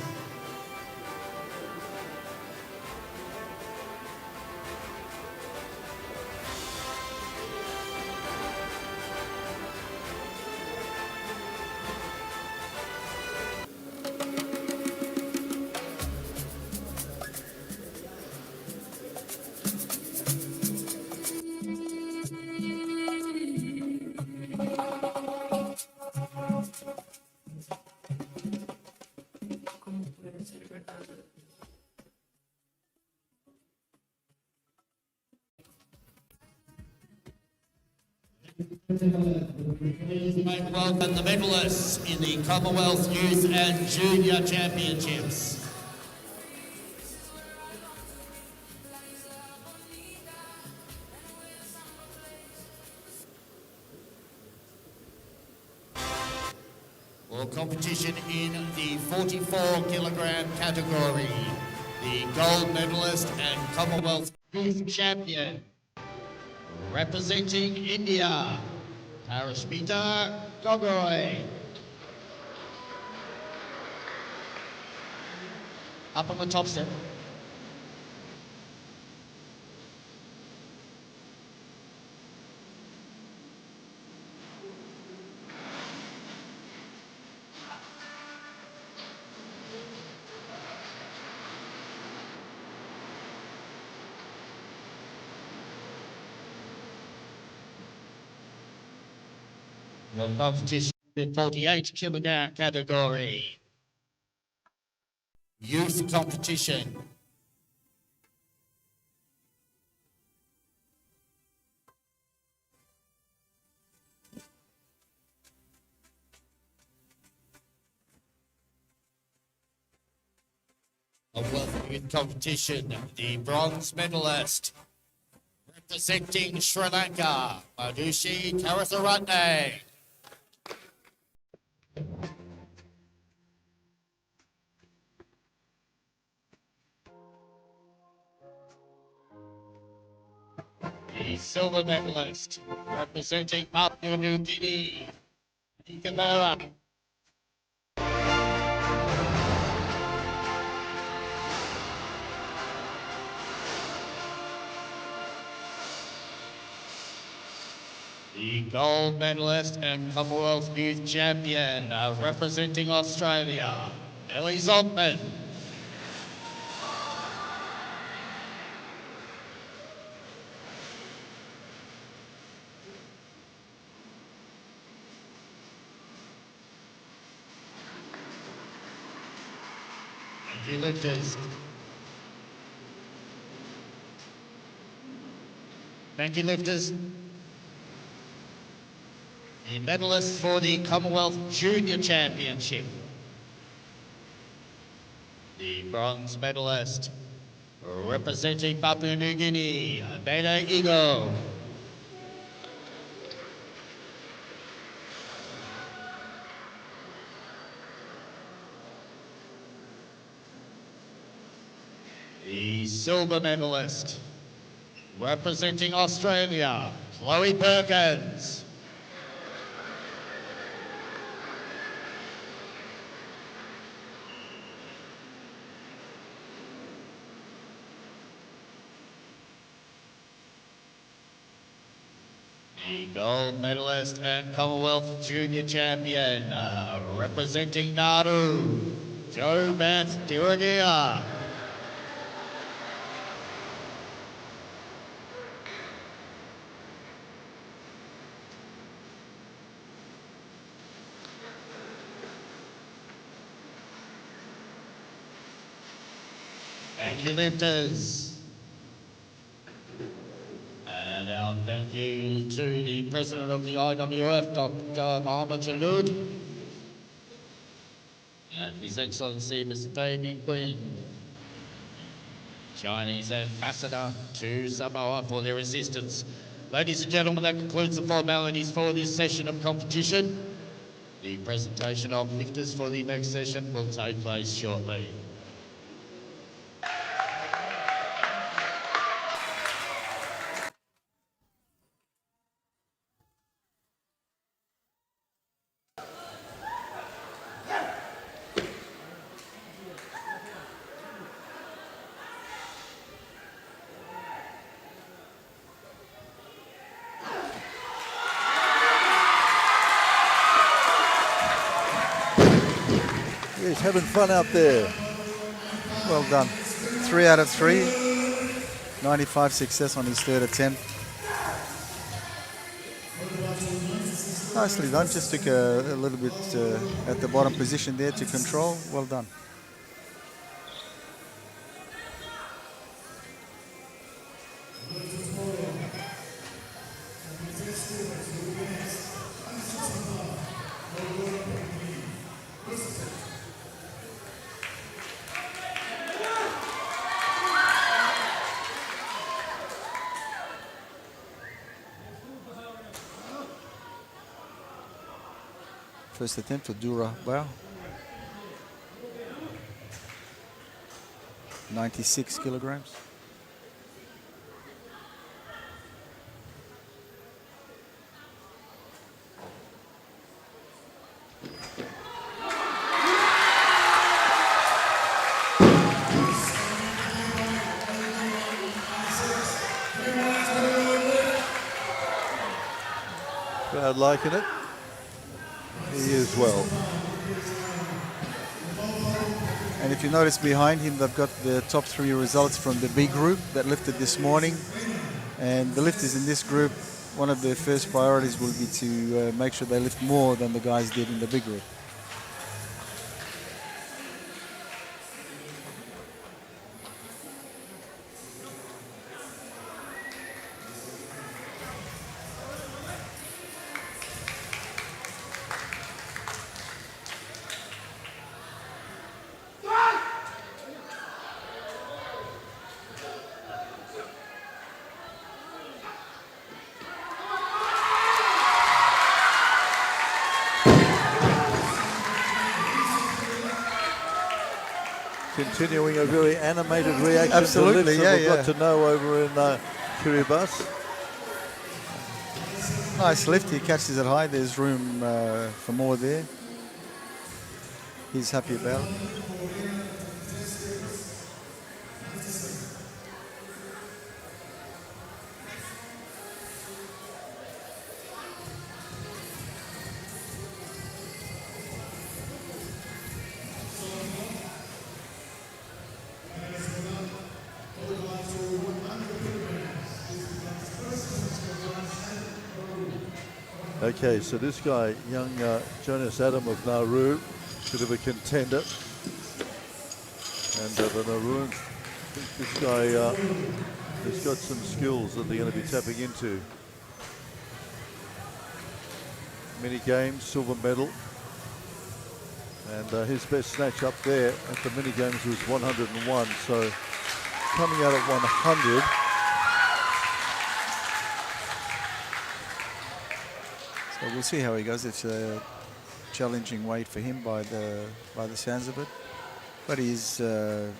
Please make welcome the medalists in the Commonwealth Youth and Junior Championships. For competition in the 44 kilogram category, the gold medalist and Commonwealth Youth Champion, representing India, Parashmita Gogoi. Up on the top step. The competition in the 48 kilogram category. Youth competition. Commonwealth Youth competition, the bronze medalist, representing Sri Lanka, Madushi Karatharatne. The silver medalist, representing Papua New Guinea, Camara. The gold medalist and Commonwealth Youth Champion representing Australia, Ellie Zontman. Thank you, lifters. Thank you, lifters. The medalist for the Commonwealth Junior Championship. The bronze medalist representing Papua New Guinea, Beta Ego. The silver medalist representing Australia, Chloe Perkins. The gold medalist and Commonwealth Junior Champion representing Nauru, Joe Matt Tiwagia. Thank you, lifters. And our thank you to the President of the IWF, Dr. Mohammed Jaloud, and His Excellency Mr. David Quinn, Chinese Ambassador to Samoa, for their assistance. Ladies and gentlemen, that concludes the formalities for this session of competition. The presentation of lifters for the next session will take place shortly. He's having fun out there. Well done. 3 out of 3. 95 success on his third attempt. Nicely done. Just took a little bit at the bottom position there to control. Well done. First attempt for Dura Bao. 96 kilograms. Crowd liking it. He is well. And if you notice behind him, they've got the top 3 results from the B group that lifted this morning. And the lifters in this group, one of their first priorities will be to make sure they lift more than the guys did in the B group. Continuing a very animated reaction. Absolutely, to yeah, we've got to know over in Kiribati. Nice lift, he catches it high, there's room for more there. He's happy about it. Okay, so this guy, young Jonas Adam of Nauru, bit of a contender. And the Nauruans think this guy has got some skills that they're going to be tapping into. Mini games, silver medal. And his best snatch up there at the mini games was 101. So coming out at 100. So we'll see how he goes. It's a challenging weight for him by the sounds of it. But he's 19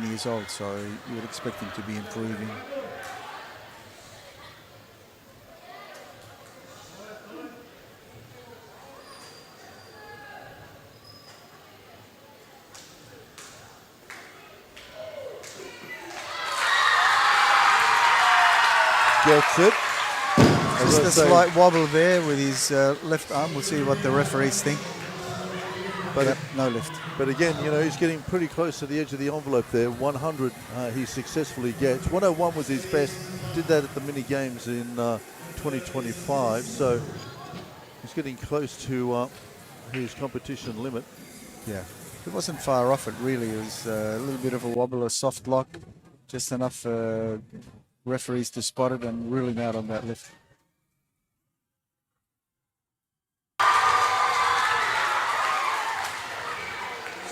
years old, so you would expect him to be improving. Gets it. Just a slight wobble there with his left arm. We'll see what the referees think. But yep, no lift. But again, you know, he's getting pretty close to the edge of the envelope there. 100 he successfully gets. 101 was his best. Did that at the mini games in 2025. So he's getting close to his competition limit. Yeah, it wasn't far off it really. It was a little bit of a wobble, a soft lock, just enough referees to spot it and rule him out on that lift.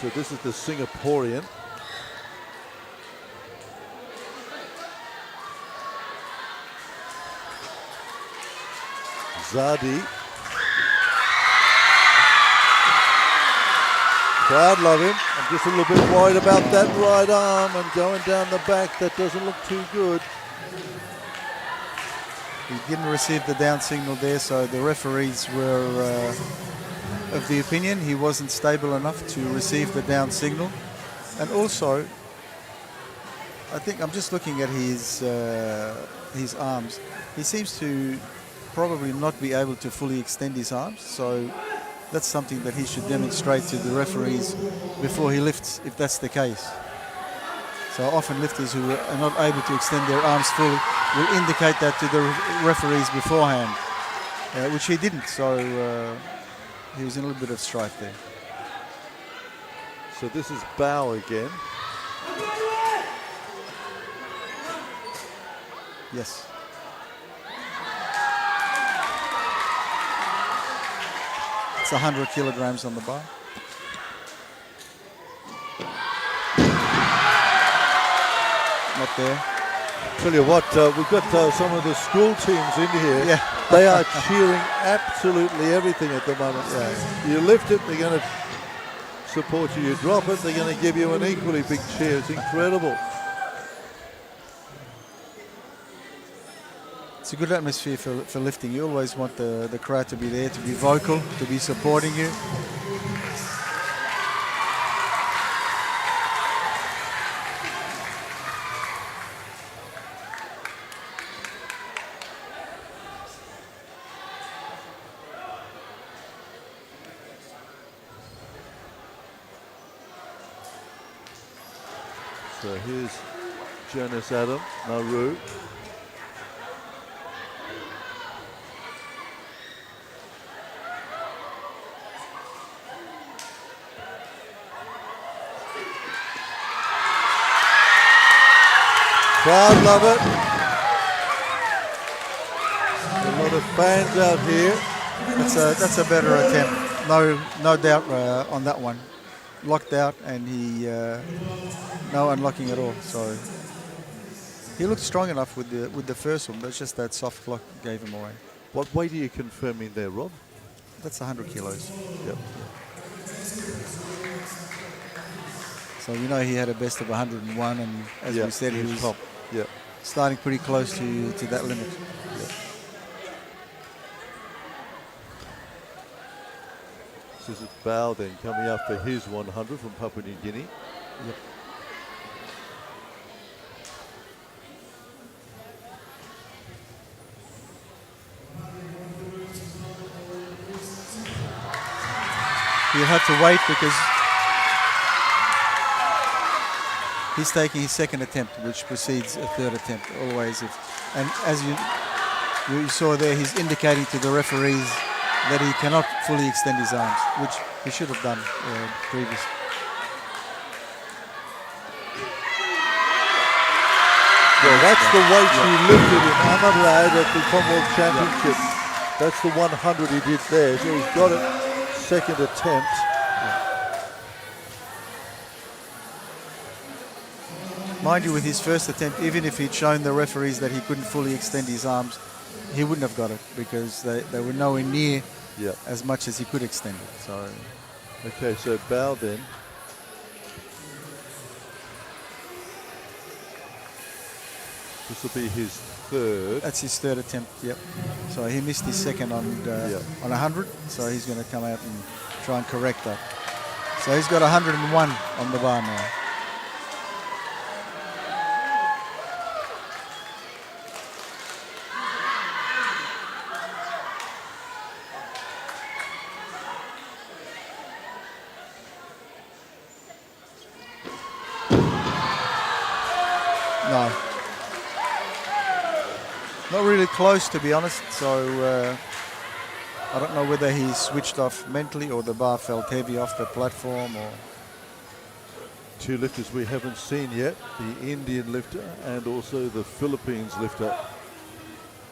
So this is the Singaporean. Zadi. Crowd love him. I'm just a little bit worried about that right arm and going down the back. That doesn't look too good. He didn't receive the down signal there, so the referees were of the opinion he wasn't stable enough to receive the down signal. And also, I think I'm just looking at his arms. He seems to probably not be able to fully extend his arms, so that's something that he should demonstrate to the referees before he lifts, if that's the case. So often lifters who are not able to extend their arms fully will indicate that to the referees beforehand, which he didn't, so he was in a little bit of strife there. So this is Bao again. Yes. It's 100 kilograms on the bar. Not there. Tell you what, we've got some of the school teams in here. Yeah. They are cheering absolutely everything at the moment. Yeah. You lift it, they're going to support you. You drop it, they're going to give you an equally big cheer. It's incredible. It's a good atmosphere for lifting. You always want the crowd to be there, to be vocal, to be supporting you. So here's Jonas Adam, Nauru. Crowd love it. A lot of fans out here. That's a better attempt. No doubt on that one. Locked out, and he no unlocking at all. So he looked strong enough with the first one. That's just that soft lock gave him away. What weight are you confirming there, Rob? That's 100 kilos. Yep. So we know he had a best of 101, and as we said, he was top. Yeah. starting pretty close to that limit. This is Bao then coming up for his 100 from Papua New Guinea. Yep. He'll have to wait because he's taking his second attempt, which precedes a third attempt always. And as You saw there he's indicating to the referees that he cannot fully extend his arms, which he should have done previously. Well, that's the weight he lifted in Ahmedabad at the Commonwealth Championship. That's the 100 he did there. So he's got it, second attempt. Mind you, with his first attempt, even if he'd shown the referees that he couldn't fully extend his arms, he wouldn't have got it because they were nowhere near as much as he could extend it. So, okay, so bow then. This will be his third. That's his third attempt, yep. So he missed his second on 100, so he's going to come out and try and correct that. So he's got 101 on the bar now. No. Not really close, to be honest, so I don't know whether he switched off mentally or the bar felt heavy off the platform. Or two lifters we haven't seen yet, the Indian lifter and also the Philippines lifter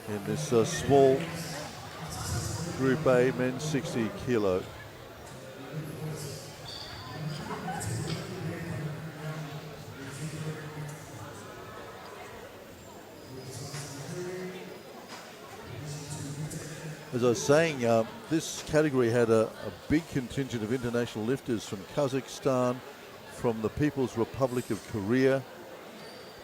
in this small Group A men's 60 kilo. As I was saying, this category had a big contingent of international lifters from Kazakhstan, from the People's Republic of Korea,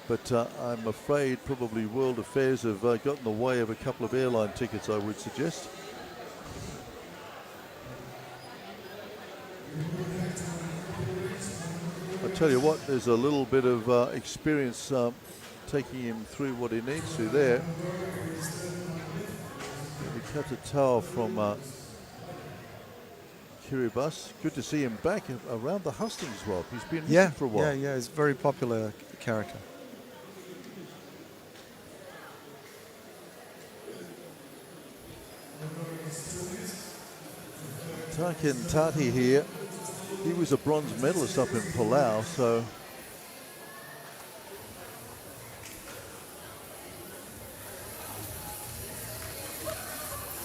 but I'm afraid probably world affairs have got in the way of a couple of airline tickets, I would suggest. I tell you what, there's a little bit of experience taking him through what he needs to there. Cut a towel from Kiribati. Good to see him back around the hustings, Rob. He's been missing for a while. Yeah, he's a very popular character. Tarkin Tati here. He was a bronze medalist up in Palao, so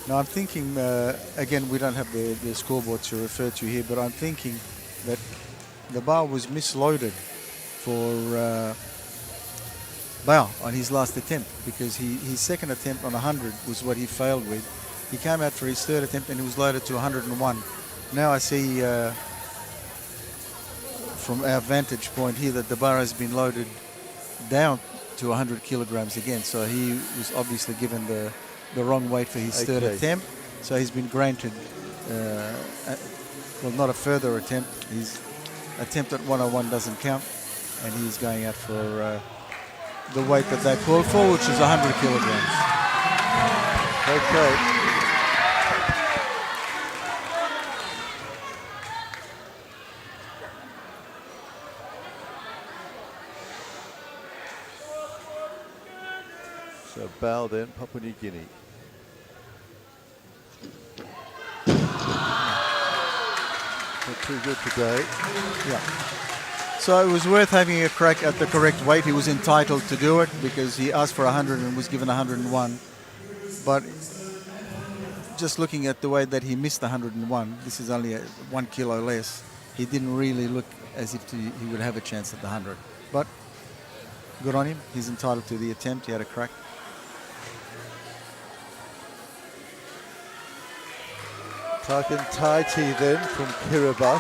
now I'm thinking, again, we don't have the scoreboard to refer to here, but I'm thinking that the bar was misloaded for Bao on his last attempt, because his second attempt on 100 was what he failed with. He came out for his third attempt and he was loaded to 101. Now I see from our vantage point here that the bar has been loaded down to 100 kilograms again, so he was obviously given the wrong weight for his third attempt, so he's been granted, well, not a further attempt. His attempt at 101 doesn't count, and he's going out for the weight that they called for, which is 100 kilograms. okay. So bow then, Papua New Guinea. Not too good today. Yeah. So it was worth having a crack at the correct weight. He was entitled to do it because he asked for 100 and was given 101. But just looking at the way that he missed 101, this is only 1 kilo less. He didn't really look as if he would have a chance at the 100. But good on him. He's entitled to the attempt. He had a crack. Tarkin Taiti then from Kiribati.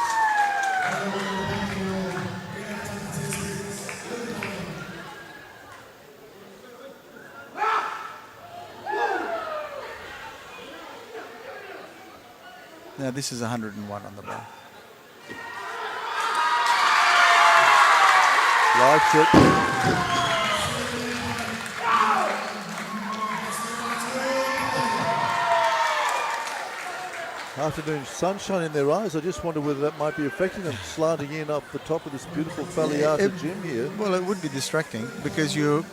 Now this is 101 on the bar. Likes it. Afternoon sunshine in their eyes. I just wonder whether that might be affecting them, slanting in up the top of this beautiful Faleata gym here. Well, it would be distracting because you're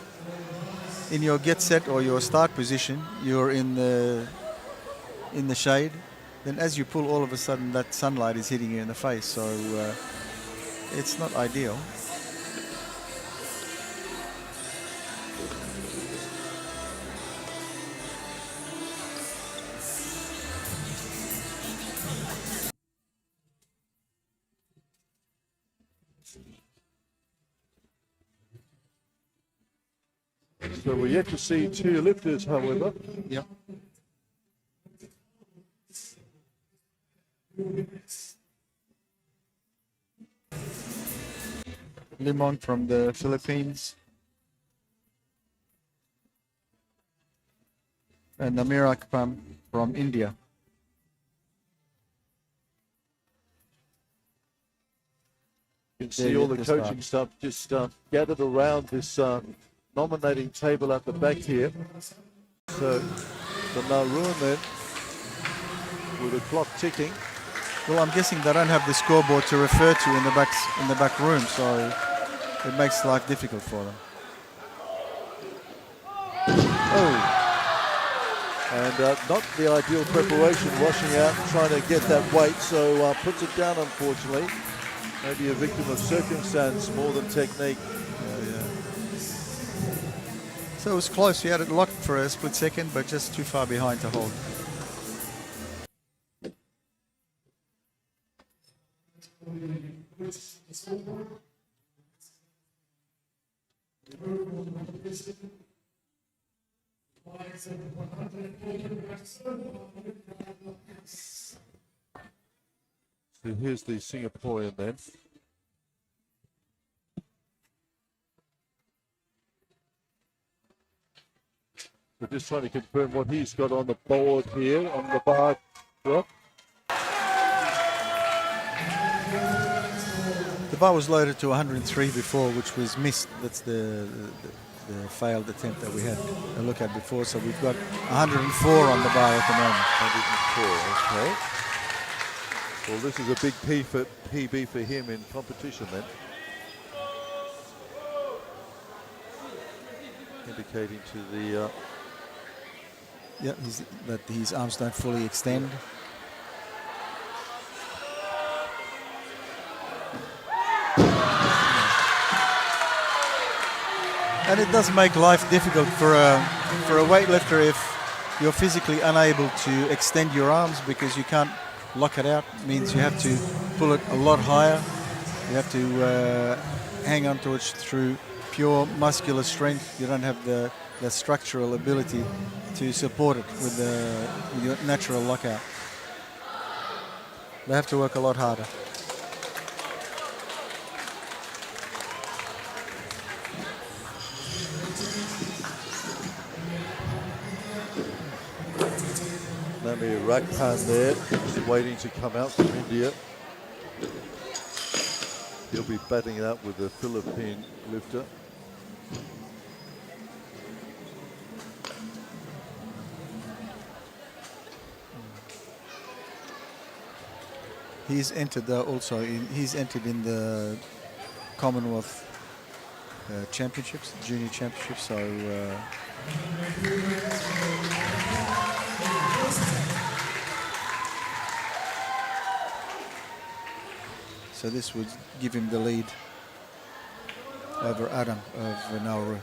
in your get set or your start position, you're in the shade. Then as you pull, all of a sudden that sunlight is hitting you in the face. So it's not ideal. So we're yet to see two lifters, however. Yep. Limon from the Philippines. And Namirak from India. You can see all the coaching staff just gathered around this nominating table at the back here. So the Nauruan then, with the clock ticking. Well, I'm guessing they don't have the scoreboard to refer to in the back room, so it makes life difficult for them. Oh. And not the ideal preparation, washing out and trying to get that weight, so puts it down, unfortunately. Maybe a victim of circumstance more than technique. So it was close. He had it locked for a split second, but just too far behind to hold. So here's the Singaporean then. We're just trying to confirm what he's got on the board here, on the bar. Well, the bar was loaded to 103 before, which was missed. That's the failed attempt that we had a look at before. So we've got 104 on the bar at the moment. 104, okay. Well, this is a big PB for him in competition then. Indicating to the... Yeah, that his arms don't fully extend. And it does make life difficult for a weightlifter if you're physically unable to extend your arms because you can't lock it out. It means you have to pull it a lot higher. You have to hang on to it through pure muscular strength. You don't have the structural ability to support it with your natural lockout. They have to work a lot harder. Nami Rakpan there, just waiting to come out from India. He'll be batting it up with the Philippine lifter. He's entered he's entered in the Commonwealth championships, junior championships. So so this would give him the lead over Adam of Nauru.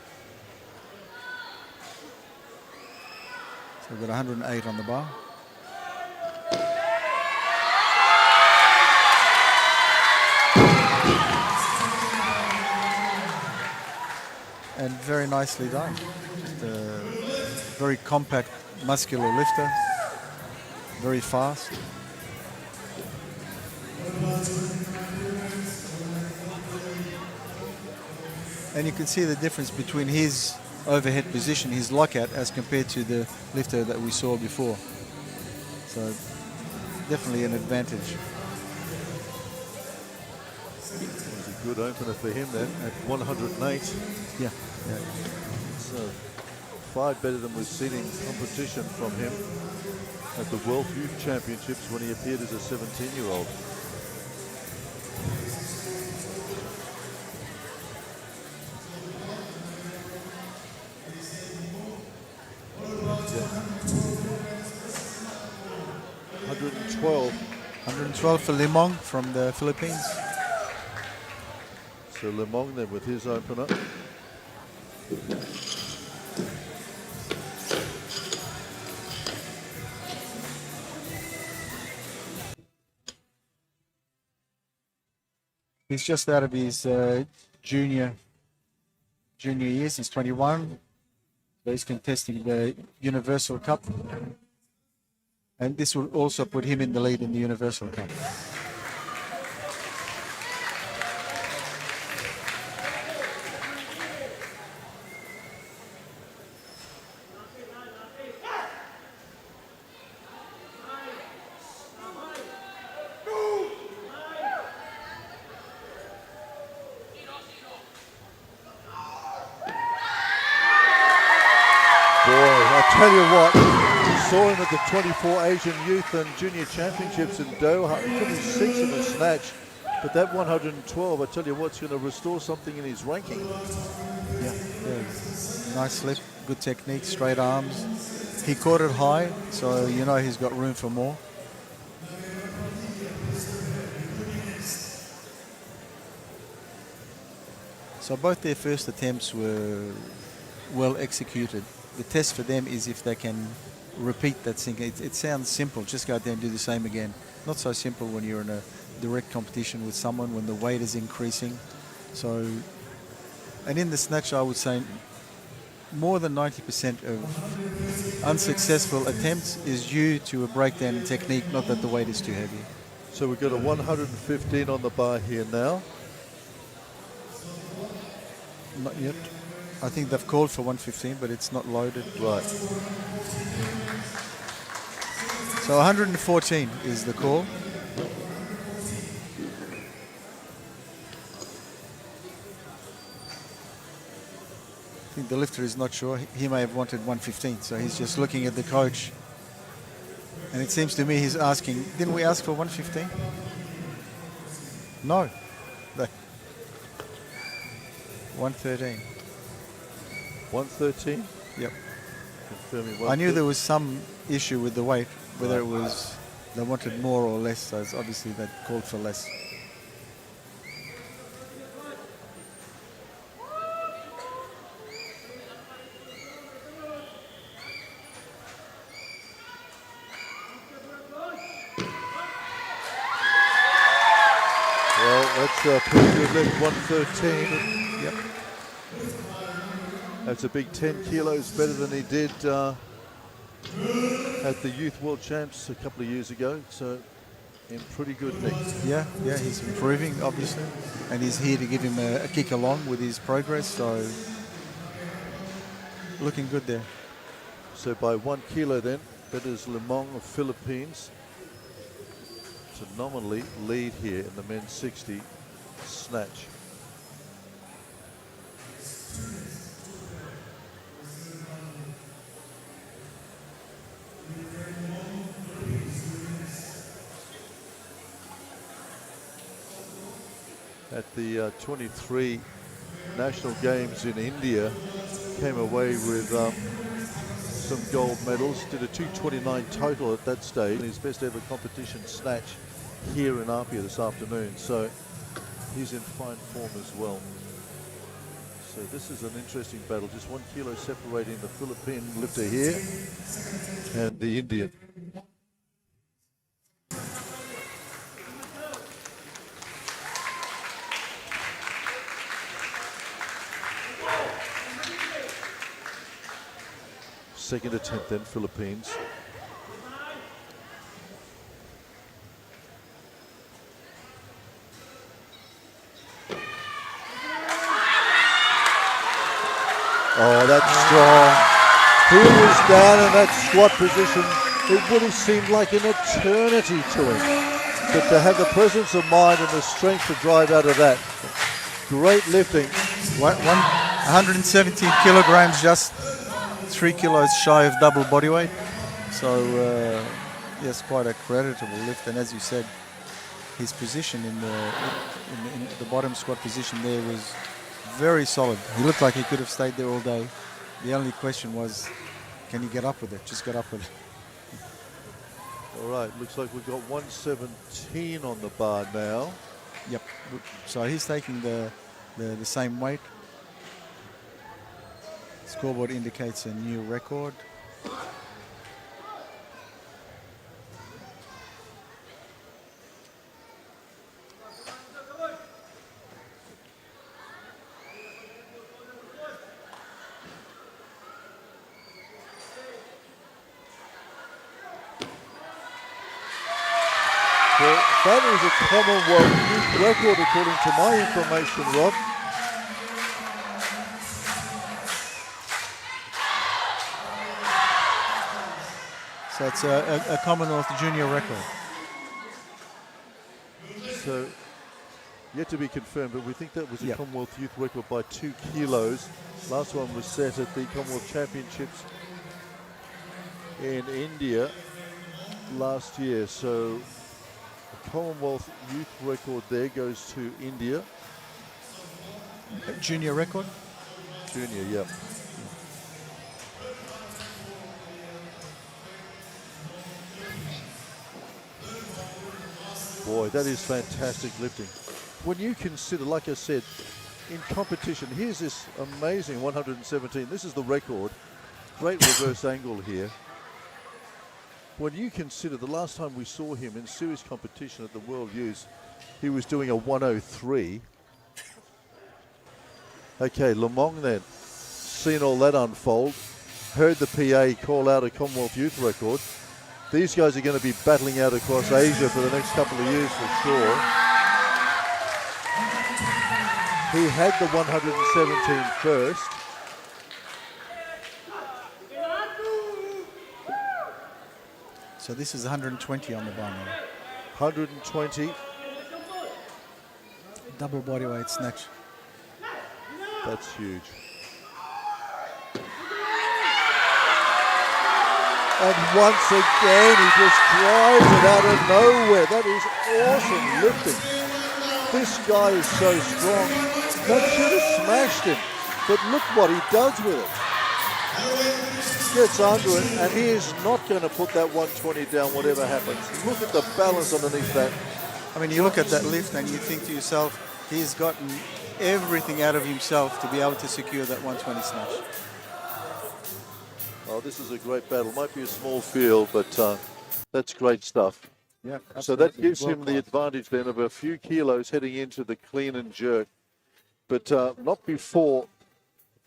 So we've got 108 on the bar. And very nicely done. Just a very compact, muscular lifter. Very fast. And you can see the difference between his overhead position, his lockout, as compared to the lifter that we saw before. So definitely an advantage. Good opener for him then at 108. Yeah. So 5 better than we've seen in competition from him at the World Youth Championships when he appeared as a 17-year-old. 112 for Limong from the Philippines. So Lemong then with his opener. He's just out of his junior years. He's 21. So he's contesting the Universal Cup. And this will also put him in the lead in the Universal Cup. Tell you what, saw him at the 24 Asian Youth and Junior Championships in Doha. He finished 6th in the snatch, but that 112, I tell you what's going to restore something in his ranking. Yeah. Nice slip, good technique, straight arms. He caught it high, so you know he's got room for more. So both their first attempts were well executed. The test for them is if they can repeat that thing. It sounds simple, just go out there and do the same again. Not so simple when you're in a direct competition with someone, when the weight is increasing. So, and in the snatch, I would say more than 90% of unsuccessful attempts is due to a breakdown in technique, not that the weight is too heavy. So we've got a 115 on the bar here now. Not yet. I think they've called for 115, but it's not loaded. Right. So 114 is the call. I think the lifter is not sure. He may have wanted 115, so he's just looking at the coach. And it seems to me he's asking, didn't we ask for 115? No. 113. 113? Yep. Confirming I knew there was some issue with the weight, whether it was they wanted more or less, so it's obviously they called for less. Well, that's pretty good lift, 113. Yep. That's a big 10 kilos better than he did at the Youth World Champs a couple of years ago. So in pretty good nick. Yeah, he's improving, obviously. And he's here to give him a kick along with his progress. So looking good there. So by 1 kilo then, that is Limong of Philippines to nominally lead here in the men's 60 snatch. At the 23 National Games in India, came away with some gold medals, did a 229 total at that stage, his best ever competition snatch here in Apia this afternoon, so he's in fine form as well. So this is an interesting battle, just 1 kilo separating the Philippine lifter here and the Indian. Second attempt then, Philippines. Oh, that's strong. He was down in that squat position. It would have seemed like an eternity to him. But to have the presence of mind and the strength to drive out of that. Great lifting. 117 kilograms, just 3 kilos shy of double body weight. So, yes, quite a creditable lift. And as you said, his position in the bottom squat position there was very solid. He looked like he could have stayed there all day. The only question was, can he get up with it? Just get up with it. All right, looks like we've got 117 on the bar now. Yep. So he's taking the same weight. Scoreboard indicates a new record. Well, that is a Commonwealth youth record according to my information, Rob. So it's a Commonwealth junior record. So, yet to be confirmed, but we think that was a Yep. Commonwealth youth record by 2 kilos. Last one was set at the Commonwealth Championships in India last year. So, a Commonwealth youth record there goes to India. Junior record? Junior, yeah. Boy, that is fantastic lifting. When you consider, like I said, in competition, here's this amazing 117. This is the record. Great reverse angle here. When you consider the last time we saw him in serious competition at the World Youth, he was doing a 103. Okay, Lamong then, seen all that unfold, heard the PA call out a Commonwealth Youth record. These guys are going to be battling out across Asia for the next couple of years for sure. He had the 117 first. So this is 120 on the bar now. 120. Double bodyweight snatch. That's huge. And once again, he just drives it out of nowhere. That is awesome lifting. This guy is so strong. That should have smashed him. But look what he does with it. Gets under it, and he is not going to put that 120 down whatever happens. Look at the balance underneath that. I mean, you look at that lift and you think to yourself, he's gotten everything out of himself to be able to secure that 120 snatch. Oh, this is a great battle. Might be a small field, but that's great stuff. Yeah. So that gives him the advantage then of a few kilos heading into the clean and jerk. But not before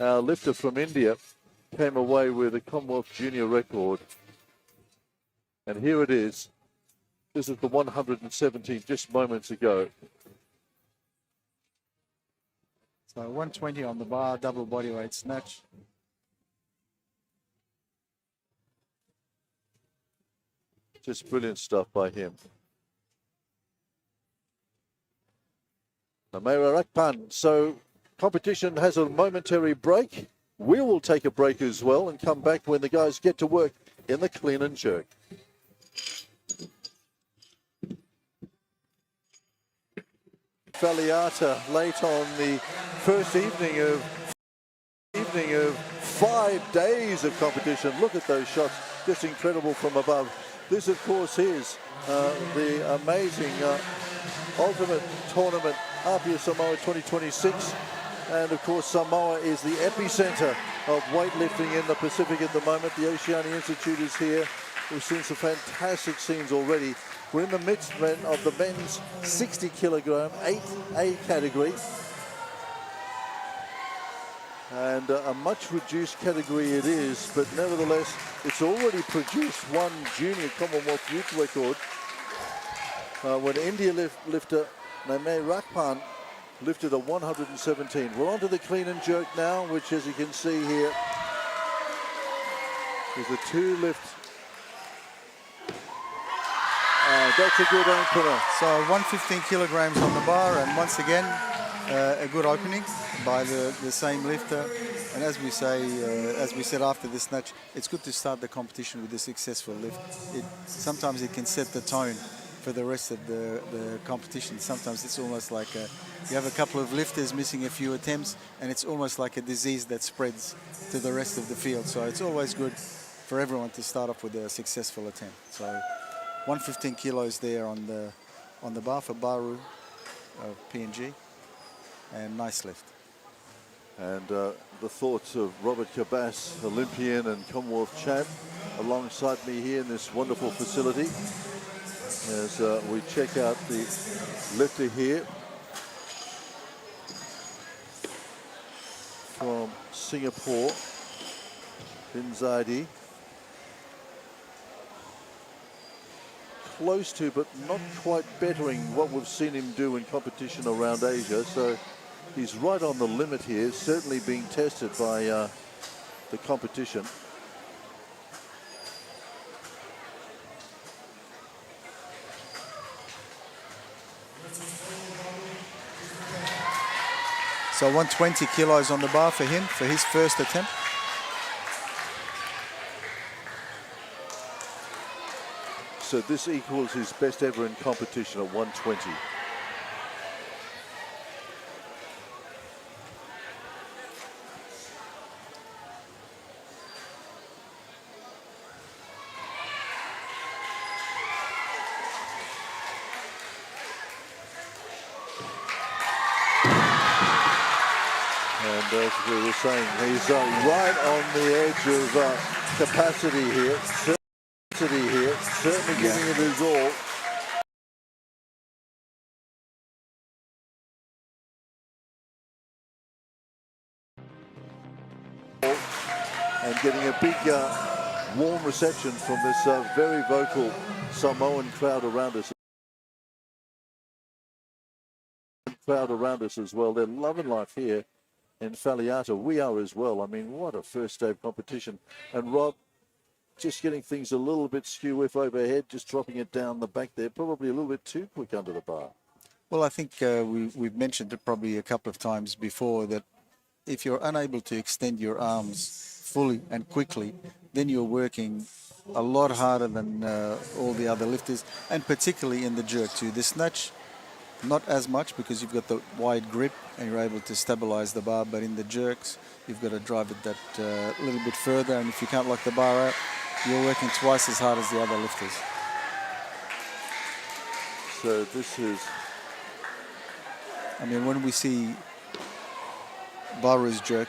our lifter from India came away with a Commonwealth Junior record. And here it is. This is the 117 just moments ago. So 120 on the bar, double bodyweight snatch. Just brilliant stuff by him. Namera Rakpan. So competition has a momentary break. We will take a break as well and come back when the guys get to work in the clean and jerk. Faleata late on the first evening of 5 days of competition. Look at those shots, just incredible from above. This, of course, is the amazing Ultimate Tournament Apia Samoa 2026. And, of course, Samoa is the epicenter of weightlifting in the Pacific at the moment. The Oceania Institute is here. We've seen some fantastic scenes already. We're in the midst then of the men's 60 kilogram 8A category. And a much reduced category it is, but nevertheless, it's already produced one junior Commonwealth Youth record. When India lifter Name Rakpan lifted a 117. We're on to the clean and jerk now, which, as you can see here, is a 2 lift. That's a good opener. So 115 kilograms on the bar, and once again, a good opening by the same lifter. And as we say, as we said after the snatch, it's good to start the competition with a successful lift. Sometimes it can set the tone for the rest of the competition. Sometimes it's almost like you have a couple of lifters missing a few attempts, and it's almost like a disease that spreads to the rest of the field. So it's always good for everyone to start off with a successful attempt. So 115 kilos there on the bar for Baru of PNG, and nice lift. And the thoughts of Robert Cabas, Olympian and Commonwealth champ, alongside me here in this wonderful facility as we check out the lifter here from Singapore, Bin Zaidi. Close to, but not quite bettering what we've seen him do in competition around Asia. So he's right on the limit here, certainly being tested by the competition. So 120 kilos on the bar for him for his first attempt. So this equals his best ever in competition at 120. And as we were saying, he's right on the edge of capacity here. Certainly giving it his all. And getting a big warm reception from this very vocal Samoan crowd around us. As well. They're loving life here in Faleata. We are as well. I mean, what a first day of competition. And Rob, just getting things a little bit skew with overhead, just dropping it down the back there, probably a little bit too quick under the bar. Well, I think we've mentioned it probably a couple of times before that if you're unable to extend your arms fully and quickly, then you're working a lot harder than all the other lifters, and particularly in the jerk too. The snatch, not as much because you've got the wide grip and you're able to stabilize the bar, but in the jerks, you've got to drive it that little bit further, and if you can't lock the bar out, you're working twice as hard as the other lifters. So this is... I mean, when we see Baru's jerk,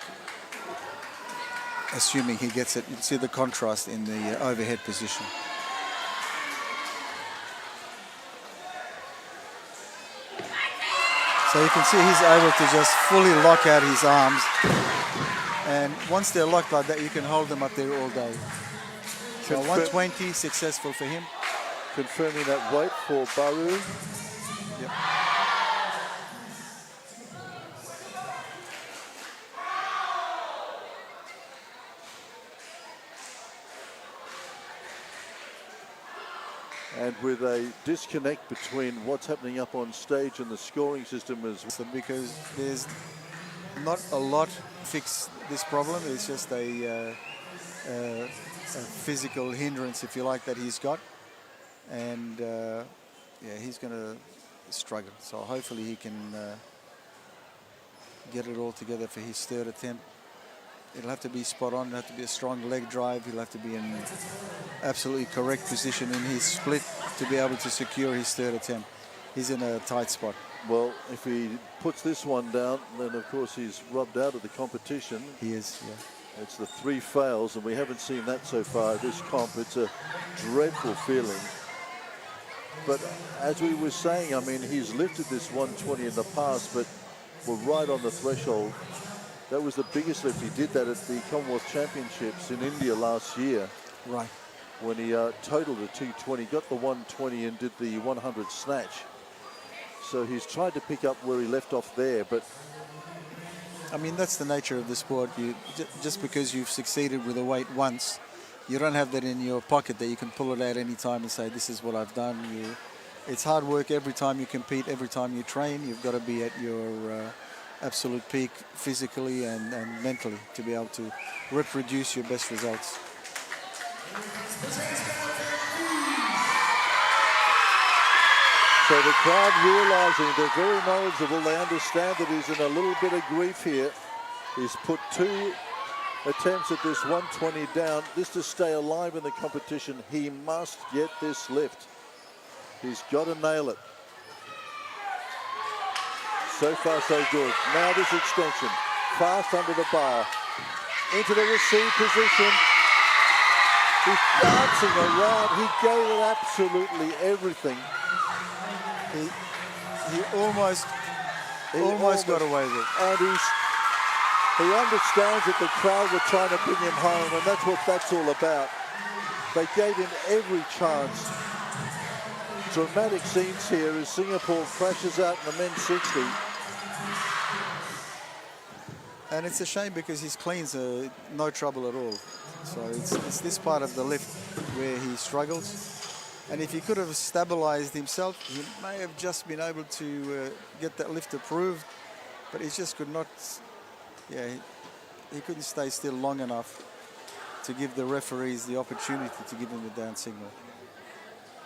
assuming he gets it, you see the contrast in the overhead position. So you can see he's able to just fully lock out his arms. And once they're locked like that, you can hold them up there all day. So 120, successful for him. Confirming that weight for Baru. Yep. And with a disconnect between what's happening up on stage and the scoring system as well. Because there's not a lot to fix this problem. It's just a physical hindrance, if you like, that he's got. And yeah, he's going to struggle. So hopefully he can get it all together for his third attempt. It'll have to be spot on. It'll have to be a strong leg drive. He'll have to be in absolutely correct position in his split to be able to secure his third attempt. He's in a tight spot. Well, if he puts this one down, then of course he's rubbed out of the competition. He is, yeah. It's the 3 fails, and we haven't seen that so far this comp. It's a dreadful feeling. But as we were saying, I mean, he's lifted this 120 in the past, but we're right on the threshold. That was the biggest lift. He did that at the Commonwealth Championships in India last year. Right. When he totaled a 220, got the 120 and did the 100 snatch. So he's tried to pick up where he left off there, but... I mean, that's the nature of the sport. Just because you've succeeded with a weight once, you don't have that in your pocket that you can pull it out any time and say, this is what I've done. It's hard work every time you compete, every time you train. You've got to be at your absolute peak physically and mentally to be able to reproduce your best results. So the crowd realizing they're very knowledgeable. They understand that he's in a little bit of grief here. He's put 2 attempts at this 120 down. This to stay alive in the competition, he must get this lift. He's got to nail it. So far, so good. Now this extension. Fast under the bar. Into the receive position. He's dancing around. He gave it absolutely everything. He almost got away with it. And he understands that the crowd were trying to bring him home, and that's what that's all about. They gave him every chance. Dramatic scenes here as Singapore crashes out in the men's 60. And it's a shame because his cleans are no trouble at all. So it's this part of the lift where he struggles. And if he could have stabilized himself, he may have just been able to get that lift approved. But he just could not, yeah, he couldn't stay still long enough to give the referees the opportunity to give him the down signal.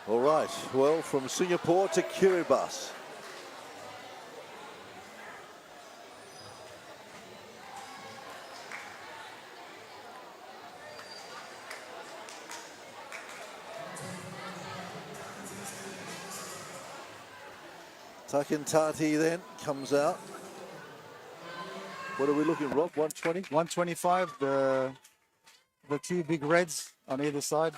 All right, well, from Singapore to Kiribati. Takintati then comes out. What are we looking, Rob? 120? 125, the two big reds on either side.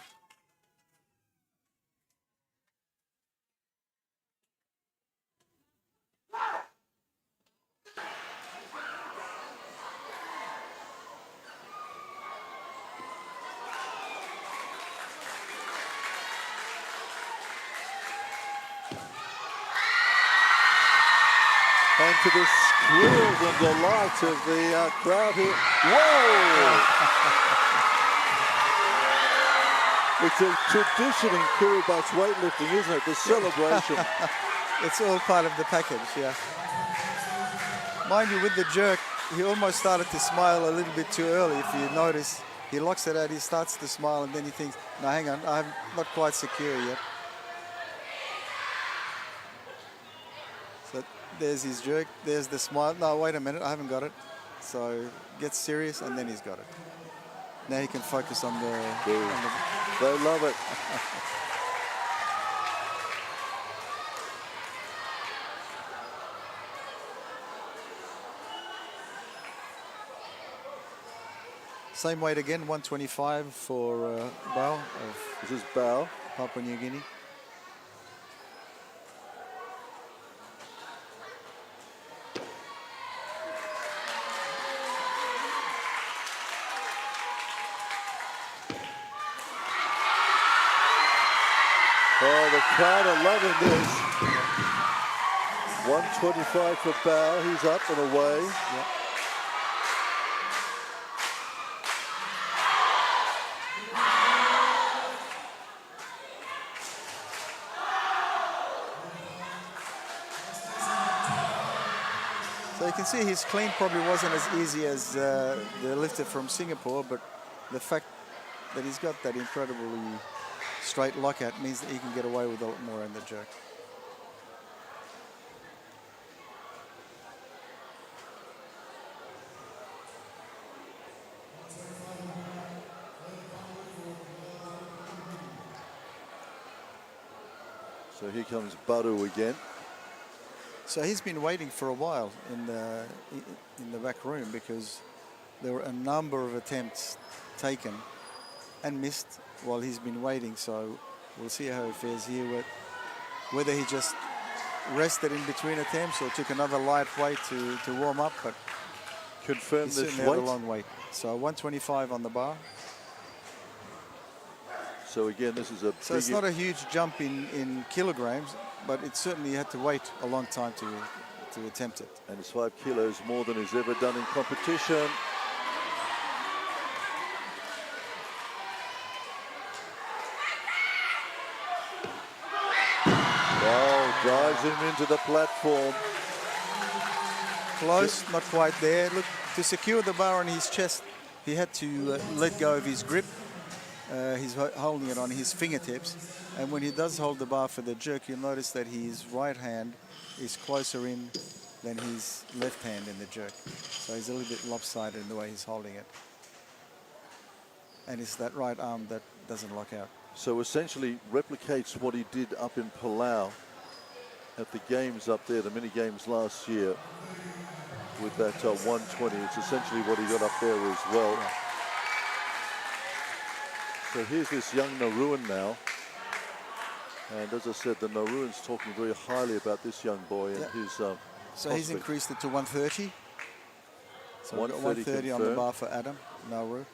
And to the squeals and delight of the crowd here. Whoa! It's a tradition in Kiribati weightlifting, isn't it? The celebration. It's all part of the package, yeah. Mind you, with the jerk, he almost started to smile a little bit too early. If you notice, he locks it out, he starts to smile, and then he thinks, no, hang on, I'm not quite secure yet. So there's his jerk, there's the smile. No, wait a minute, I haven't got it. So gets serious, and then he's got it. Now he can focus on the... They love it. Same weight again, 125 for Bao. This is Bao. Papua New Guinea. Oh, the crowd are loving this. 125 for Bao. He's up and away. Yep. So you can see his clean probably wasn't as easy as the lifter from Singapore, but the fact that he's got that incredibly straight lockout means that he can get away with a lot more in the jerk. So here comes Baru again. So he's been waiting for a while in the back room because there were a number of attempts taken and missed while he's been waiting. So we'll see how he fares here, whether he just rested in between attempts or took another light weight to warm up. But Confirm he's this certainly had a weight. long wait. So 125 on the bar. So again, this is a So it's not a huge jump in kilograms, but it certainly had to wait a long time to attempt it. and it's 5 kilos more than he's ever done in competition. Wow, drives him into the platform. Close, not quite there. Look, to secure the bar on his chest, he had to let go of his grip. He's holding it on his fingertips. And when he does hold the bar for the jerk, you'll notice that his right hand is closer in than his left hand in the jerk. So he's a little bit lopsided in the way he's holding it. And it's that right arm that doesn't lock out. So essentially replicates what he did up in Palao at the games up there, the mini games last year with that 120. It's essentially what he got up there as well. Yeah. So here's this young Nauruan now. And as I said, the Nauruan's talking very highly about this young boy and his So he's prospect. increased it to 130. So we've got 130 130 on the confirmed. bar for Adam Nauru.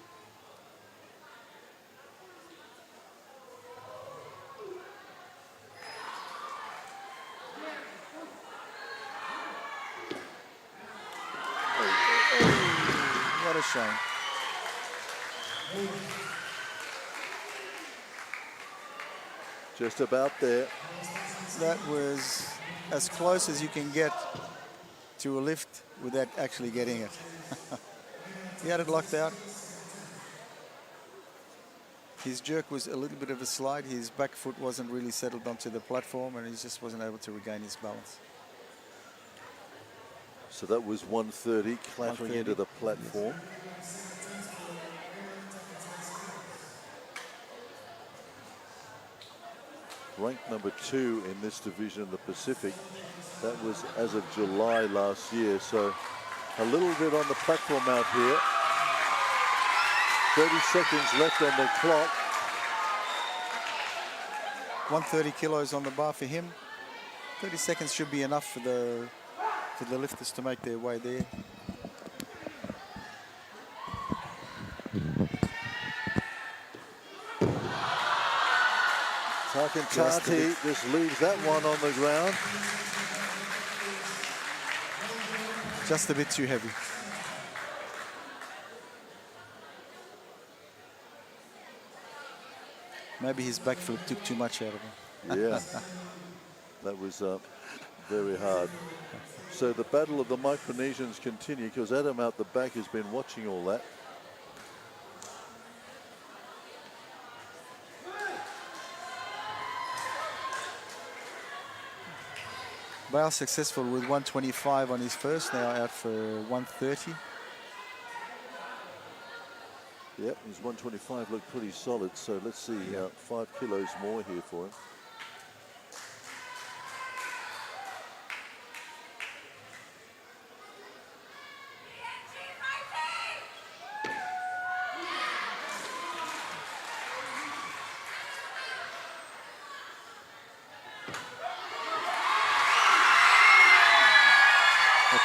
What a shame. Just about there. That was as close as you can get to a lift without actually getting it. He had it locked out. His jerk was a little bit of a slide. His back foot wasn't really settled onto the platform and he just wasn't able to regain his balance. So that was 130, clattering 130. into the platform. Ranked number 2 in this division in the Pacific. That was as of July last year. So a little bit on the platform out here. 30 seconds left on the clock. 130 kilos on the bar for him. 30 seconds should be enough for the lifters to make their way there. Takantati just leaves that one on the ground. Just a bit too heavy. Maybe his backflip took too much out of him. Yeah, that was very hard. So the battle of the Micronesians continue because Adam out the back has been watching all that. Bao successful with 125 on his first, now out for 130. Yep, his 125 looked pretty solid. So let's see, 5 kilos more here for him.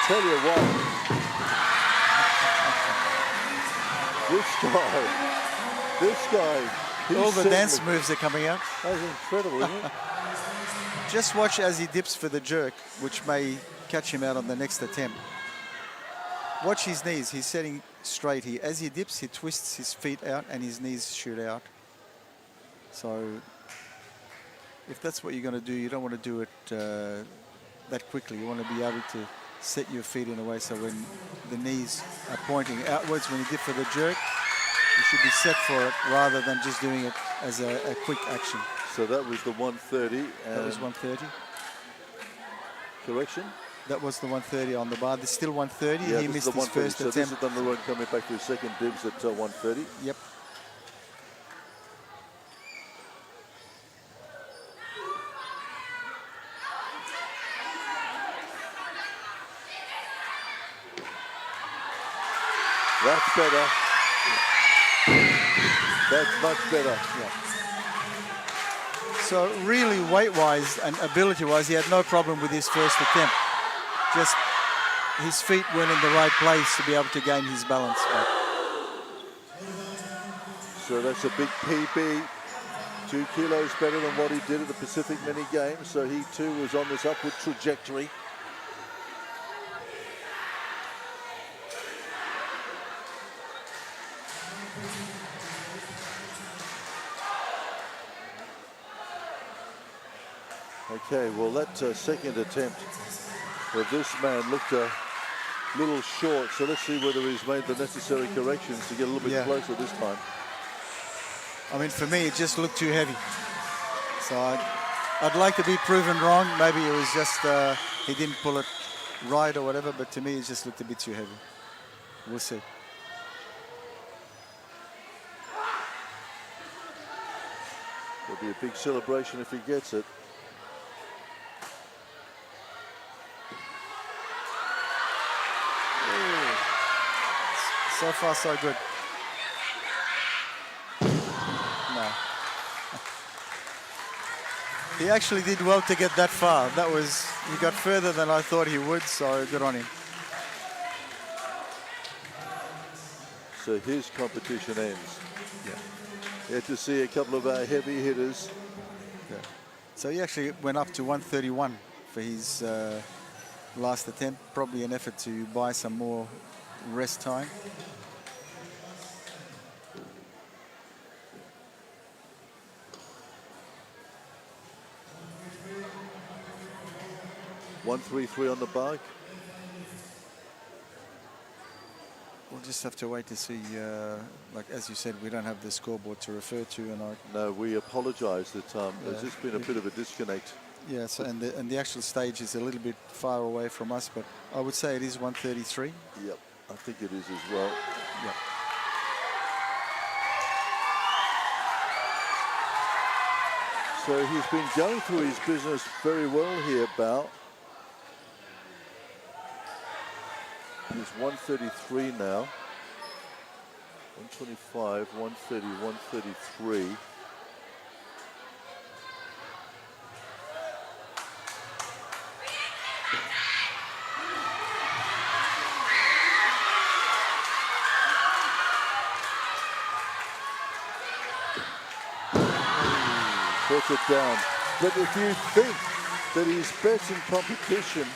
Tell you what, this guy, All the dance moves are coming out. That's incredible, isn't it? Just watch as he dips for the jerk, which may catch him out on the next attempt. Watch his knees. He's setting straight here. As he dips, he twists his feet out and his knees shoot out. So if that's what you're going to do, you don't want to do it that quickly. You want to be able to set your feet in a way so when the knees are pointing outwards when you dip for the jerk, you should be set for it rather than just doing it as a quick action. So that was the 130. That was 130. Correction? That was the 130 on the bar. There's still 130. Yeah, He this missed is the his 130. first So this attempt. is the Nauruan coming back to his second dibs at 130. Yep. That's better. That's much better. Yeah. So really weight-wise and ability-wise, he had no problem with his first attempt. Just his feet weren't in the right place to be able to gain his balance back. So that's a big PB. 2 kilos better than what he did at the Pacific Mini Games. So he too was on this upward trajectory. Okay, well that second attempt of this man looked a little short, so let's see whether he's made the necessary corrections to get a little bit closer this time. I mean, for me, it just looked too heavy. So I'd like to be proven wrong. Maybe it was just he didn't pull it right or whatever, but to me, it just looked a bit too heavy. We'll see. It'll be a big celebration if he gets it. Ooh. So far, so good. No. He actually did well to get that far. He got further than I thought he would, so good on him. So his competition ends. Yeah. You had to see a couple of our heavy hitters. Yeah. So he actually went up to 131 for his last attempt. Probably an effort to buy some more rest time. $133 on the bike. We'll just have to wait to see. Like as you said, we don't have the scoreboard to refer to, and No, we apologise that there's just been a bit of a disconnect. yeah. So and the actual stage is a little bit far away from us, but I would say it is 133. Yep, I think it is as well. Yep. So he's been going through his business very well here, Bao. He's 133 now. 125, 130, 133. Puts it down. But if you think that his best in competition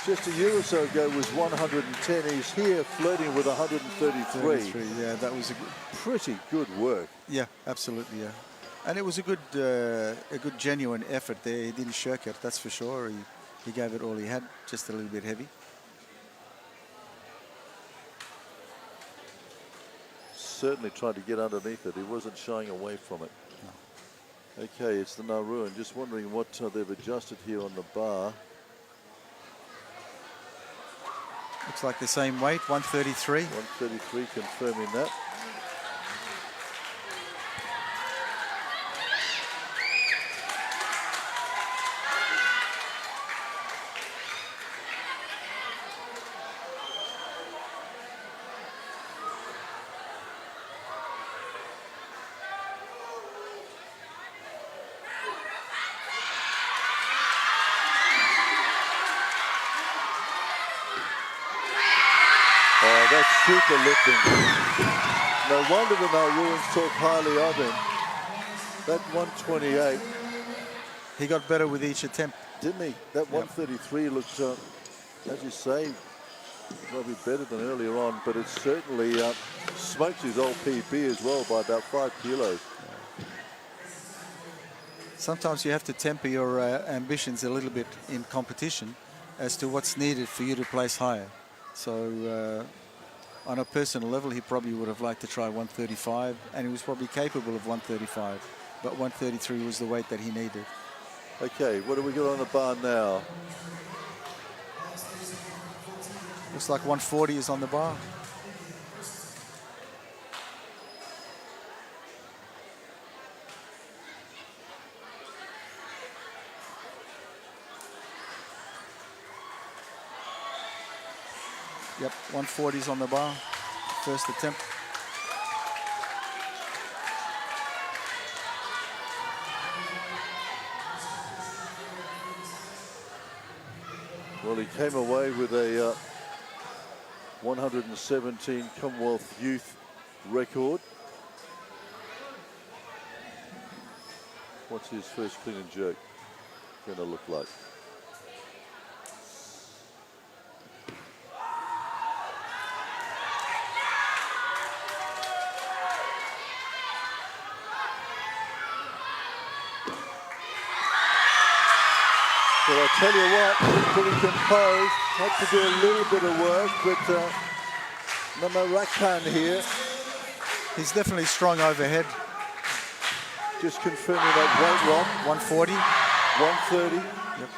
just a year or so ago was 110, he's here flirting with 133. Yeah, that was Pretty good work. yeah, absolutely, yeah. And it was a good genuine effort there. He didn't shirk it, that's for sure. He gave it all he had, just a little bit heavy. Certainly tried to get underneath it. He wasn't shying away from it. No. Okay, it's the Nauruan. Just wondering what they've adjusted here on the bar. Looks like the same weight, 133. 133, confirming that. Oh, that's super lifting. No wonder the Nauruans talk highly of him. That 128. He got better with each attempt. Didn't he? That 133 looked, as you say, probably better than earlier on, but it certainly smokes his old PB as well by about 5 kilos. Sometimes you have to temper your ambitions a little bit in competition as to what's needed for you to place higher. So on a personal level, he probably would have liked to try 135, and he was probably capable of 135, but 133 was the weight that he needed. Okay, what do we got on the bar now? Looks like 140 is on the bar. Yep, 140's on the bar. First attempt. Well, he came away with a 117 Commonwealth Youth record. What's his first clean and jerk going to look like? Well, I'll tell you what, pretty composed, had to do a little bit of work, but Namarakan here. He's definitely strong overhead. Just confirming that weight, Rob. 140. 130. Yep.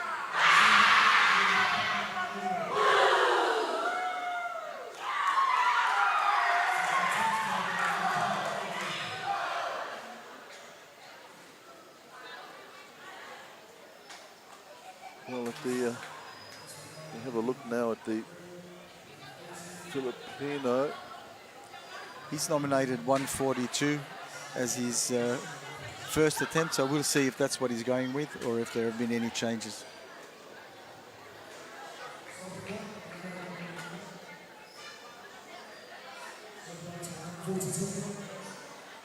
Filipino. He's nominated 142 as his first attempt, so we'll see if that's what he's going with or if there have been any changes.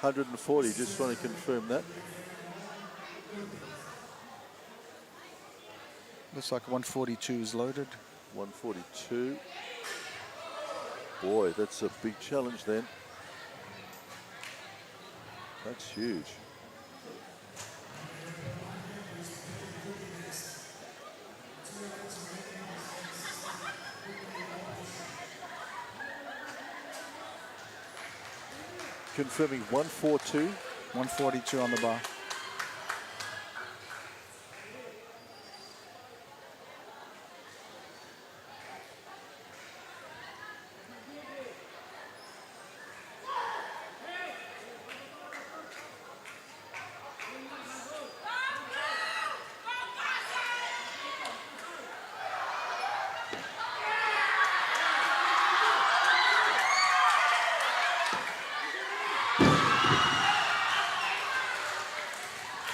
$140, just trying to confirm that. Looks like 142 is loaded. 142. Boy, that's a big challenge then. That's huge. Confirming 142. 142 on the bar.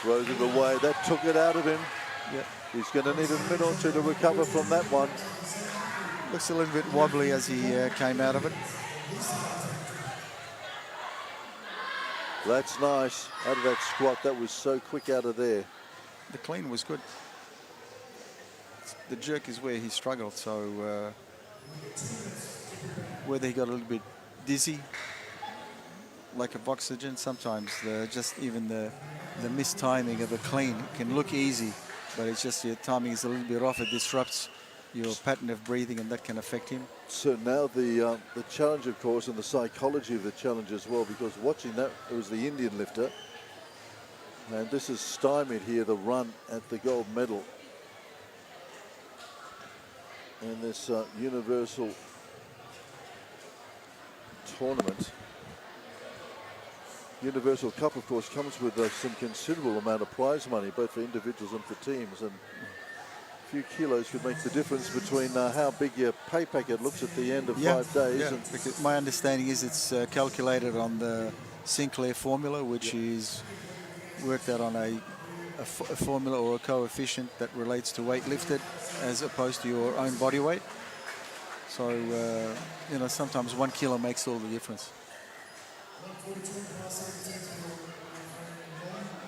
Throws it away. That took it out of him. Yep. He's going to need a minute or two to recover from that one. Looks a little bit wobbly as he came out of it. That's nice. Out of that squat, that was so quick out of there. The clean was good. The jerk is where he struggled, so whether he got a little bit dizzy, lack of oxygen, sometimes just even the mistiming of a clean can look easy, but it's just your timing is a little bit off. It disrupts your pattern of breathing, and that can affect him. So now the challenge, of course, and the psychology of the challenge as well, because watching that, it was the Indian lifter, and this is stymied here, the run at the gold medal in this Universal tournament. Universal Cup, of course, comes with some considerable amount of prize money, both for individuals and for teams, and a few kilos could make the difference between how big your pay packet looks at the end of 5 days. Yeah, because my understanding is it's calculated on the Sinclair formula, which is worked out on a formula or a coefficient that relates to weight lifted as opposed to your own body weight. So, you know, sometimes 1 kilo makes all the difference.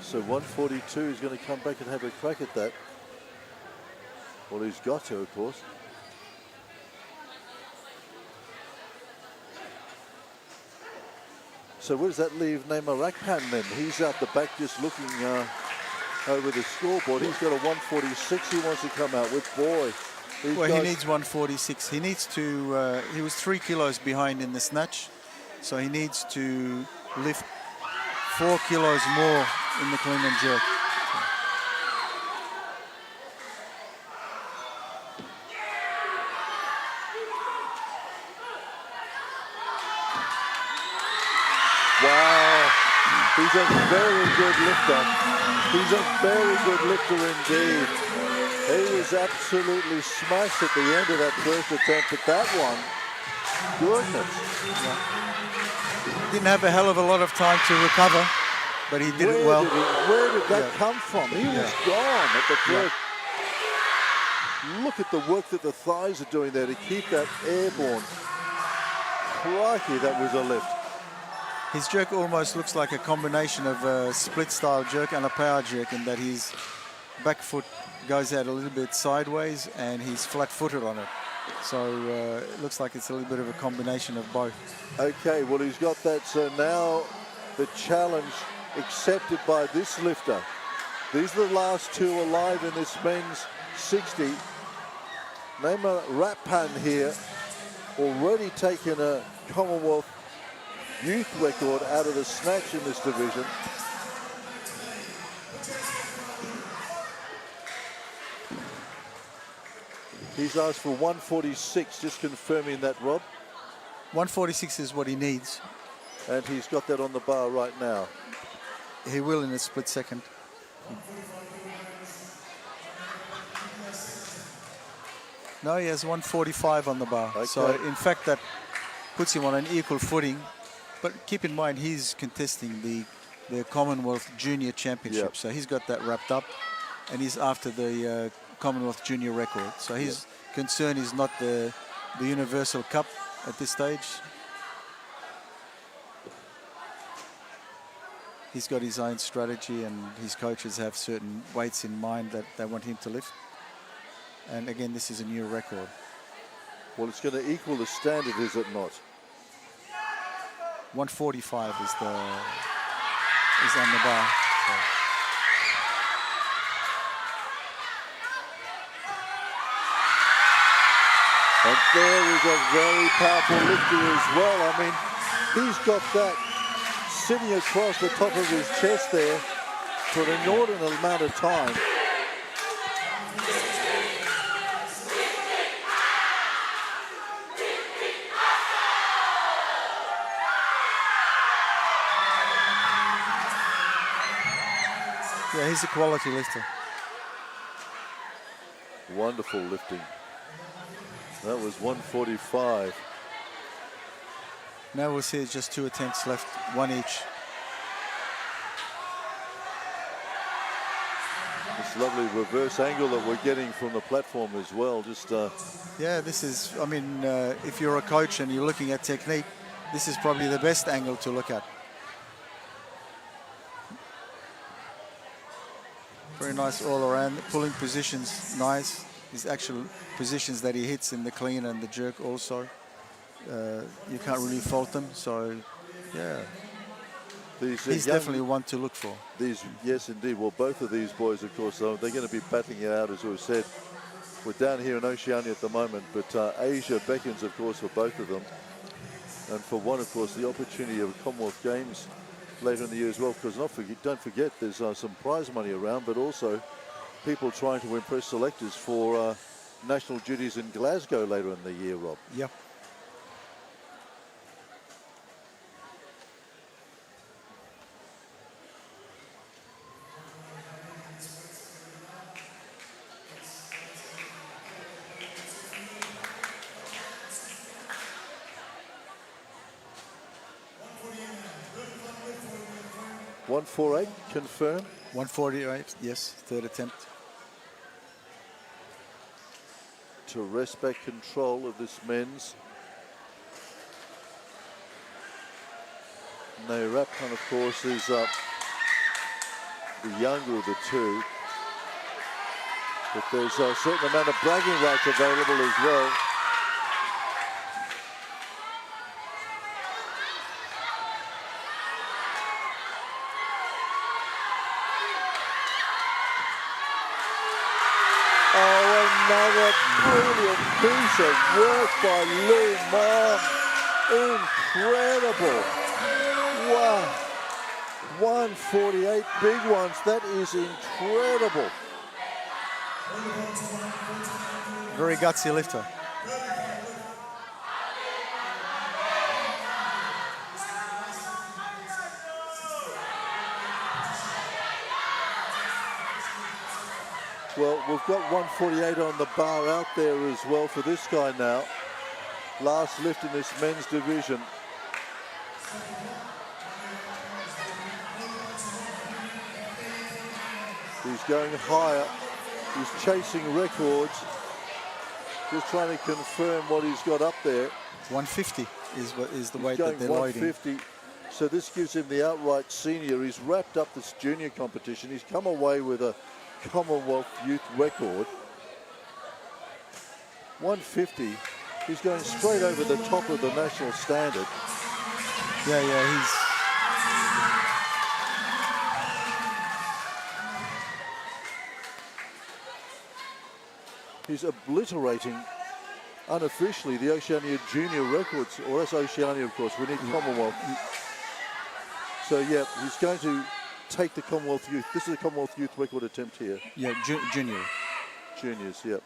So 142 is going to come back and have a crack at that. Well, he's got to, of course. So where does that leave Nauruan then? He's out the back just looking over the scoreboard. He's got a 146 he wants to come out with. Boy. Well, he needs 146. He needs to, he was 3 kilos behind in the snatch. So he needs to lift 4 kilos more in the clean and jerk. Wow, he's a very good lifter. He's a very good lifter indeed. He was absolutely smashed at the end of that first attempt, but that one, goodness. Yeah. Didn't have a hell of a lot of time to recover, but he did it well. Where did that come from? He was gone at the first. Look at the work that the thighs are doing there to keep that airborne. Crikey, that was a lift. His jerk almost looks like a combination of a split-style jerk and a power jerk, in that his back foot goes out a little bit sideways and he's flat-footed on it. So it looks like it's a little bit of a combination of both. Okay, well, he's got that. So now the challenge accepted by this lifter. These are the last two alive in this men's 60. Nauruan here, already taken a Commonwealth youth record out of the snatch in this division. He's asked for 146, just confirming that, Rob. 146 is what he needs. And he's got that on the bar right now. He will in a split second. No, he has 145 on the bar. Okay. So in fact, that puts him on an equal footing. But keep in mind, he's contesting the Commonwealth Junior Championship. Yep. So he's got that wrapped up, and he's after the Commonwealth Junior record. So his concern is not the Universal Cup at this stage. He's got his own strategy, and his coaches have certain weights in mind that they want him to lift. And again, this is a new record. Well, it's going to equal the standard, is it not? 145 is on the bar. So. And there we've got very powerful lifter as well. I mean, he's got that sitting across the top of his chest there for an inordinate amount of time. Yeah, he's a quality lifter. Wonderful lifting. That was 145. Now we'll see it's just 2 attempts left, 1 each. This lovely reverse angle that we're getting from the platform as well. Just Yeah, this is, I mean, if you're a coach and you're looking at technique, this is probably the best angle to look at. Very nice all around. Pulling positions, nice. His actual positions that he hits in the clean and the jerk also. You can't really fault them. So, yeah. He's definitely one to look for. Yes, indeed. Well, both of these boys, of course, they're going to be battling it out, as we've said. We're down here in Oceania at the moment, but Asia beckons, of course, for both of them. And for one, of course, the opportunity of Commonwealth Games later in the year as well, because don't forget there's some prize money around, but also people trying to impress selectors for national duties in Glasgow later in the year, Rob. Yep. .148 confirm. 148, yes, third attempt. To wrest back control of this men's. Nauruan, of course, is the younger of the two. But there's a certain amount of bragging rights available as well. Another brilliant piece of work by Lou Mom. Incredible. Wow. 148 big ones. That is incredible. Very gutsy lifter. Well, we've got 148 on the bar out there as well for this guy now. Last lift in this men's division. He's going higher. He's chasing records. Just trying to confirm what he's got up there. 150 is the weight going that they're loading. 150. So this gives him the outright senior. He's wrapped up this junior competition. He's come away with a Commonwealth Youth record. 150. He's going straight over the top of the national standard. Yeah, he's obliterating unofficially the Oceania junior records, or that's Oceania, of course. We need Commonwealth. So yeah, he's going to take the Commonwealth Youth. This is a Commonwealth Youth record attempt here. Yeah, junior. Juniors, yep.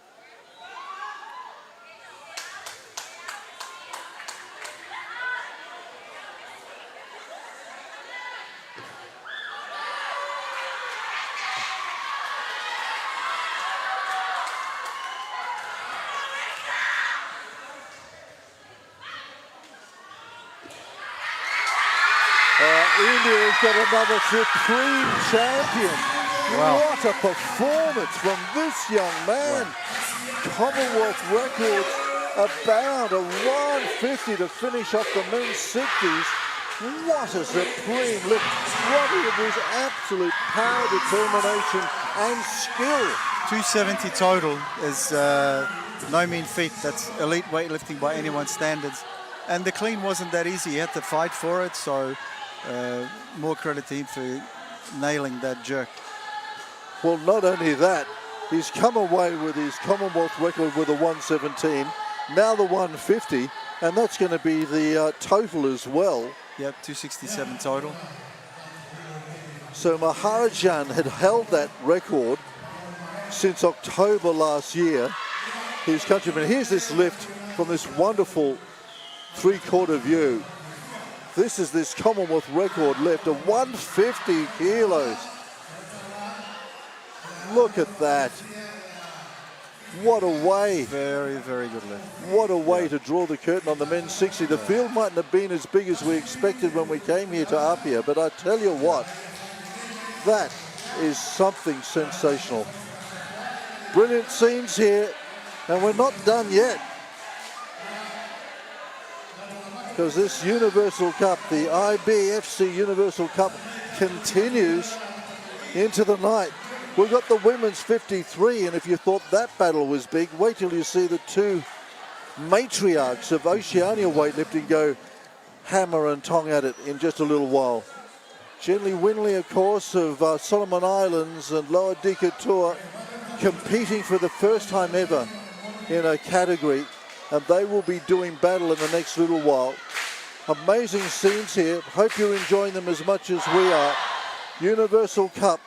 India's got another supreme champion. Wow. What a performance from this young man. Commonwealth records abound, a 150 to finish off the men's 60s. What a supreme lift. Robbie, it was absolute power, determination and skill. 270 total is no mean feat. That's elite weightlifting by anyone's standards. And the clean wasn't that easy. He had to fight for it, so more credit to him for nailing that jerk. Well, not only that, he's come away with his Commonwealth record with a 117, now the 150, and that's going to be the total as well. Yep, 267 total. So Maharajan had held that record since October last year. His countryman, here's this lift from this wonderful three-quarter view. This is this Commonwealth record lift of 150 kilos. Look at that. What a way. Very, very good lift. What a way to draw the curtain on the men's 60. The field mightn't have been as big as we expected when we came here to Apia, but I tell you what, that is something sensational. Brilliant scenes here, and we're not done yet. Because this Universal Cup, the IBFC Universal Cup, continues into the night. We've got the women's 53, and if you thought that battle was big, wait till you see the two matriarchs of Oceania weightlifting go hammer and tong at it in just a little while. Gently Winley, of course, of Solomon Islands and Lower Decatur, competing for the first time ever in a category, and they will be doing battle in the next little while. Amazing scenes here. Hope you're enjoying them as much as we are. Universal Cup.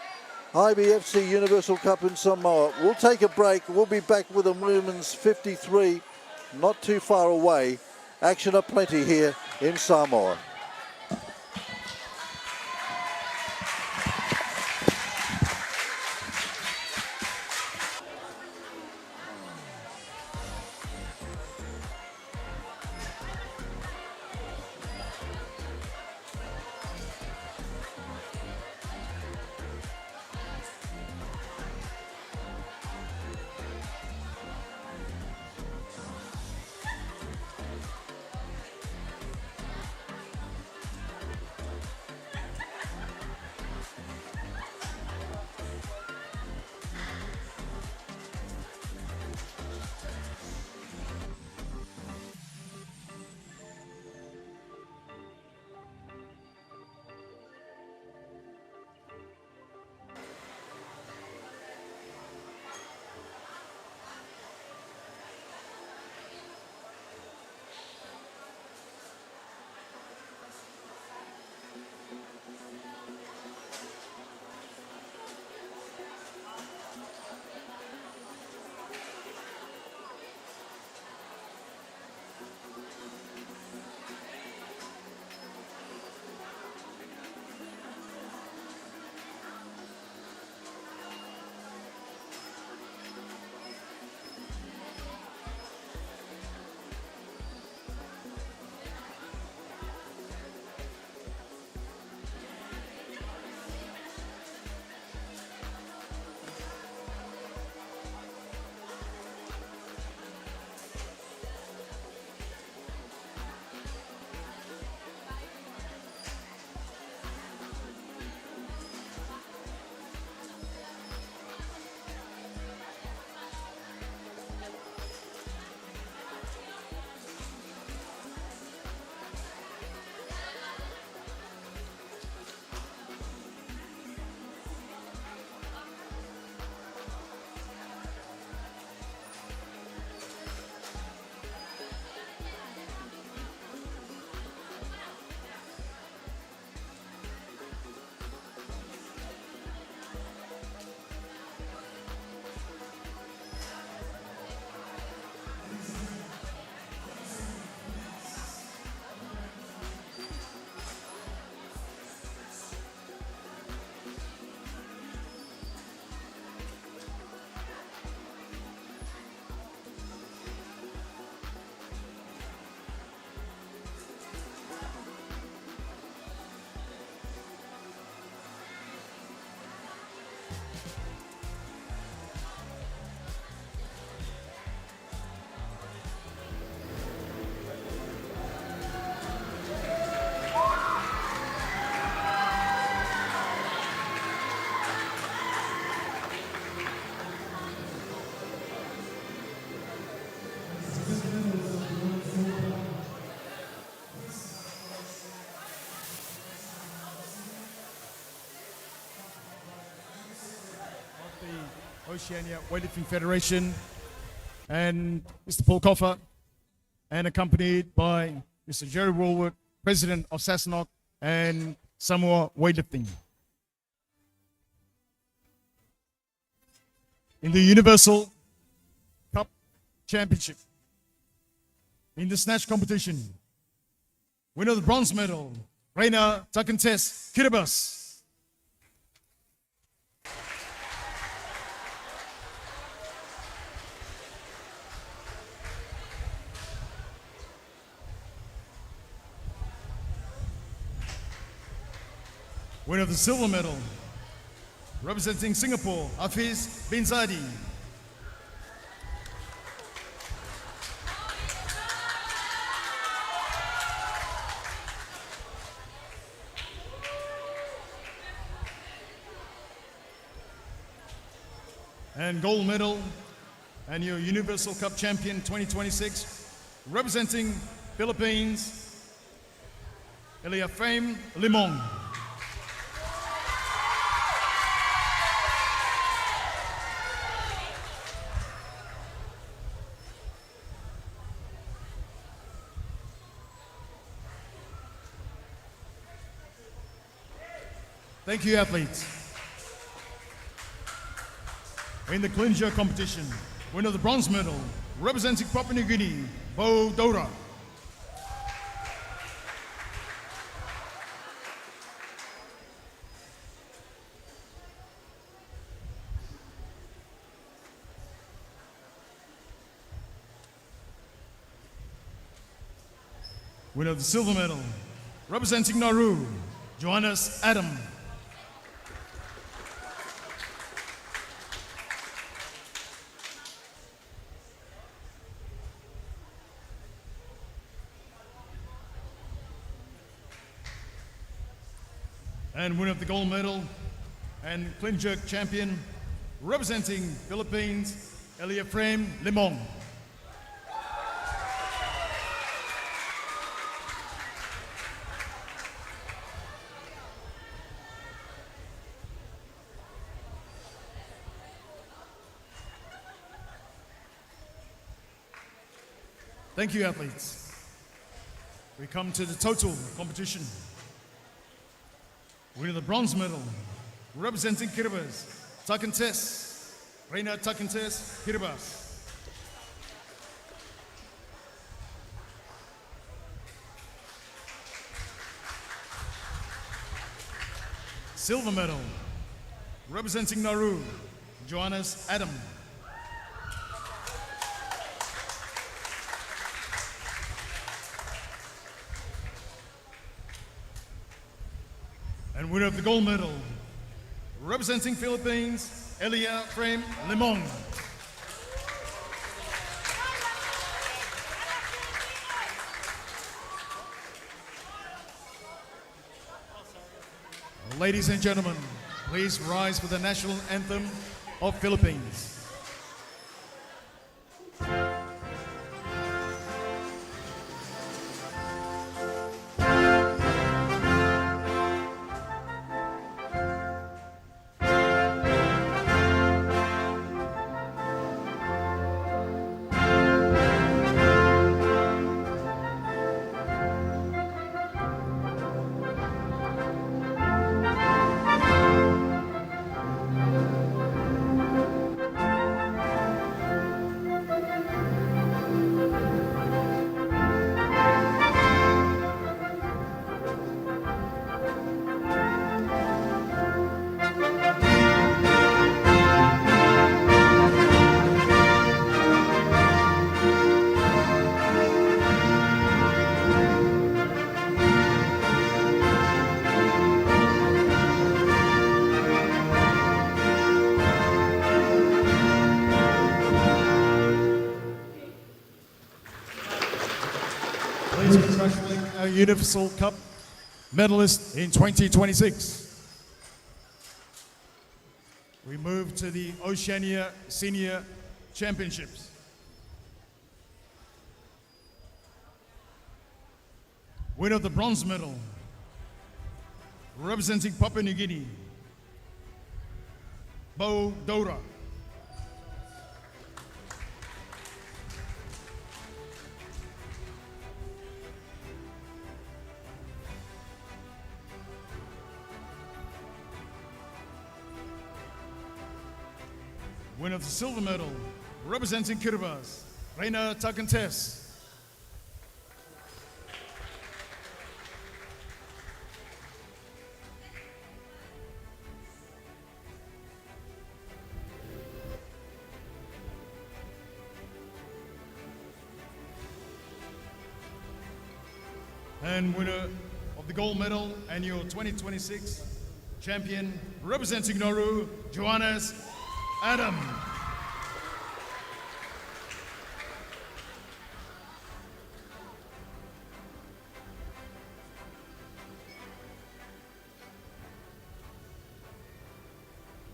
IBFC Universal Cup in Samoa. We'll take a break. We'll be back with the women's 53, not too far away. Action aplenty here in Samoa. Oceania Weightlifting Federation, and Mr. Paul Coffer, and accompanied by Mr. Jerry Woolwood, President of Sassenok and Samoa Weightlifting. In the Universal Cup Championship, in the snatch competition, winner of the bronze medal, Reina Takantes Kiribati. Winner of the silver medal, representing Singapore, Hafiz bin Zadi. And gold medal, and your Universal Cup champion 2026, representing Philippines, Eliaframe Limong. Thank you, athletes. In the clincher competition, winner of the bronze medal, representing Papua New Guinea, Bo Dora. Winner of the silver medal, representing Nauru, Johannes Adam. And winner of the gold medal and clean jerk champion, representing Philippines, Eliaframe Limong. Thank you, athletes. We come to the total competition. Winner of the bronze medal, representing Kiribati, Takantes, Reina Takantes Kiribati. Silver medal, representing Nauru, Johannes Adam. And winner of the gold medal, representing Philippines, Eliaframe Limong. Ladies and gentlemen, please rise for the national anthem of Philippines. Please congratulate our Universal Cup medalist in 2026. We move to the Oceania Senior Championships. Winner of the bronze medal, representing Papua New Guinea, Bo Dora. winner of the silver medal, representing Kiribati, Reina Takantes. And winner of the gold medal and your 2026 champion, representing Nauru, Johannes Adam.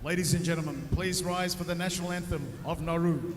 Ladies and gentlemen, please rise for the national anthem of Nauru.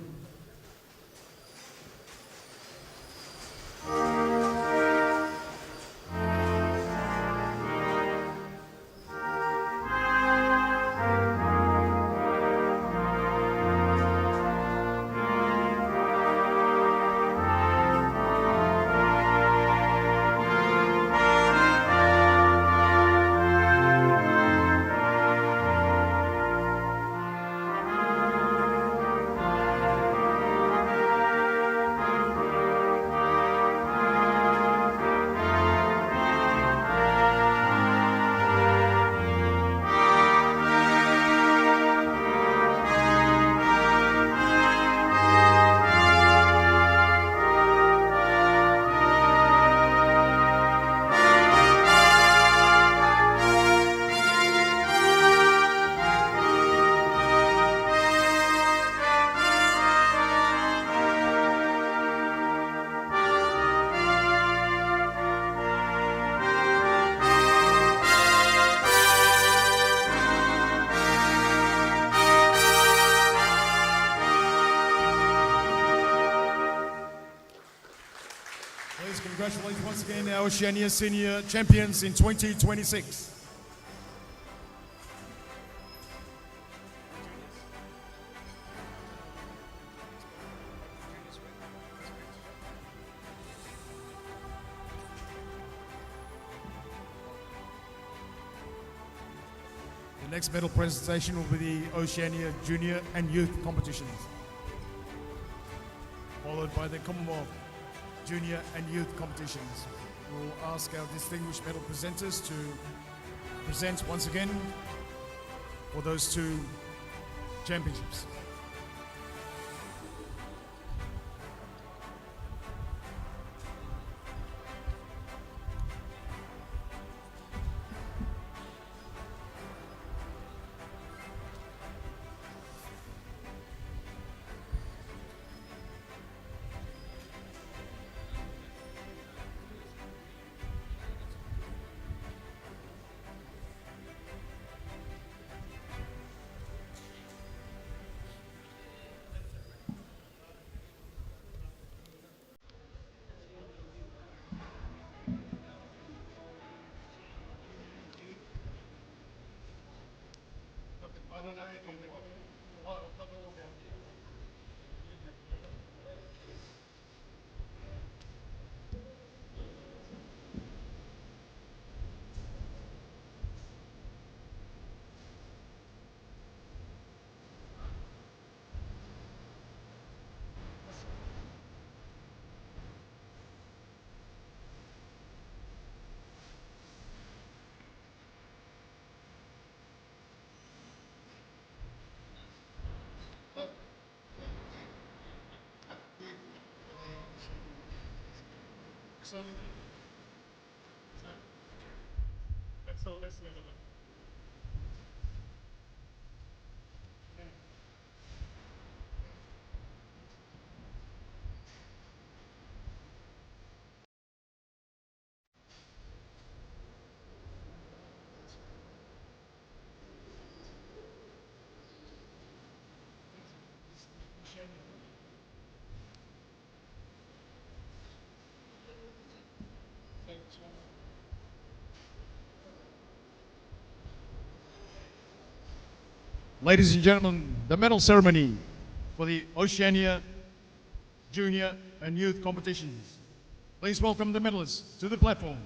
Congratulations once again, our Oceania Senior Champions in 2026. The next medal presentation will be the Oceania Junior and Youth competitions, followed by the Commonwealth Junior and Youth competitions. We'll ask our distinguished medal presenters to present once again for those two championships. Ladies and gentlemen, the medal ceremony for the Oceania Junior and Youth competitions. Please welcome the medalists to the platform.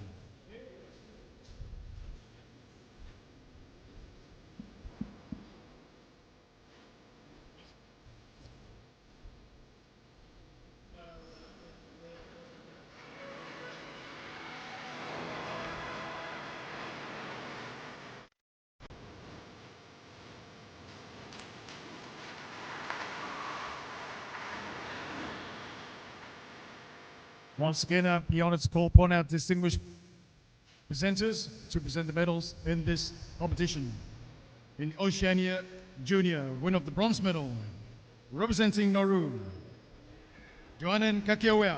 Once again, I'd be honored to call upon our distinguished presenters to present the medals in this competition. In Oceania Junior, winner of the bronze medal, representing Nauru, Joanne Kakiawea.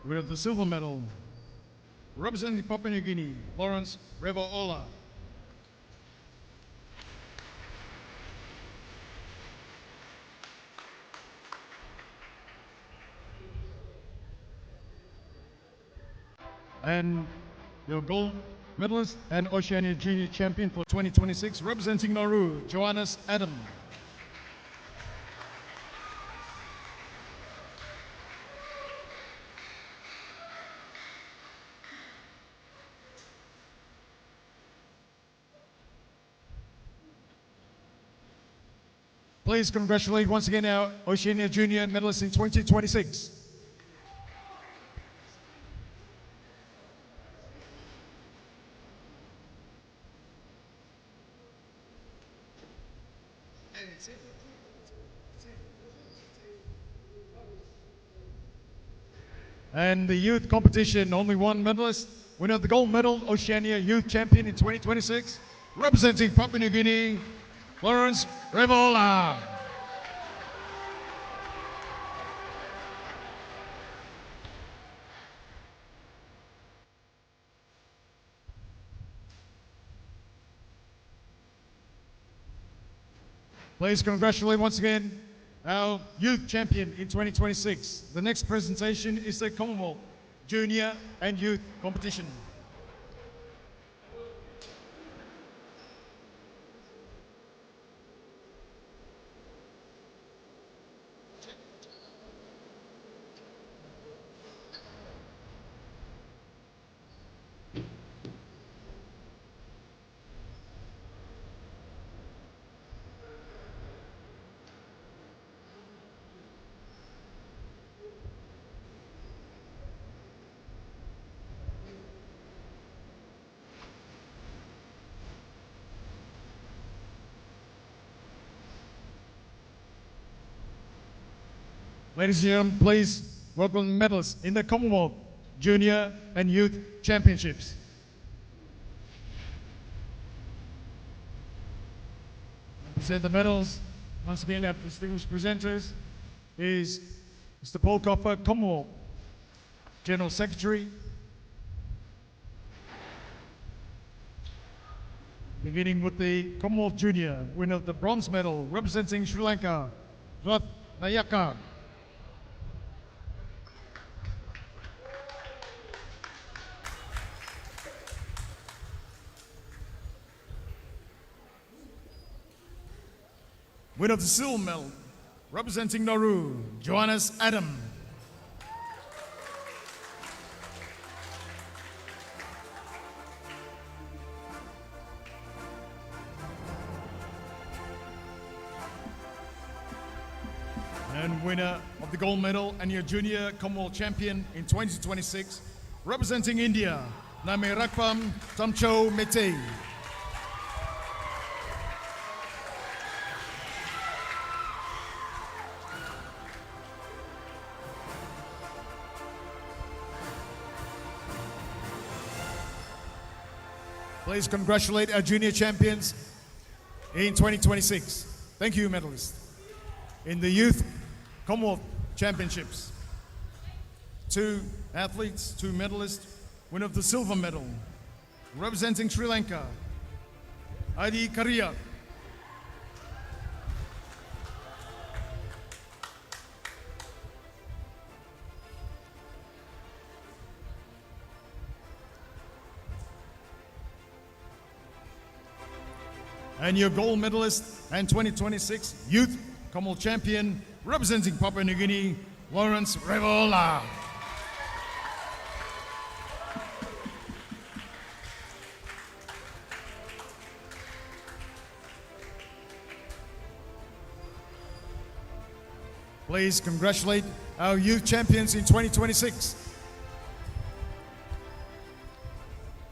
Winner of the silver medal, representing Papua New Guinea, Lawrence Revaola. And your gold medalist and Oceania Junior Champion for 2026, representing Nauru, Johannes Adam. Please congratulate once again our Oceania Junior medalists in 2026. And the youth competition, only one medalist, winner of the gold medal, Oceania Youth Champion in 2026, representing Papua New Guinea, Lawrence Revola. Please congratulate once again our youth champion in 2026. The next presentation is the Commonwealth Junior and Youth Competition. Ladies and gentlemen, please welcome medalists in the Commonwealth Junior and Youth Championships. Present the medals. Once again, our distinguished presenters is Mr. Paul Copper, Commonwealth General Secretary. Beginning with the Commonwealth Junior, winner of the bronze medal, representing Sri Lanka, Nayaka. Winner of the silver medal, representing Nauru, Johannes Adam. And winner of the gold medal and your junior Commonwealth champion in 2026, representing India, Namerakpam Tamcho Mete. Please congratulate our junior champions in 2026. Thank you, medalists. In the Youth Commonwealth Championships, 2 athletes, 2 medalists, winner of the silver medal, representing Sri Lanka, Adi Karia. And your gold medalist and 2026 Youth Commonwealth Champion, representing Papua New Guinea, Lawrence Revola. please congratulate our youth champions in 2026.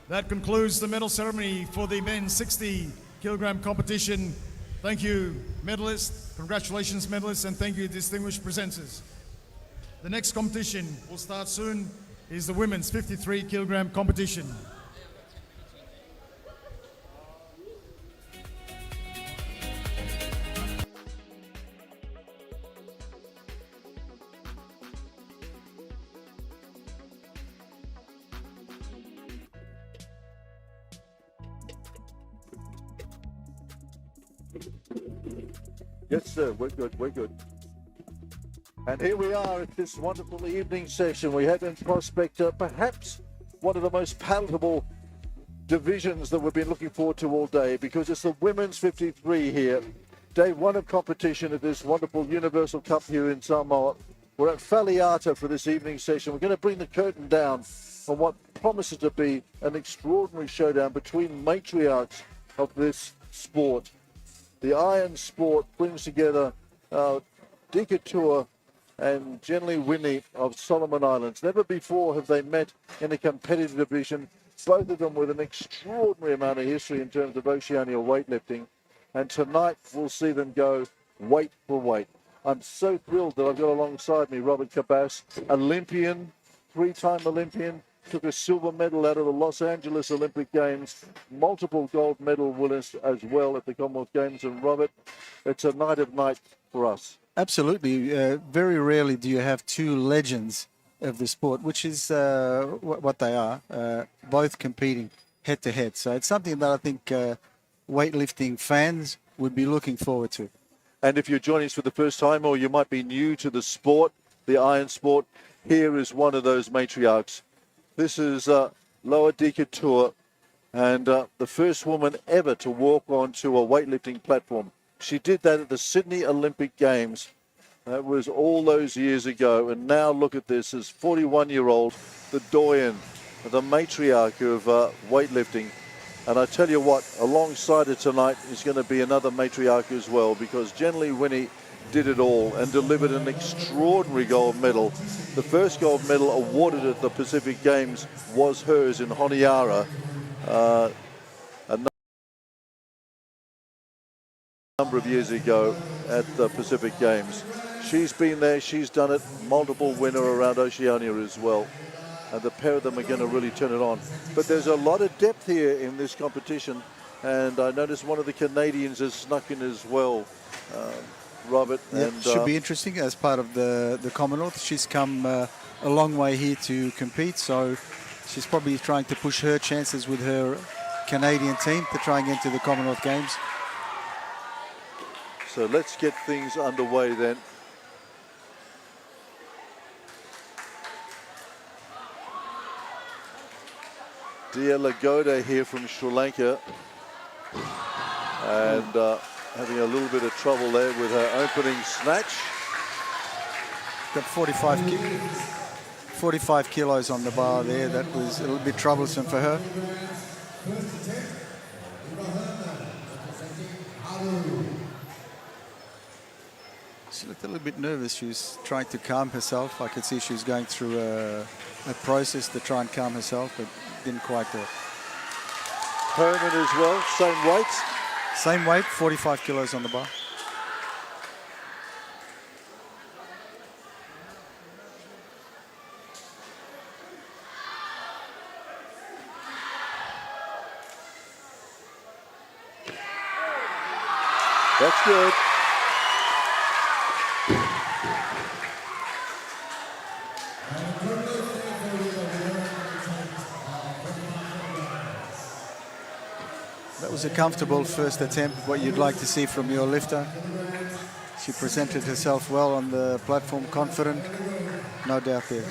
That concludes the medal ceremony for the men's 60 kilogram competition. Thank you, medalists. Congratulations, medalists, and thank you, distinguished presenters. The next competition will start soon is the women's 53 kilogram competition. Yes, sir. We're good. We're good. And here we are at this wonderful evening session. We have in prospect perhaps one of the most palatable divisions that we've been looking forward to all day, because it's the women's 53 here. Day one of competition at this wonderful Universal Cup here in Samoa. We're at Faleata for this evening session. We're going to bring the curtain down on what promises to be an extraordinary showdown between matriarchs of this sport. The iron sport brings together Dika Tua and Jenny Winnie of Solomon Islands. Never before have they met in a competitive division, both of them with an extraordinary amount of history in terms of Oceania weightlifting. And tonight we'll see them go weight for weight. I'm so thrilled that I've got alongside me Robert Cabas, Olympian, three-time Olympian, took a silver medal out of the Los Angeles Olympic Games, multiple gold medal winners as well at the Commonwealth Games. And Robert, it's a night of nights for us. Absolutely. Very rarely do you have two legends of the sport, which is what they are, both competing head-to-head. So it's something that I think weightlifting fans would be looking forward to. And if you're joining us for the first time, or you might be new to the sport, the iron sport, here is one of those matriarchs. This is Loa Dika Tua, and the first woman ever to walk onto a weightlifting platform. She did that at the Sydney Olympic Games. That was all those years ago. And now look at this, as 41-year-old, the doyen, the matriarch of weightlifting. And I tell you what, alongside her tonight is going to be another matriarch as well, because Jenny Winnie did it all and delivered an extraordinary gold medal. The first gold medal awarded at the Pacific Games was hers in Honiara a number of years ago at the Pacific Games. She's been there, she's done it, multiple winner around Oceania as well. And the pair of them are going to really turn it on. But there's a lot of depth here in this competition, and I noticed one of the Canadians has snuck in as well. Robert. Yeah, and should be interesting as part of the Commonwealth. She's come a long way here to compete, so she's probably trying to push her chances with her Canadian team to try and get into the Commonwealth Games. So let's get things underway then. Dia Lagoda here from Sri Lanka, and having a little bit of trouble there with her opening snatch. Got 45 kilos on the bar there. That was a little bit troublesome for her. She looked a little bit nervous. She was trying to calm herself. I could see she was going through a process to try and calm herself, but didn't quite do it. Herman as well, same weight. Same weight, 45 kilos on the bar. That's good. That was a comfortable first attempt, what you'd like to see from your lifter. She presented herself well on the platform, confident, no doubt there.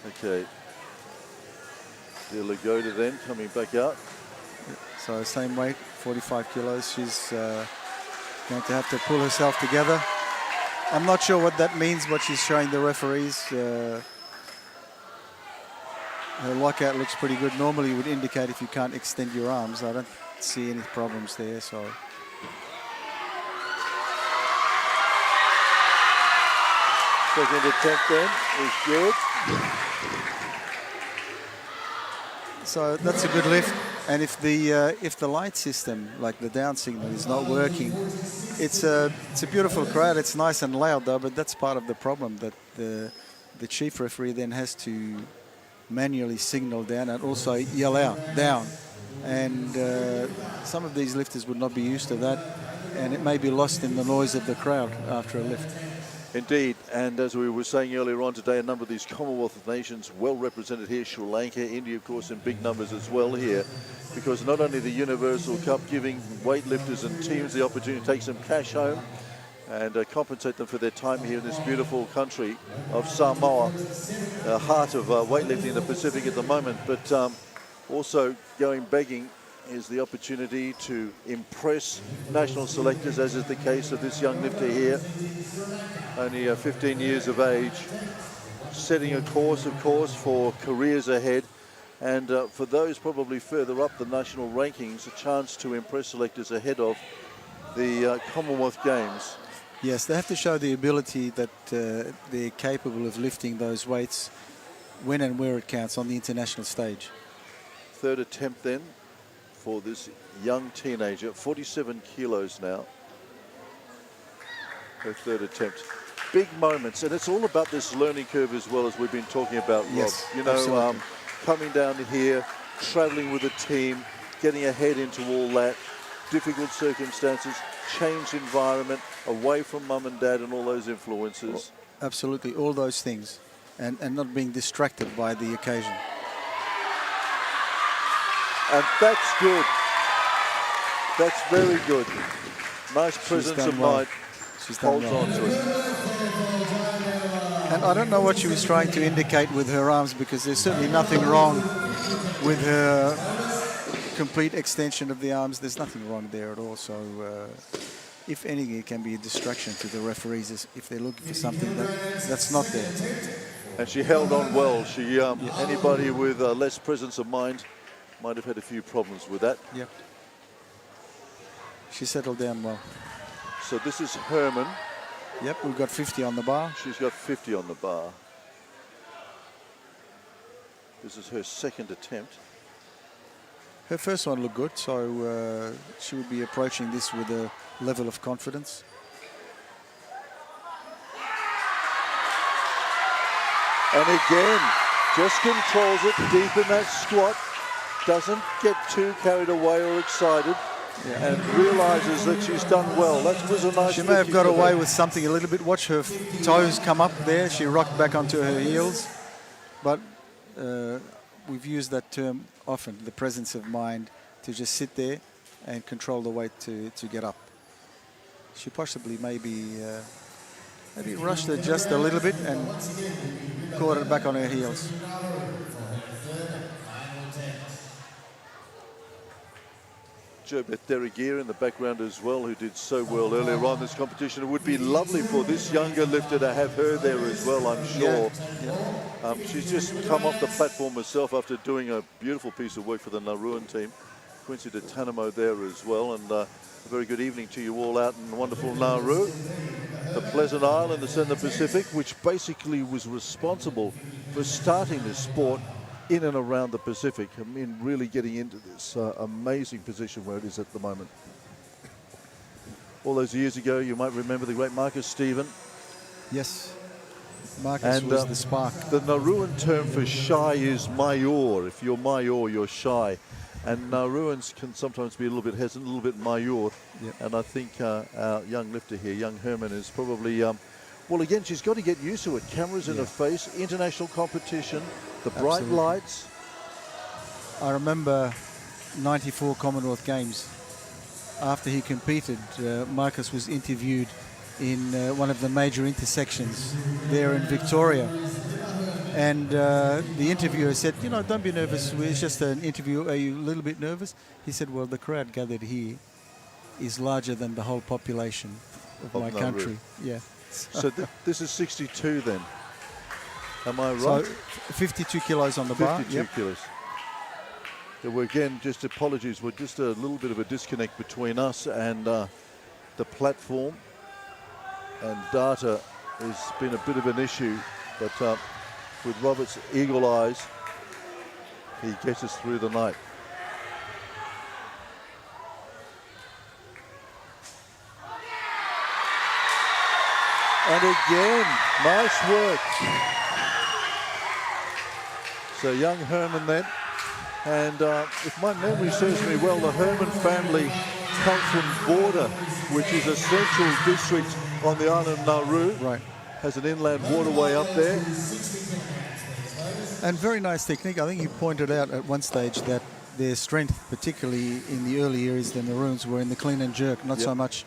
Okay. Dia Lagoda then coming back out. So same weight, 45 kilos. She's going to have to pull herself together. I'm not sure what that means, what she's showing the referees. Her lockout looks pretty good. Normally it would indicate if you can't extend your arms. I don't see any problems there, so. Second attempt then is good. So that's a good lift. And if the light system, like the down signal, is not working, it's a beautiful crowd. It's nice and loud though, but that's part of the problem, that the chief referee then has to manually signal down and also yell out down. And some of these lifters would not be used to that, and it may be lost in the noise of the crowd after a lift. Indeed, and as we were saying earlier on today, a number of these Commonwealth nations well represented here. Sri Lanka, India, of course, in big numbers as well here, because not only the Universal Cup giving weightlifters and teams the opportunity to take some cash home and compensate them for their time here in this beautiful country of Samoa, heart of weightlifting in the Pacific at the moment, but also going begging is the opportunity to impress national selectors, as is the case of this young lifter here, only 15 years of age, setting a course, of course, for careers ahead, and for those probably further up the national rankings, a chance to impress selectors ahead of the Commonwealth Games. Yes, they have to show the ability that they're capable of lifting those weights when and where it counts on the international stage. Third attempt then for this young teenager, 47 kilos now. Her third attempt. Big moments, and it's all about this learning curve as well, as we've been talking about, Rob. Yes, you know, coming down here, traveling with a team, getting ahead into all that, difficult circumstances, changed environment, away from mum and dad and all those influences. Absolutely, all those things, and not being distracted by the occasion. And that's good. That's very good. Nice presence of mind. She's done Holds well. on to it. And I don't know what she was trying to indicate with her arms, because there's certainly nothing wrong with her complete extension of the arms. There's nothing wrong there at all. So if anything, it can be a distraction to the referees if they're looking for something that's not there. And she held on well. She anybody with less presence of mind might have had a few problems with that. Yep. She settled down well. So this is Herman. Yep, we've got 50 on the bar. She's got 50 on the bar. This is her second attempt. Her first one looked good, so she would be approaching this with a level of confidence. And again, just controls it deep in that squat. Doesn't get too carried away or excited, and realizes that she's done well. That was a nice. She may have got away with something a little bit. Watch her toes come up there. She rocked back onto her heels. But we've used that term often, the presence of mind, to just sit there and control the weight to get up. She possibly maybe rushed it just a little bit and caught it back on her heels. Joe Beth Derrigier in the background as well, who did so well earlier on in this competition. It would be lovely for this younger lifter to have her there as well, I'm sure. Yeah. She's just come off the platform herself after doing a beautiful piece of work for the Nauruan team. Quincy de Tanamo there as well, and a very good evening to you all out in wonderful Nauru, the pleasant isle in the Southern Pacific, which basically was responsible for starting this sport in and around the Pacific. I mean, really getting into this amazing position where it is at the moment. All those years ago, you might remember the great Marcus Stephen. Yes, Marcus was the spark. The Nauruan term for shy is mayor. If you're mayor, you're shy. And Nauruans can sometimes be a little bit hesitant, a little bit mayor. Yep. And I think our young lifter here, young Herman, is probably, well, again, she's got to get used to it. Cameras in her face, international competition, the bright lights. I remember 94 Commonwealth Games. After he competed, Marcus was interviewed in one of the major intersections there in Victoria. And the interviewer said, you know, don't be nervous. It's just an interview. Are you a little bit nervous? He said, well, the crowd gathered here is larger than the whole population of my country. Yeah. So this is 62 then. Am I right? So 52 kilos on the bar. 52 kilos. There were, again, just apologies. We're just a little bit of a disconnect between us and the platform. And data has been a bit of an issue, but with Robert's eagle eyes, he gets us through the night. And again, nice work. So young Herman then. And if my memory serves me well, the Herman family comes from Border, which is a central district on the island of Nauru. Right. Has an inland waterway up there. And very nice technique. I think you pointed out at one stage that their strength, particularly in the early years, the Nauruans, were in the clean and jerk, not so much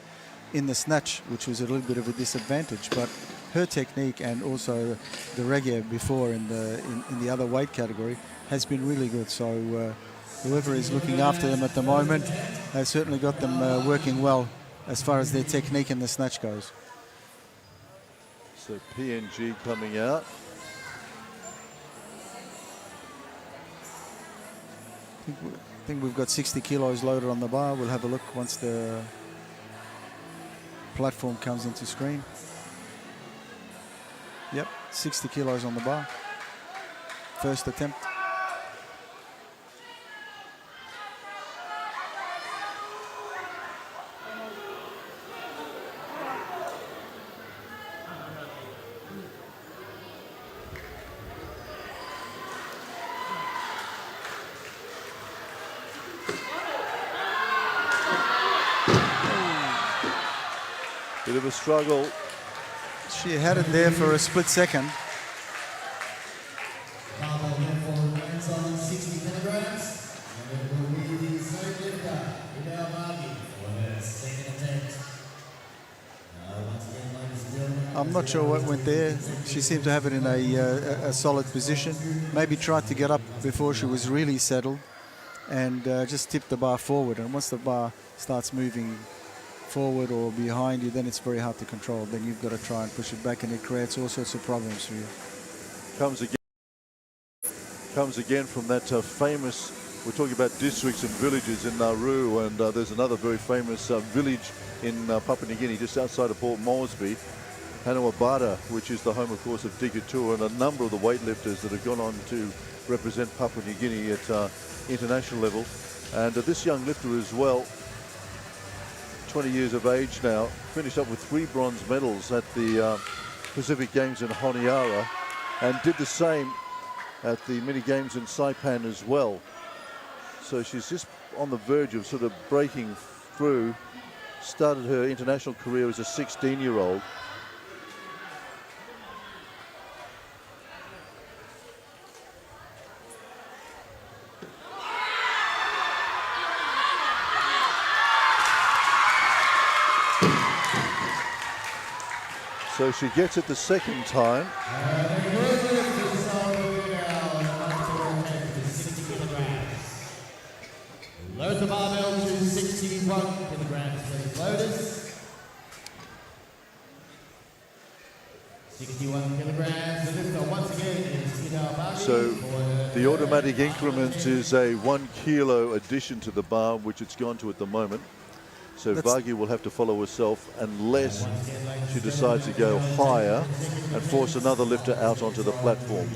in the snatch, which was a little bit of a disadvantage. But her technique and also the reggae before in the other weight category has been really good. So whoever is looking after them at the moment has certainly got them working well as far as their technique in the snatch goes. So PNG coming out. I think we've got 60 kilos loaded on the bar. We'll have a look once the platform comes into screen. Yep, 60 kilos on the bar. First attempt. Bit of a struggle. She had it there for a split second. I'm not sure what went there. She seemed to have it in a solid position. Maybe tried to get up before she was really settled and just tipped the bar forward. And once the bar starts moving forward or behind you, then it's very hard to control. Then you've got to try and push it back, and it creates all sorts of problems for you. Comes again from that famous, we're talking about districts and villages in Nauru, and there's another very famous village in Papua New Guinea, just outside of Port Moresby, Hanawabata, which is the home, of course, of Digatua, and a number of the weightlifters that have gone on to represent Papua New Guinea at international level. And this young lifter as well, 20 years of age now, finished up with 3 bronze medals at the Pacific Games in Honiara, and did the same at the mini games in Saipan as well. So she's just on the verge of sort of breaking through. Started her international career as a 16-year-old. So she gets it the second time. Load the barbell to 61 kilograms for loaders. 61 kilograms. The lifter once again is Ida Bagi. So the automatic increment is a 1 kilo addition to the bar, which it's gone to at the moment. So Bagi will have to follow herself unless she decides to go higher and force another lifter out onto the platform.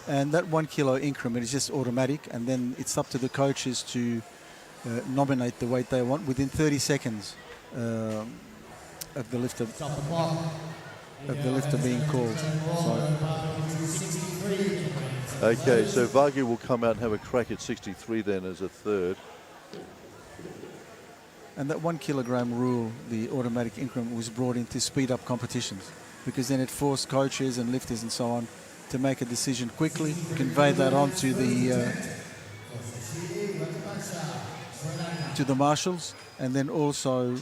And that 1 kilo increment is just automatic, and then it's up to the coaches to nominate the weight they want within 30 seconds of the lifter being called. Okay, so Bagi will come out and have a crack at 63 then as a third. And that 1 kilogram rule, the automatic increment, was brought in to speed up competitions, because then it forced coaches and lifters and so on to make a decision quickly, convey that on to the marshals, and then also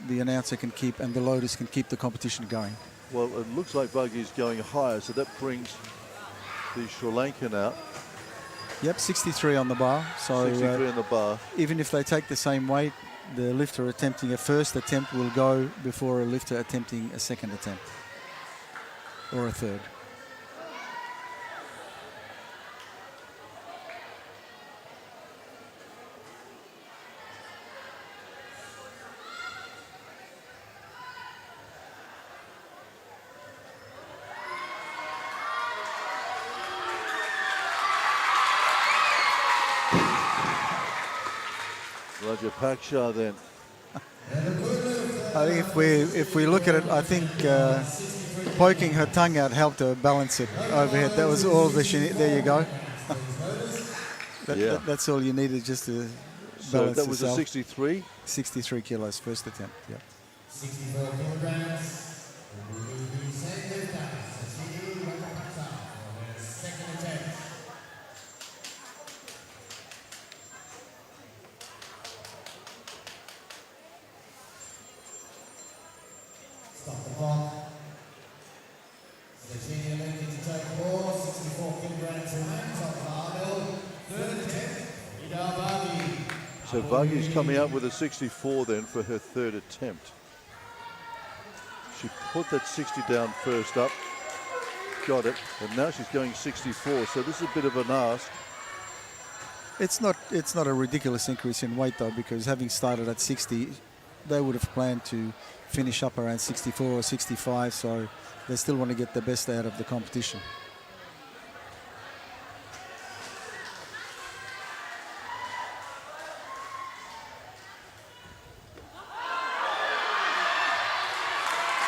the announcer can keep, and the loaders can keep the competition going. Well, it looks like Bagi is going higher, so that brings the Sri Lankan out. Yep, 63 on the bar. So 63 on the bar. Even if they take the same weight, the lifter attempting a first attempt will go before a lifter attempting a second attempt or a third. Rajapaksha then. I think if we look at it, I think poking her tongue out helped her balance it overhead. That was all that she needed. There you go. That's all you needed, just to So balance that was yourself. a 63. 63 kilos, first attempt. Yeah. 64 kilograms. Second attempt. Stop the clock. The senior lady to take more. 64 kilograms remains on the barbell. Third attempt. Ida Bagi. So Vagi's coming out with a 64 then for her third attempt. She put that 60 down first up, got it, and now she's going 64. So this is a bit of an ask. It's not a ridiculous increase in weight though, because having started at 60, they would have planned to finish up around 64 or 65. So they still want to get the best out of the competition.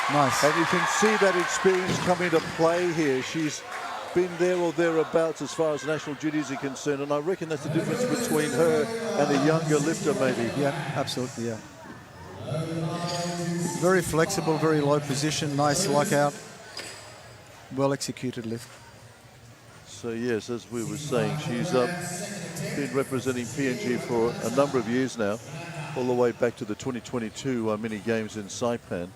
Nice. And you can see that experience come into play here. She's been there or thereabouts as far as national duties are concerned, and I reckon that's the difference between her and a younger lifter maybe. Yeah, absolutely, yeah. Very flexible, very low position, nice lockout, well executed lift. So yes, as we were saying, she's been representing PNG for a number of years now, all the way back to the 2022 mini games in Saipan.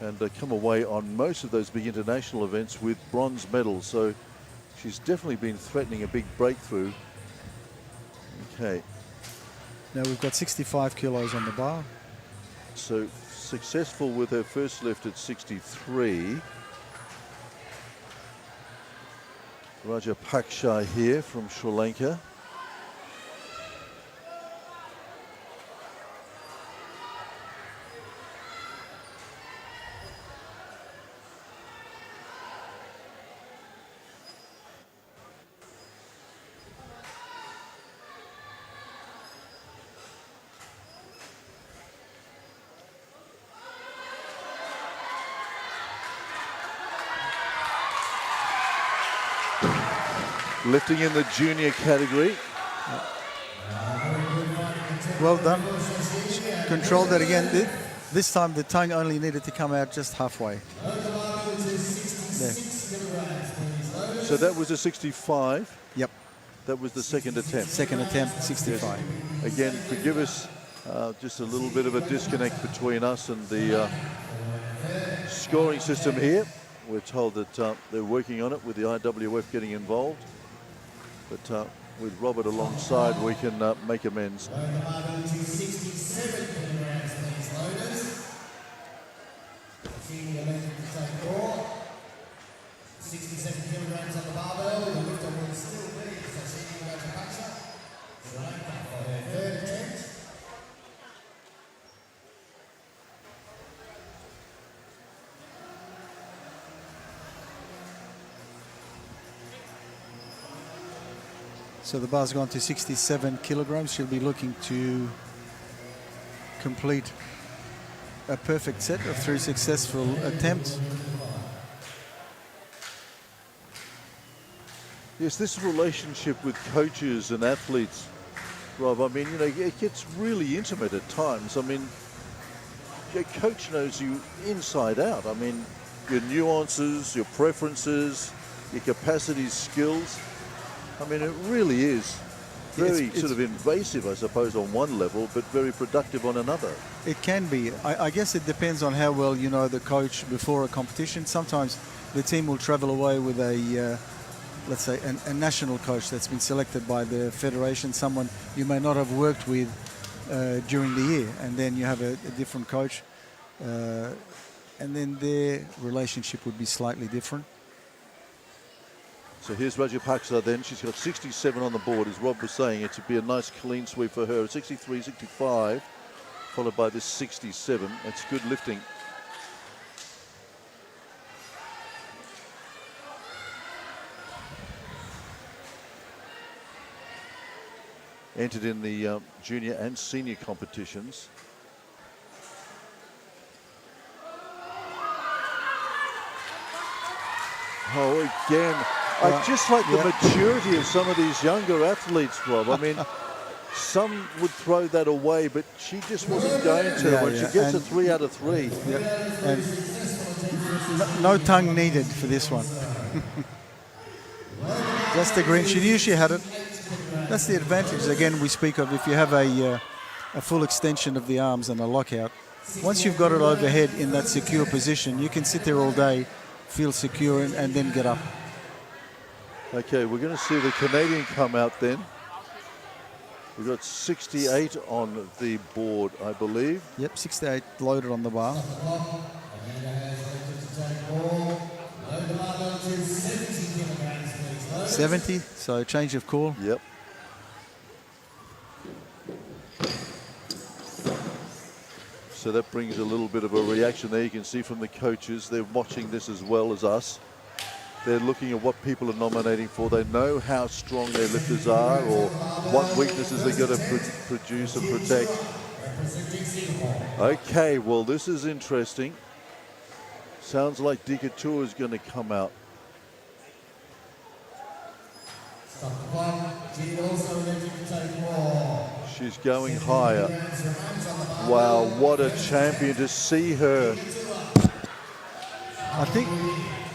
And come away on most of those big international events with bronze medals. So she's definitely been threatening a big breakthrough. Okay. Now we've got 65 kilos on the bar. So successful with her first lift at 63. Rajapaksha here from Sri Lanka. Lifting in the junior category. Well done. Controlled that again. This time the tongue only needed to come out just halfway. There. So that was a 65. Yep. That was the second attempt. Second attempt, 65. Yes. Again, forgive us, just a little bit of a disconnect between us and the scoring system here. We're told that they're working on it with the IWF getting involved. But with Robert alongside, we can make amends. 67 kilograms, these loaders. Senior lady to take more. 67 kilograms on the barbell. The lifter will still be Senior Rajapaksha. Sri Lanka for their third attempt. So the bar's gone to 67 kilograms. She'll be looking to complete a perfect set of 3 successful attempts. Yes, this relationship with coaches and athletes, Rob, I mean, you know, it gets really intimate at times. I mean, your coach knows you inside out. I mean, your nuances, your preferences, your capacities, skills. I mean, it really is very sort of invasive, I suppose, on one level, but very productive on another. It can be. I guess it depends on how well you know the coach before a competition. Sometimes the team will travel away with a, let's say, a national coach that's been selected by the federation, someone you may not have worked with during the year, and then you have a different coach, and then their relationship would be slightly different. So here's Rajapaksha then. She's got 67 on the board, as Rob was saying. It should be a nice clean sweep for her. 63, 65, followed by this 67. That's good lifting. entered in the junior and senior competitions. Oh, again. I just like the maturity of some of these younger athletes, Rob. I mean, some would throw that away, but she just wasn't going to. When she gets a 3 out of 3. And no tongue needed for this one. Just the green. She knew she had it. That's the advantage, again, we speak of. If you have a full extension of the arms and a lockout, once you've got it overhead in that secure position, you can sit there all day, feel secure, and then get up. Okay, we're going to see the Canadian come out then. We've got 68 on the board, I believe. Yep, 68 loaded on the bar. 70, so change of call. Yep. So that brings a little bit of a reaction there. You can see from the coaches, they're watching this as well as us. They're looking at what people are nominating for. They know how strong their lifters are or what weaknesses they're going to produce and protect. Okay, well, this is interesting. Sounds like Dikatua is going to come out. She's going higher. Wow, what a champion to see her.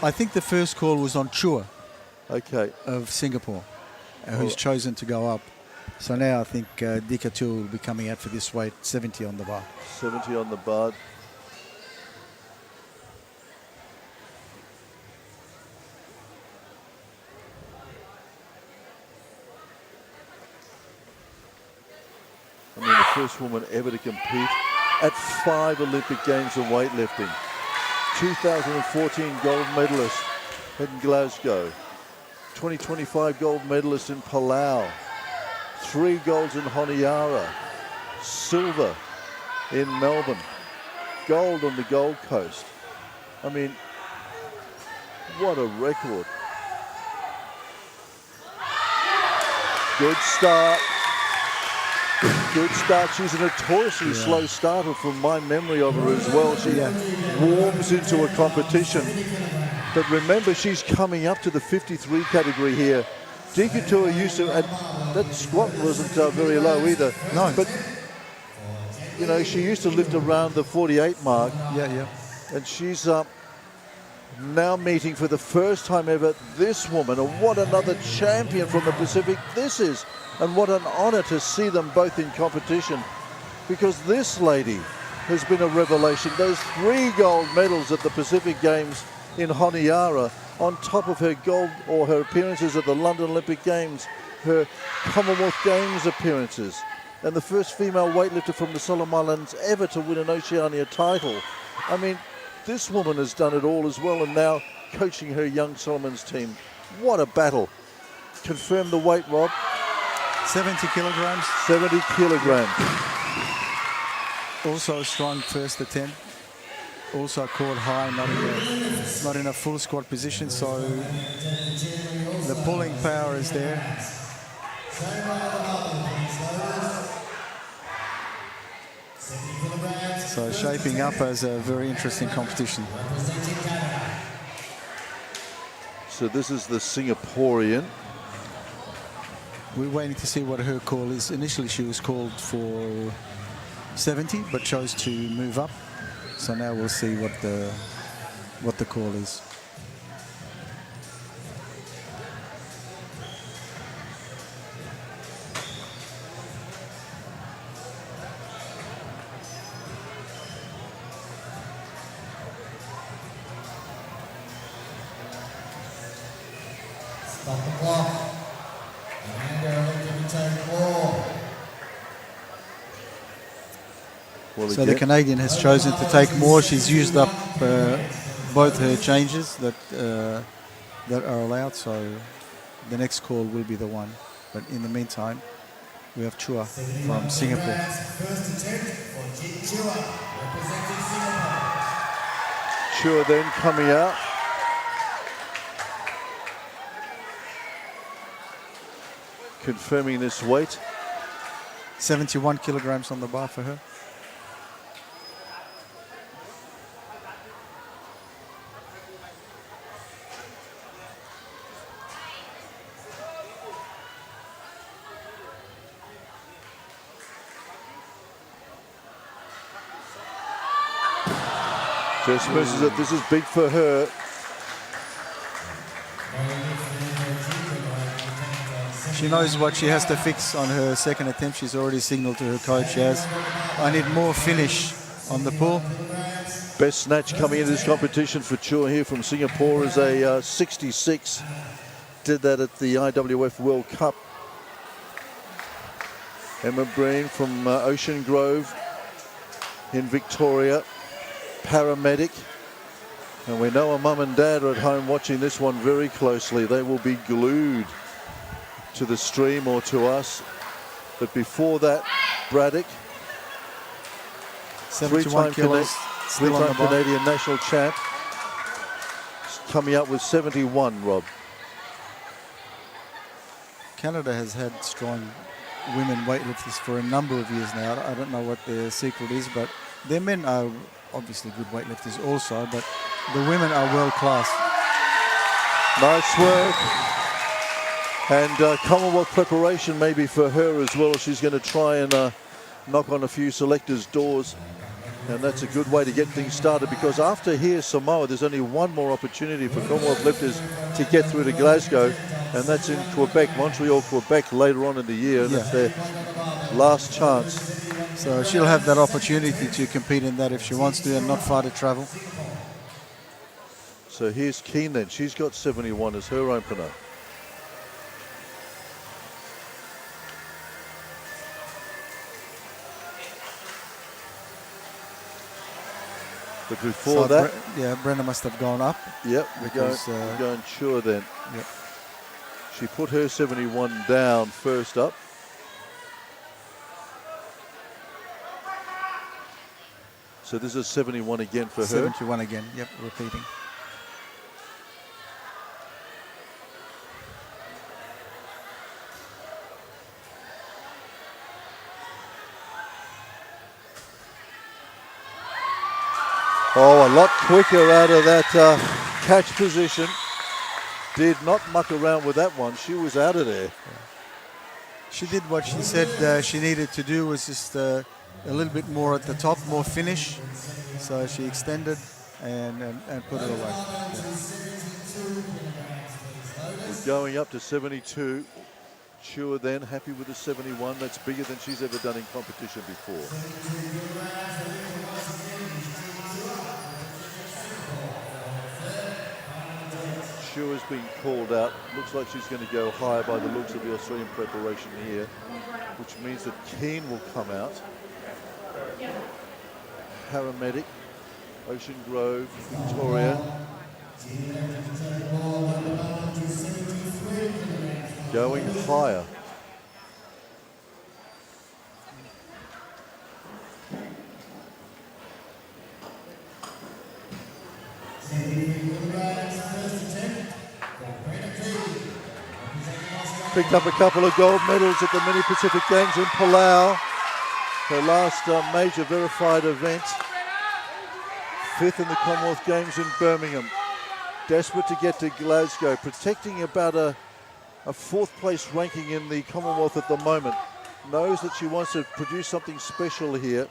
I think the first call was on Chua. Okay. Of Singapore, who's chosen to go up. So now I think Dikatua will be coming out for this weight, 70 on the bar. 70 on the bar. I mean, the first woman ever to compete at 5 Olympic Games of weightlifting. 2014 gold medalist in Glasgow. 2025 gold medalist in Palao. 3 golds in Honiara. Silver in Melbourne. Gold on the Gold Coast. I mean, what a record. Good start. Good start. She's a notoriously slow starter from my memory of her as well. She warms into a competition. But remember, she's coming up to the 53 category here. Dikatua used to, and that squat wasn't very low either. No. But, you know, she used to lift around the 48 mark. Yeah. And she's now meeting for the first time ever this woman. And what another champion from the Pacific this is. And what an honor to see them both in competition, because this lady has been a revelation. Those 3 gold medals at the Pacific Games in Honiara, on top of her gold or her appearances at the London Olympic Games, her Commonwealth Games appearances, and the first female weightlifter from the Solomon Islands ever to win an Oceania title. I mean, this woman has done it all as well, and now coaching her young Solomons team. What a battle. Confirm the weight, Rob. 70 kilograms. 70 kilograms. Also a strong first attempt. Also caught high, not in a full squat position, so the pulling power is there. So shaping up as a very interesting competition. So this is the Singaporean. We're waiting to see what her call is. Initially she was called for 70, but chose to move up. So now we'll see what the call is. Stop the clock. So the Canadian has chosen to take more. She's used up both her changes that are allowed. So the next call will be the one. But in the meantime, we have Chua from Singapore. First attempt for Chua, representing Singapore. Chua then coming out. Confirming this weight. 71 kilograms on the bar for her. Just misses it. This is big for her. She knows what she has to fix on her second attempt. She's already signaled to her coach as, I need more finish on the pull. Best snatch coming into this competition for Chua here from Singapore is a 66. Did that at the IWF World Cup. Emma Breen from Ocean Grove in Victoria, paramedic. And we know her mum and dad are at home watching this one very closely. They will be glued to the stream or to us. But before that, Braddock, 71 kilos, still on the bar. Canadian national champ, coming up with 71, Rob. Canada has had strong women weightlifters for a number of years now. I don't know what their secret is, but their men are obviously good weightlifters also, but the women are world class. Nice work. And Commonwealth preparation maybe for her as well. She's going to try and knock on a few selectors' doors. And that's a good way to get things started, because after here, Samoa, there's only one more opportunity for Commonwealth lifters to get through to Glasgow. And that's in Quebec, Montreal, Quebec later on in the year. And that's their last chance. So she'll have that opportunity to compete in that if she wants to and not far to travel. So here's Keane then. She's got 71 as her opener. But before that... Brenda must have gone up. Yep, because, we're going Chua then. Yep. She put her 71 down first up. So this is 71 again for her. 71 again, yep, repeating. Oh, a lot quicker out of that catch position. Did not muck around with that one. She was out of there. She did what she said she needed to do, was just a little bit more at the top, more finish. So she extended and put it away. We're going up to 72. Chua then happy with the 71. That's bigger than she's ever done in competition before. Chua's been called out. Looks like she's going to go higher by the looks of the Australian preparation here, which means that Keane will come out. Paramedic, Ocean Grove, Victoria. Going higher. Picked up a couple of gold medals at the Mini Pacific Games in Palao. Her last major verified event. 5th in the Commonwealth Games in Birmingham. Desperate to get to Glasgow, protecting about a 4th place ranking in the Commonwealth at the moment. Knows that she wants to produce something special here.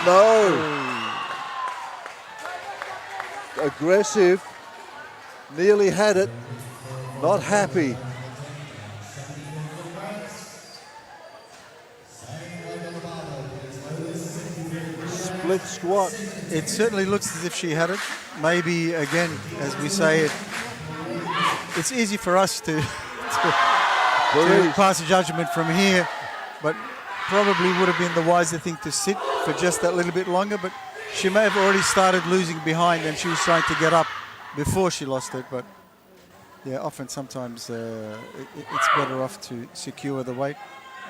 No. Aggressive. Nearly had it. Not happy. Split squat. It certainly looks as if she had it. Maybe, again, as we say, it's easy for us to pass a judgment from here, but probably would have been the wiser thing to sit for just that little bit longer. But she may have already started losing behind and she was trying to get up before she lost it. But yeah, often sometimes it's better off to secure the weight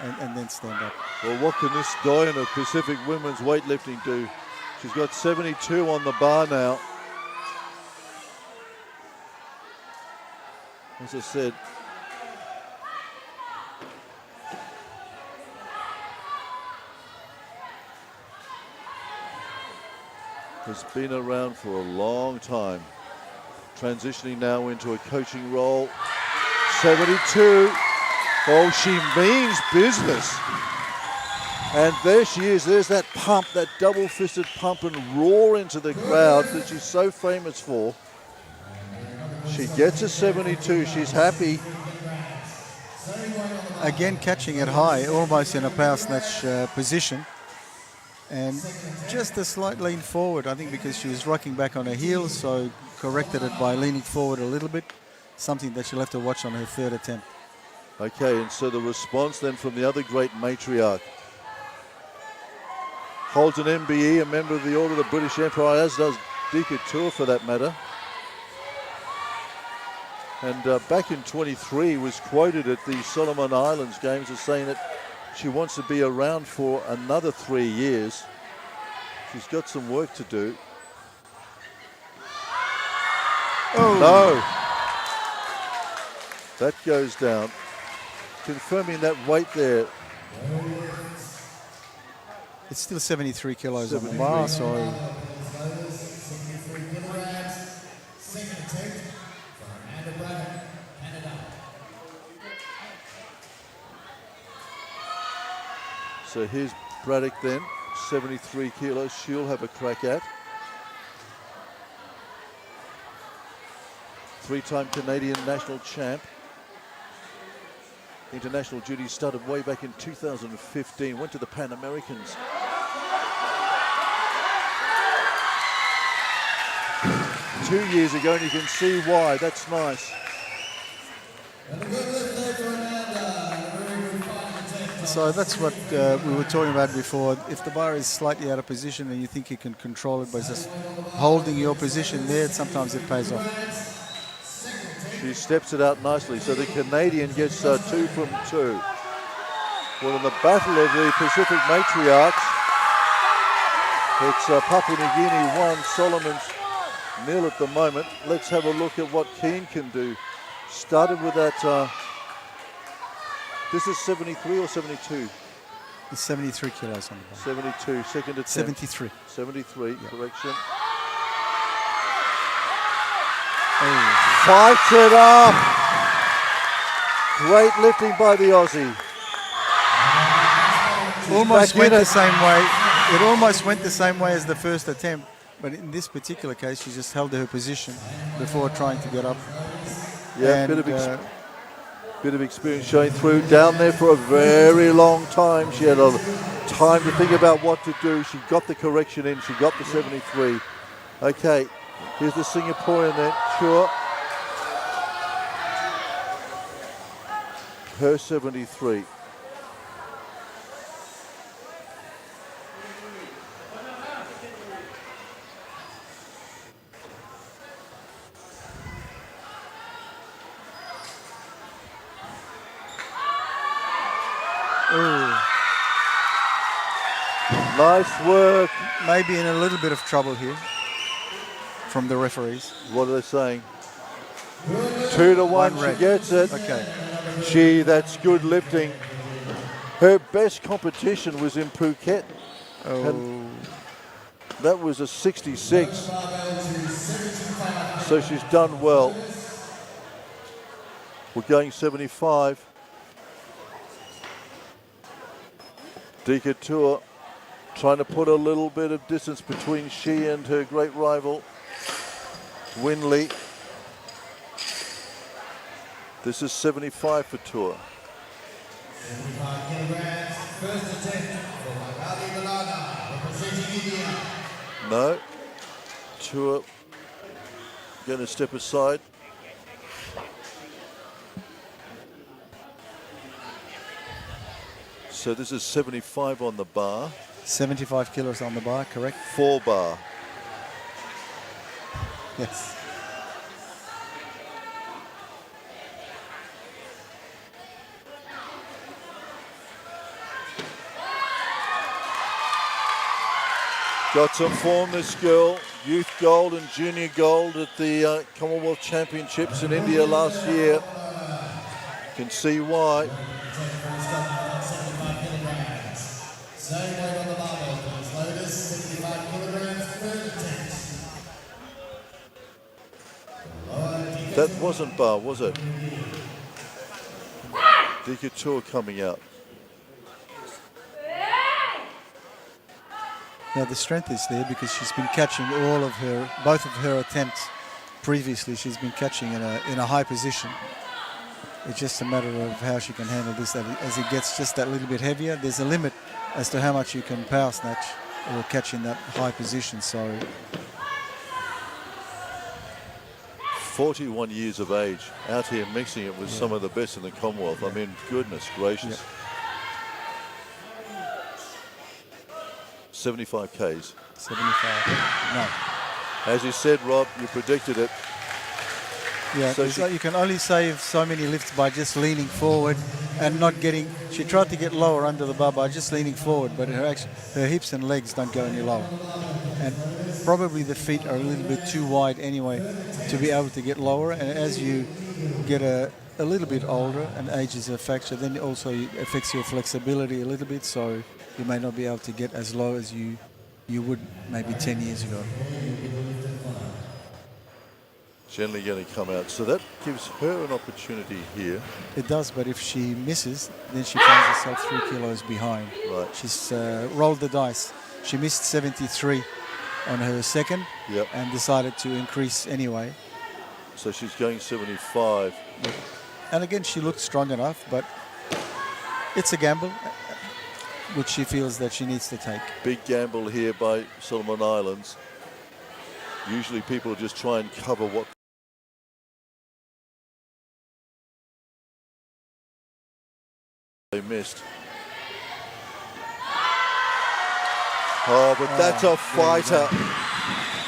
and then stand up. Well, what can this Doyen of Pacific Women's Weightlifting do? She's got 72 on the bar now. As I said, has been around for a long time. Transitioning now into a coaching role. 72. Oh, she means business. And there she is. There's that pump, that double-fisted pump and roar into the crowd that she's so famous for. She gets a 72. She's happy. Again, catching it high, almost in a power snatch position. And just a slight lean forward, I think because she was rocking back on her heels, so corrected it by leaning forward a little bit, something that she'll have to watch on her third attempt. Okay, and so the response then from the other great matriarch. Holds an MBE, a member of the Order of the British Empire, as does Dika Tour for that matter. And back in 23 was quoted at the Solomon Islands Games as saying that she wants to be around for another 3 years. She's got some work to do. Oh no! That goes down. Confirming that weight there. It's still 73 kilos on the bar, so 73 kilograms. Second attempt for Amanda Braddock, Canada. So here's Braddock then, 73 kilos. She'll have a crack at. Three-time Canadian national champ. International duties started way back in 2015. Went to the Pan Americans. Two years ago, and you can see why. That's nice. So that's what we were talking about before. If the bar is slightly out of position and you think you can control it by just holding your position there, sometimes it pays off. She steps it out nicely. So the Canadian gets 2 from 2. Well, in the battle of the Pacific matriarchs, it's Papua New Guinea 1, Solomon's 0 at the moment. Let's have a look at what Keane can do. Started with that. This is 73 or 72? It's 73 kilos on the bar. 72, second attempt. 73. 73, Yep. correction. Fights it up. Great lifting by the Aussie. Almost back went in the it. same way. It almost went the same way as the first attempt, but in this particular case, she just held her position before trying to get up. Yeah, And, bit of experience showing through. Down there for a very long time. She had a time to think about what to do. She got the correction in. She got the 73. Okay, here's the Singaporean then. Sure. Her 73. Nice work. maybe in a little bit of trouble here from the referees. What are they saying? 2 to 1, she red. gets it. Okay. That's good lifting. Her best competition was in Phuket. And that was a 66. So she's done well. We're going 75. Dika Tour trying to put a little bit of distance between she and her great rival, Winley. This is 75 for Tour. 75 kilograms, first attempt for Ali Malana, representing India. No. Tour going to step aside. So this is 75 on the bar. 75 kilos on the bar, correct? 4 bar. Yes. Got some form, this girl. Youth gold and junior gold at the Commonwealth Championships in India last year. You can see why. Same weight on the barbell, please. Loaders, 65 kilograms, third attempt. That wasn't bar, was it? Couture coming out. Now the strength is there because she's been catching both of her attempts previously. She's been catching in a high position. It's just a matter of how she can handle this. As it gets just that little bit heavier, there's a limit as to how much you can power snatch or catch in that high position. So 41 years of age, out here mixing it with some of the best in the Commonwealth. I mean, goodness gracious. 75 Ks. 75. No. As you said, Rob, you predicted it. Yeah, So so you can only save so many lifts by just leaning forward and not getting. She tried to get lower under the bar by just leaning forward, but her hips and legs don't go any lower. And probably the feet are a little bit too wide anyway to be able to get lower. And as you get a little bit older and age is a factor, then also it affects your flexibility a little bit. So you may not be able to get as low as you would maybe 10 years ago. Generally going to come out. So that gives her an opportunity here. It does, but if she misses, then she finds herself 3 kilos behind. Right. She's rolled the dice. She missed 73 on her second and decided to increase anyway. So she's going 75. And again, she looked strong enough, but it's a gamble, which she feels that she needs to take. Big gamble here by Solomon Islands. Usually people just try and cover what they missed. Oh, but that's a fighter.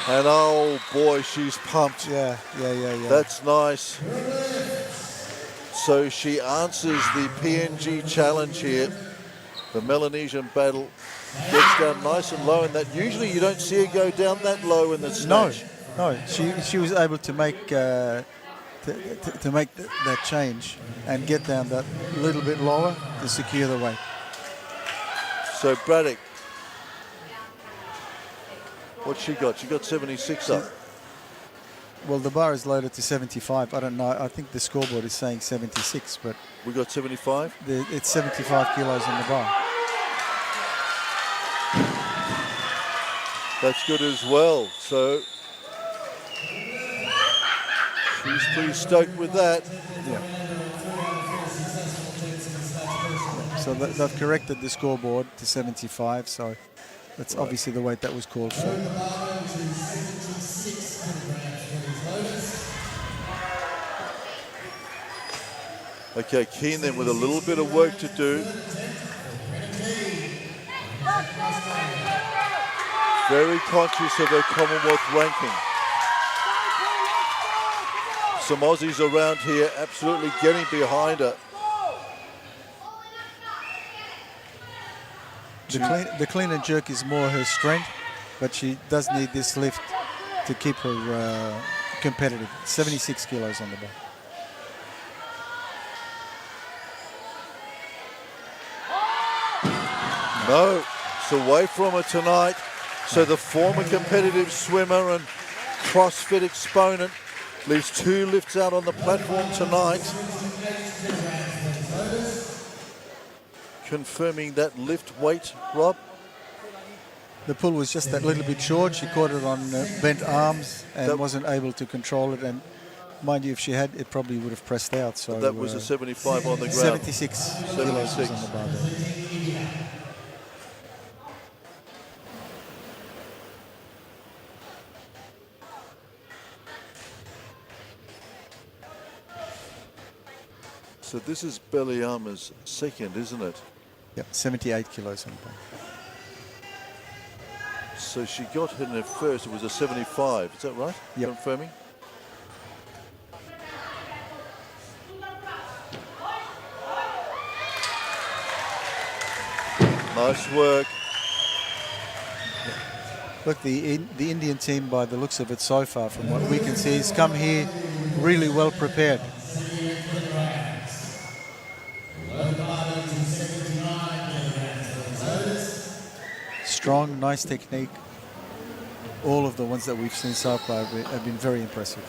And oh boy, she's pumped. Yeah. That's nice. So she answers the PNG challenge here. The Melanesian battle gets down nice and low, and that usually you don't see her go down that low in the snatch. No. She was able to make that change and get down that little bit lower to secure the weight. So Braddock, what's she got? She got 76 up. Well, the bar is loaded to 75. I don't know. I think the scoreboard is saying 76, but We got 75? it's 75 kilos on the bar. That's good as well. So she's pretty stoked with that. So they've corrected the scoreboard to 75. So that's obviously the weight that was called for. Okay, Keane then with a little bit of work to do. Very conscious of her Commonwealth ranking. Some Aussies around here absolutely getting behind her. The clean and jerk is more her strength, but she does need this lift to keep her competitive. 76 kilos on the bar. No, it's away from her tonight. So the former competitive swimmer and CrossFit exponent leaves 2 lifts out on the platform tonight. Confirming that lift weight, Rob. The pull was just that little bit short. She caught it on bent arms and wasn't able to control it. And mind you, if she had, it probably would have pressed out. So that was a 75 on the ground. 76 kilos was on the bar there. So this is Beliama's second, isn't it? Yep, 78 kilos on the bar. So she got hit in her first, it was a 75, is that right? Yep. Confirming? Nice work. Look, the Indian team, by the looks of it so far, from what we can see, has come here really well prepared. Strong, nice technique. All of the ones that we've seen so far have been very impressive.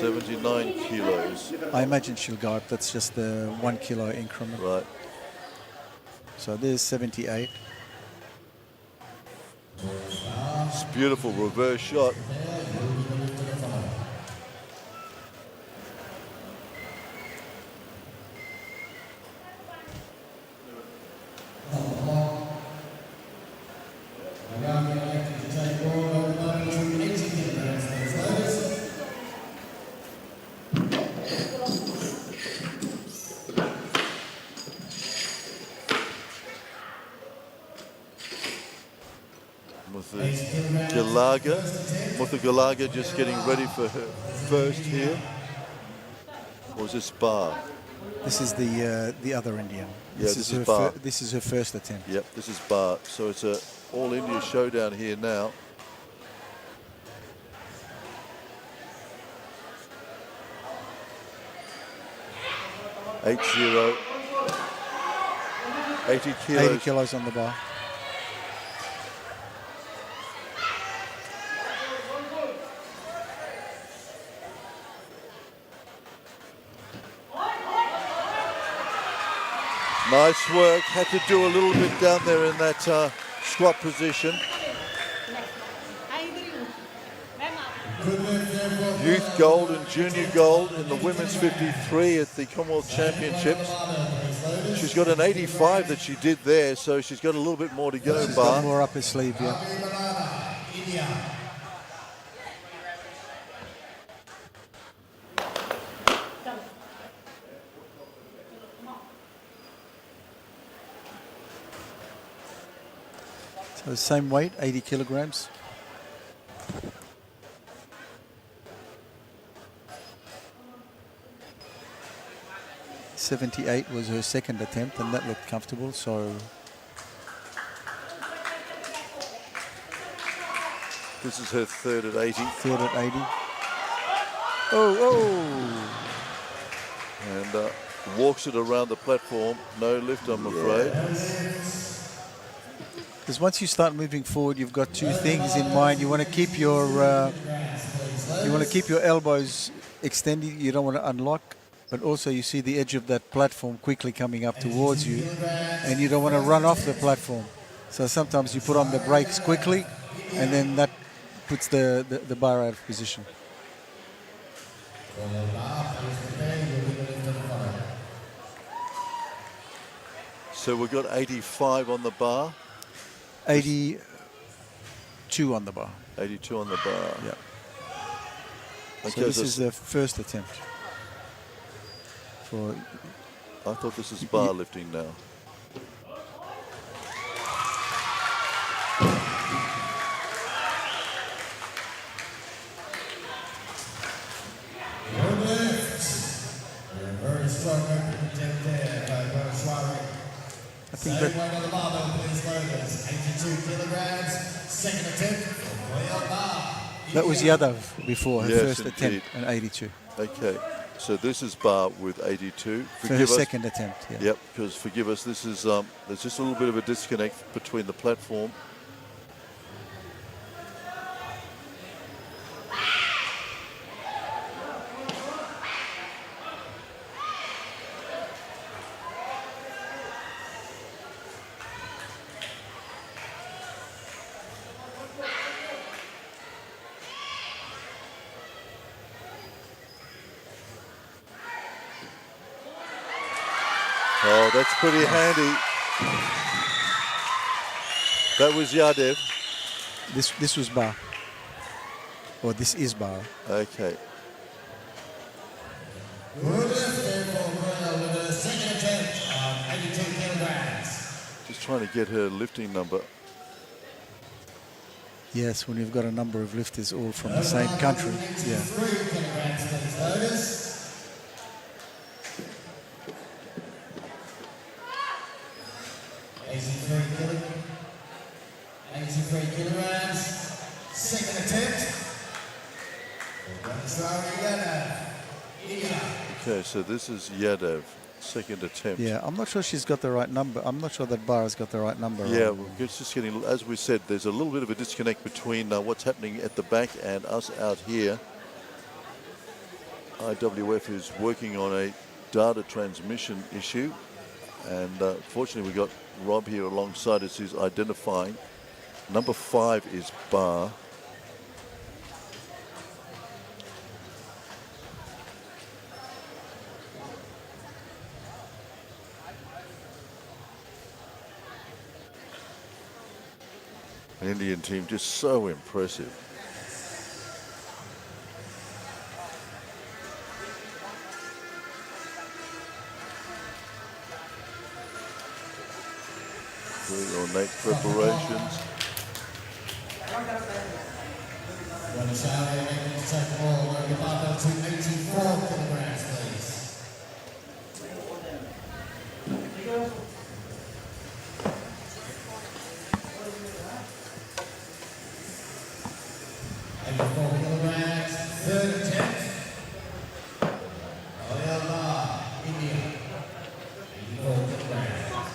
79 kilos. I imagine she'll go up. That's just the 1 kilo increment. Right. So there's 78. It's beautiful reverse shot. Muthu Galaga just getting ready for her first here. Or is this Bar? This is the other Indian. Yeah, this is Bar. This is her first attempt. Yep, this is Bar. So it's a all India showdown here now. $80. 80 kilos. 80 kilos on the bar. Nice work. Had to do a little bit down there in that squat position. Youth gold and junior gold in the women's 53 at the Commonwealth Championships. She's got an 85 that she did there, so she's got a little bit more to go. She's got more up her sleeve, yeah. So same weight, 80 kilograms. .78 was her second attempt, and that looked comfortable. So this is her third at 80. Third at 80. Oh! And walks it around the platform. No lift, I'm afraid. Because once you start moving forward, you've got two things in mind. You want to keep your elbows extended. You don't want to unlock, but also you see the edge of that platform quickly coming up towards you, and you don't want to run off the platform. So sometimes you put on the brakes quickly, and then that puts the bar out of position. So we've got 85 on the bar. 82 on the bar. 82 on the bar. Yeah. Okay, So this is the first attempt. I thought this is bar lifting now. Very strong opening attempt there by Botswana. I think Same weight on the barbell, please, loaders. 82 kilograms. Second attempt for Faleata. that was Yadav before her Yes, first indeed. attempt at 82. Okay, so this is bar with 82. For her second attempt, yeah. Yep, because forgive us, this is there's just a little bit of a disconnect between the platform. Oh, that's pretty handy. That was Yadev. This was bar. Or this is bar. Okay. Just trying to get her lifting number. Yes, when you've got a number of lifters all from the same country. Yeah. kilograms, please, loaders. 83 kilograms. Second attempt. Okay, so this is Yadav, second attempt. Yeah, I'm not sure she's got the right number. I'm not sure that bar has got the right number. Yeah, on. well, it's just getting, as we said, there's a little bit of a disconnect between what's happening at the back and us out here. IWF is working on a data transmission issue, and fortunately we got Rob here alongside us who's identifying. Number 5 is bar. An Indian team just so impressive. Very ornate preparations. Take the ball, lower the barbell to 84 kilograms, please. Third attempt. Faleata, India. 84 kilograms.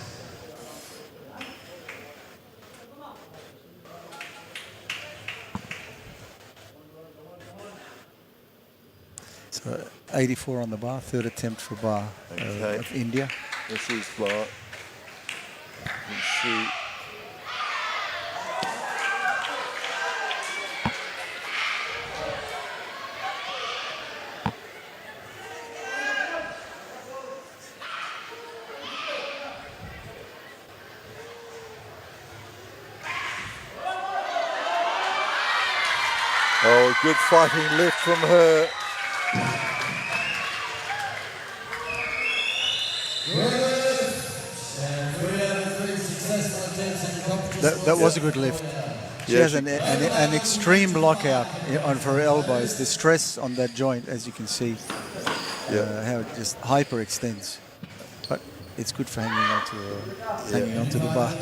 So 84 on the bar, third attempt for bar of India. This is bar. You can see. Oh, a good fighting lift from her. That was a good lift. She has an extreme lockout on her elbows. The stress on that joint, as you can see, how it just hyperextends. But it's good for hanging onto the bar.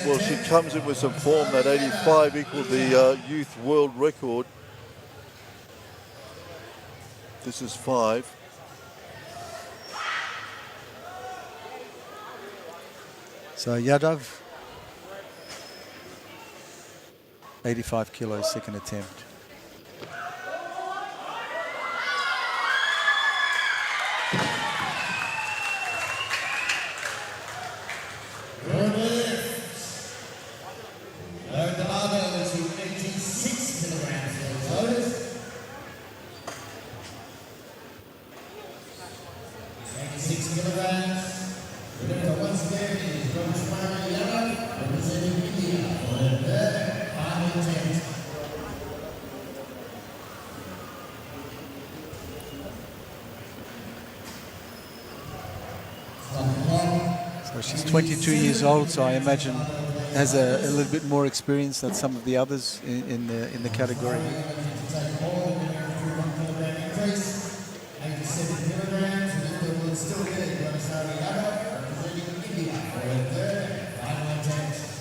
Well, she comes in with some form. That 85 equaled the youth world record. This is 5. So Yadav, 85 kilos, second attempt. Lower the barbell to 86 kilograms, please, loaders. 86 kilograms. Remember, once again, it is Tuanaimato, representing India for the final attempt. So she's 22 years old, so I imagine has a little bit more experience than some of the others in the category.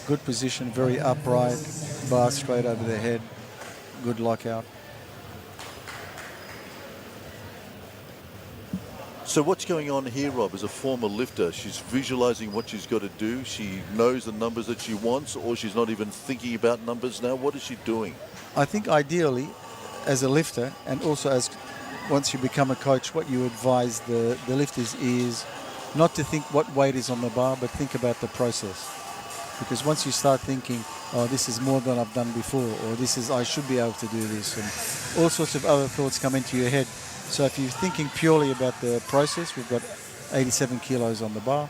Good position, very upright, bar straight over the head, good lockout. So what's going on here, Rob, as a former lifter? She's visualizing what she's got to do. She knows the numbers that she wants, or she's not even thinking about numbers now. What is she doing? I think ideally, as a lifter, and also as once you become a coach, what you advise the lifters is not to think what weight is on the bar, but think about the process. Because once you start thinking, oh, this is more than I've done before, or this is, I should be able to do this, and all sorts of other thoughts come into your head. So if you're thinking purely about the process, we've got 87 kilos on the bar.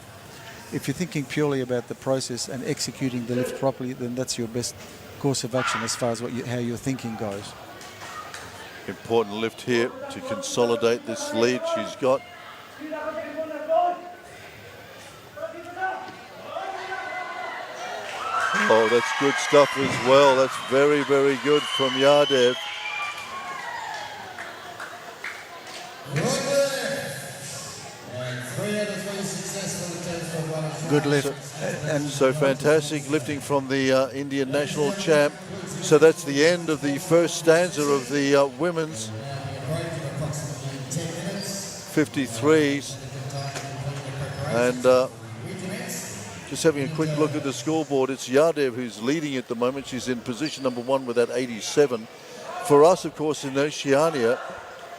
If you're thinking purely about the process and executing the lift properly, then that's your best course of action as far as how your thinking goes. Important lift here to consolidate this lead she's got. Oh, that's good stuff as well. That's very, very good from Yadav. Good lift. And So fantastic lifting from the Indian national champ. So that's the end of the first stanza of the women's 53s. And just having a quick look at the scoreboard, it's Yadev who's leading at the moment. She's in position number 1 with that 87. For us, of course, in Oceania,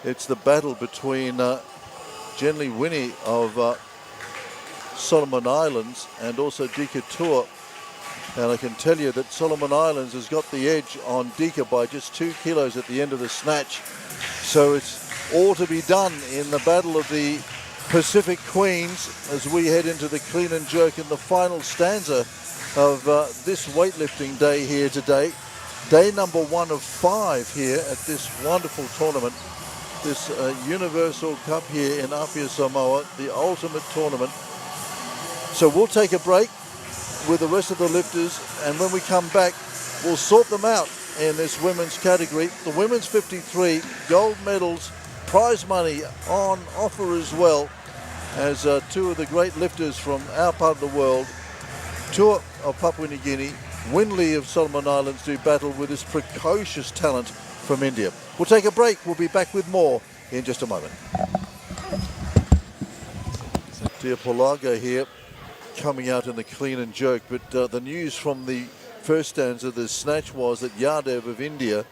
it's the battle between Jenny Winnie of Solomon Islands and also Dika Tua. And I can tell you that Solomon Islands has got the edge on Dika by just 2 kilos at the end of the snatch. So it's all to be done in the battle of the Pacific Queens as we head into the clean and jerk in the final stanza of this weightlifting day here today. Day number 1 of 5 here at this wonderful tournament, this Universal Cup here in Apia, Samoa, the ultimate tournament. So we'll take a break with the rest of the lifters, and when we come back, we'll sort them out in this women's category. The women's 53, gold medals, prize money on offer as well, as 2 of the great lifters from our part of the world, Tua of Papua New Guinea, Winley of Solomon Islands, do battle with this precocious talent from India. We'll take a break. We'll be back with more in just a moment. Dear Polaga here, coming out in the clean and jerk, but the news from the first stanza, the snatch, was that Yadev of India,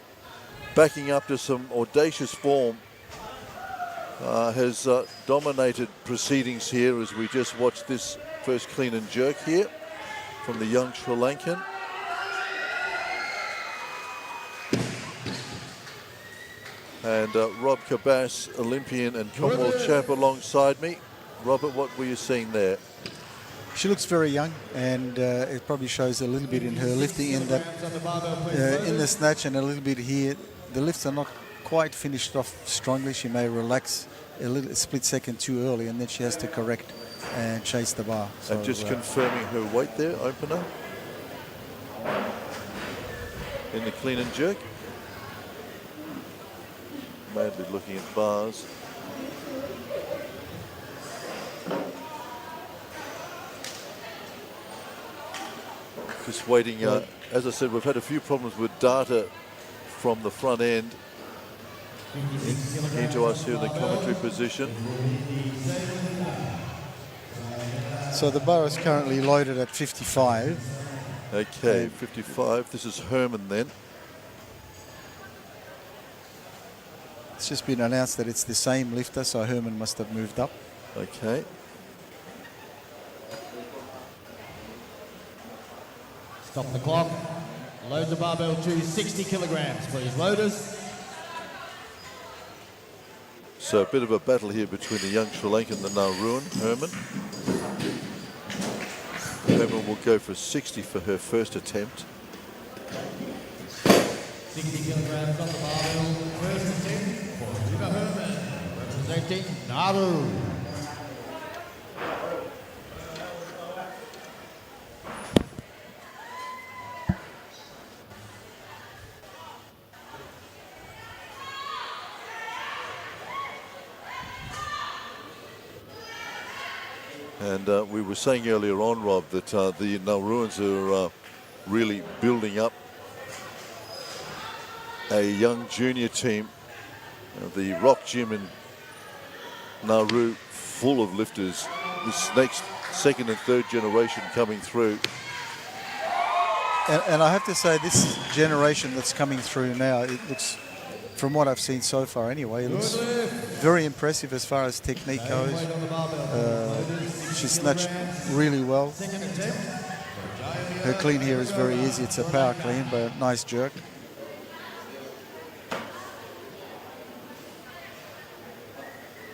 backing up to some audacious form, has dominated proceedings here as we just watched this first clean and jerk here from the young Sri Lankan. And Rob Cabas, Olympian and Commonwealth champ, alongside me. Robert, what were you seeing there? she looks very young, and it probably shows a little bit in her lifting in that in the snatch, and a little bit here. The lifts are not quite finished off strongly. She may relax a split second too early, and then she has to correct and chase the bar. So, and just confirming her weight there, opener in the clean and jerk. Madly looking at bars. Just waiting. As I said, we've had a few problems with data from the front end into us here in the commentary position. So the bar is currently loaded at 55. Okay, 55. This is Herman then. It's just been announced that it's the same lifter, so Herman must have moved up. Okay. Stop the clock. Load the barbell to 60 kilograms, please. Loaders. So a bit of a battle here between the young Sri Lankan and the Nauruan, Herman. Herman will go for 60 for her first attempt. 60 kilograms on the barbell. First attempt for Riva Herman, representing Nauru. And we were saying earlier on, Rob, that the Nauruans are really building up a young junior team. The Rock Gym in Nauru, full of lifters. This next second and third generation coming through. And I have to say, this generation that's coming through now, it looks, from what I've seen so far anyway, it looks very impressive as far as technique goes. She snatched really well. Her clean here is very easy. It's a power clean, but a nice jerk.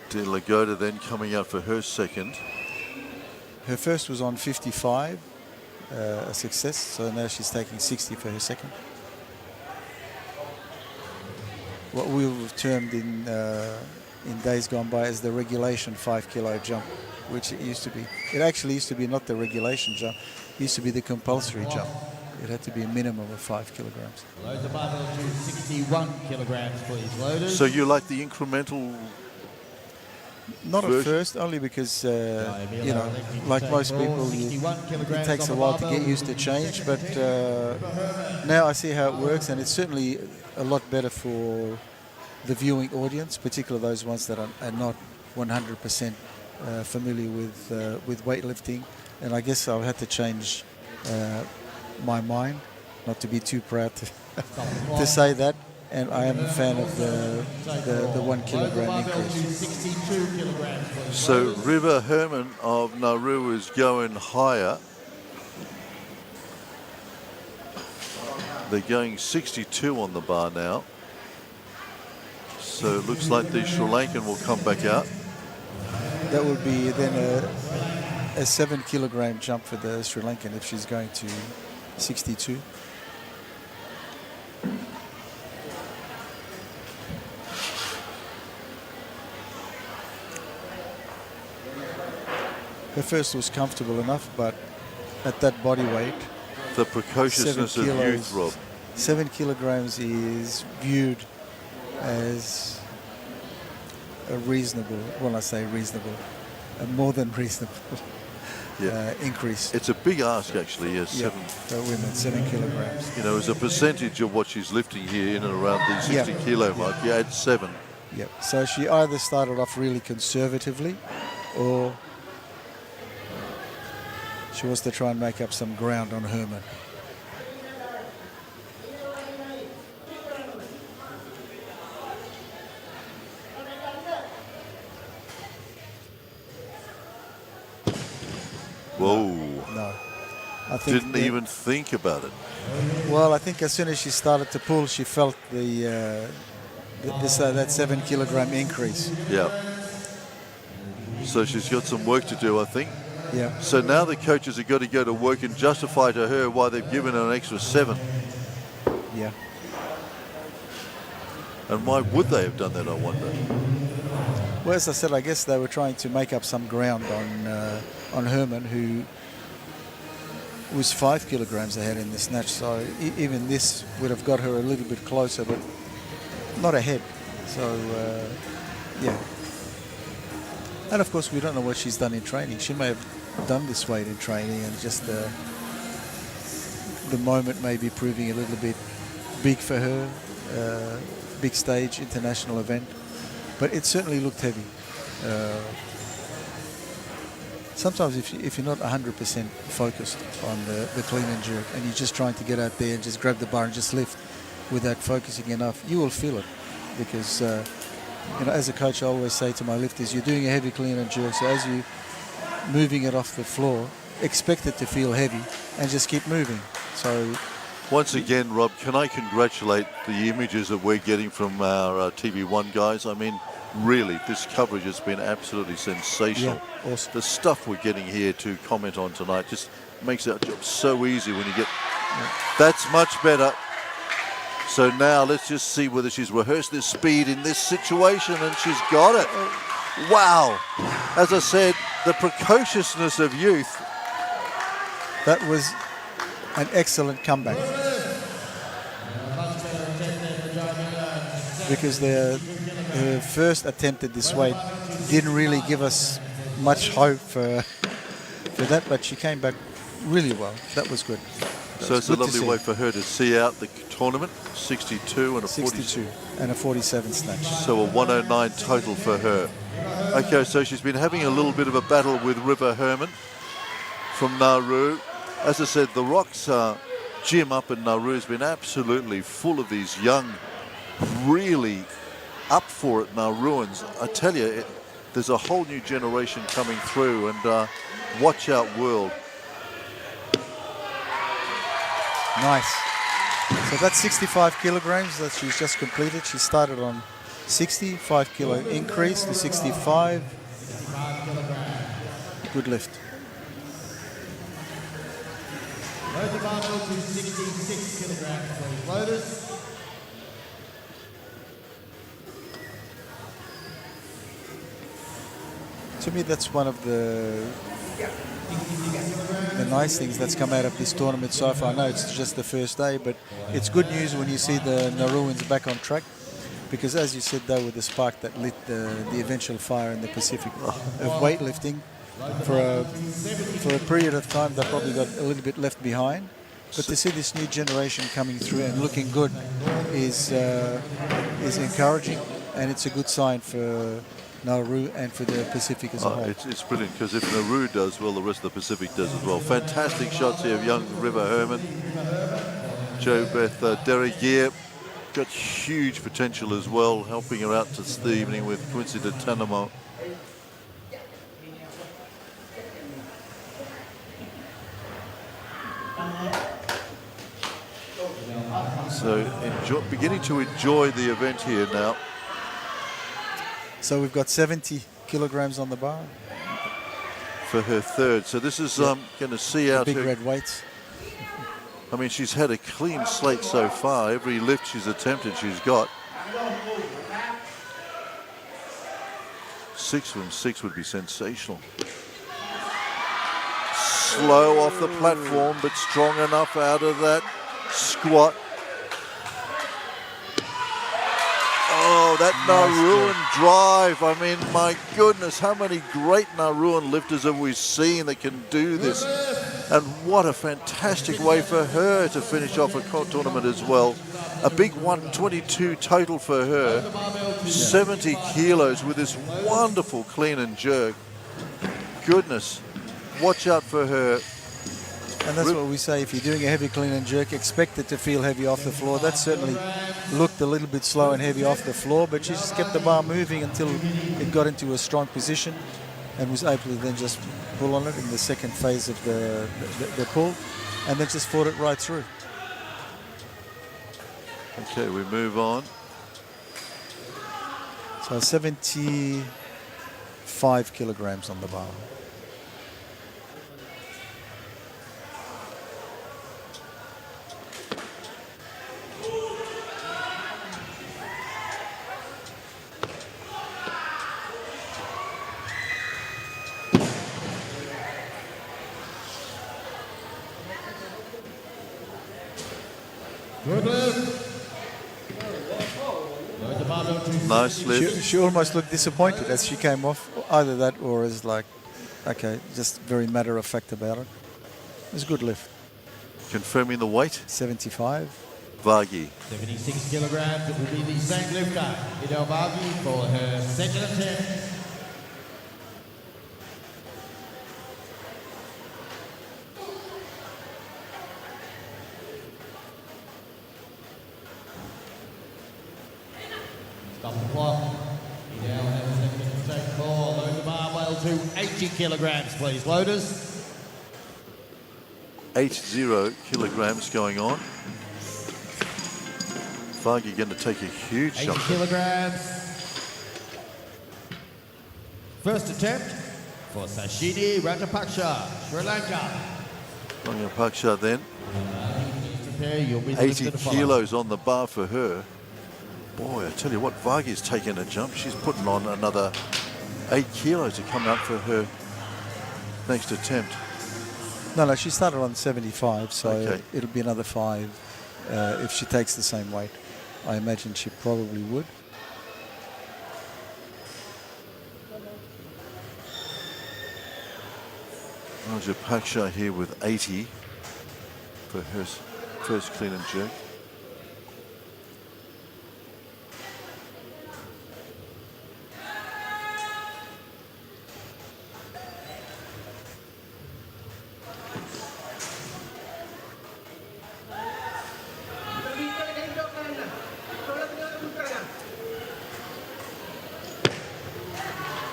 De Lagoda then coming out for her second. Her first was on 55, a success, so now she's taking 60 for her second. What we've termed in days gone by as the regulation 5 kilo jump, which it used to be. It actually used to be not the regulation jump, it used to be the compulsory jump. It had to be a minimum of 5 kilograms. Load the barbell to 61 kilograms, please. Loaders. So you like the incremental Not at first, only because, you know, like most people, it takes a while to get used to change. But now I see how it works, and it's certainly a lot better for the viewing audience, particularly those ones that are not 100% familiar with weightlifting. And I guess I'll have to change my mind, not to be too proud to say that. And I am a fan of the 1 kilogram increase. So River Herman of Nauru is going higher. They're going 62 on the bar now. So it looks like the Sri Lankan will come back out. That would be then a 7 kilogram jump for the Sri Lankan if she's going to 62. Her first was comfortable enough, but at that body weight, The precociousness of youth, Rob. 7 kilograms is viewed as a reasonable, when I say reasonable, a more than reasonable increase. It's a big ask, actually, yes. Yeah, for women, 7 kilograms. You know, as a percentage of what she's lifting here in and around the 60 kilo mark, you add 7. Yep. So she either started off really conservatively, or she wants to try and make up some ground on Herman. Whoa. No. I think Didn't even think about it. Well, I think as soon as she started to pull, she felt that 7 kilogram increase. Yeah. So she's got some work to do, I think. Yeah. So now the coaches have got to go to work and justify to her why they've given her an extra 7. Yeah. And why would they have done that, I wonder? Well, as I said, I guess they were trying to make up some ground on Herman, who was 5 kilograms ahead in the snatch. So even this would have got her a little bit closer, but not ahead. So, yeah. And of course, we don't know what she's done in training. She may have done this weight in training, and just the moment may be proving a little bit big for her. Big stage, international event. But it certainly looked heavy. Sometimes if you're not 100% focused on the clean and jerk, and you're just trying to get out there and just grab the bar and just lift without focusing enough, you will feel it. Because, you know, as a coach, I always say to my lifters, you're doing a heavy clean and jerk, so as you're moving it off the floor, expect it to feel heavy and just keep moving. So, once again, Rob, can I congratulate the images that we're getting from our TV1 guys? I mean, really, this coverage has been absolutely sensational. Yeah, awesome. The stuff we're getting here to comment on tonight just makes our job so easy when you get... Yeah. That's much better. So now let's just see whether she's rehearsed this speed in this situation, and she's got it. Wow. As I said, the precociousness of youth. That was an excellent comeback. Because the first attempt at this weight didn't really give us much hope for that, but she came back really well. That was good. So it's a lovely way for her to see out the tournament. 62 and a 62 and a 47 snatch. So a 109 total for her. Okay, so she's been having a little bit of a battle with River Herman from Nauru. As I said, the Rocks gym up in Nauru has been absolutely full of these young, really up for it Nauruans. I tell you, there's a whole new generation coming through, and watch out, world. Nice. So that's 65 kilograms that she's just completed. She started on 65 kilo increase to 65. Good lift. Load the barbell to 66 kilograms, please. Loaders. To me, that's one of the nice things that's come out of this tournament so far. I know it's just the first day, but it's good news when you see the Nauruans back on track. because as you said, they were the spark that lit the eventual fire in the Pacific of weightlifting. For a period of time, they probably got a little bit left behind. But to see this new generation coming through and looking good is encouraging, and it's a good sign for Nauru and for the Pacific as a whole. It's brilliant, because if Nauru does well, the rest of the Pacific does as well. Fantastic shots here of young River Herman. Jo Beth Derrigier got huge potential as well, helping her out this evening with Quincy de Tanamo. So beginning to enjoy the event here now. So we've got 70 kilograms on the bar. For her third. So this is going to see out big her red weights. I mean, she's had a clean slate so far. Every lift she's attempted, she's got. 6 from 6 would be sensational. Slow off the platform, but strong enough out of that squat. Oh, that Nauruan drive. I mean, my goodness, how many great Nauruan lifters have we seen that can do this? And what a fantastic way for her to finish off a tournament as well. A big 122 total for her. 70 kilos with this wonderful clean and jerk. Goodness, watch out for her. And that's what we say, if you're doing a heavy clean and jerk, expect it to feel heavy off the floor. That certainly looked a little bit slow and heavy off the floor, but she just kept the bar moving until it got into a strong position and was able to then just pull on it in the second phase of the pull, and then just fought it right through. Okay, we move on. So 75 kilograms on the bar. Nice lift. She almost looked disappointed as she came off. Either that or as like, okay, just very matter of fact about it. It was a good lift. Confirming the weight. 75. Vagi. 76 kilograms. It will be the same lifter, Hideo Vagi, for her second attempt. Stop the clock. He now has a second to take ball. Load the barbell to 80 kilograms, please, loaders. 80 kilograms going on. Vagi going to take a huge 80 shot. kilograms. First attempt for Sashini Rajapaksa, Sri Lanka. Rajapaksa then. Prepare, you'll be the 80 lifter to follow. kilos on the bar for her. Boy, I tell you what, Vagi's taking a jump. She's putting on another 8 kilos to come out for her next attempt. No, she started on 75, so Okay. it'll be another 5 if she takes the same weight. I imagine she probably would. Rajapaksa here with 80 for her first clean and jerk.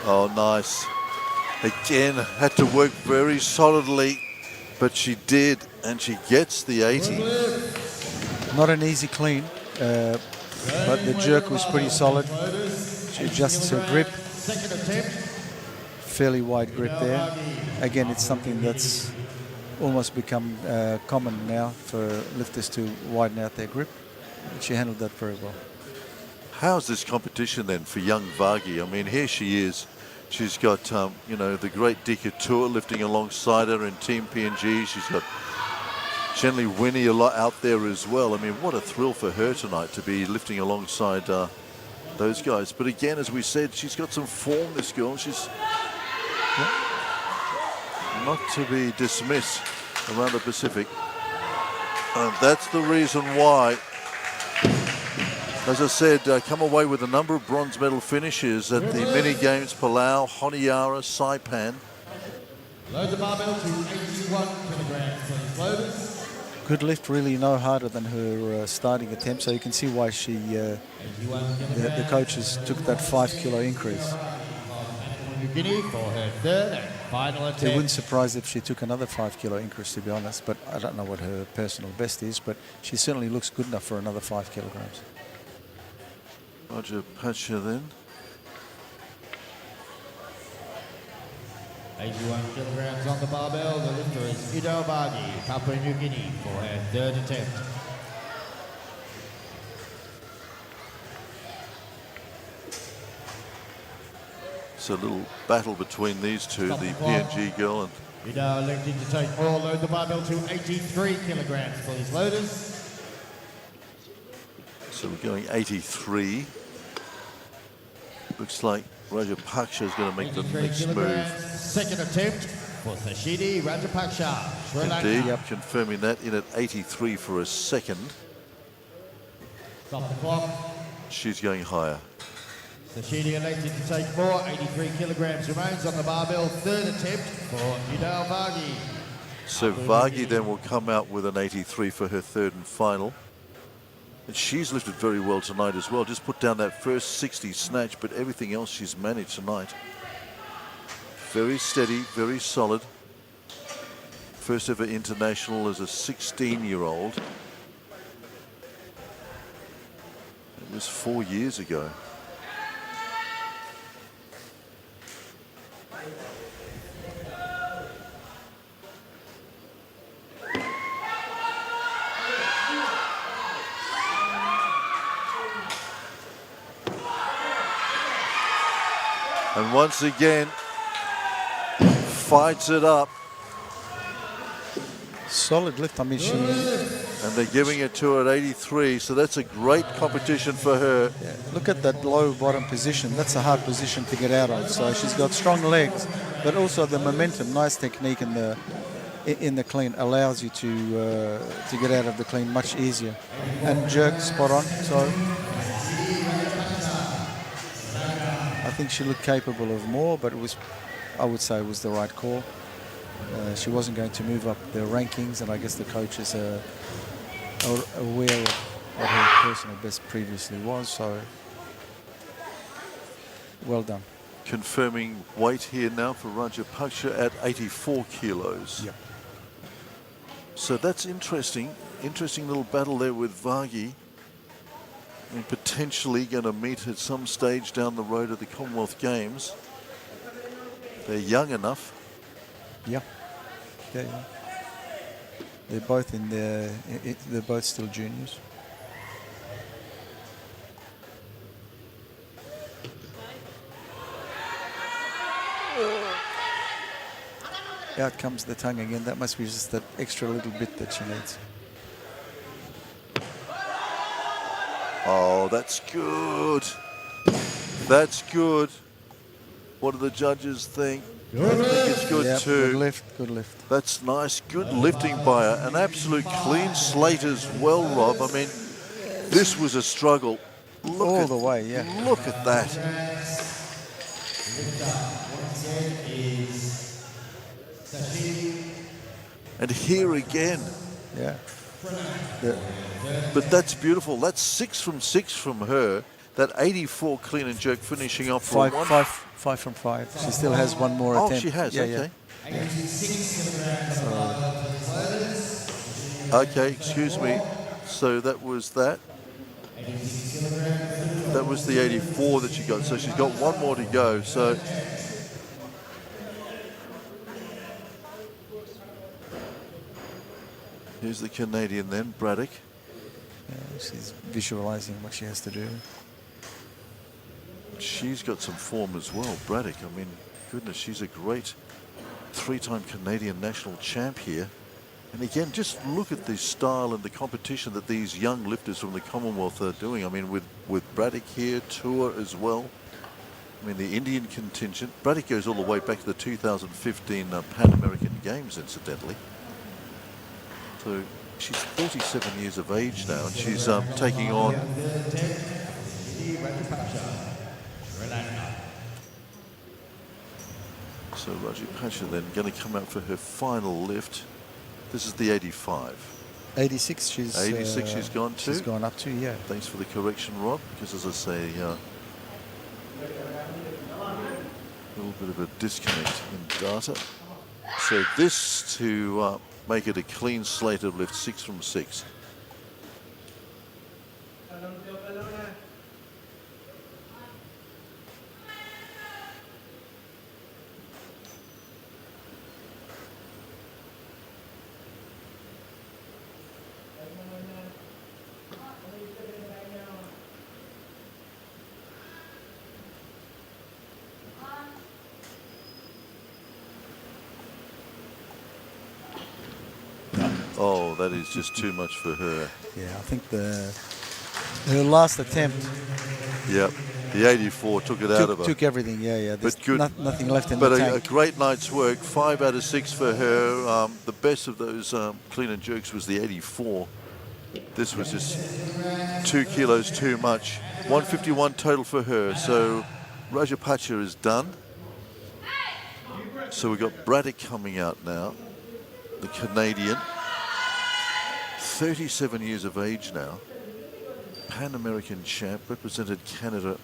Oh, nice. Again, had to work very solidly, but she did, and she gets the 80. Not an easy clean, but the jerk was pretty solid. She adjusts her grip. Second attempt. Fairly wide grip there. Again, it's something that's almost become common now for lifters to widen out their grip. She handled that very well. How's this competition then for young Vagi? I mean, here she is. She's got, you know, the great Dika Tour lifting alongside her in Team PNG. She's got Shenley Winnie a lot out there as well. I mean, what a thrill for her tonight to be lifting alongside those guys. But again, as we said, she's got some form, this girl. She's not to be dismissed around the Pacific. And that's the reason why, as I said, come away with a number of bronze medal finishes at the mini games, Palao, Honiara, Saipan. Load the barbell to 81 kilograms, please. Loaders. Good lift, really no harder than her starting attempt, so you can see why she the coaches took that 5 kilo increase. Papua New Guinea for her third and final attempt. It wouldn't surprise if she took another 5 kilo increase, to be honest, but I don't know what her personal best is, but she certainly looks good enough for another 5 kilograms. Roger Pacha then. 81 kilograms on the barbell. The lifter is Ido Bagi, Papua New Guinea, for her third attempt. It's a little battle between these two, the PNG girl and Ido electing to take more. Load the barbell to 83 kilograms, please. Loaders. so we're going 83. Looks like Rajapaksha is going to make the 83 next move. kilograms. Second attempt for Thashidi Rajapaksha, Sri Lanka. Indeed, confirming that in at 83 for a second. Stop the clock. She's going higher. Thashidi elected to take more. 83 kilograms remains on the barbell. Third attempt for Idao Vagi. So Vagi then will come out with an 83 for her third and final. And she's lifted very well tonight as well. Just put down that first 60 snatch, but everything else she's managed tonight. Very steady, very solid. First ever international as a 16-year-old. It was 4 years ago. And once again, fights it up. Solid lift. I mean, she... And they're giving it to her at 83, so that's a great competition for her. Yeah, look at that low bottom position. That's a hard position to get out of. So she's got strong legs, but also the momentum, nice technique in the clean allows you to get out of the clean much easier. And jerk spot on. So I think she looked capable of more, but it was, I would say, it was the right call. She wasn't going to move up the rankings, and I guess the coaches are aware of what her personal best previously was, so well done. Confirming weight here now for Rajapaksha at 84 kilos. Yep. So that's interesting. Interesting little battle there with Vagi. And potentially going to meet at some stage down the road at the Commonwealth Games. They're young enough. Yeah. Yeah, yeah. They're both in their, they're both still juniors. Out comes the tongue again. That must be just that extra little bit that she needs. Oh, that's good. That's good. What do the judges think? I think it's good Yep, too. Good lift, good lift. That's nice. Good lifting by her. An absolute clean slate as well, Rob. I mean, this was a struggle. Look All at, the way, yeah. Look at that. And here again. Yeah. But that's beautiful. That's 6 from 6 from her. That 84 clean and jerk finishing off for Five, one. five from 5. She still has one more Oh, attempt. she has. Yeah, Okay. Yeah. Okay, excuse me. So that was that. That was the 84 that she got. So she's got one more to go. So here's the Canadian then, Braddock. Yeah, she's visualizing what she has to do. She's got some form as well, Braddock. I mean, goodness, she's a great 3-time Canadian national champ here. And again, just look at the style and the competition that these young lifters from the Commonwealth are doing. I mean, with Braddock here, Tour as well. I mean, the Indian contingent. Braddock goes all the way back to the 2015 Pan American Games, incidentally. So she's 37 years of age now, and she's taking on so Rajapaksa then going to come out for her final lift. This is the 85. 86. She's 86. She's gone to. She's gone up to. Yeah. Thanks for the correction, Rob. Because as I say, a little bit of a disconnect in data. So this to make it a clean slate of lift, 6 from 6. Oh, that is just too much for her. Yeah, I think her last attempt. Yep, the 84 took it out of her. Took everything. Yeah. There's But good. nothing left in But the a tank. great night's work. 5 out of 6 for her. The best of those clean and jerks was the 84. This was just 2 kilos too much. 151 total for her. So Rajapaksa is done. So we've got Braddock coming out now, the Canadian. 37 years of age now. Pan American champ, represented Canada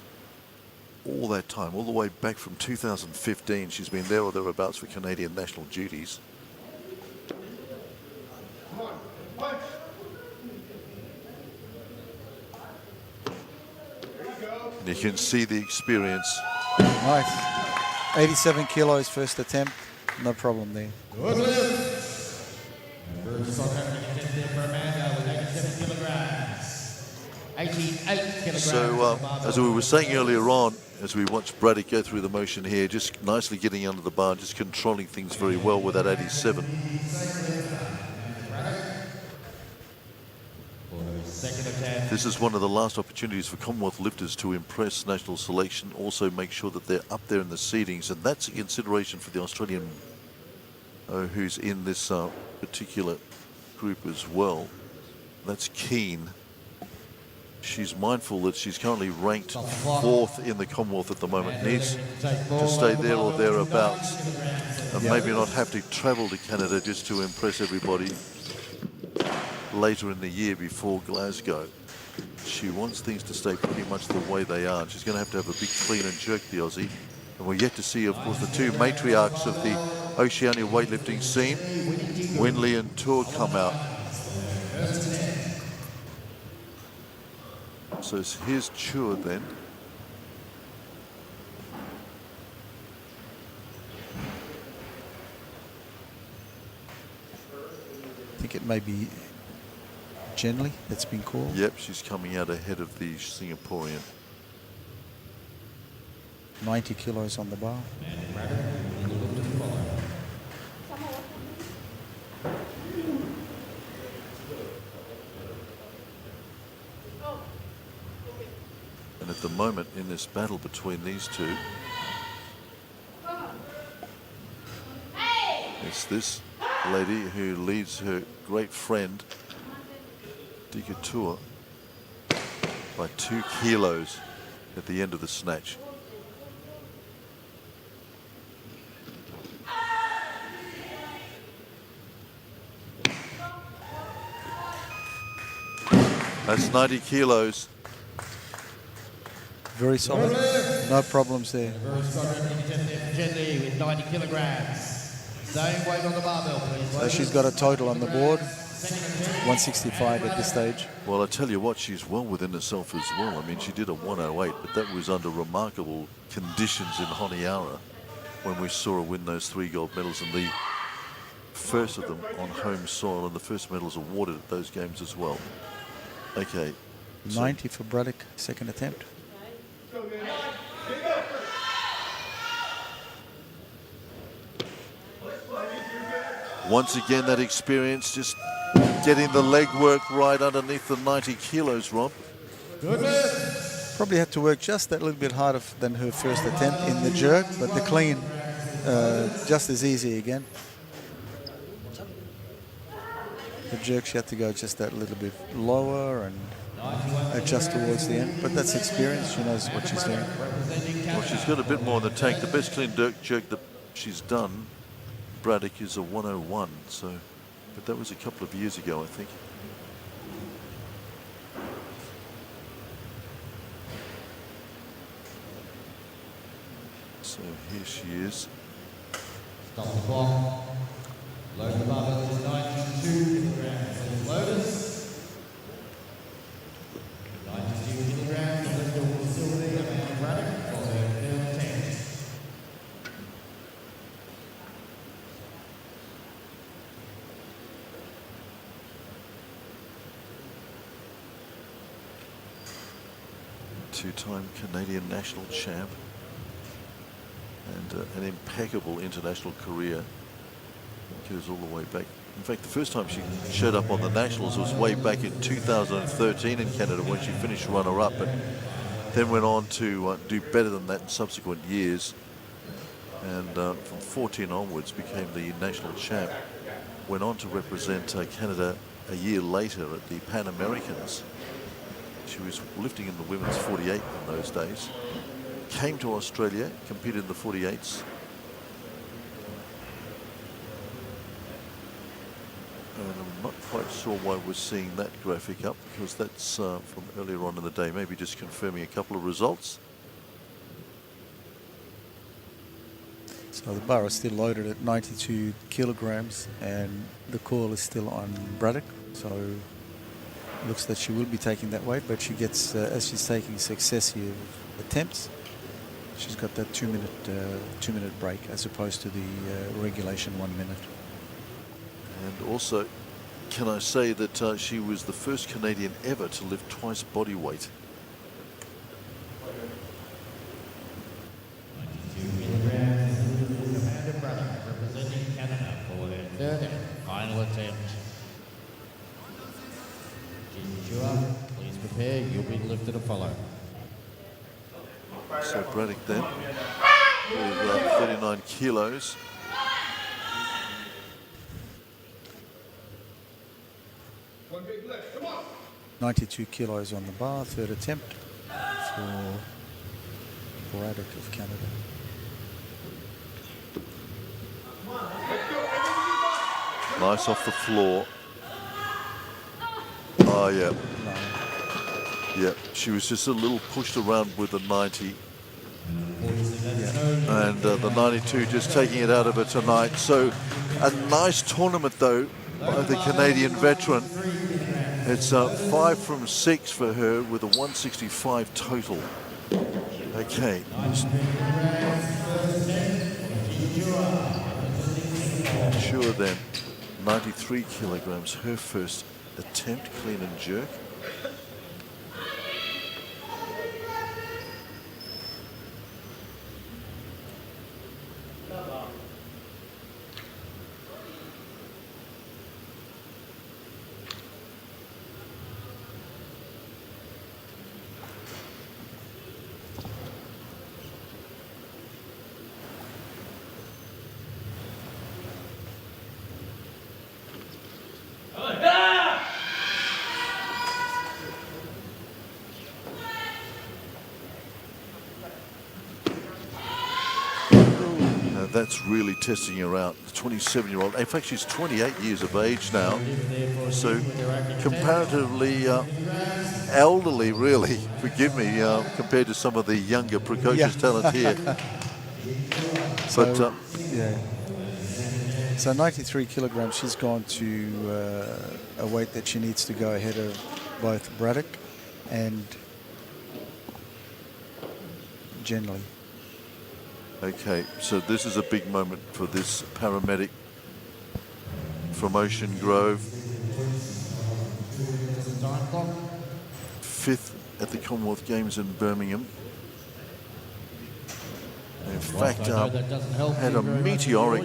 all that time, all the way back from 2015. She's been there or thereabouts for Canadian national duties. And you can see the experience. Nice. 87 kilos first attempt. No problem there. So, as we were saying earlier on, as we watched Braddock go through the motion here, just nicely getting under the bar, just controlling things very well with that 87. This is one of the last opportunities for Commonwealth lifters to impress national selection, also make sure that they're up there in the seedings, and that's a consideration for the Australian who's in this particular group as well. That's Keen. She's mindful that she's currently ranked 4th in the Commonwealth at the moment, needs to stay there or thereabouts, and maybe not have to travel to Canada just to impress everybody later in the year before Glasgow. She wants things to stay pretty much the way they are. She's going to have a big clean and jerk, the Aussie. And we're yet to see, of course, the 2 matriarchs of the Oceania weightlifting scene, Winley and Tour, come out. So here's Chua then. I think it may be Genly that's been called. Yep, she's coming out ahead of the Singaporean. 90 kilos on the bar. And at the moment, in this battle between these two, it's this lady who leads her great friend, Dikatua, by 2 kilos at the end of the snatch. That's 90 kilos. Very solid. No problems there. Gently with 90 kilograms. Same weight on the barbell, please. So she's got a total on the board, 165 at this stage. Well, I tell you what, she's well within herself as well. I mean, she did a 108, but that was under remarkable conditions in Honiara when we saw her win those 3 gold medals, and the first of them on home soil, and the first medals awarded at those games as well. Okay. 90 for Braddock, second attempt. Once again, that experience, just getting the leg work right underneath the 90 kilos, Rob. Probably had to work just that little bit harder than her first attempt in the jerk, but the clean just as easy again. The jerk, she had to go just that little bit lower and adjust towards the end, but that's experience. She knows what she's doing. Well, she's got a bit more in the tank. The best clean jerk that she's done, Braddock, is a 101. So, but that was a couple of years ago, I think. So here she is. Stop the clock. Load the barbell is 92 kilograms. Loaders. 92 kilograms. Let's go for Sylvia and Braddock for their third attempt. Two-time Canadian national champ. And an impeccable international career. Goes all the way back. In fact, the first time she showed up on the nationals was way back in 2013 in Canada when she finished runner-up, but then went on to do better than that in subsequent years. And from 14 onwards became the national champ. Went on to represent Canada a year later at the Pan Americans. She was lifting in the women's 48 in those days. Came to Australia, competed in the 48s. And I'm not quite sure why we're seeing that graphic up, because that's from earlier on in the day. Maybe just confirming a couple of results. So the bar is still loaded at 92 kilograms and the call is still on Braddock. So it looks that she will be taking that weight, but she gets, as she's taking successive attempts, she's got that two-minute break as opposed to the regulation 1 minute. And also, can I say that she was the first Canadian ever to lift twice body weight. 92 kilograms. Amanda Braddock representing Canada for their third and final attempt. Jinjua, please prepare. You'll be lifted to follow. So Braddock then with 39 kilos. One big lift, come on. 92 kilos on the bar, third attempt for Braddock of Canada. Nice off the floor. Oh, yeah. Yeah, she was just a little pushed around with the 90. And the 92 just taking it out of her tonight. So a nice tournament, though, by the Canadian veteran. It's 5 from 6 for her with a 165 total. Okay. Sure then, 93 kilograms, her first attempt, clean and jerk. That's really testing her out. The 27-year-old. In fact, she's 28 years of age now. So comparatively elderly, really. Forgive me, compared to some of the younger, precocious talent here. So, yeah. So 93 kilograms, she's gone to a weight that she needs to go ahead of both Braddock and Genley. Okay, so this is a big moment for this paramedic from Ocean Grove. 5th at the Commonwealth Games in Birmingham. In fact, had a meteoric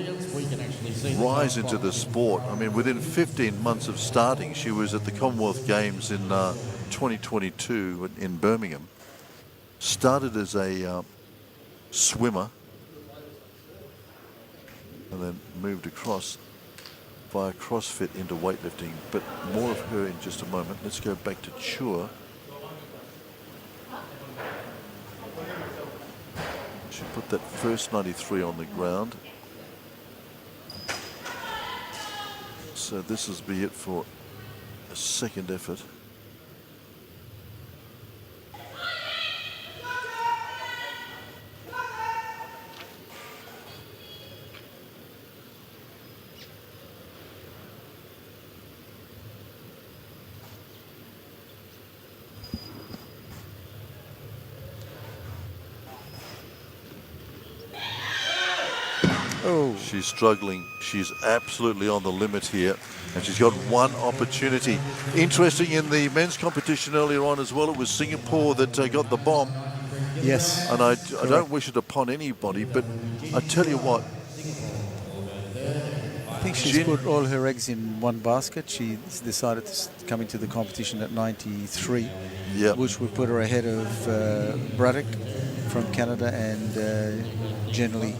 rise into the sport. I mean, within 15 months of starting, she was at the Commonwealth Games in 2022 in Birmingham. Started as a swimmer and then moved across via CrossFit into weightlifting, but more of her in just a moment. Let's go back to Chua. She put that first 93 on the ground. So this will be it for a second effort. Oh, she's struggling. She's absolutely on the limit here, and she's got one opportunity. Interesting, in the men's competition earlier on as well, it was Singapore that got the bomb. yes. And I don't wish it upon anybody, but I tell you what, I think she's put all her eggs in one basket. She decided to come into the competition at 93, which would put her ahead of Braddock from Canada and generally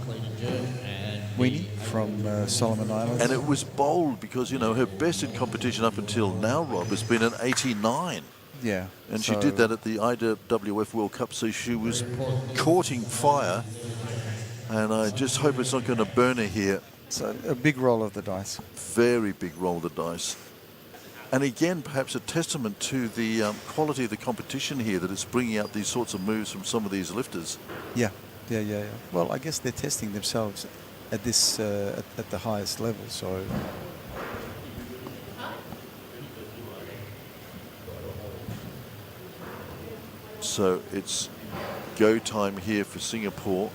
Winnie from Solomon Islands. And it was bold because, you know, her best in competition up until now, Rob, has been an 89. Yeah. And she did that at the IBFC World Cup, so she was courting fire. And I just hope it's not going to burn her here. So a big roll of the dice. Very big roll of the dice. And again, perhaps a testament to the quality of the competition here, that it's bringing out these sorts of moves from some of these lifters. Yeah. Well, I guess they're testing themselves at this at the highest level. So it's go time here for Singapore.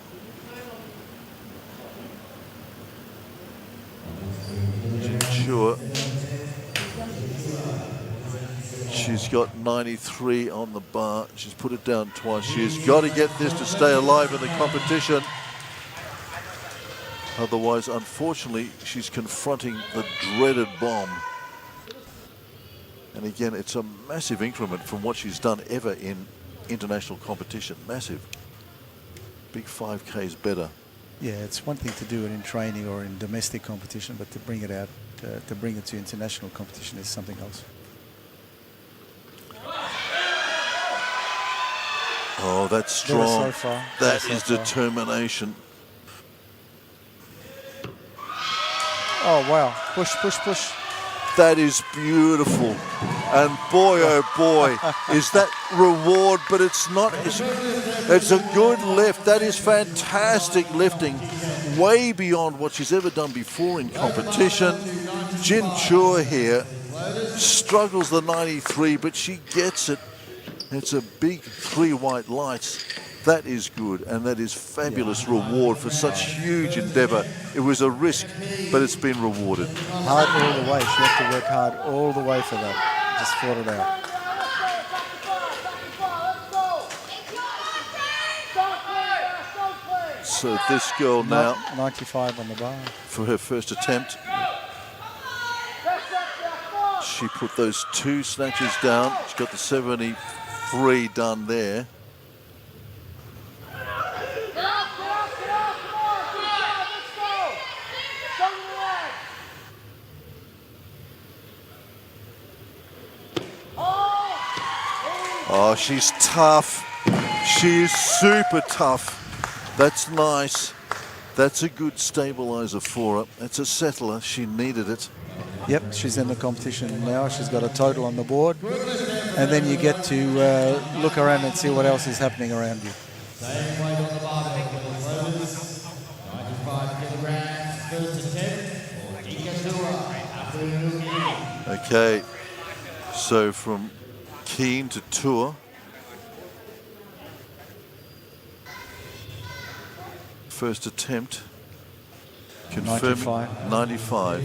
Sure. She's got 93 on the bar. She's put it down twice. She's got to get this to stay alive in the competition. Otherwise, unfortunately, she's confronting the dreaded bomb. And again, it's a massive increment from what she's done ever in international competition. Massive. Big 5K is better. Yeah, it's one thing to do it in training or in domestic competition, but to bring it out, to bring it to international competition is something else. Oh, that's strong. So far. That is determination. Oh, wow. Push, push, push. That is beautiful. And boy, oh boy, is that reward, but it's not. It's a good lift. That is fantastic lifting. Way beyond what she's ever done before in competition. Jin Chua here struggles the 93, but she gets it. It's a big 3 white lights. That is good, and that is fabulous reward for such huge endeavour. It was a risk, but it's been rewarded. Hard all the way. She had to work hard all the way for that. Just fought it out. So this girl now, 95 on the bar. for her first attempt, she put those 2 snatches down. She's got the 73 done there. Oh, she's tough. She's super tough. That's nice. That's a good stabilizer for her. That's a settler. She needed it. Yep, she's in the competition now. She's got a total on the board. And then you get to look around and see what else is happening around you. Same weight on the barbell for the throwers. 95 kilograms, first attempt for Ikatua, Papua New Guinea. Okay, so from Keen to Tour. First attempt. Confirming 95.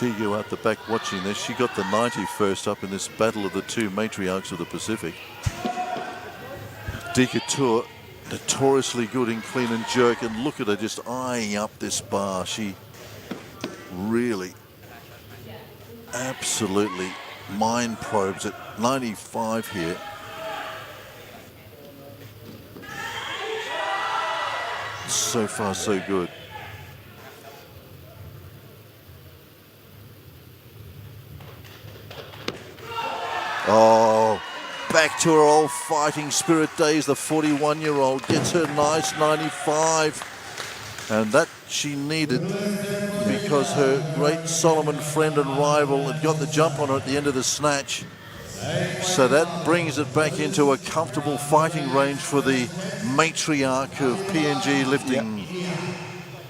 Tigo at the back watching this. She got the 90 first up in this battle of the two matriarchs of the Pacific. Decatur, notoriously good in clean and jerk, and look at her just eyeing up this bar. She really absolutely mind probes at 95 here. So far so good. Oh, back to her old fighting spirit days. The 41-year-old gets her nice 95. And that she needed, because her great Solomon friend and rival had got the jump on her at the end of the snatch. So that brings it back into a comfortable fighting range for the matriarch of PNG lifting. Yep.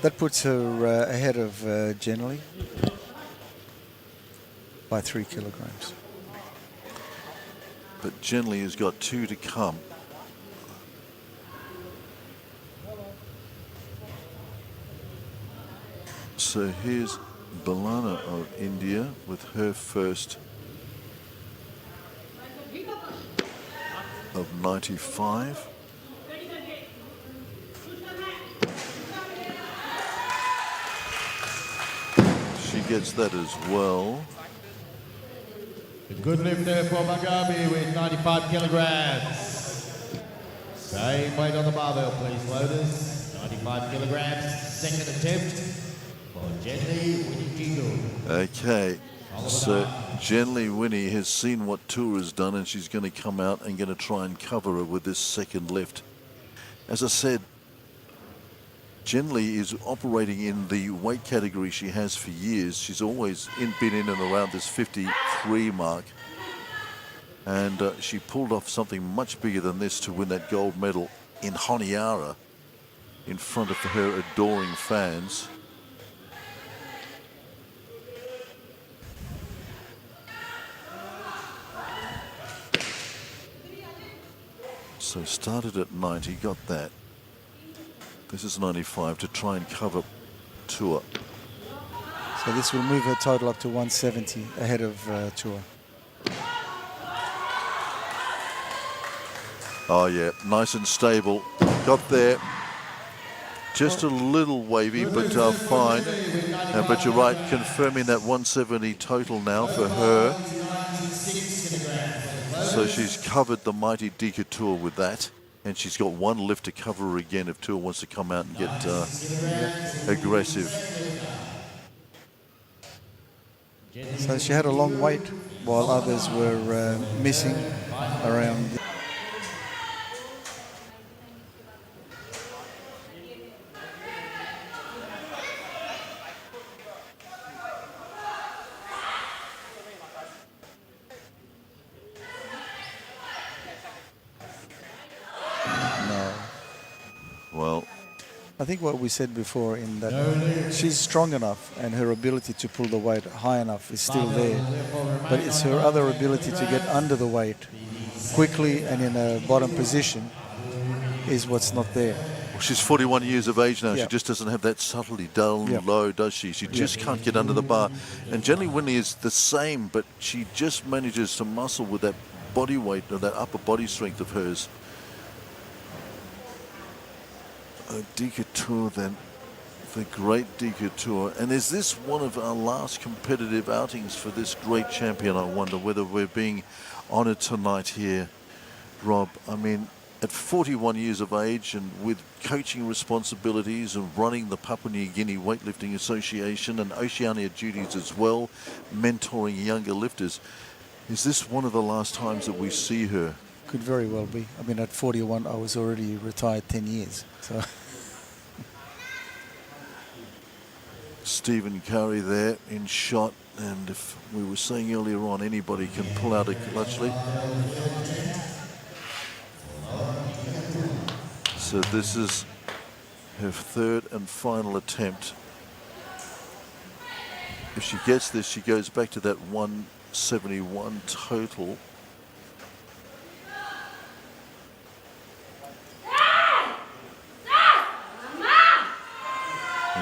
That puts her ahead of Generally by 3 kilograms. But Genley has got 2 to come. So here's Balana of India with her first of 95. She gets that as well. A good lift there for Mugabe with 95 kilograms. Same weight on the barbell, please, loaders. 95 kilograms. Second attempt for Gently Winnie Jingle. Okay, so Gently Winnie has seen what Tour has done, and she's going to come out and going to try and cover her with this second lift. As I said, Gently is operating in the weight category she has for years. She's always been in and around this 53 mark. And she pulled off something much bigger than this to win that gold medal in Honiara in front of her adoring fans. So started at 90, got that. This is 95 to try and cover Tour. So this will move her total up to 170 ahead of Tour. Oh yeah, nice and stable. Got there. Just a little wavy, but fine. But you're right, confirming that 170 total now for her. So she's covered the mighty Decatur with that. And she's got one lift to cover her again if Tour wants to come out and get aggressive. So she had a long wait while others were missing around. Well, I think what we said before in that she's strong enough and her ability to pull the weight high enough is still there. But it's her other ability to get under the weight quickly and in a bottom position is what's not there. Well, she's 41 years of age now. Yeah. She just doesn't have that subtlety down low, does she? She just can't get under the bar. And Jenny Winley is the same, but she just manages to muscle with that body weight or that upper body strength of hers. Decatur then, the great Decatur. And is this one of our last competitive outings for this great champion? I wonder whether we're being honoured tonight here, Rob. I mean, at 41 years of age and with coaching responsibilities and running the Papua New Guinea Weightlifting Association and Oceania duties as well, mentoring younger lifters, is this one of the last times that we see her? Could very well be. I mean, at 41, I was already retired 10 years. So. Stephen Curry there in shot, and if we were saying earlier on, anybody can pull out a clutch lead. So this is her third and final attempt. If she gets this, she goes back to that 171 total.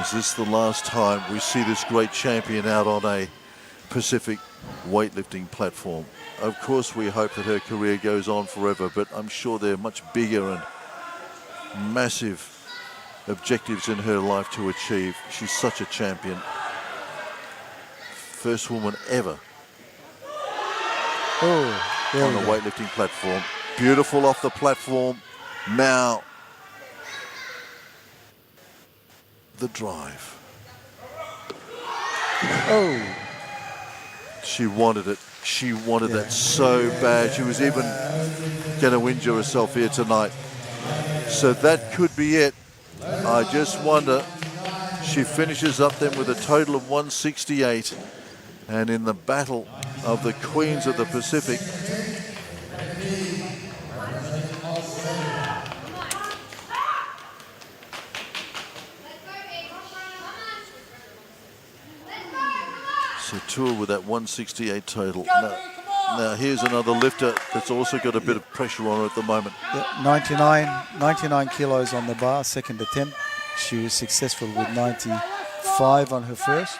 Is this the last time we see this great champion out on a Pacific weightlifting platform? Of course, we hope that her career goes on forever, but I'm sure there are much bigger and massive objectives in her life to achieve. She's such a champion. First woman ever on a weightlifting platform. Beautiful off the platform. Now, the drive. Oh. She wanted it. She wanted that so bad. She was even going to injure herself here tonight. So that could be it. I just wonder. She finishes up then with a total of 168. And in the battle of the Queens of the Pacific, so Tua with that 168 total. Now here's another lifter that's also got a bit of pressure on her at the moment. 99 kilos on the bar, second attempt. She was successful with 95 on her first.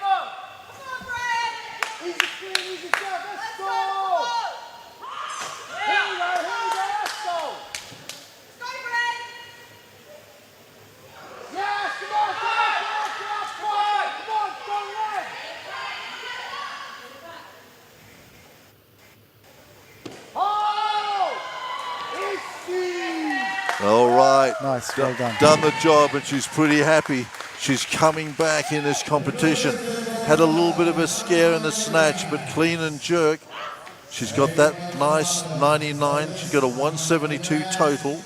All right. Nice, well done. Done the job, and she's pretty happy. She's coming back in this competition. Had a little bit of a scare in the snatch, but clean and jerk. She's got that nice 99. She's got a 172 total.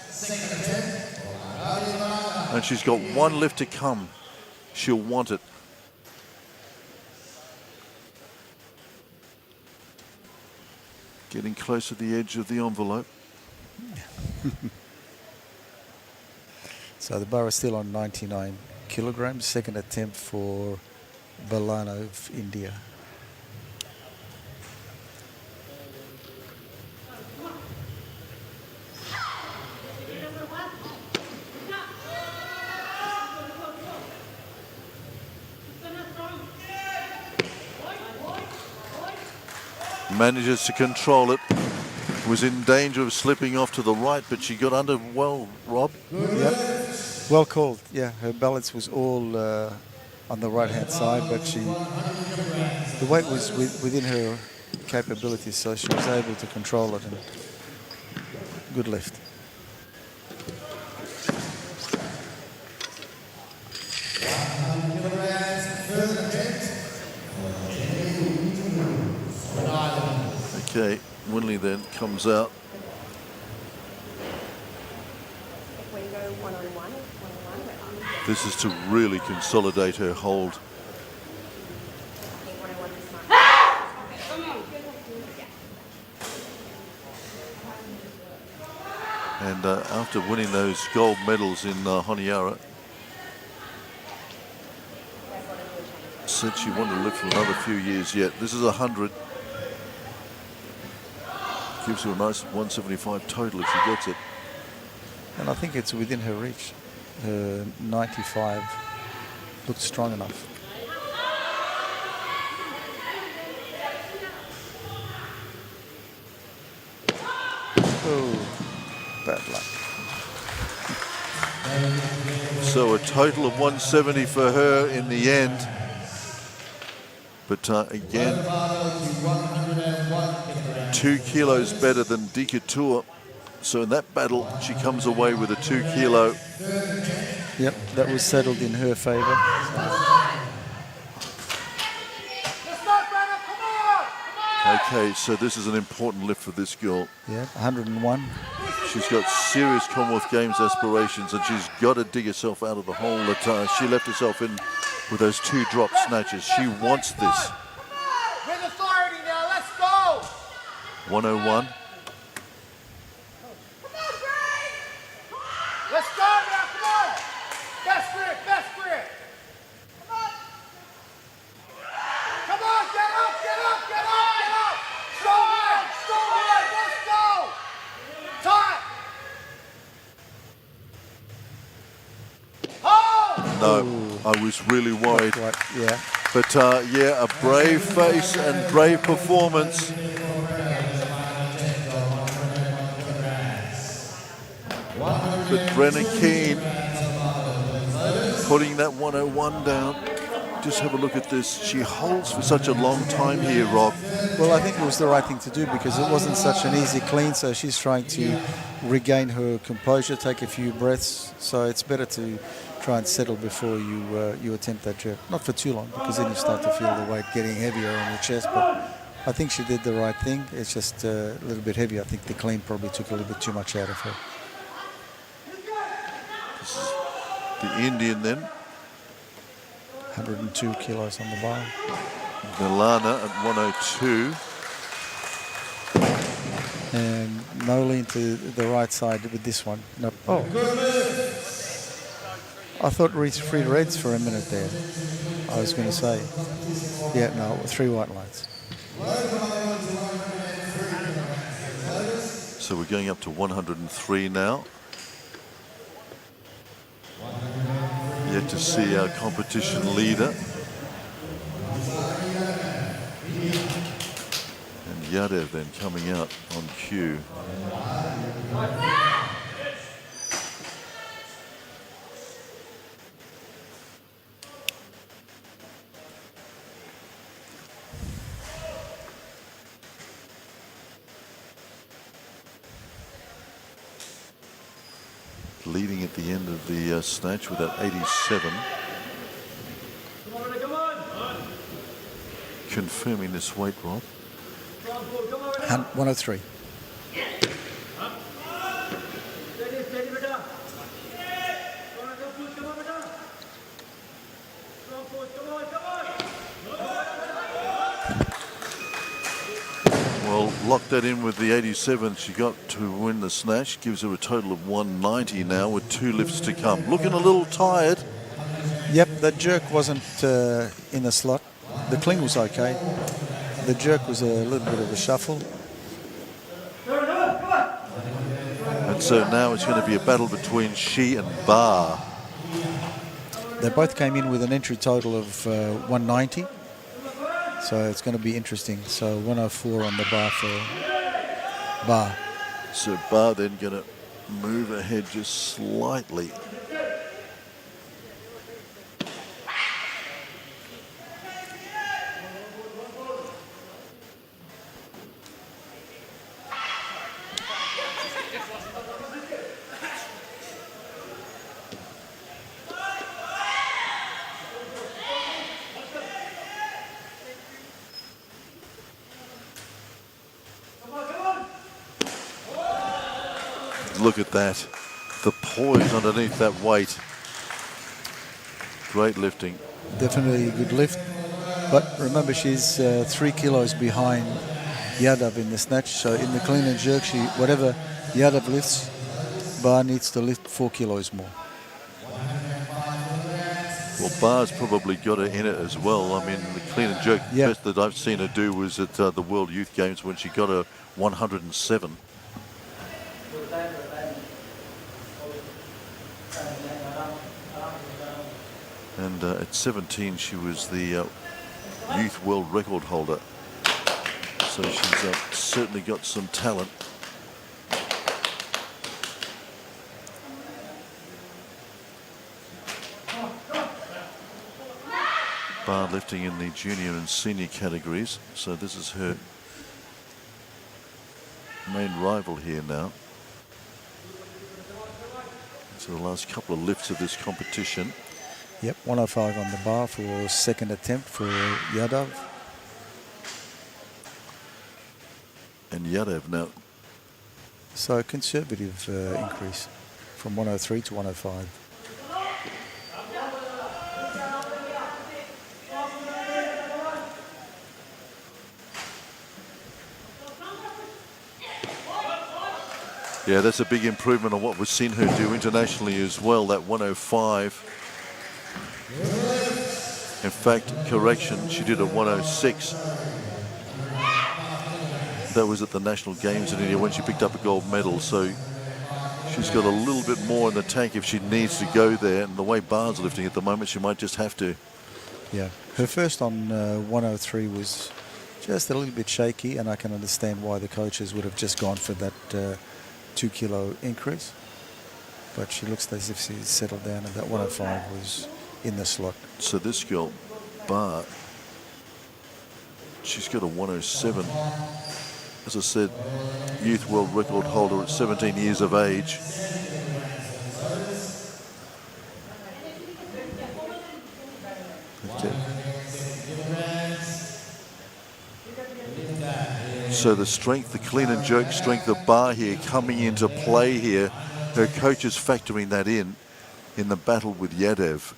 And she's got one lift to come. She'll want it. Getting close to the edge of the envelope. So the bar is still on 99 kilograms. Second attempt for Palao of India. Manages to control it. Was in danger of slipping off to the right, but she got under well, Rob. Yep. Well called. Yeah, her balance was all on the right-hand side, but the weight was within her capabilities, so she was able to control it. And good lift. Okay, Winley then comes out. This is to really consolidate her hold. And after winning those gold medals in Honiara, said she wanted to live for another few years yet. This is 100. Gives her a nice 175 total if she gets it. And I think it's within her reach. 95 looked strong enough. Oh, bad luck. So a total of 170 for her in the end. But again, 2 kilos better than Dika Tua. So in that battle, she comes away with a 2 kilo. Yep, that was settled in her favor. Okay, so this is an important lift for this girl. Yeah, 101. She's got serious Commonwealth Games aspirations, and she's got to dig herself out of the hole that she left herself in with those 2 drop snatches. She wants this. With authority now, let's go! 101. Let's go now, come on! Best grip, best grip! Come on! Come on, get up, get up, get up, get up! Strong leg, let's go! Time! Oh! No. I was really worried. Right, yeah. But yeah, a brave face and brave performance. But Brenna Keane putting that 101 down. Just have a look at this. She holds for such a long time here, Rob. Well, I think it was the right thing to do because it wasn't such an easy clean, so she's trying to regain her composure, take a few breaths. So it's better to try and settle before you attempt that jerk. Not for too long, because then you start to feel the weight getting heavier on your chest. But I think she did the right thing. It's just a little bit heavy. I think the clean probably took a little bit too much out of her. This is the Indian then. 102 kilos on the bar. Milana at 102. And Noli to the right side with this one. No. Oh. I thought three reds for a minute there. I was going to say. Yeah, no, 3 white lights. So we're going up to 103 now. Yet to see our competition leader. And Yadev then coming out on cue. Leading at the end of the snatch with that 87. Confirming this weight, Rob. 103. Well, lock that in with the 87 she got to win the snatch. Gives her a total of 190 now with 2 lifts to come. Looking a little tired. Yep, that jerk wasn't in the slot. The clean was okay. The jerk was a little bit of a shuffle. And so now it's going to be a battle between she and Bar. They both came in with an entry total of 190. So it's going to be interesting. So 104 on the bar for Bar. So Bar then going to move ahead just slightly. Look at that. The poise underneath that weight. Great lifting. Definitely a good lift. But remember, she's 3 kilos behind Yadav in the snatch. So in the clean and jerk, whatever Yadav lifts, Bar needs to lift 4 kilos more. Well, Bar's probably got her in it as well. I mean, the clean and jerk best that I've seen her do was at the World Youth Games when she got her 107. And at 17, she was the youth world record holder. So she's certainly got some talent. Bar lifting in the junior and senior categories. So this is her main rival here now. So the last couple of lifts of this competition. Yep, 105 on the bar for second attempt for Yadav. And Yadav now. So a conservative increase from 103 to 105. Yeah, that's a big improvement on what we've seen her do internationally as well, that 105. In fact, correction, she did a 106. That was at the National Games in India when she picked up a gold medal. So She's got a little bit more in the tank if she needs to go there, and the way Bar's lifting at the moment, she might just have to. Yeah, her first on 103 was just a little bit shaky, and I can understand why the coaches would have just gone for that 2 kilo increase. But she looks as if she's settled down, and that 105 was in the slot. So this girl, Bar, she's got a 107. As I said, youth world record holder at 17 years of age. So the strength, the clean and jerk strength of Bar here coming into play here. Her coach is factoring that in the battle with Yadev,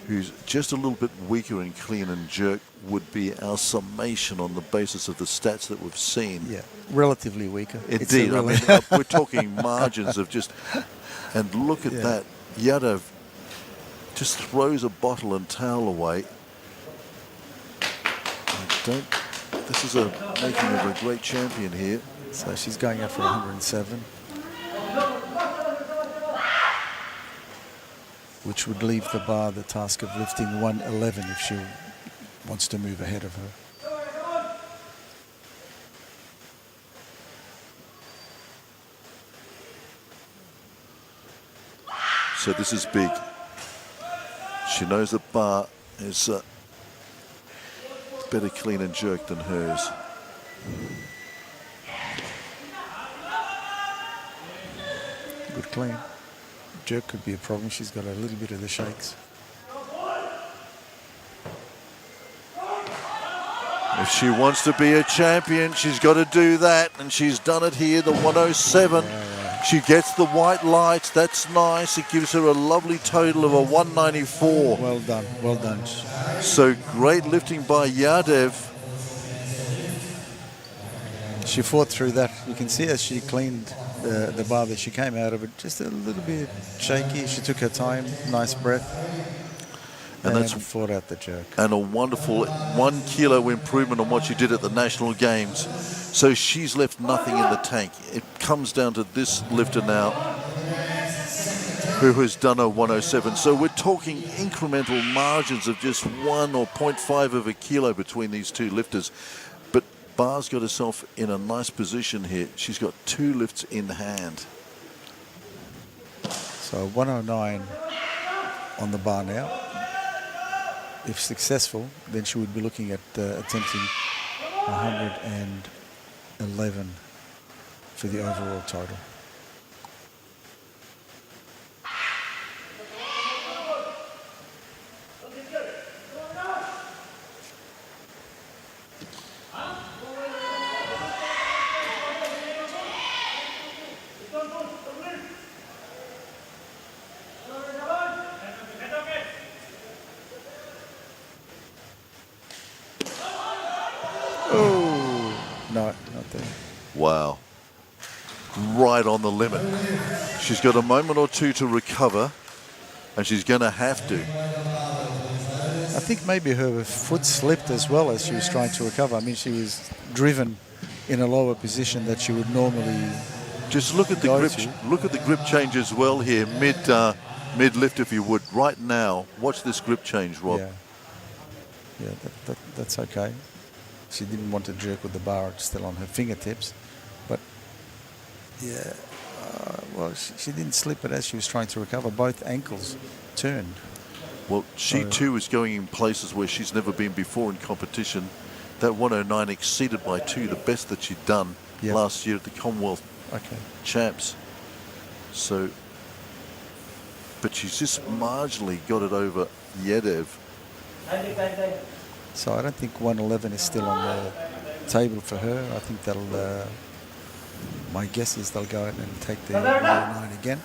who's just a little bit weaker in clean and jerk, would be our summation on the basis of the stats that we've seen. Yeah, relatively weaker. Indeed, I mean, we're talking margins of just, and look at that. Yadev just throws a bottle and towel away. This is a making of a great champion here. So she's going out for 107. Which would leave the Bar the task of lifting 111 if she wants to move ahead of her. So this is big. She knows that Bar is better clean and jerk than hers. Good clean. Jerk could be a problem. She's got a little bit of the shakes. If she wants to be a champion, she's got to do that, and she's done it here, the 107. She gets the white lights. That's nice. It gives her a lovely total of a 194. Well done. Well done. So great lifting by Yadev. She fought through that. You can see as she cleaned the bar that she came out of it, just a little bit shaky. She took her time, nice breath, and that's fought out the jerk. And a wonderful 1 kilo improvement on what she did at the National Games. So she's left nothing in the tank. It comes down to this lifter now, who has done a 107. So we're talking incremental margins of just 1 or 0.5 of a kilo between these two lifters. But Bar's got herself in a nice position here. She's got 2 lifts in hand. So 109 on the bar now. If successful, then she would be looking at attempting 111 for the overall total. Wow. Right on the limit. She's got a moment or two to recover, and she's going to have to. I think maybe her foot slipped as well as she was trying to recover. I mean, she was driven in a lower position that she would normally just look at the grip. Look at the grip change as well here, mid lift, if you would. Right now, watch this grip change, Rob. Yeah, that's okay. She didn't want to jerk with the bar still on her fingertips, but yeah, well, she didn't slip it as she was trying to recover. Both ankles turned. Well, she too is going in places where she's never been before in competition. That 109 exceeded by 2, the best that she'd done last year at the Commonwealth Champs. So, but she's just marginally got it over Yadev. So I don't think 111 is still on the table for her. I think that'll, my guess is they'll go out and take the 109 again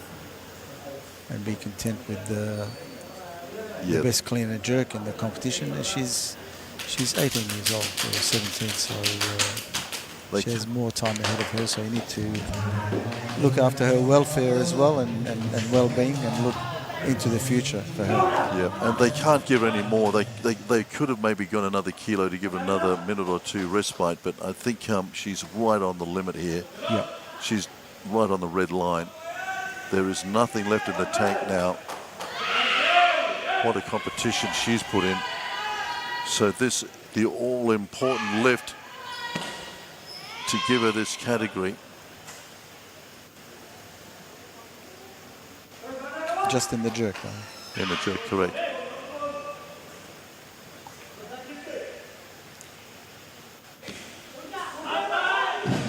and be content with the best clean and jerk in the competition. And she's 18 years old, or 17, so she has more time ahead of her. So you need to look after her welfare as well and well-being, and look into the future for her. Yeah, and they can't give any more. They could have maybe gone another kilo to give another minute or 2 respite, but I think she's right on the limit here. Yeah. She's right on the red line. There is nothing left in the tank now. What a competition she's put in. So this, the all-important lift to give her this category. Just in the jerk, though. In the jerk, correct.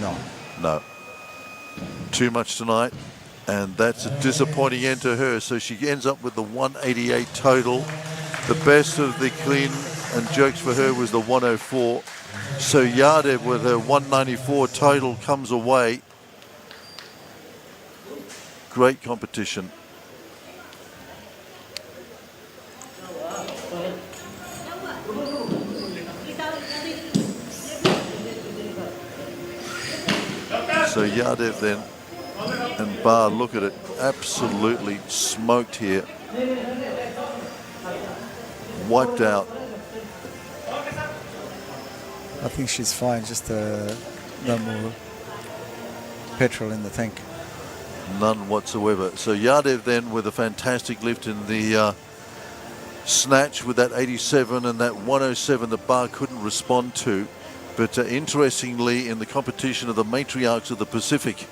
No. No. Too much tonight, and that's a disappointing end to her. So she ends up with the 188 total. The best of the clean and jerks for her was the 104. So Yadev with her 194 total comes away. Great competition. So Yadev then and Bar, look at it, absolutely smoked here. Wiped out. I think she's fine, just no more petrol in the tank. None whatsoever. So Yadev then with a fantastic lift in the snatch with that 87 and that 107 that Bar couldn't respond to. But interestingly, in the competition of the matriarchs of the Pacific,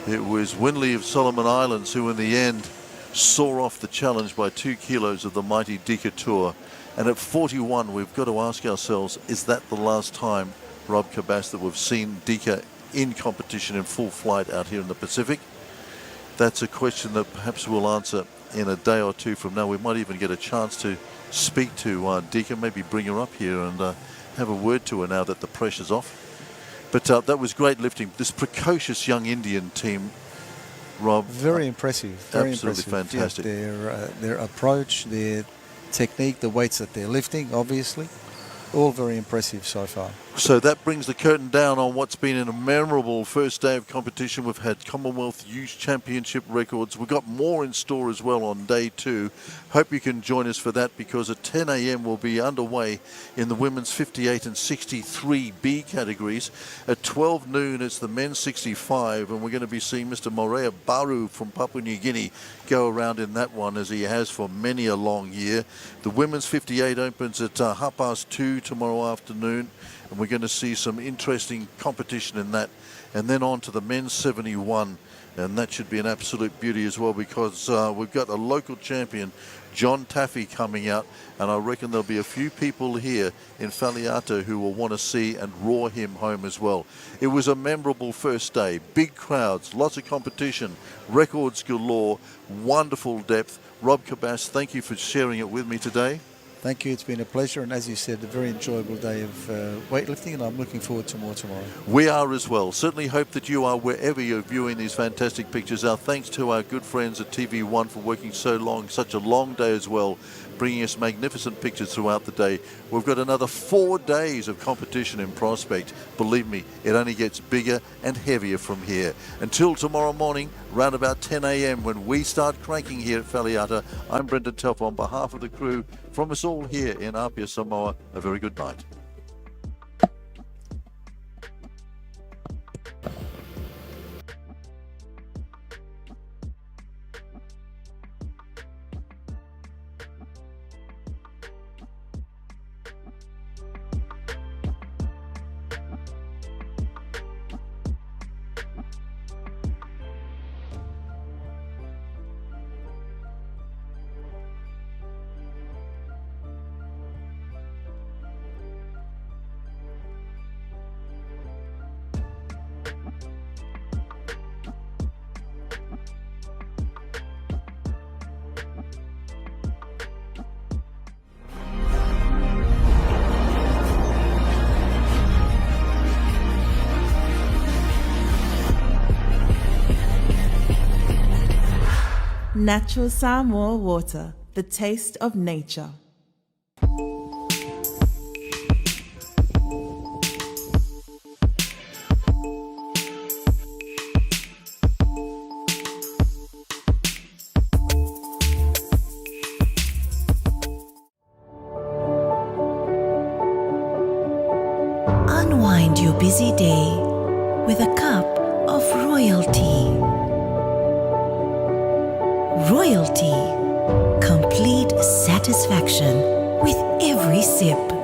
it was Winley of Solomon Islands who in the end saw off the challenge by 2 kilos of the mighty Dika Tour. And at 41, we've got to ask ourselves, is that the last time, Rob Cabas, that we've seen Dika in competition in full flight out here in the Pacific? That's a question that perhaps we'll answer in a day or two from now. We might even get a chance to speak to Dika, maybe bring her up here and have a word to her now that the pressure's off. But that was great lifting. This precocious young Indian team, Rob. Very impressive. Very absolutely impressive. fantastic. Yes, their approach, their technique, the weights that they're lifting, obviously, all very impressive so far. So that brings the curtain down on what's been a memorable first day of competition. We've had Commonwealth Youth Championship records. We've got more in store as well on day 2. Hope you can join us for that, because at 10 a.m. we'll be underway in the women's 58 and 63B categories. At 12 noon it's the men's 65, and we're going to be seeing Mr. Morea Baru from Papua New Guinea go around in that one, as he has for many a long year. The women's 58 opens at 2:30 tomorrow afternoon, and we're going to see some interesting competition in that. And then on to the men's 71, and that should be an absolute beauty as well, because we've got a local champion, John Taffy, coming out, and I reckon there'll be a few people here in Faleata who will want to see and roar him home as well. It was a memorable first day, big crowds, lots of competition, records galore, wonderful depth. Rob Cabas, thank you for sharing it with me today. Thank you, it's been a pleasure, and as you said, a very enjoyable day of weightlifting, and I'm looking forward to more tomorrow. We are as well. Certainly hope that you are wherever you're viewing these fantastic pictures. Our thanks to our good friends at TV1 for working so long, such a long day as well, bringing us magnificent pictures throughout the day. We've got another 4 days of competition in prospect. Believe me, it only gets bigger and heavier from here. Until tomorrow morning, round about 10 a.m. when we start cranking here at Faleata, I'm Brendan Telf on behalf of the crew. From us all here in Apia, Samoa, a very good night. Natural Samoa water, the taste of nature. Unwind your busy day with a cup of royal tea. loyalty, complete satisfaction with every sip.